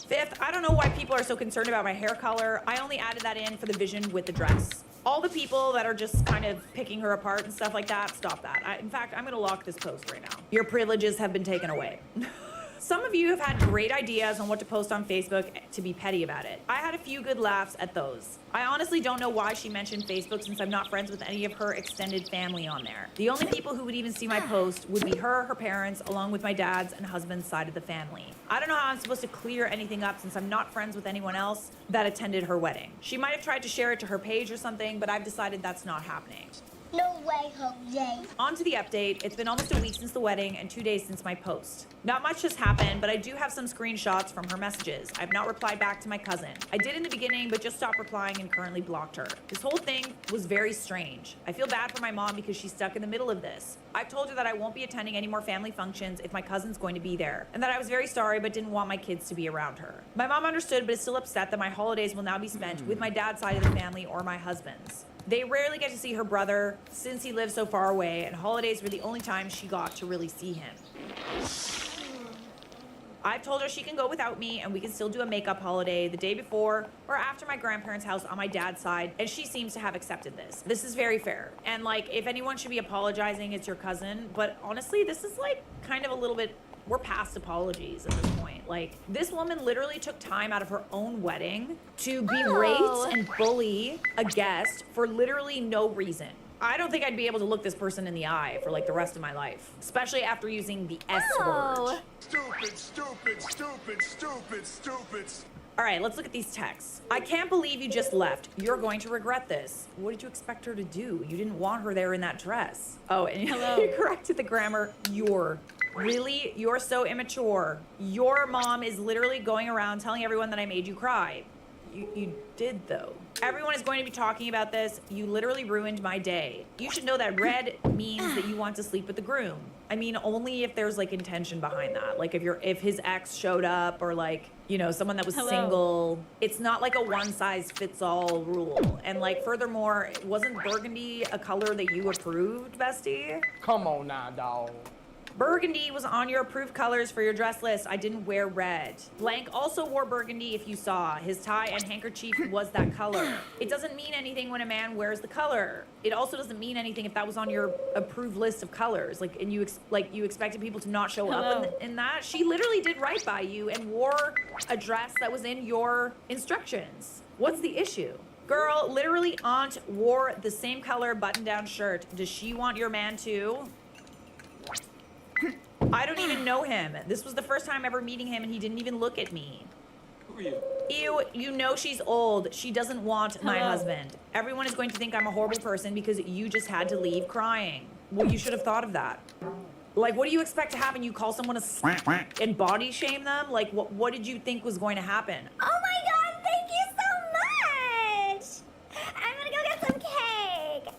Fifth, I don't know why people are so concerned about my hair color. I only added that in for the vision with the dress. All the people that are just kind of picking her apart and stuff like that, stop that. In fact, I'm gonna lock this post right now. Your privileges have been taken away. Some of you have had great ideas on what to post on Facebook to be petty about it. I had a few good laughs at those. I honestly don't know why she mentioned Facebook since I'm not friends with any of her extended family on there. The only people who would even see my post would be her parents, along with my dad's and husband's side of the family. I don't know how I'm supposed to clear anything up since I'm not friends with anyone else that attended her wedding. She might have tried to share it to her page or something, but I've decided that's not happening. No way, Jose. On to the update. It's been almost a week since the wedding and 2 days since my post. Not much has happened, but I do have some screenshots from her messages. I've not replied back to my cousin. I did in the beginning, but just stopped replying and currently blocked her. This whole thing was very strange. I feel bad for my mom because she's stuck in the middle of this. I've told her that I won't be attending any more family functions if my cousin's going to be there, and that I was very sorry but didn't want my kids to be around her. My mom understood but is still upset that my holidays will now be spent with my dad's side of the family or my husband's. They rarely get to see her brother since he lives so far away, and holidays were the only time she got to really see him. I've told her she can go without me and we can still do a makeup holiday the day before or after my grandparents' house on my dad's side, and she seems to have accepted this. This is very fair. And like, if anyone should be apologizing, it's your cousin. But honestly, this is like kind of a little bit, we're past apologies at this point. Like, this woman literally took time out of her own wedding to berate and bully a guest for literally no reason. I don't think I'd be able to look this person in the eye for like the rest of my life, especially after using the S word. Stupid, stupid, stupid, stupid, stupid. All right, let's look at these texts. I can't believe you just left. You're going to regret this. What did you expect her to do? You didn't want her there in that dress. Oh, and you corrected the grammar. Really? You're so immature. Your mom is literally going around telling everyone that I made you cry. You did, though. Everyone is going to be talking about this. You literally ruined my day. You should know that red means that you want to sleep with the groom. I mean, only if there's like intention behind that. Like if his ex showed up, or like, you know, someone that was single. It's not like a one size fits all rule. And like, furthermore, wasn't burgundy a color that you approved, bestie? Come on now, dog. Burgundy was on your approved colors for your dress list. I didn't wear red. Blank also wore burgundy if you saw. His tie and handkerchief was that color. It doesn't mean anything when a man wears the color. It also doesn't mean anything if that was on your approved list of colors. Like, and you expected people to not show up in that. She literally did right by you and wore a dress that was in your instructions. What's the issue? Girl, literally aunt wore the same color button-down shirt. Does she want your man too? I don't even know him. This was the first time ever meeting him and he didn't even look at me. Who are you? Ew, you know she's old. She doesn't want my husband. Everyone is going to think I'm a horrible person because you just had to leave crying. Well, you should have thought of that. Like, what do you expect to happen? You call someone and body shame them? Like, what did you think was going to happen? Oh my god, thank you so much! I'm gonna go get some cake!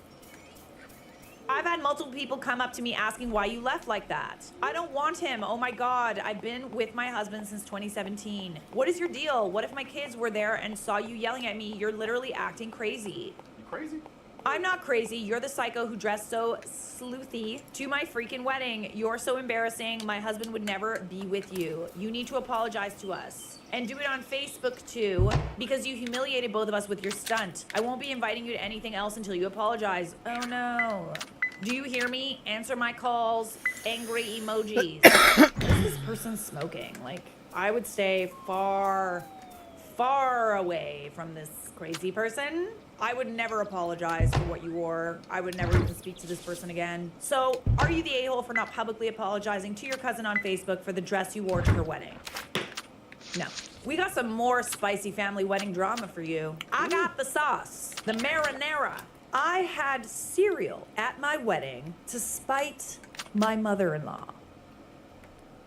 I've had multiple people come up to me asking why you left like that. I don't want him. Oh my God. I've been with my husband since 2017. What is your deal? What if my kids were there and saw you yelling at me? You're literally acting crazy. You crazy? I'm not crazy. You're the psycho who dressed so sleuthy to my freaking wedding. You're so embarrassing. My husband would never be with you. You need to apologize to us. And do it on Facebook too, because you humiliated both of us with your stunt. I won't be inviting you to anything else until you apologize. Oh no. Do you hear me? Answer my calls. Angry emojis. What is this person smoking? Like, I would stay far, far away from this crazy person. I would never apologize for what you wore. I would never even speak to this person again. So, are you the a-hole for not publicly apologizing to your cousin on Facebook for the dress you wore to her wedding? No. We got some more spicy family wedding drama for you. I got the sauce, the marinara. I had cereal at my wedding to spite my mother-in-law.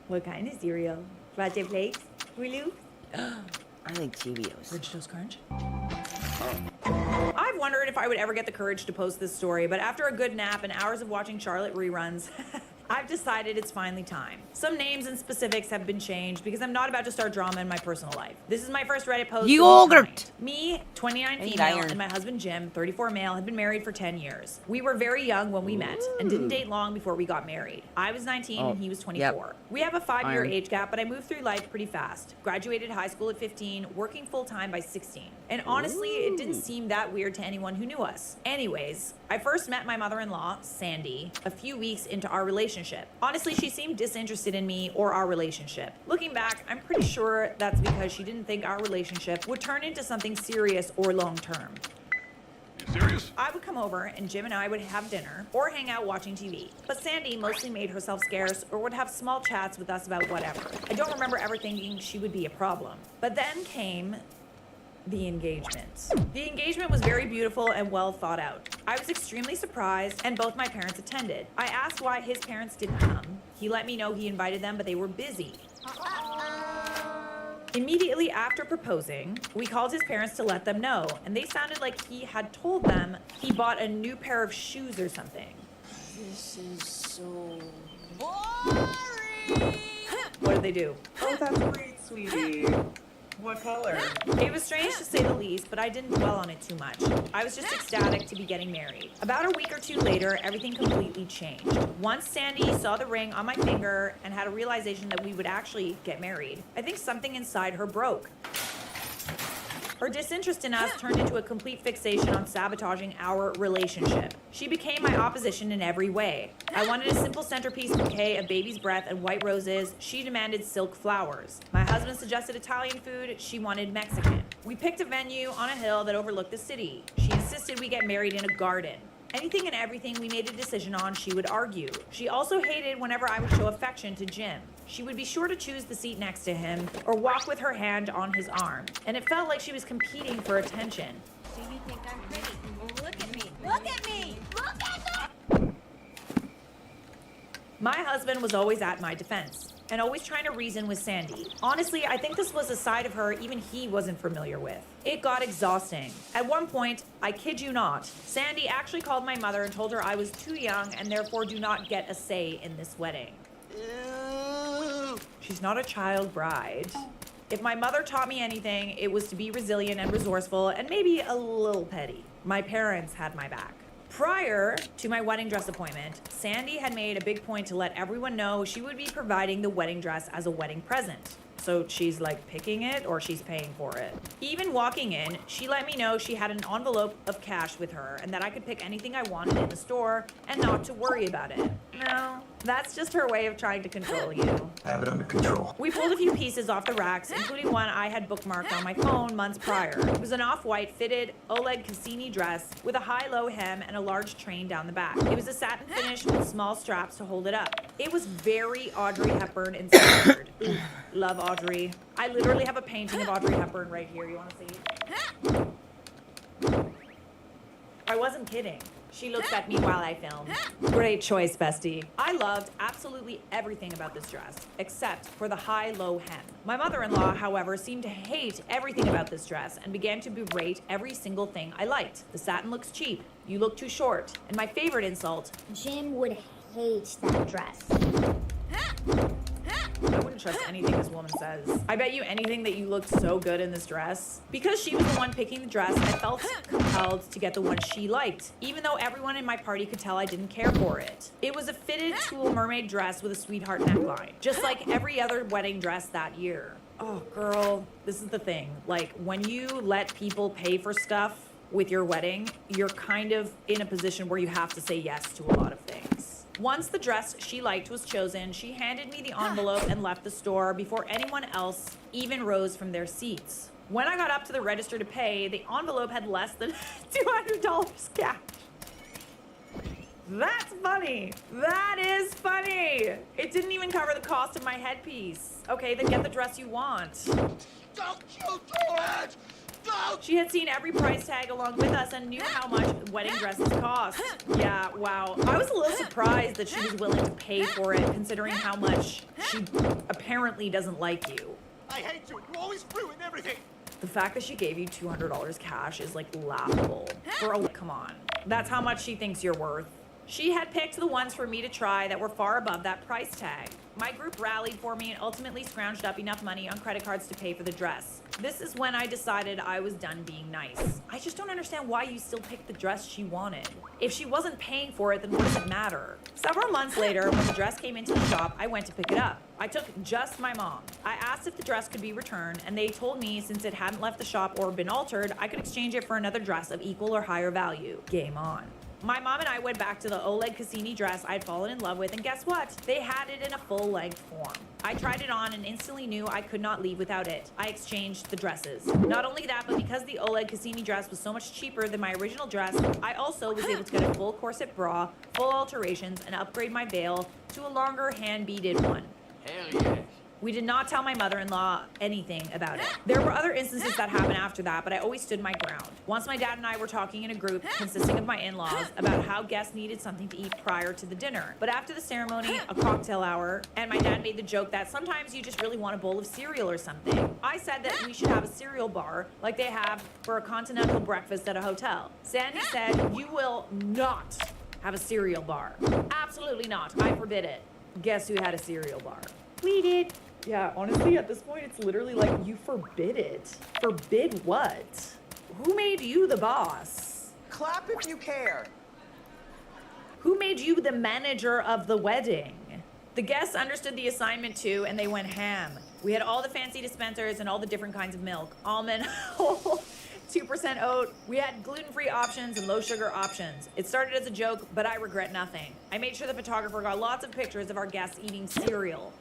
What kind of cereal? Frosted Flakes? Blue? I like Cheerios. Ridge Toast Crunch? I've wondered if I would ever get the courage to post this story, but after a good nap and hours of watching Charlotte reruns, I've decided it's finally time. Some names and specifics have been changed because I'm not about to start drama in my personal life. This is my first Reddit post. Yogurt! Me, 29 female, and my husband Jim, 34 male, had been married for 10 years. We were very young when we met and didn't date long before we got married. I was 19 and he was 24. Yep. We have a 5-year age gap, but I moved through life pretty fast. Graduated high school at 15, working full-time by 16. And honestly, it didn't seem that weird to anyone who knew us. Anyways, I first met my mother-in-law, Sandy, a few weeks into our relationship. Honestly, she seemed disinterested in me or our relationship. Looking back, I'm pretty sure that's because she didn't think our relationship would turn into something serious or long-term. Serious? I would come over and Jim and I would have dinner or hang out watching TV. But Sandy mostly made herself scarce or would have small chats with us about whatever. I don't remember ever thinking she would be a problem. But then came the engagement. The engagement was very beautiful and well thought out. I was extremely surprised and both my parents attended. I asked why his parents didn't come. He let me know he invited them, but they were busy. Immediately after proposing, we called his parents to let them know, and they sounded like he had told them he bought a new pair of shoes or something. This is so boring. What did they do? Oh, that's great, sweetie. What color? It was strange to say the least, but I didn't dwell on it too much. I was just ecstatic to be getting married. About a week or two later, everything completely changed. Once Sandy saw the ring on my finger and had a realization that we would actually get married, I think something inside her broke. Her disinterest in us turned into a complete fixation on sabotaging our relationship. She became my opposition in every way. I wanted a simple centerpiece bouquet of baby's breath and white roses. She demanded silk flowers. My husband suggested Italian food. She wanted Mexican. We picked a venue on a hill that overlooked the city. She insisted we get married in a garden. Anything and everything we made a decision on, she would argue. She also hated whenever I would show affection to Jim. She would be sure to choose the seat next to him or walk with her hand on his arm. And it felt like she was competing for attention. So you think I'm pretty? Well, look at me. Look at me! Look at me! My husband was always at my defense and always trying to reason with Sandy. Honestly, I think this was a side of her even he wasn't familiar with. It got exhausting. At one point, I kid you not, Sandy actually called my mother and told her I was too young and therefore do not get a say in this wedding. She's not a child bride. If my mother taught me anything, it was to be resilient and resourceful and maybe a little petty. My parents had my back. Prior to my wedding dress appointment, Sandy had made a big point to let everyone know she would be providing the wedding dress as a wedding present. So she's like picking it or she's paying for it. Even walking in, she let me know she had an envelope of cash with her and that I could pick anything I wanted in the store and not to worry about it. No, that's just her way of trying to control you. I have it under control. We pulled a few pieces off the racks, including one I had bookmarked on my phone months prior. It was an off-white fitted Oleg Cassini dress with a high-low hem and a large train down the back. It was a satin finish with small straps to hold it up. It was very Audrey Hepburn inspired. Ooh, love Audrey. I literally have a painting of Audrey Hepburn right here. You want to see? I wasn't kidding. She looks at me while I film. Great choice, bestie. I loved absolutely everything about this dress, except for the high-low hem. My mother-in-law, however, seemed to hate everything about this dress and began to berate every single thing I liked. The satin looks cheap. You look too short. And my favorite insult, Jim would hate that dress. I wouldn't trust anything this woman says. I bet you anything that you looked so good in this dress. Because she was the one picking the dress, I felt compelled to get the one she liked, even though everyone in my party could tell I didn't care for it. It was a fitted tulle mermaid dress with a sweetheart neckline, just like every other wedding dress that year. Oh, girl, this is the thing. Like, when you let people pay for stuff with your wedding, you're kind of in a position where you have to say yes to a lot of things. Once the dress she liked was chosen, she handed me the envelope and left the store before anyone else even rose from their seats. When I got up to the register to pay, the envelope had less than $200 cash. That's funny. That is funny. It didn't even cover the cost of my headpiece. Okay, then get the dress you want. Don't you do it! Don't! She had seen every price tag along with us and knew how much wedding dresses cost. Yeah, wow. I was a little surprised that she was willing to pay for it, considering how much she apparently doesn't like you. I hate you. You always ruin everything. The fact that she gave you $200 cash is like laughable. Girl, come on. That's how much she thinks you're worth. She had picked the ones for me to try that were far above that price tag. My group rallied for me and ultimately scrounged up enough money on credit cards to pay for the dress. This is when I decided I was done being nice. I just don't understand why you still picked the dress she wanted. If she wasn't paying for it, then what does it matter? Several months later, when the dress came into the shop, I went to pick it up. I took just my mom. I asked if the dress could be returned, and they told me since it hadn't left the shop or been altered, I could exchange it for another dress of equal or higher value. Game on. My mom and I went back to the Oleg Cassini dress I'd fallen in love with, and guess what? They had it in a full-length form. I tried it on and instantly knew I could not leave without it. I exchanged the dresses. Not only that, but because the Oleg Cassini dress was so much cheaper than my original dress, I also was able to get a full corset bra, full alterations, and upgrade my veil to a longer hand-beaded one. Hell yes. We did not tell my mother-in-law anything about it. There were other instances that happened after that, but I always stood my ground. Once my dad and I were talking in a group consisting of my in-laws about how guests needed something to eat prior to the dinner. But after the ceremony, a cocktail hour, and my dad made the joke that sometimes you just really want a bowl of cereal or something. I said that we should have a cereal bar like they have for a continental breakfast at a hotel. Sandy said, "You will not have a cereal bar." Absolutely not. I forbid it. Guess who had a cereal bar? We did. Yeah, honestly, at this point, it's literally like, you forbid it. Forbid what? Who made you the boss? Clap if you care. Who made you the manager of the wedding? The guests understood the assignment too, and they went ham. We had all the fancy dispensers and all the different kinds of milk. Almond, whole, 2% oat. We had gluten-free options and low-sugar options. It started as a joke, but I regret nothing. I made sure the photographer got lots of pictures of our guests eating cereal.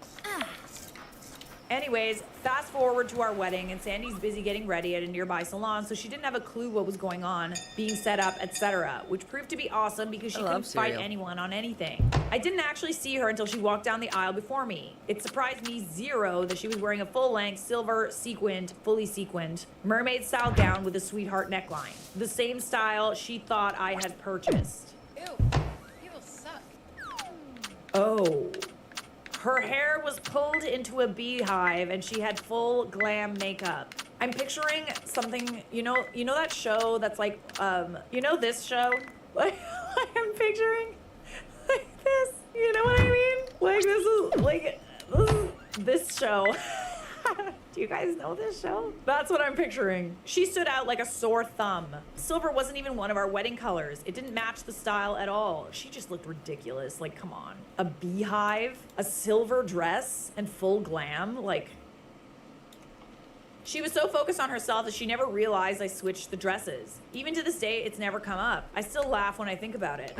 Anyways, fast forward to our wedding, and Sandy's busy getting ready at a nearby salon, so she didn't have a clue what was going on, being set up, etc., which proved to be awesome because she couldn't fight anyone on anything. I didn't actually see her until she walked down the aisle before me. It surprised me zero that she was wearing a full-length, silver, sequined, fully sequined, mermaid-style gown with a sweetheart neckline. The same style she thought I had purchased. Ew, people suck. Oh. Her hair was pulled into a beehive and she had full glam makeup. I'm picturing something, you know that show that's like, you know this show? Like I'm picturing like this, you know what I mean? Like this is this show. Do you guys know this show? That's what I'm picturing. She stood out like a sore thumb. Silver wasn't even one of our wedding colors. It didn't match the style at all. She just looked ridiculous. Like, come on. A beehive, a silver dress, and full glam. Like, she was so focused on herself that she never realized I switched the dresses. Even to this day, it's never come up. I still laugh when I think about it.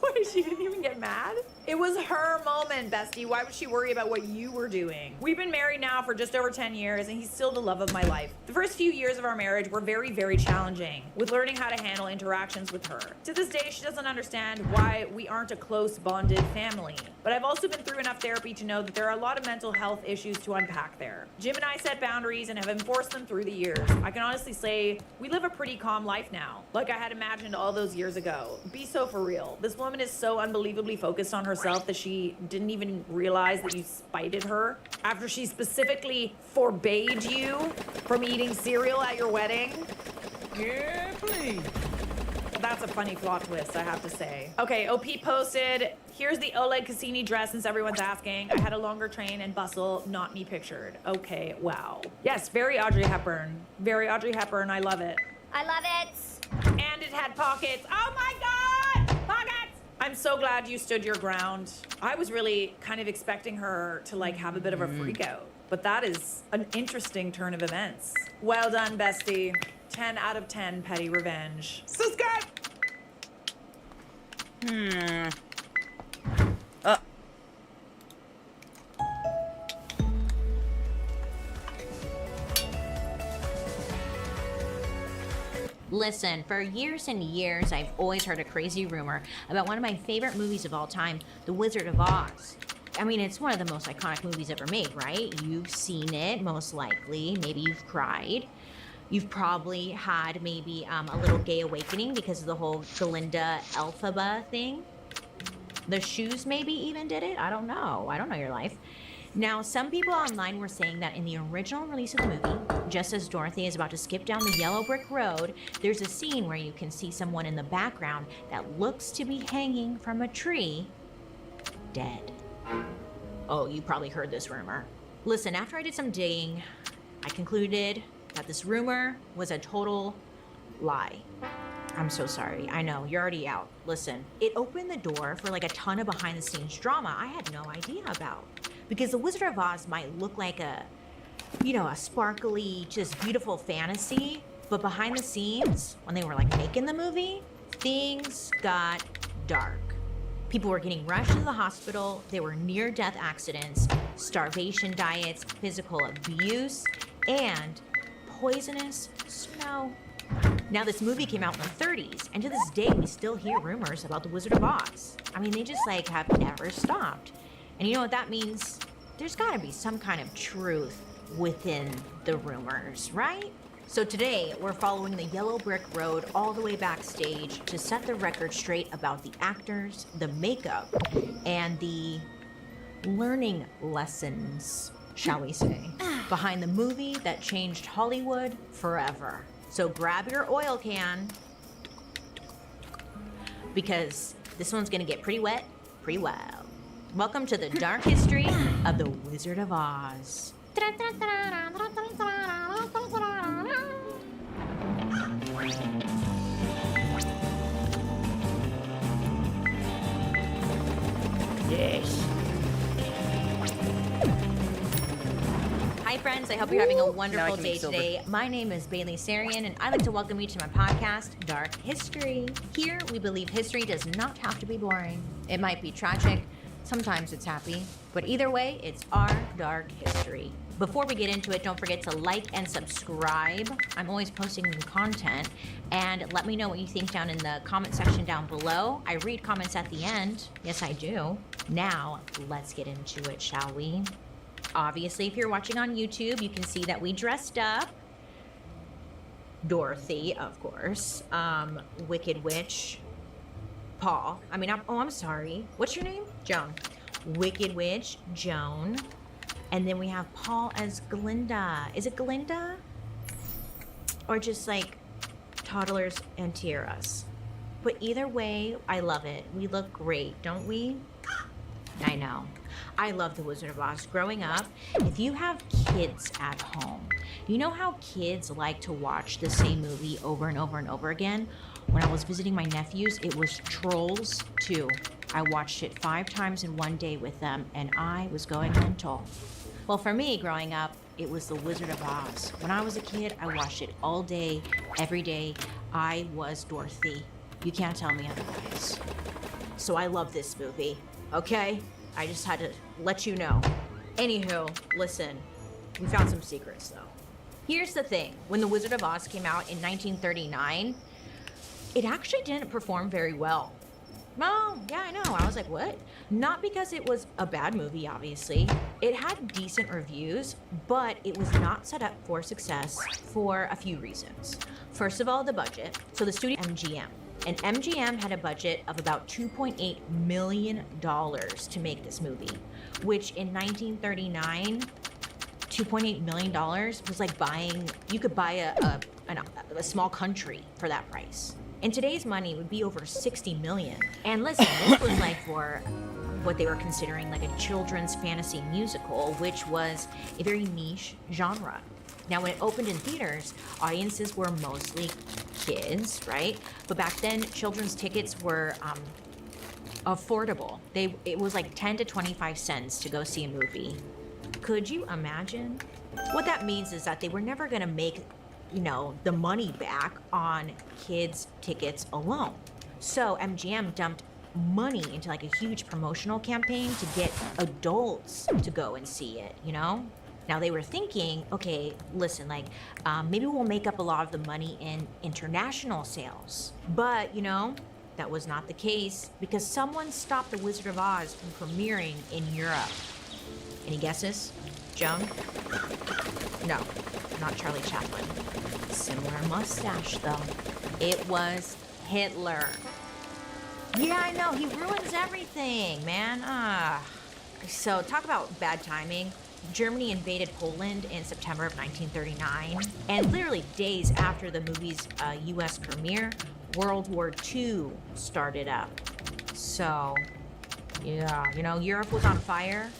Wait, she didn't even get mad? It was her moment, bestie. Why would she worry about what you were doing? We've been married now for just over 10 years, and he's still the love of my life. The first few years of our marriage were very, very challenging, with learning how to handle interactions with her. To this day, she doesn't understand why we aren't a close, bonded family. But I've also been through enough therapy to know that there are a lot of mental health issues to unpack there. Jim and I set boundaries and have enforced them through the years. I can honestly say we live a pretty calm life now, like I had imagined all those years ago. Be so for real. This woman is so unbelievably focused on herself that she didn't even realize that you spited her after she specifically forbade you from eating cereal at your wedding. Yeah, please. That's a funny plot twist, I have to say. Okay, OP posted, here's the Oleg Cassini dress since everyone's asking. I had a longer train and bustle, not me pictured. Okay, wow. Yes, very Audrey Hepburn. Very Audrey Hepburn, I love it. I love it. And it had pockets. Oh my God! Pockets! I'm so glad you stood your ground. I was really kind of expecting her to like have a bit of a freak out, but that is an interesting turn of events. Well done, bestie. 10 out of 10 petty revenge. Subscribe! Listen, for years and years, I've always heard a crazy rumor about one of my favorite movies of all time, The Wizard of Oz. I mean, it's one of the most iconic movies ever made, right? You've seen it, most likely. Maybe you've cried. You've probably had maybe a little gay awakening because of the whole Glinda Elphaba thing. The shoes maybe even did it. I don't know. I don't know your life. Now, some people online were saying that in the original release of the movie, just as Dorothy is about to skip down the yellow brick road, there's a scene where you can see someone in the background that looks to be hanging from a tree, dead. Oh, you probably heard this rumor. Listen, after I did some digging, I concluded that this rumor was a total lie. I'm so sorry. I know, you're already out. Listen, it opened the door for like a ton of behind the scenes drama I had no idea about. Because The Wizard of Oz might look like a sparkly, just beautiful fantasy, but behind the scenes, when they were like making the movie, things got dark. People were getting rushed to the hospital, there were near-death accidents, starvation diets, physical abuse, and poisonous snow. Now, this movie came out in the 30s, and to this day, we still hear rumors about The Wizard of Oz. I mean, they just like have never stopped. And you know what that means? There's gotta be some kind of truth within the rumors, right? So today, we're following the yellow brick road all the way backstage to set the record straight about the actors, the makeup, and the learning lessons, shall we say, behind the movie that changed Hollywood forever. So grab your oil can, because this one's gonna get pretty wet, pretty wild. Welcome to the dark history of the Wizard of Oz. Yes. Hi friends, I hope you're having a Now I wonderful can day make silver. today. My name is Bailey Sarian and I'd like to welcome you to my podcast, Dark History. Here we believe history does not have to be boring. It might be tragic, sometimes it's happy, but either way, it's our dark history. Before we get into it, don't forget to like and subscribe. I'm always posting new content, and let me know what you think down in the comment section down below. I read comments at the end. Yes, I do. Now, let's get into it, shall we? Obviously, if you're watching on YouTube, you can see that we dressed up. Dorothy, of course. Wicked Witch. Paul. I'm sorry. What's your name? Joan. Wicked Witch, Joan. And then we have Paul as Glinda. Is it Glinda? Or just like toddlers and tiaras? But either way, I love it. We look great, don't we? I know. I love The Wizard of Oz. Growing up, if you have kids at home, you know how kids like to watch the same movie over and over and over again? When I was visiting my nephews, it was Trolls 2. I watched it 5 times in one day with them, and I was going mental. Well, for me, growing up, it was The Wizard of Oz. When I was a kid, I watched it all day, every day. I was Dorothy. You can't tell me otherwise. So I love this movie, okay? I just had to let you know. Anywho, listen, we found some secrets though. Here's the thing, when The Wizard of Oz came out in 1939, it actually didn't perform very well. Oh, yeah, I know. I was like, what? Not because it was a bad movie, obviously. It had decent reviews, but it was not set up for success for a few reasons. First of all, the budget. So the studio MGM. And MGM had a budget of about $2.8 million to make this movie, which in 1939, $2.8 million was like you could buy a small country for that price. In today's money, it would be over 60 million. And listen, this was like for what they were considering like a children's fantasy musical, which was a very niche genre. Now, when it opened in theaters, audiences were mostly kids, right? But back then, children's tickets were affordable. It was like 10 to 25 cents to go see a movie. Could you imagine? What that means is that they were never gonna make, the money back on kids' tickets alone. So MGM dumped money into like a huge promotional campaign to get adults to go and see it, Now they were thinking, okay, listen, maybe we'll make up a lot of the money in international sales. But, that was not the case because someone stopped The Wizard of Oz from premiering in Europe. Any guesses? Joan? No, not Charlie Chaplin. Similar mustache, though. It was Hitler. Yeah, I know, he ruins everything, man. So talk about bad timing. Germany invaded Poland in September of 1939, and literally days after the movie's US premiere, World War II started up. So, yeah, Europe was on fire.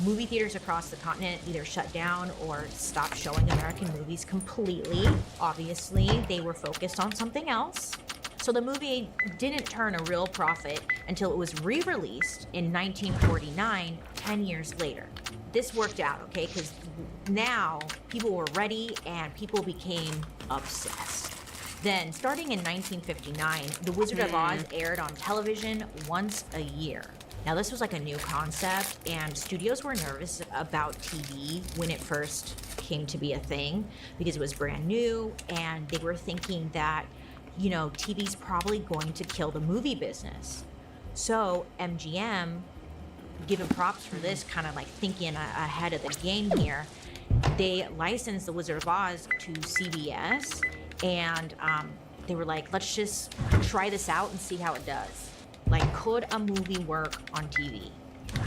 Movie theaters across the continent either shut down or stopped showing American movies completely. Obviously, they were focused on something else. So the movie didn't turn a real profit until it was re-released in 1949, 10 years later. This worked out, okay? Because now people were ready and people became obsessed. Then, starting in 1959, The Wizard of Oz aired on television once a year. Now, this was like a new concept, and studios were nervous about TV when it first came to be a thing because it was brand new, and they were thinking that, TV's probably going to kill the movie business. So, MGM, given props for this, kind of like thinking ahead of the game here, they licensed The Wizard of Oz to CBS, and they were like, let's just try this out and see how it does. Like, could a movie work on TV?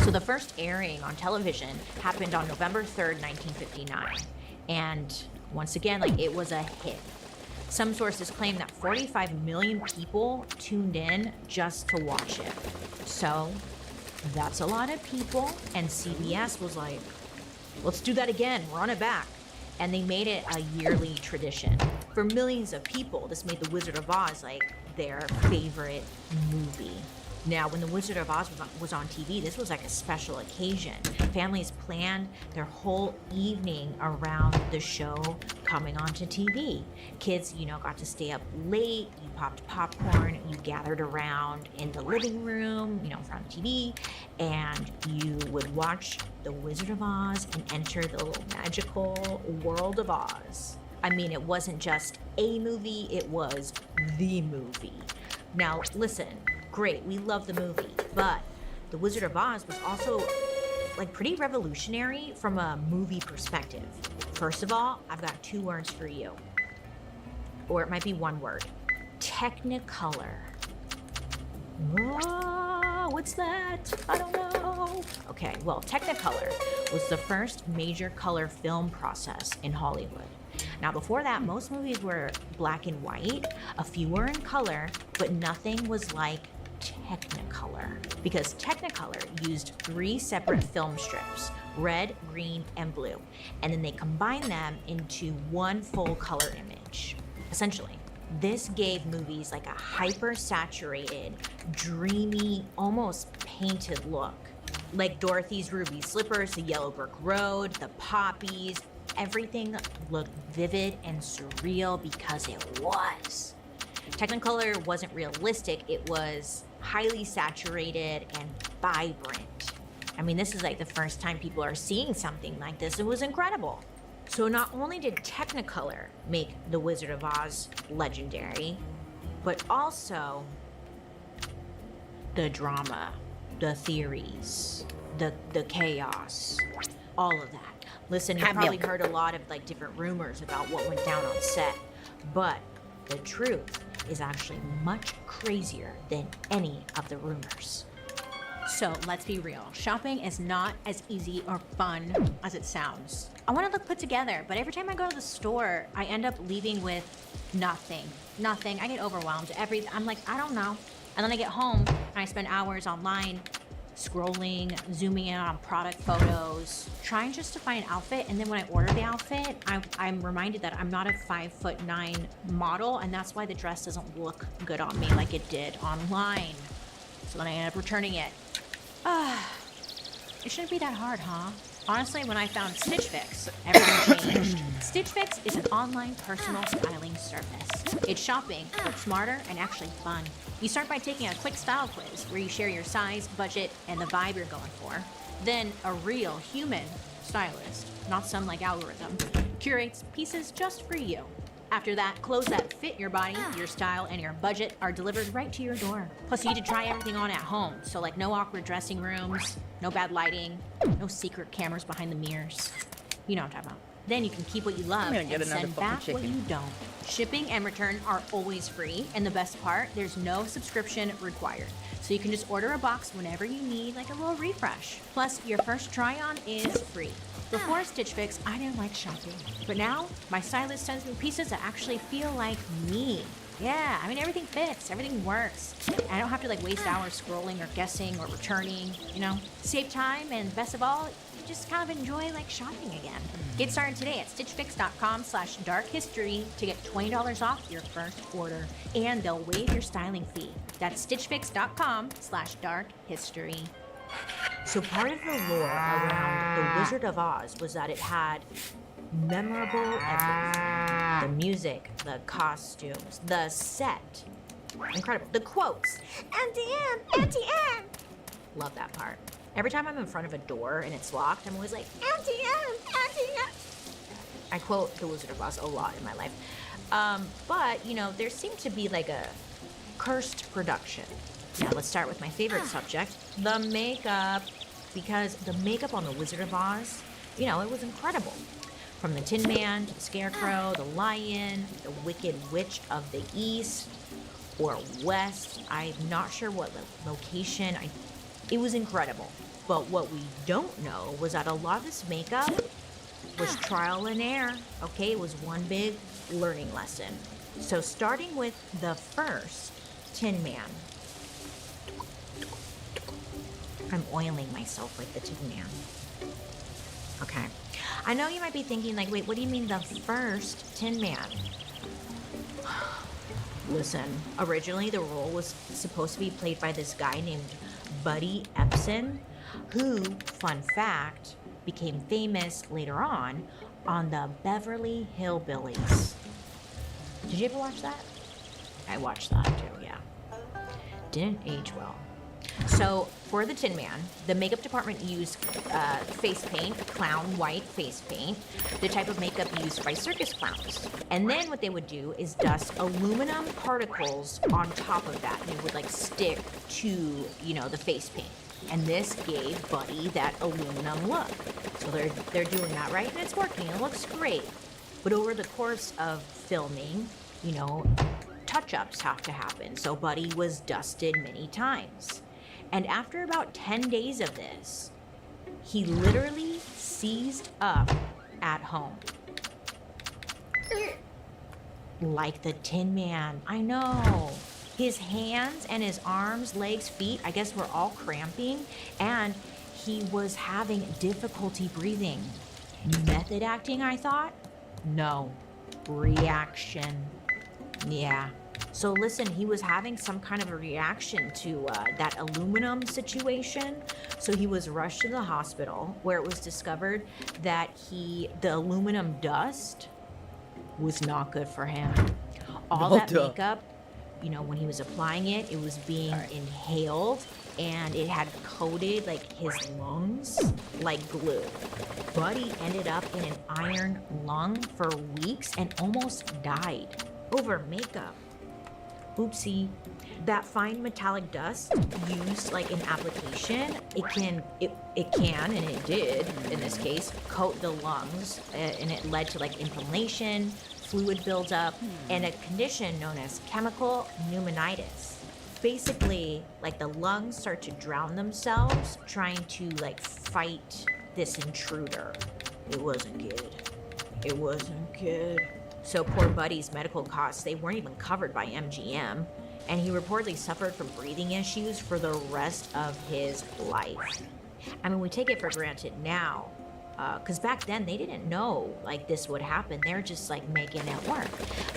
So the first airing on television happened on November 3rd, 1959. And once again, it was a hit. Some sources claim that 45 million people tuned in just to watch it. So That's a lot of people. And CBS was like, let's do that again, run it back. And they made it a yearly tradition. For millions of people, this made The Wizard of Oz like their favorite movie. Now, when The Wizard of Oz was on TV, this was like a special occasion. Families planned their whole evening around the show coming onto TV. Kids, got to stay up late, you popped popcorn, you gathered around in the living room, in front of TV, and you would watch The Wizard of Oz and enter the little magical world of Oz. I mean, it wasn't just a movie, it was the movie. Now, listen, great, we love the movie, but The Wizard of Oz was also like pretty revolutionary from a movie perspective. First of all, I've got 2 words for you. Or it might be 1 word. Technicolor. Whoa, what's that? I don't know. Okay, well, Technicolor was the first major color film process in Hollywood. Now, before that, most movies were black and white. A few were in color, but nothing was like Technicolor, because Technicolor used 3 separate film strips, red, green, and blue, and then they combined them into 1 full color image. Essentially, this gave movies like a hyper-saturated, dreamy, almost painted look. Like Dorothy's Ruby Slippers, the Yellow Brick Road, the poppies, everything looked vivid and surreal because it was. Technicolor wasn't realistic, it was highly saturated and vibrant. I mean, this is like the first time people are seeing something like this. It was incredible. So not only did Technicolor make The Wizard of Oz legendary, but also the drama, the theories, the chaos, all of that. Listen, you've probably heard a lot of like different rumors about what went down on set, but the truth is actually much crazier than any of the rumors. So let's be real, shopping is not as easy or fun as it sounds. I want to look put together, but every time I go to the store, I end up leaving with nothing. I get overwhelmed. I'm like, I don't know. And then I get home and I spend hours online scrolling, zooming in on product photos, trying just to find an outfit. And then when I order the outfit, I'm reminded that I'm not a 5'9" model, and that's why the dress doesn't look good on me like it did online. So then I end up returning it. It shouldn't be that hard, huh? Honestly, when I found Stitch Fix, everything changed. Stitch Fix is an online personal styling service. It's shopping, but smarter and actually fun. You start by taking a quick style quiz where you share your size, budget, and the vibe you're going for. Then a real human stylist, not some like algorithm, curates pieces just for you. After that, clothes that fit your body, your style, and your budget are delivered right to your door. Plus, you get to try everything on at home. So like no awkward dressing rooms, no bad lighting, no secret cameras behind the mirrors. You know what I'm talking about. Then you can keep what you love and send back what you don't. Shipping and return are always free, and the best part, there's no subscription required. So you can just order a box whenever you need like a little refresh. Plus, your first try-on is free. Before Stitch Fix, I didn't like shopping. But now, my stylist sends me pieces that actually feel like me. Yeah, I mean, everything fits, everything works. I don't have to like waste hours scrolling or guessing or returning, Save time, and best of all, you just kind of enjoy like shopping again. Get started today at stitchfix.com/darkhistory to get $20 off your first order, and they'll waive your styling fee. That's stitchfix.com/darkhistory. So part of the lore around The Wizard of Oz was that it had memorable everything. The music, the costumes, the set. Incredible. The quotes. Auntie Anne! Auntie Anne! Love that part. Every time I'm in front of a door and it's locked, I'm always like, Auntie Anne! Auntie Anne! I quote The Wizard of Oz a lot in my life. But, there seemed to be like a cursed production. Now let's start with my favorite subject, the makeup. Because the makeup on The Wizard of Oz, it was incredible. From the Tin Man to the Scarecrow, the Lion, the Wicked Witch of the East or West. I'm not sure what location. It was incredible. But what we don't know was that a lot of this makeup was trial and error. Okay, it was one big learning lesson. So starting with the first Tin Man. I'm oiling myself like the Tin Man. Okay. I know you might be thinking, like, wait, what do you mean the first Tin Man? Listen, originally the role was supposed to be played by this guy named Buddy Epson, who, fun fact, became famous later on the Beverly Hillbillies. Did you ever watch that? I watched that too, yeah. Didn't age well. So for the Tin Man, the makeup department used face paint, clown white face paint, the type of makeup used by circus clowns. And then what they would do is dust aluminum particles on top of that, and it would like stick to, you know, the face paint. And this gave Buddy that aluminum look. So they're doing that, right? And it's working, it looks great. But over the course of filming, you know, touch-ups have to happen. So Buddy was dusted many times. And after about 10 days of this, he literally seized up at home. Like the Tin Man, I know. His hands and his arms, legs, feet, I guess were all cramping, and he was having difficulty breathing. Method acting, I thought? No. Reaction. Yeah. So listen, he was having some kind of a reaction to that aluminum situation. So he was rushed to the hospital, where it was discovered that the aluminum dust was not good for him. All that makeup, you know, when he was applying it, it was being inhaled, and it had coated like his lungs like glue. Buddy ended up in an iron lung for weeks and almost died over makeup. Oopsie. That fine metallic dust used like in application, it can and it did in this case coat the lungs, and it led to like inflammation, fluid buildup, and a condition known as chemical pneumonitis. Basically, like the lungs start to drown themselves trying to like fight this intruder. It wasn't good. It wasn't good. So poor Buddy's medical costs, they weren't even covered by MGM, and he reportedly suffered from breathing issues for the rest of his life. I mean, we take it for granted now, because back then they didn't know like this would happen. They're just like making it work.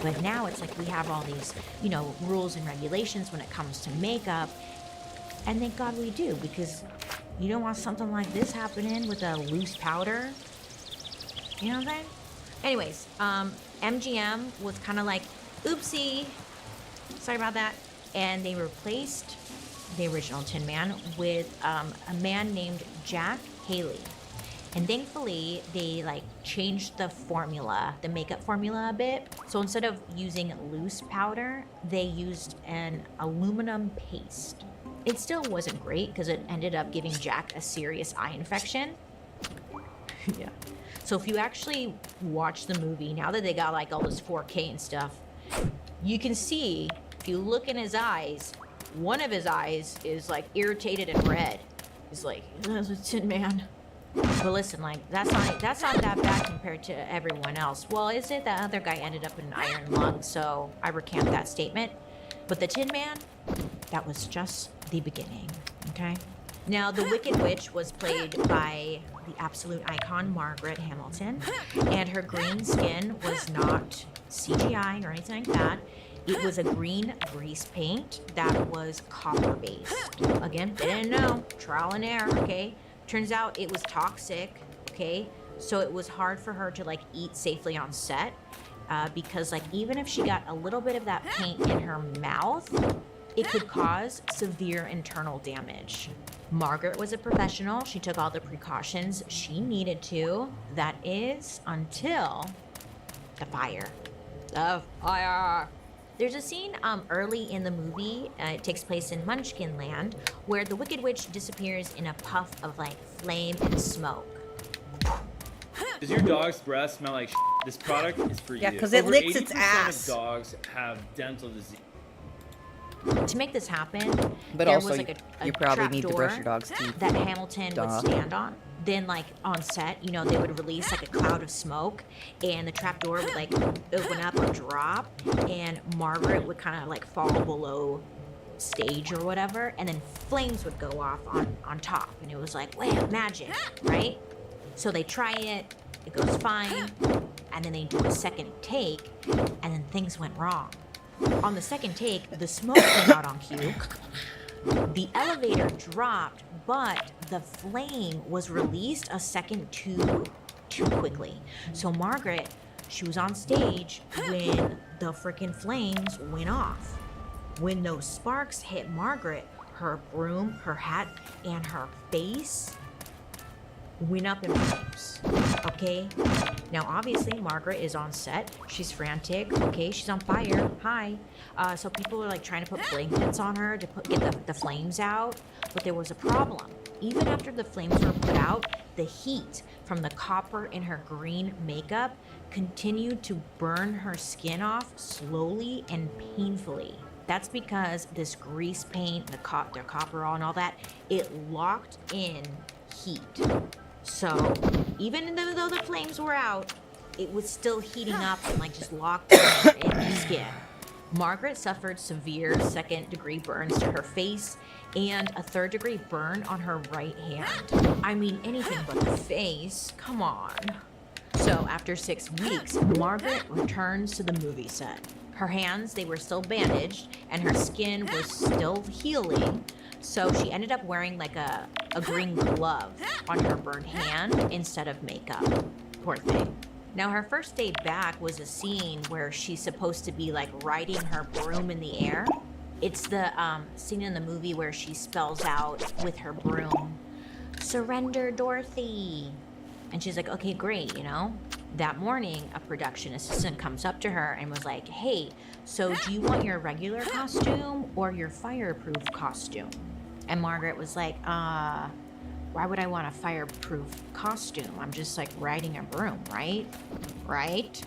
But now it's like we have all these, you know, rules and regulations when it comes to makeup, and thank God we do, because you don't want something like this happening with a loose powder. You know what I'm saying? Anyways, MGM was kind of like, oopsie, sorry about that. And they replaced the original Tin Man with a man named Jack Haley. And thankfully, they like changed the formula, the makeup formula a bit. So instead of using loose powder, they used an aluminum paste. It still wasn't great because it ended up giving Jack a serious eye infection. Yeah. So if you actually watch the movie, now that they got like all this 4K and stuff, you can see, if you look in his eyes, one of his eyes is like irritated and red. He's like, that's a Tin Man. But listen, like that's not that bad compared to everyone else. Well, is it? That other guy ended up in an iron lung, so I recant that statement. But the Tin Man, that was just the beginning, okay? Now, the Wicked Witch was played by the absolute icon Margaret Hamilton, and her green skin was not CGI or anything like that. It was a green grease paint that was copper-based. Again, they didn't know. Trial and error, okay? Turns out it was toxic, okay? So it was hard for her to, like, eat safely on set, because, like, even if she got a little bit of that paint in her mouth, it could cause severe internal damage. Margaret was a professional. She took all the precautions she needed to. That is until the fire. The fire. There's a scene early in the movie, it takes place in Munchkin Land, where the Wicked Witch disappears in a puff of like flame and smoke. Does your dog's breath smell like shit? This product is for you. Yeah, because it Over licks its 80% ass. of dogs have dental disease. To make this happen, But there also, was like a you probably trap need to door brush your dog's teeth. that Hamilton Duh. would stand on. Then, like on set, you know, they would release like a cloud of smoke, and the trap door would like open up or drop, and Margaret would kind of like fall below stage or whatever, and then flames would go off on top, and it was like, wow, magic, right? So they try it, it goes fine, and then they do a second take, and then things went wrong. On the second take, the smoke came out on cue. The elevator dropped, but the flame was released a second too quickly. So Margaret, she was on stage when the freaking flames went off. When those sparks hit Margaret, her broom, her hat, and her face went up in flames. Okay? Now, obviously, Margaret is on set. She's frantic. Okay, she's on fire. Hi. So people are like trying to put blankets on her to get the flames out. But there was a problem. Even after the flames were put out, the heat from the copper in her green makeup continued to burn her skin off slowly and painfully. That's because this grease paint, the copper and all that, it locked in heat. So even though the flames were out, it was still heating up and like just locked in her skin. Margaret suffered severe second-degree burns to her face and a third-degree burn on her right hand. I mean, anything but the face. Come on. So after 6 weeks, Margaret returns to the movie set. Her hands, they were still bandaged, and her skin was still healing. So she ended up wearing like a green glove on her burned hand instead of makeup. Poor thing. Now her first day back was a scene where she's supposed to be like riding her broom in the air. It's the scene in the movie where she spells out with her broom, "Surrender, Dorothy." And she's like, okay, great, you know? That morning, a production assistant comes up to her and was like, hey, so do you want your regular costume or your fireproof costume? And Margaret was like, why would I want a fireproof costume? I'm just like riding a broom, right? Right?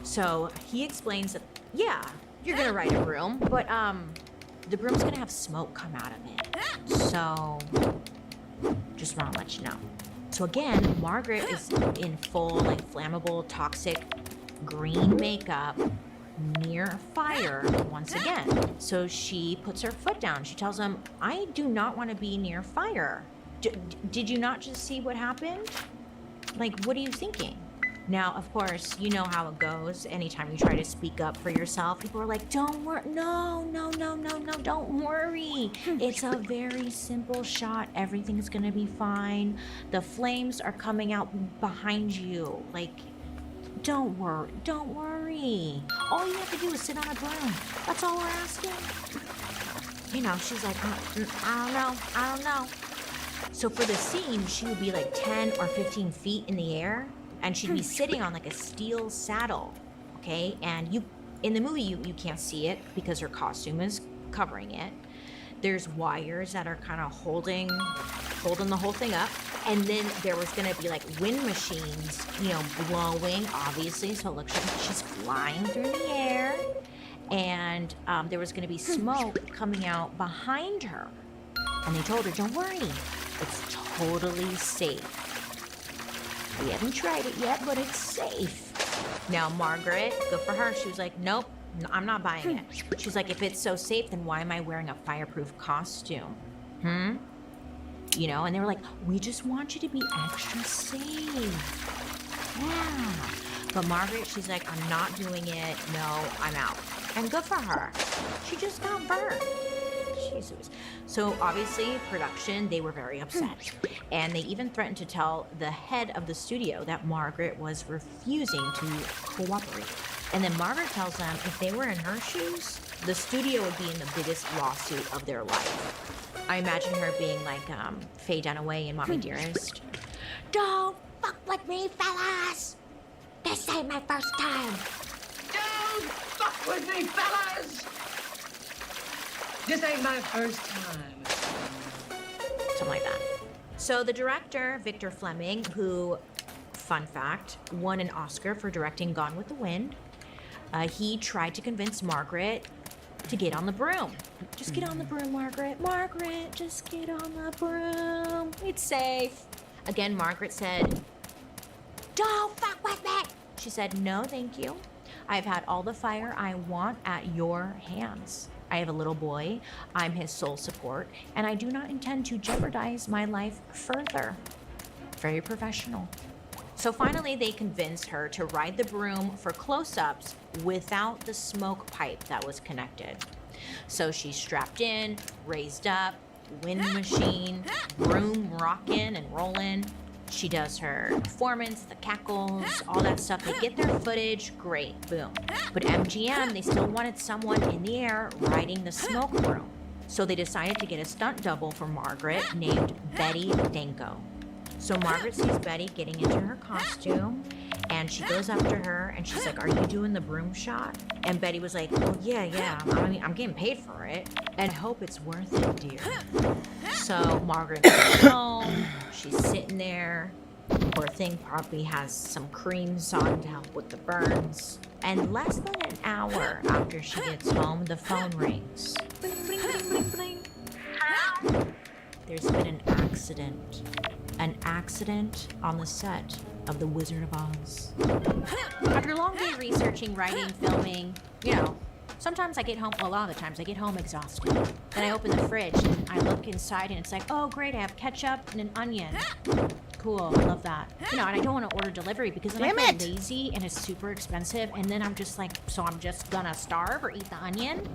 So he explains that, yeah, you're gonna ride a broom, but the broom's gonna have smoke come out of it. So just wanna let you know. So again, Margaret is in full, like, flammable, toxic green makeup near fire once again. So she puts her foot down. She tells him, I do not want to be near fire. Did you not just see what happened? Like, what are you thinking? Now, of course, you know how it goes. Anytime you try to speak up for yourself, people are like, don't worry. No, don't worry. It's a very simple shot. Everything's going to be fine. The flames are coming out behind you. Like, don't worry. All you have to do is sit on a broom. That's all we're asking. You know, she's like, I don't know. So for the scene, she would be like 10 or 15 feet in the air. And she'd be sitting on like a steel saddle, okay? And you, in the movie, you can't see it because her costume is covering it. There's wires that are kind of holding the whole thing up. And then there was gonna be like wind machines, you know, blowing, obviously. So it looks like she's flying through the air. And there was gonna be smoke coming out behind her. And they told her, don't worry, it's totally safe. We haven't tried it yet, but it's safe. Now, Margaret, good for her. She was like, nope, I'm not buying it. She's like, if it's so safe, then why am I wearing a fireproof costume? You know, and they were like, we just want you to be extra safe. Yeah. But Margaret, she's like, I'm not doing it. No, I'm out. And good for her. She just got burned. Jesus. So obviously, production, they were very upset. And they even threatened to tell the head of the studio that Margaret was refusing to cooperate. And then Margaret tells them if they were in her shoes, the studio would be in the biggest lawsuit of their life. I imagine her being like Faye Dunaway in Mommy Dearest. Don't fuck with me, fellas! This ain't my first time. Don't fuck with me, fellas! This ain't my first time. Something like that. So the director, Victor Fleming, who, fun fact, won an Oscar for directing Gone with the Wind, he tried to convince Margaret to get on the broom. Just get on the broom, Margaret. Margaret, just get on the broom. It's safe. Again, Margaret said, don't fuck with me. She said, no, thank you. I've had all the fire I want at your hands. I have a little boy. I'm his sole support, and I do not intend to jeopardize my life further. Very professional. So finally, they convinced her to ride the broom for close-ups without the smoke pipe that was connected. So she's strapped in, raised up, wind machine, broom rocking and rolling. She does her performance, the cackles, all that stuff. They get their footage, great, boom. But MGM, they still wanted someone in the air riding the smoke broom. So they decided to get a stunt double for Margaret named Betty Danko. So Margaret sees Betty getting into her costume, and she goes up to her, and she's like, "Are you doing the broom shot?" And Betty was like, "Oh, yeah. I mean, I'm getting paid for it, and I hope it's worth it, dear." So Margaret goes home. She's sitting there. Poor thing probably has some creams on to help with the burns. And less than an hour after she gets home, the phone rings. Bling, bling, bling, bling, bling. Hello? There's been an accident. An accident on the set of The Wizard of Oz. After a long day researching, writing, filming, sometimes I get home, well, a lot of the times I get home exhausted. Then I open the fridge and I look inside and it's like, oh great, I have ketchup and an onion. Cool, I love that. And I don't want to order delivery because then I feel lazy and it's super expensive, and then I'm just like, so I'm just gonna starve or eat the onion?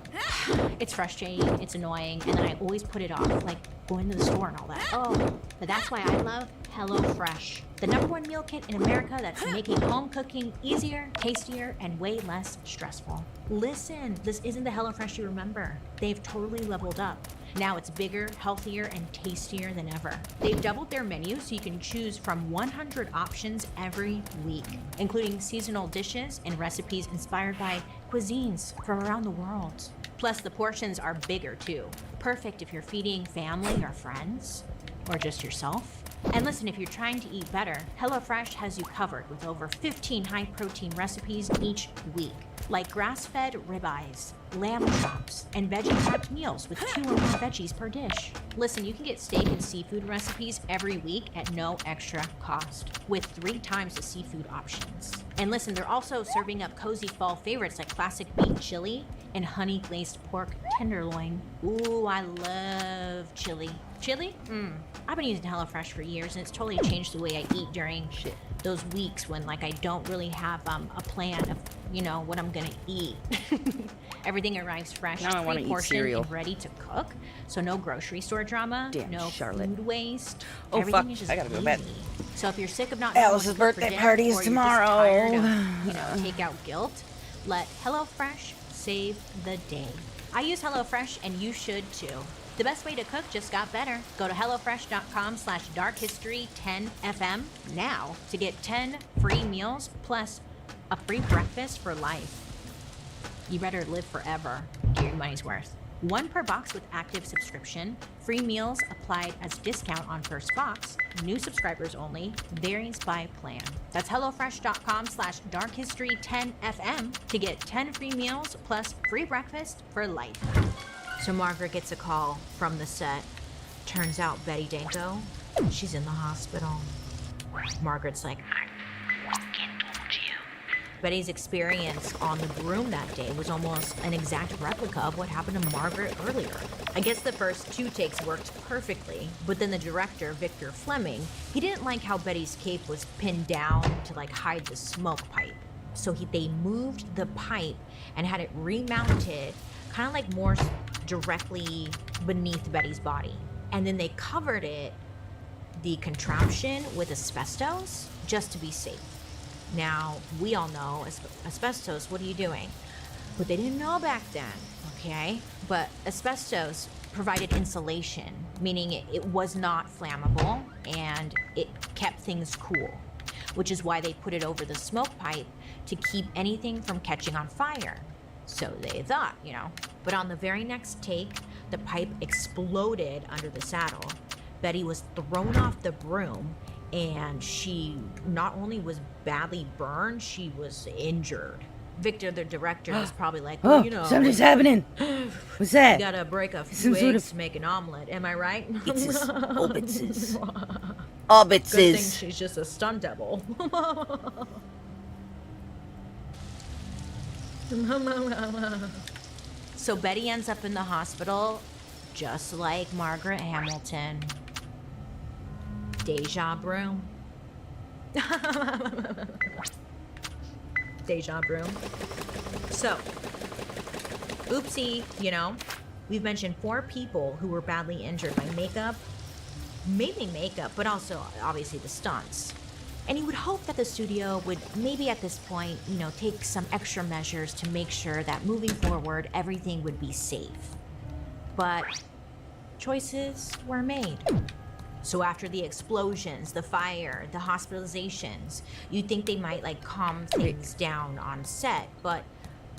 It's frustrating, it's annoying, and then I always put it off, like going to the store and all that. Oh, but that's why I love HelloFresh, the #1 meal kit in America that's making home cooking easier, tastier, and way less stressful. Listen, this isn't the HelloFresh you remember. They've totally leveled up. Now it's bigger, healthier, and tastier than ever. They've doubled their menu so you can choose from 100 options every week, including seasonal dishes and recipes inspired by cuisines from around the world. Plus, the portions are bigger too. Perfect if you're feeding family or friends, or just yourself. And listen, if you're trying to eat better, HelloFresh has you covered with over 15 high-protein recipes each week, like grass-fed ribeyes, lamb chops, and veggie-packed meals with 2 or more veggies per dish. Listen, you can get steak and seafood recipes every week at no extra cost, with 3 times the seafood options. And listen, they're also serving up cozy fall favorites like classic beef chili and honey-glazed pork tenderloin. Ooh, I love chili. Chili? I've been using HelloFresh for years, and it's totally changed the way I eat during those weeks when I don't really have a plan of what I'm gonna eat. Everything arrives fresh, Now I wanna eat pre-portioned, cereal. and ready to cook. So no grocery store drama, Damn, no Charlotte. food waste. Oh, Everything fuck, is just I gotta go to bed. easy. So if you're sick of not knowing Alice's what to cook for birthday dinner, party is or you're just tomorrow. tired of, takeout guilt, let HelloFresh save the day. I use HelloFresh, and you should too. The best way to cook just got better. Go to HelloFresh.com/darkhistory10FM now to get 10 free meals plus a free breakfast for life. You better live forever. Get your money's worth. 1 per box with active subscription. Free meals applied as discount on first box. New subscribers only. Varies by plan. That's HelloFresh.com/darkhistory10FM to get 10 free meals plus free breakfast for life. So Margaret gets a call from the set. Turns out Betty Danko, she's in the hospital. Margaret's like, I fucking told you. Betty's experience on the broom that day was almost an exact replica of what happened to Margaret earlier. I guess the first 2 takes worked perfectly, but then the director, Victor Fleming, he didn't like how Betty's cape was pinned down to hide the smoke pipe. So they moved the pipe and had it remounted kind of more directly beneath Betty's body. And then they covered the contraption with asbestos just to be safe. Now, we all know asbestos, what are you doing? But they didn't know back then, okay? But asbestos provided insulation, meaning it was not flammable and it kept things cool, which is why they put it over the smoke pipe to keep anything from catching on fire. So they thought, But on the very next take, the pipe exploded under the saddle. Betty was thrown off the broom, and she not only was badly burned, she was injured. Victor, the director, was probably like, well, something's happening. What's that? You gotta break a few Some sort eggs of- to make an omelet, am I right? It's just orbitses. Good thing Orbitses. she's just a stunt double. So Betty ends up in the hospital just like Margaret Hamilton. Deja brew. Deja brew. So, oopsie, you know, we've mentioned 4 people who were badly injured by makeup, mainly makeup, but also obviously the stunts. And you would hope that the studio would maybe at this point, you know, take some extra measures to make sure that moving forward, everything would be safe. But choices were made. So after the explosions, the fire, the hospitalizations, you'd think they might like calm things down on set, but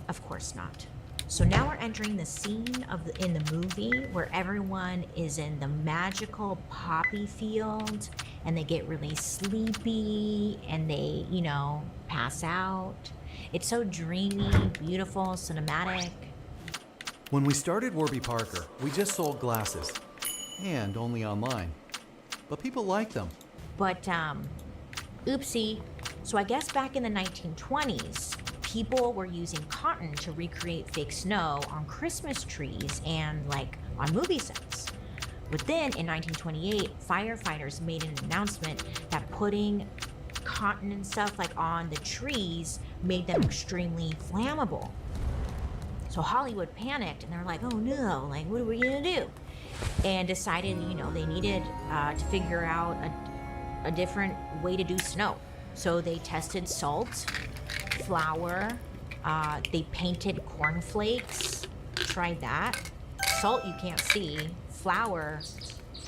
of course not. So now we're entering the scene in the movie where everyone is in the magical poppy field and they get really sleepy and they, you know, pass out. It's so dreamy, beautiful, cinematic. When we started Warby Parker, we just sold glasses, and only online. But people like them. But, oopsie. So I guess back in the 1920s, people were using cotton to recreate fake snow on Christmas trees and, like, on movie sets. But then in 1928, firefighters made an announcement that putting cotton and stuff, like, on the trees made them extremely flammable. So Hollywood panicked and they're like, oh no, like, what are we gonna do? And decided, you know, they needed to figure out a different way to do snow. So they tested salt, flour, they painted cornflakes, tried that. Salt you can't see, flour,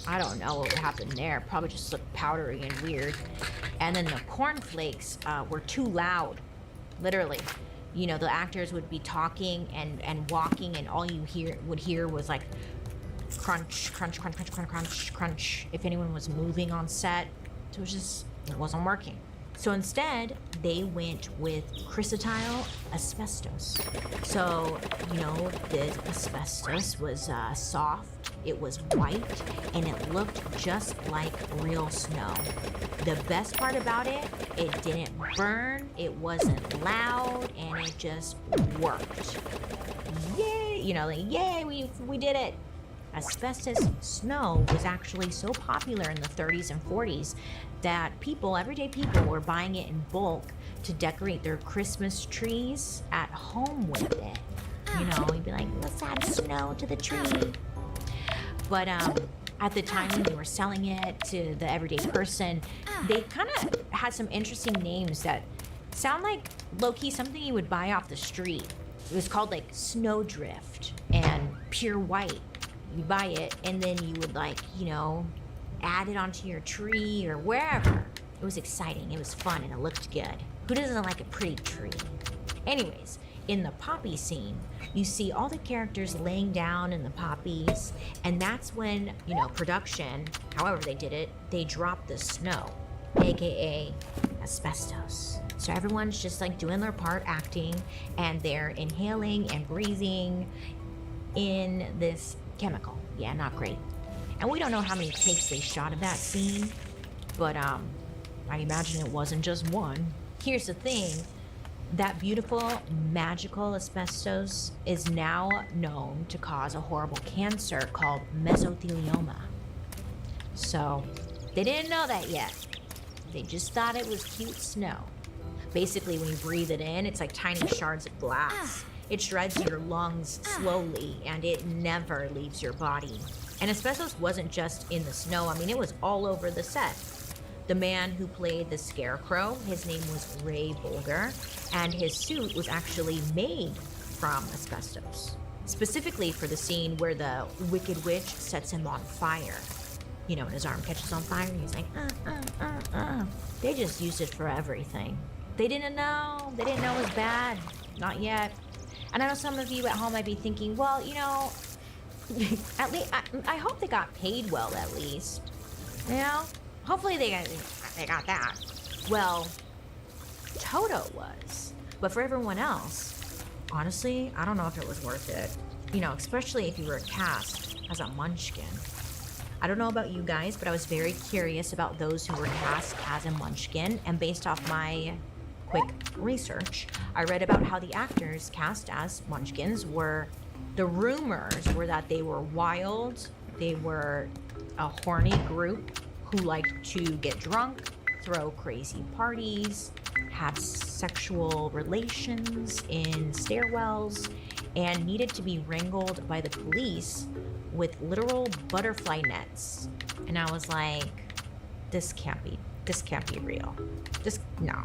I don't know what happened there, probably just looked powdery and weird. And then the cornflakes were too loud, literally. You know, the actors would be talking and walking and all you would hear was like crunch, crunch, crunch, crunch, crunch, crunch, crunch, if anyone was moving on set. So it wasn't working. So instead, they went with chrysotile asbestos. So, you know, the asbestos was soft, it was white, and it looked just like real snow. The best part about it, it didn't burn, it wasn't loud, and it just worked. Yay! You know, like, yay, we did it! Asbestos snow was actually so popular in the 30s and 40s that everyday people were buying it in bulk to decorate their Christmas trees at home with it. You know, you'd be like, let's add snow to the tree. But at the time when they were selling it to the everyday person, they kind of had some interesting names that sound like low-key something you would buy off the street. It was called like Snowdrift and Pure White. You buy it and then you would, like, you know, add it onto your tree or wherever. It was exciting, it was fun, and it looked good. Who doesn't like a pretty tree? Anyways, in the poppy scene, you see all the characters laying down in the poppies, and that's when, you know, production, however they did it, they dropped the snow, aka asbestos. So everyone's just like doing their part acting, and they're inhaling and breathing in this chemical. Yeah, not great. And we don't know how many takes they shot of that scene, but I imagine it wasn't just one. Here's the thing, that beautiful, magical asbestos is now known to cause a horrible cancer called mesothelioma. So, they didn't know that yet. They just thought it was cute snow. Basically, when you breathe it in, it's like tiny shards of glass. It shreds your lungs slowly, and it never leaves your body. And asbestos wasn't just in the snow, I mean, it was all over the set. The man who played the Scarecrow, his name was Ray Bolger, and his suit was actually made from asbestos. Specifically for the scene where the Wicked Witch sets him on fire. You know, when his arm catches on fire, and he's like, They just used it for everything. They didn't know it was bad. Not yet. And I know some of you at home might be thinking, well, you know, at least I hope they got paid well, at least. You know, hopefully they got that. Well, Toto was, but for everyone else, honestly, I don't know if it was worth it. You know, especially if you were cast as a Munchkin. I don't know about you guys, but I was very curious about those who were cast as a Munchkin, and based off my quick research, I read about how the actors cast as Munchkins were The rumors were that they were wild, they were a horny group who liked to get drunk, throw crazy parties, have sexual relations in stairwells, and needed to be wrangled by the police with literal butterfly nets. And I was like, this can't be real. No.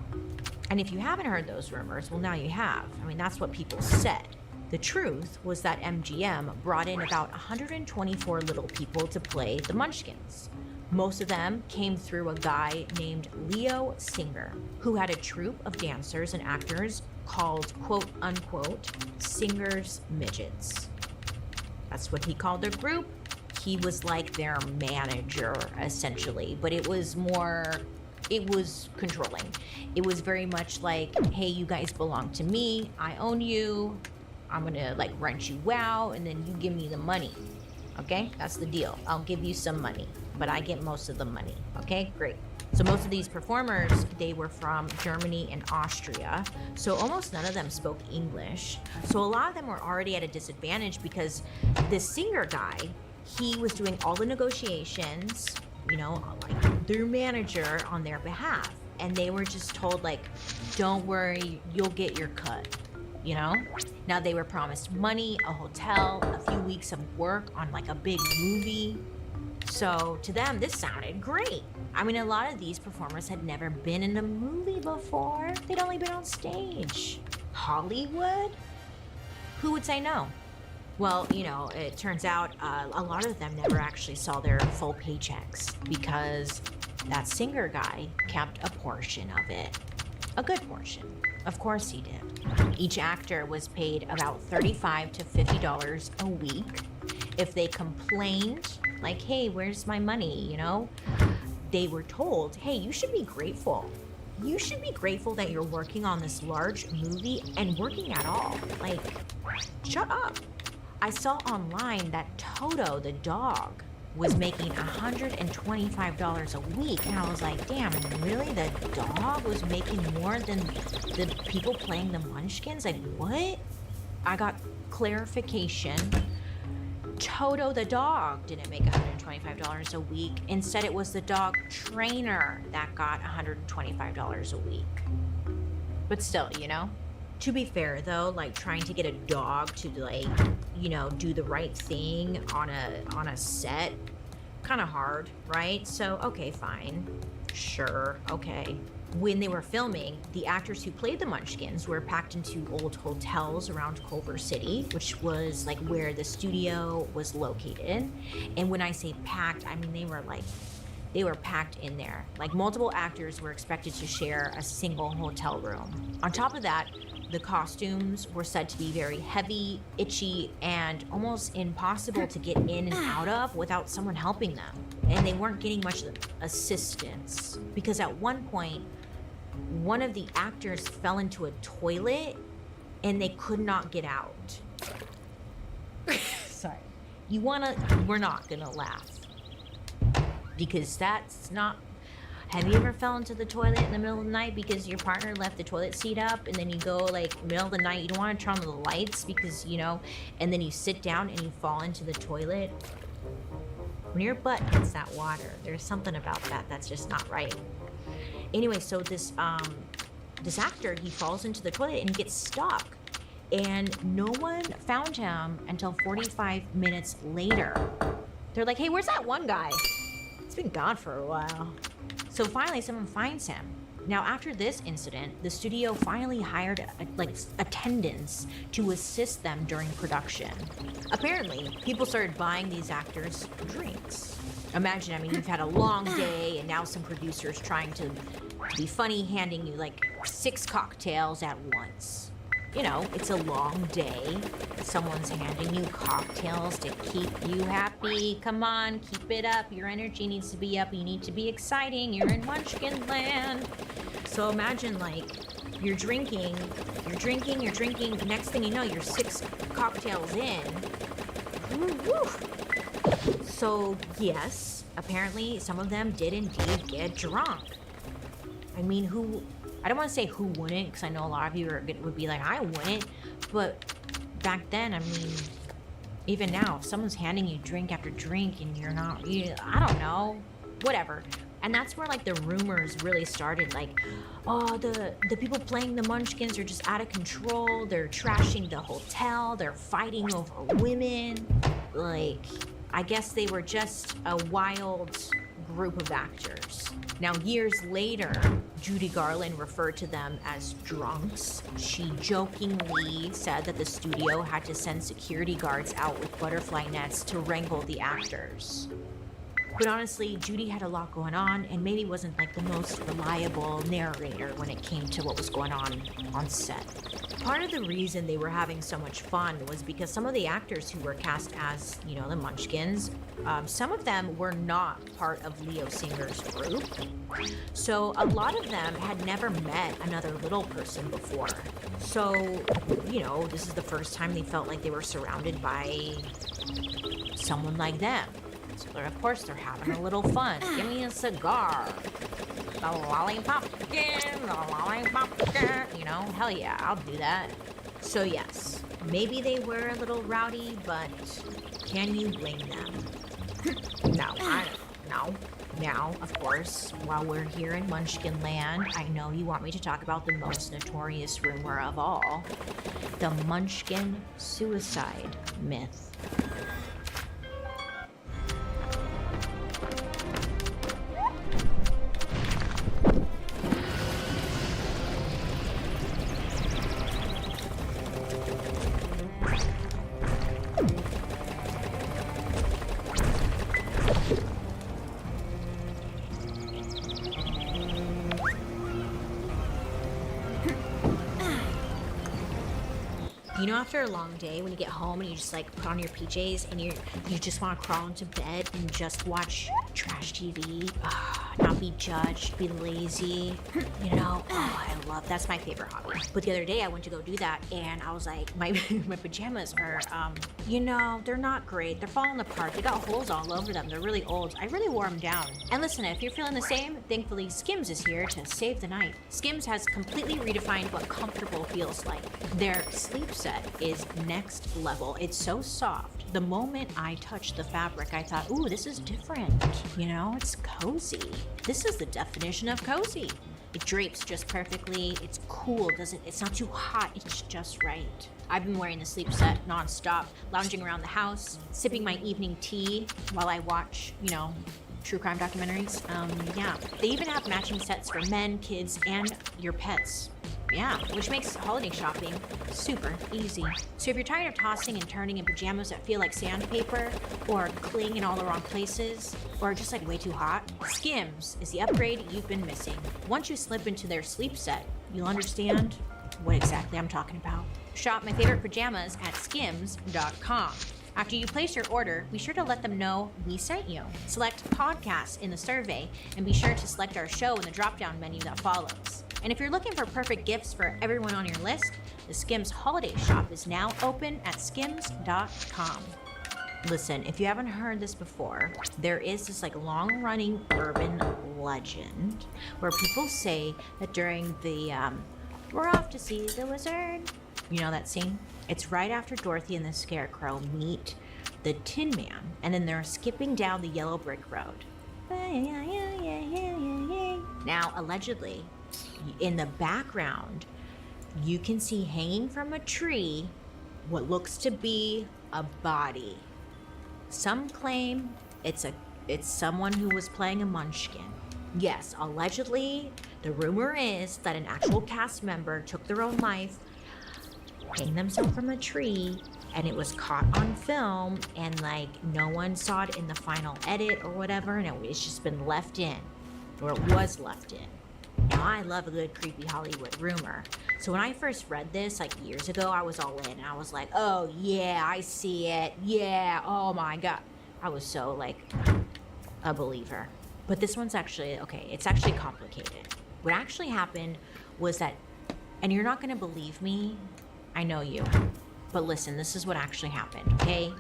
And if you haven't heard those rumors, well, now you have. I mean, that's what people said. The truth was that MGM brought in about 124 little people to play the Munchkins. Most of them came through a guy named Leo Singer, who had a troupe of dancers and actors called, quote unquote, Singer's Midgets. That's what he called their group. He was like their manager, essentially, but it was controlling. It was very much like, hey, you guys belong to me, I own you, I'm gonna like rent you out, and then you give me the money. Okay, that's the deal. I'll give you some money, but I get most of the money. Okay, great. So most of these performers, they were from Germany and Austria. So almost none of them spoke English. So a lot of them were already at a disadvantage because this singer guy, he was doing all the negotiations, you know, like their manager on their behalf. And they were just told like, don't worry, you'll get your cut. You know? Now they were promised money, a hotel, a few weeks of work on like a big movie. So to them, this sounded great. I mean, a lot of these performers had never been in a movie before. They'd only been on stage. Hollywood? Who would say no? Well, you know, it turns out a lot of them never actually saw their full paychecks because that singer guy kept a portion of it. A good portion. Of course he did. Each actor was paid about $35 to $50 a week. If they complained, like, hey, where's my money, you know? They were told, hey, you should be grateful. You should be grateful that you're working on this large movie and working at all. Like, shut up. I saw online that Toto the dog was making $125 a week, and I was like, damn, really? The dog was making more than the people playing the Munchkins? Like, what? I got clarification. Toto the dog didn't make $125 a week. Instead, it was the dog trainer that got $125 a week. But still, you know? To be fair though, like trying to get a dog to like, you know, do the right thing on a set, kind of hard, right? So, okay, fine. Sure, okay. When they were filming, the actors who played the Munchkins were packed into old hotels around Culver City, which was like where the studio was located. And when I say packed, I mean they were packed in there. Like multiple actors were expected to share a single hotel room. On top of that, the costumes were said to be very heavy, itchy, and almost impossible to get in and out of without someone helping them. And they weren't getting much assistance because at one point, one of the actors fell into a toilet and they could not get out. Sorry. We're not gonna laugh because that's not. Have you ever fell into the toilet in the middle of the night because your partner left the toilet seat up and then you go like middle of the night, you don't want to turn on the lights because, you know, and then you sit down and you fall into the toilet? When your butt hits that water, there's something about that that's just not right. Anyway, so this actor, he falls into the toilet and he gets stuck. And no one found him until 45 minutes later. They're like, hey, where's that one guy? He's been gone for a while. So finally, someone finds him. Now, after this incident, the studio finally hired attendants to assist them during production. Apparently, people started buying these actors drinks. Imagine, I mean, you've had a long day, and now some producer's trying to be funny, handing you like 6 cocktails at once. You know, it's a long day. Someone's handing you cocktails to keep you happy. Come on, keep it up. Your energy needs to be up. You need to be exciting. You're in Munchkin land. So imagine like you're drinking. The next thing you know, you're 6 cocktails in. Woo-woo. So yes, apparently some of them did indeed get drunk. I mean, I don't want to say who wouldn't, because I know a lot of you would be like, I wouldn't. But back then, I mean, Even now, if someone's handing you drink after drink and you're not, I don't know, whatever. And that's where like the rumors really started. Like, oh, the people playing the Munchkins are just out of control. They're trashing the hotel. They're fighting over women. Like, I guess they were just a wild group of actors. Now, years later, Judy Garland referred to them as drunks. She jokingly said that the studio had to send security guards out with butterfly nets to wrangle the actors. But honestly, Judy had a lot going on and maybe wasn't like the most reliable narrator when it came to what was going on set. Part of the reason they were having so much fun was because some of the actors who were cast as, you know, the Munchkins, some of them were not part of Leo Singer's group. So a lot of them had never met another little person before. So, you know, this is the first time they felt like they were surrounded by someone like them. So of course they're having a little fun. Give me a cigar. The lollipop again, the lollipop again. You know, hell yeah, I'll do that. So yes, maybe they were a little rowdy, but can you blame them? No, I don't know. Now, of course, while we're here in Munchkin Land, I know you want me to talk about the most notorious rumor of all, the Munchkin suicide myth. You know, after a long day, when you get home and you just like put on your PJs and you just want to crawl into bed and just watch trash TV, not be judged, be lazy, you know, that's my favorite hobby. But the other day I went to go do that and I was like, my pajamas are, you know, they're not great. They're falling apart. They got holes all over them. They're really old. I really wore them down. And listen, if you're feeling the same, thankfully Skims is here to save the night. Skims has completely redefined what comfortable feels like. Their sleep set is next level. It's so soft. The moment I touched the fabric, I thought, ooh, this is different. You know, it's cozy. This is the definition of cozy. It drapes just perfectly. It's cool. It's not too hot. It's just right. I've been wearing the sleep set nonstop, lounging around the house, sipping my evening tea while I watch, you know, true crime documentaries. Yeah. They even have matching sets for men, kids, and your pets. Yeah, which makes holiday shopping super easy. So if you're tired of tossing and turning in pajamas that feel like sandpaper, or cling in all the wrong places, or just like way too hot, Skims is the upgrade you've been missing. Once you slip into their sleep set, you'll understand what exactly I'm talking about. Shop my favorite pajamas at skims.com. After you place your order, be sure to let them know we sent you. Select podcasts in the survey, and be sure to select our show in the drop-down menu that follows. And if you're looking for perfect gifts for everyone on your list, the Skims holiday shop is now open at skims.com. Listen, if you haven't heard this before, there is this like long-running urban legend where people say that during the we're off to see the wizard, you know that scene? It's right after Dorothy and the Scarecrow meet the Tin Man, and then they're skipping down the yellow brick road. Now, allegedly, in the background, you can see hanging from a tree what looks to be a body. Some claim it's someone who was playing a Munchkin. Yes, allegedly, the rumor is that an actual cast member took their own life, hanged themselves from a tree, and it was caught on film, and like no one saw it in the final edit or whatever, and it's just been left in, or it was left in. Now, I love a good creepy Hollywood rumor. So when I first read this, like years ago, I was all in. And I was like, oh yeah, I see it. Yeah, oh my God. I was so like a believer. But this one's actually, okay, it's actually complicated. What actually happened was that, and you're not gonna believe me, I know you, but listen, this is what actually happened, okay?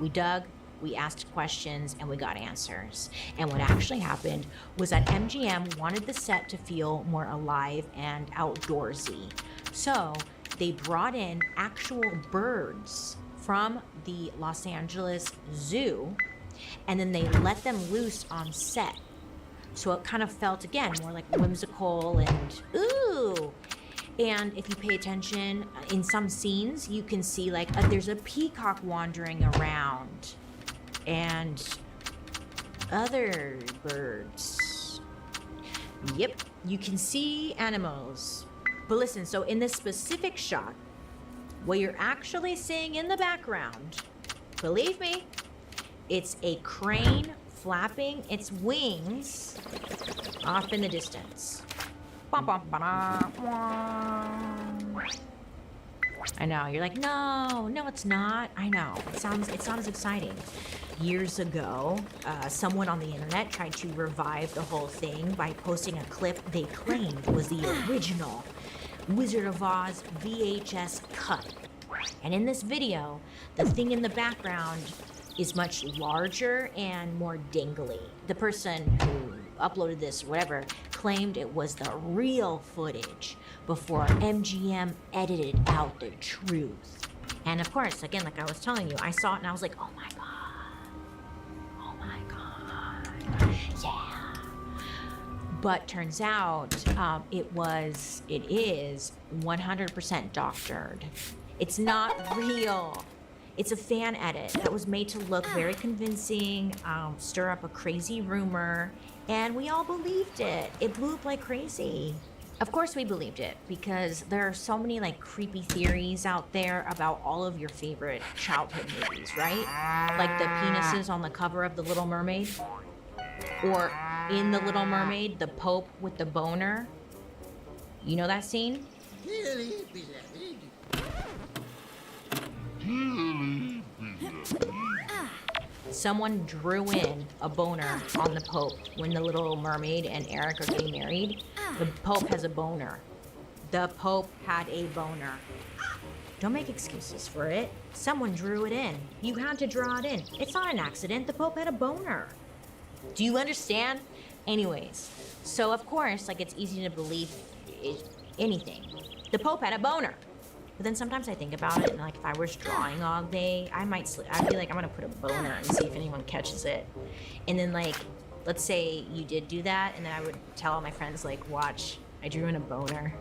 We dug, we asked questions, and we got answers. And what actually happened was that MGM wanted the set to feel more alive and outdoorsy. So they brought in actual birds from the Los Angeles Zoo, and then they let them loose on set. So it kind of felt, again, more like whimsical and ooh. And if you pay attention, in some scenes, you can see like there's a peacock wandering around and other birds. Yep, you can see animals. But listen, so in this specific shot, what you're actually seeing in the background, believe me, it's a crane flapping its wings off in the distance. I know, you're like, no, it's not. I know, it's not as exciting. Years ago, someone on the internet tried to revive the whole thing by posting a clip they claimed was the original Wizard of Oz VHS cut. And in this video, the thing in the background is much larger and more dangly. The person who uploaded this, whatever, claimed it was the real footage before MGM edited out the truth. And of course, again, like I was telling you, I saw it and I was like, oh my God. Yeah. But turns out it is 100% doctored. It's not real. It's a fan edit that was made to look very convincing, stir up a crazy rumor, and we all believed it. It blew up like crazy. Of course we believed it, because there are so many like creepy theories out there about all of your favorite childhood movies, right? Like the penises on the cover of The Little Mermaid, or in The Little Mermaid, the Pope with the boner. You know that scene? Someone drew in a boner on the Pope when The Little Mermaid and Eric are getting married. The Pope has a boner. The Pope had a boner. Don't make excuses for it. Someone drew it in. You had to draw it in. It's not an accident. The Pope had a boner. Do you understand? Anyways, so of course, like, it's easy to believe anything. The Pope had a boner. But then sometimes I think about it, and like if I was drawing all day, I'd be like, I'm gonna put a boner and see if anyone catches it. And then like, let's say you did do that, and then I would tell all my friends, like, watch, I drew in a boner.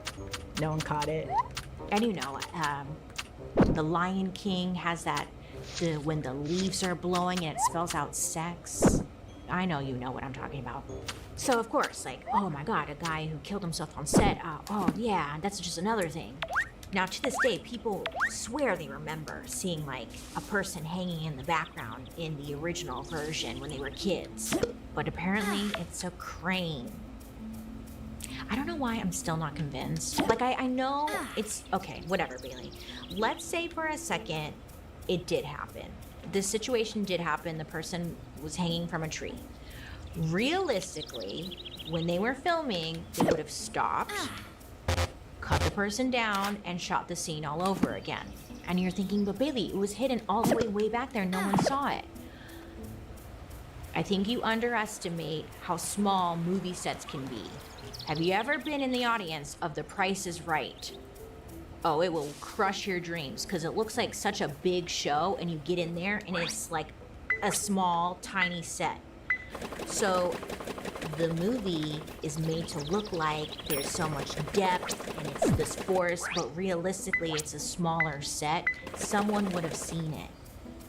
No one caught it. And you know, The Lion King has that, when the leaves are blowing and it spells out sex. I know you know what I'm talking about. So of course, like, oh my God, a guy who killed himself on set, oh yeah, that's just another thing. Now, to this day, people swear they remember seeing, like, a person hanging in the background in the original version when they were kids. But apparently, it's a crane. I don't know why I'm still not convinced. Like, I know it's... Okay, whatever, Bailey. Let's say for a second it did happen. This situation did happen. The person was hanging from a tree. Realistically, when they were filming, they would have stopped, cut the person down, and shot the scene all over again. And you're thinking, but Bailey, it was hidden all the way back there. No one saw it. I think you underestimate how small movie sets can be. Have you ever been in the audience of The Price is Right? Oh, it will crush your dreams, because it looks like such a big show, and you get in there, and it's like a small, tiny set. So the movie is made to look like there's so much depth and it's this forest, but realistically it's a smaller set. Someone would have seen it.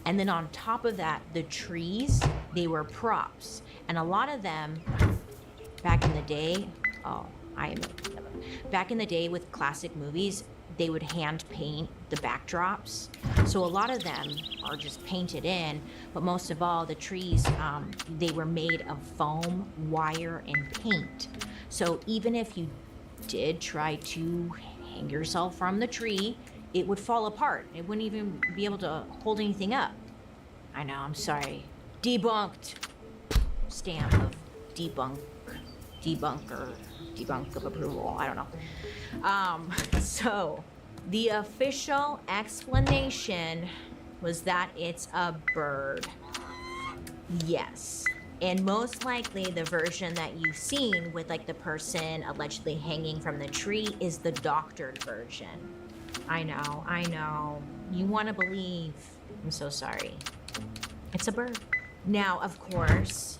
And then on top of that, the trees, they were props. And a lot of them, back in the day, back in the day with classic movies, they would hand paint the backdrops. So a lot of them are just painted in, but most of all, the trees, they were made of foam, wire, and paint. So even if you did try to hang yourself from the tree, it would fall apart. It wouldn't even be able to hold anything up. I know, I'm sorry. Debunked. Stamp of debunk of approval. I don't know. So the official explanation was that it's a bird. Yes. And most likely the version that you've seen with like the person allegedly hanging from the tree is the doctored version. I know. You want to believe. I'm so sorry. It's a bird. Now, of course,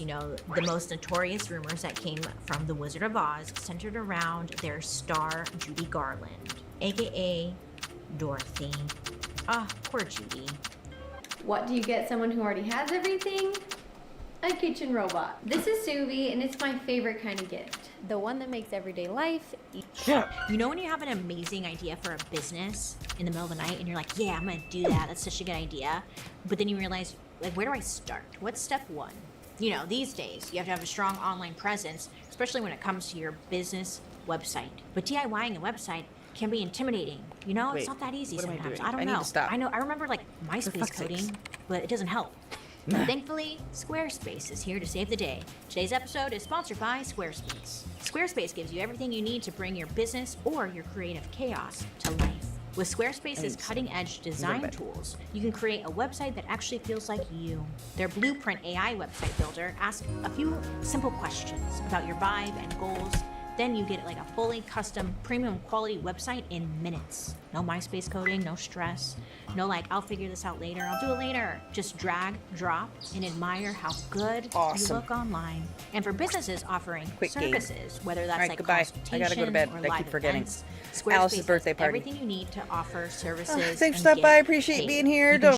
you know, the most notorious rumors that came from The Wizard of Oz centered around their star, Judy Garland, aka Dorothy. Ah, poor Judy. What do you get someone who already has everything? A kitchen robot. This is Suvi, and it's my favorite kind of gift. The one that makes everyday life easier. You know when you have an amazing idea for a business in the middle of the night and you're like, yeah, I'm gonna do that. That's such a good idea. But then you realize, like, where do I start? What's step one? You know, these days, you have to have a strong online presence, especially when it comes to your business website. But DIYing a website can be intimidating. You know, Wait, it's not that easy what am I sometimes. doing? I don't I need know. to stop. I know. I remember like MySpace fuck's sakes. coding, but it doesn't help. Thankfully, Squarespace is here to save the day. Today's episode is sponsored by Squarespace. Squarespace gives you everything you need to bring your business or your creative chaos to life. With Squarespace's cutting-edge design tools, you can create a website that actually feels like you. Their Blueprint AI website builder asks a few simple questions about your vibe and goals. Then you get like a fully custom premium quality website in minutes. No MySpace coding, no stress. No like, I'll figure this out later, I'll do it later. Just drag, drop, and admire how good you look online. And for businesses offering Quick game. services, whether that's Alright, like goodbye. I gotta go to bed. consultation or I live keep forgetting. events, Alice's Squarespace birthday has party. everything you need to offer services. Thanks for and stopping by. get I appreciate paid. being here. You can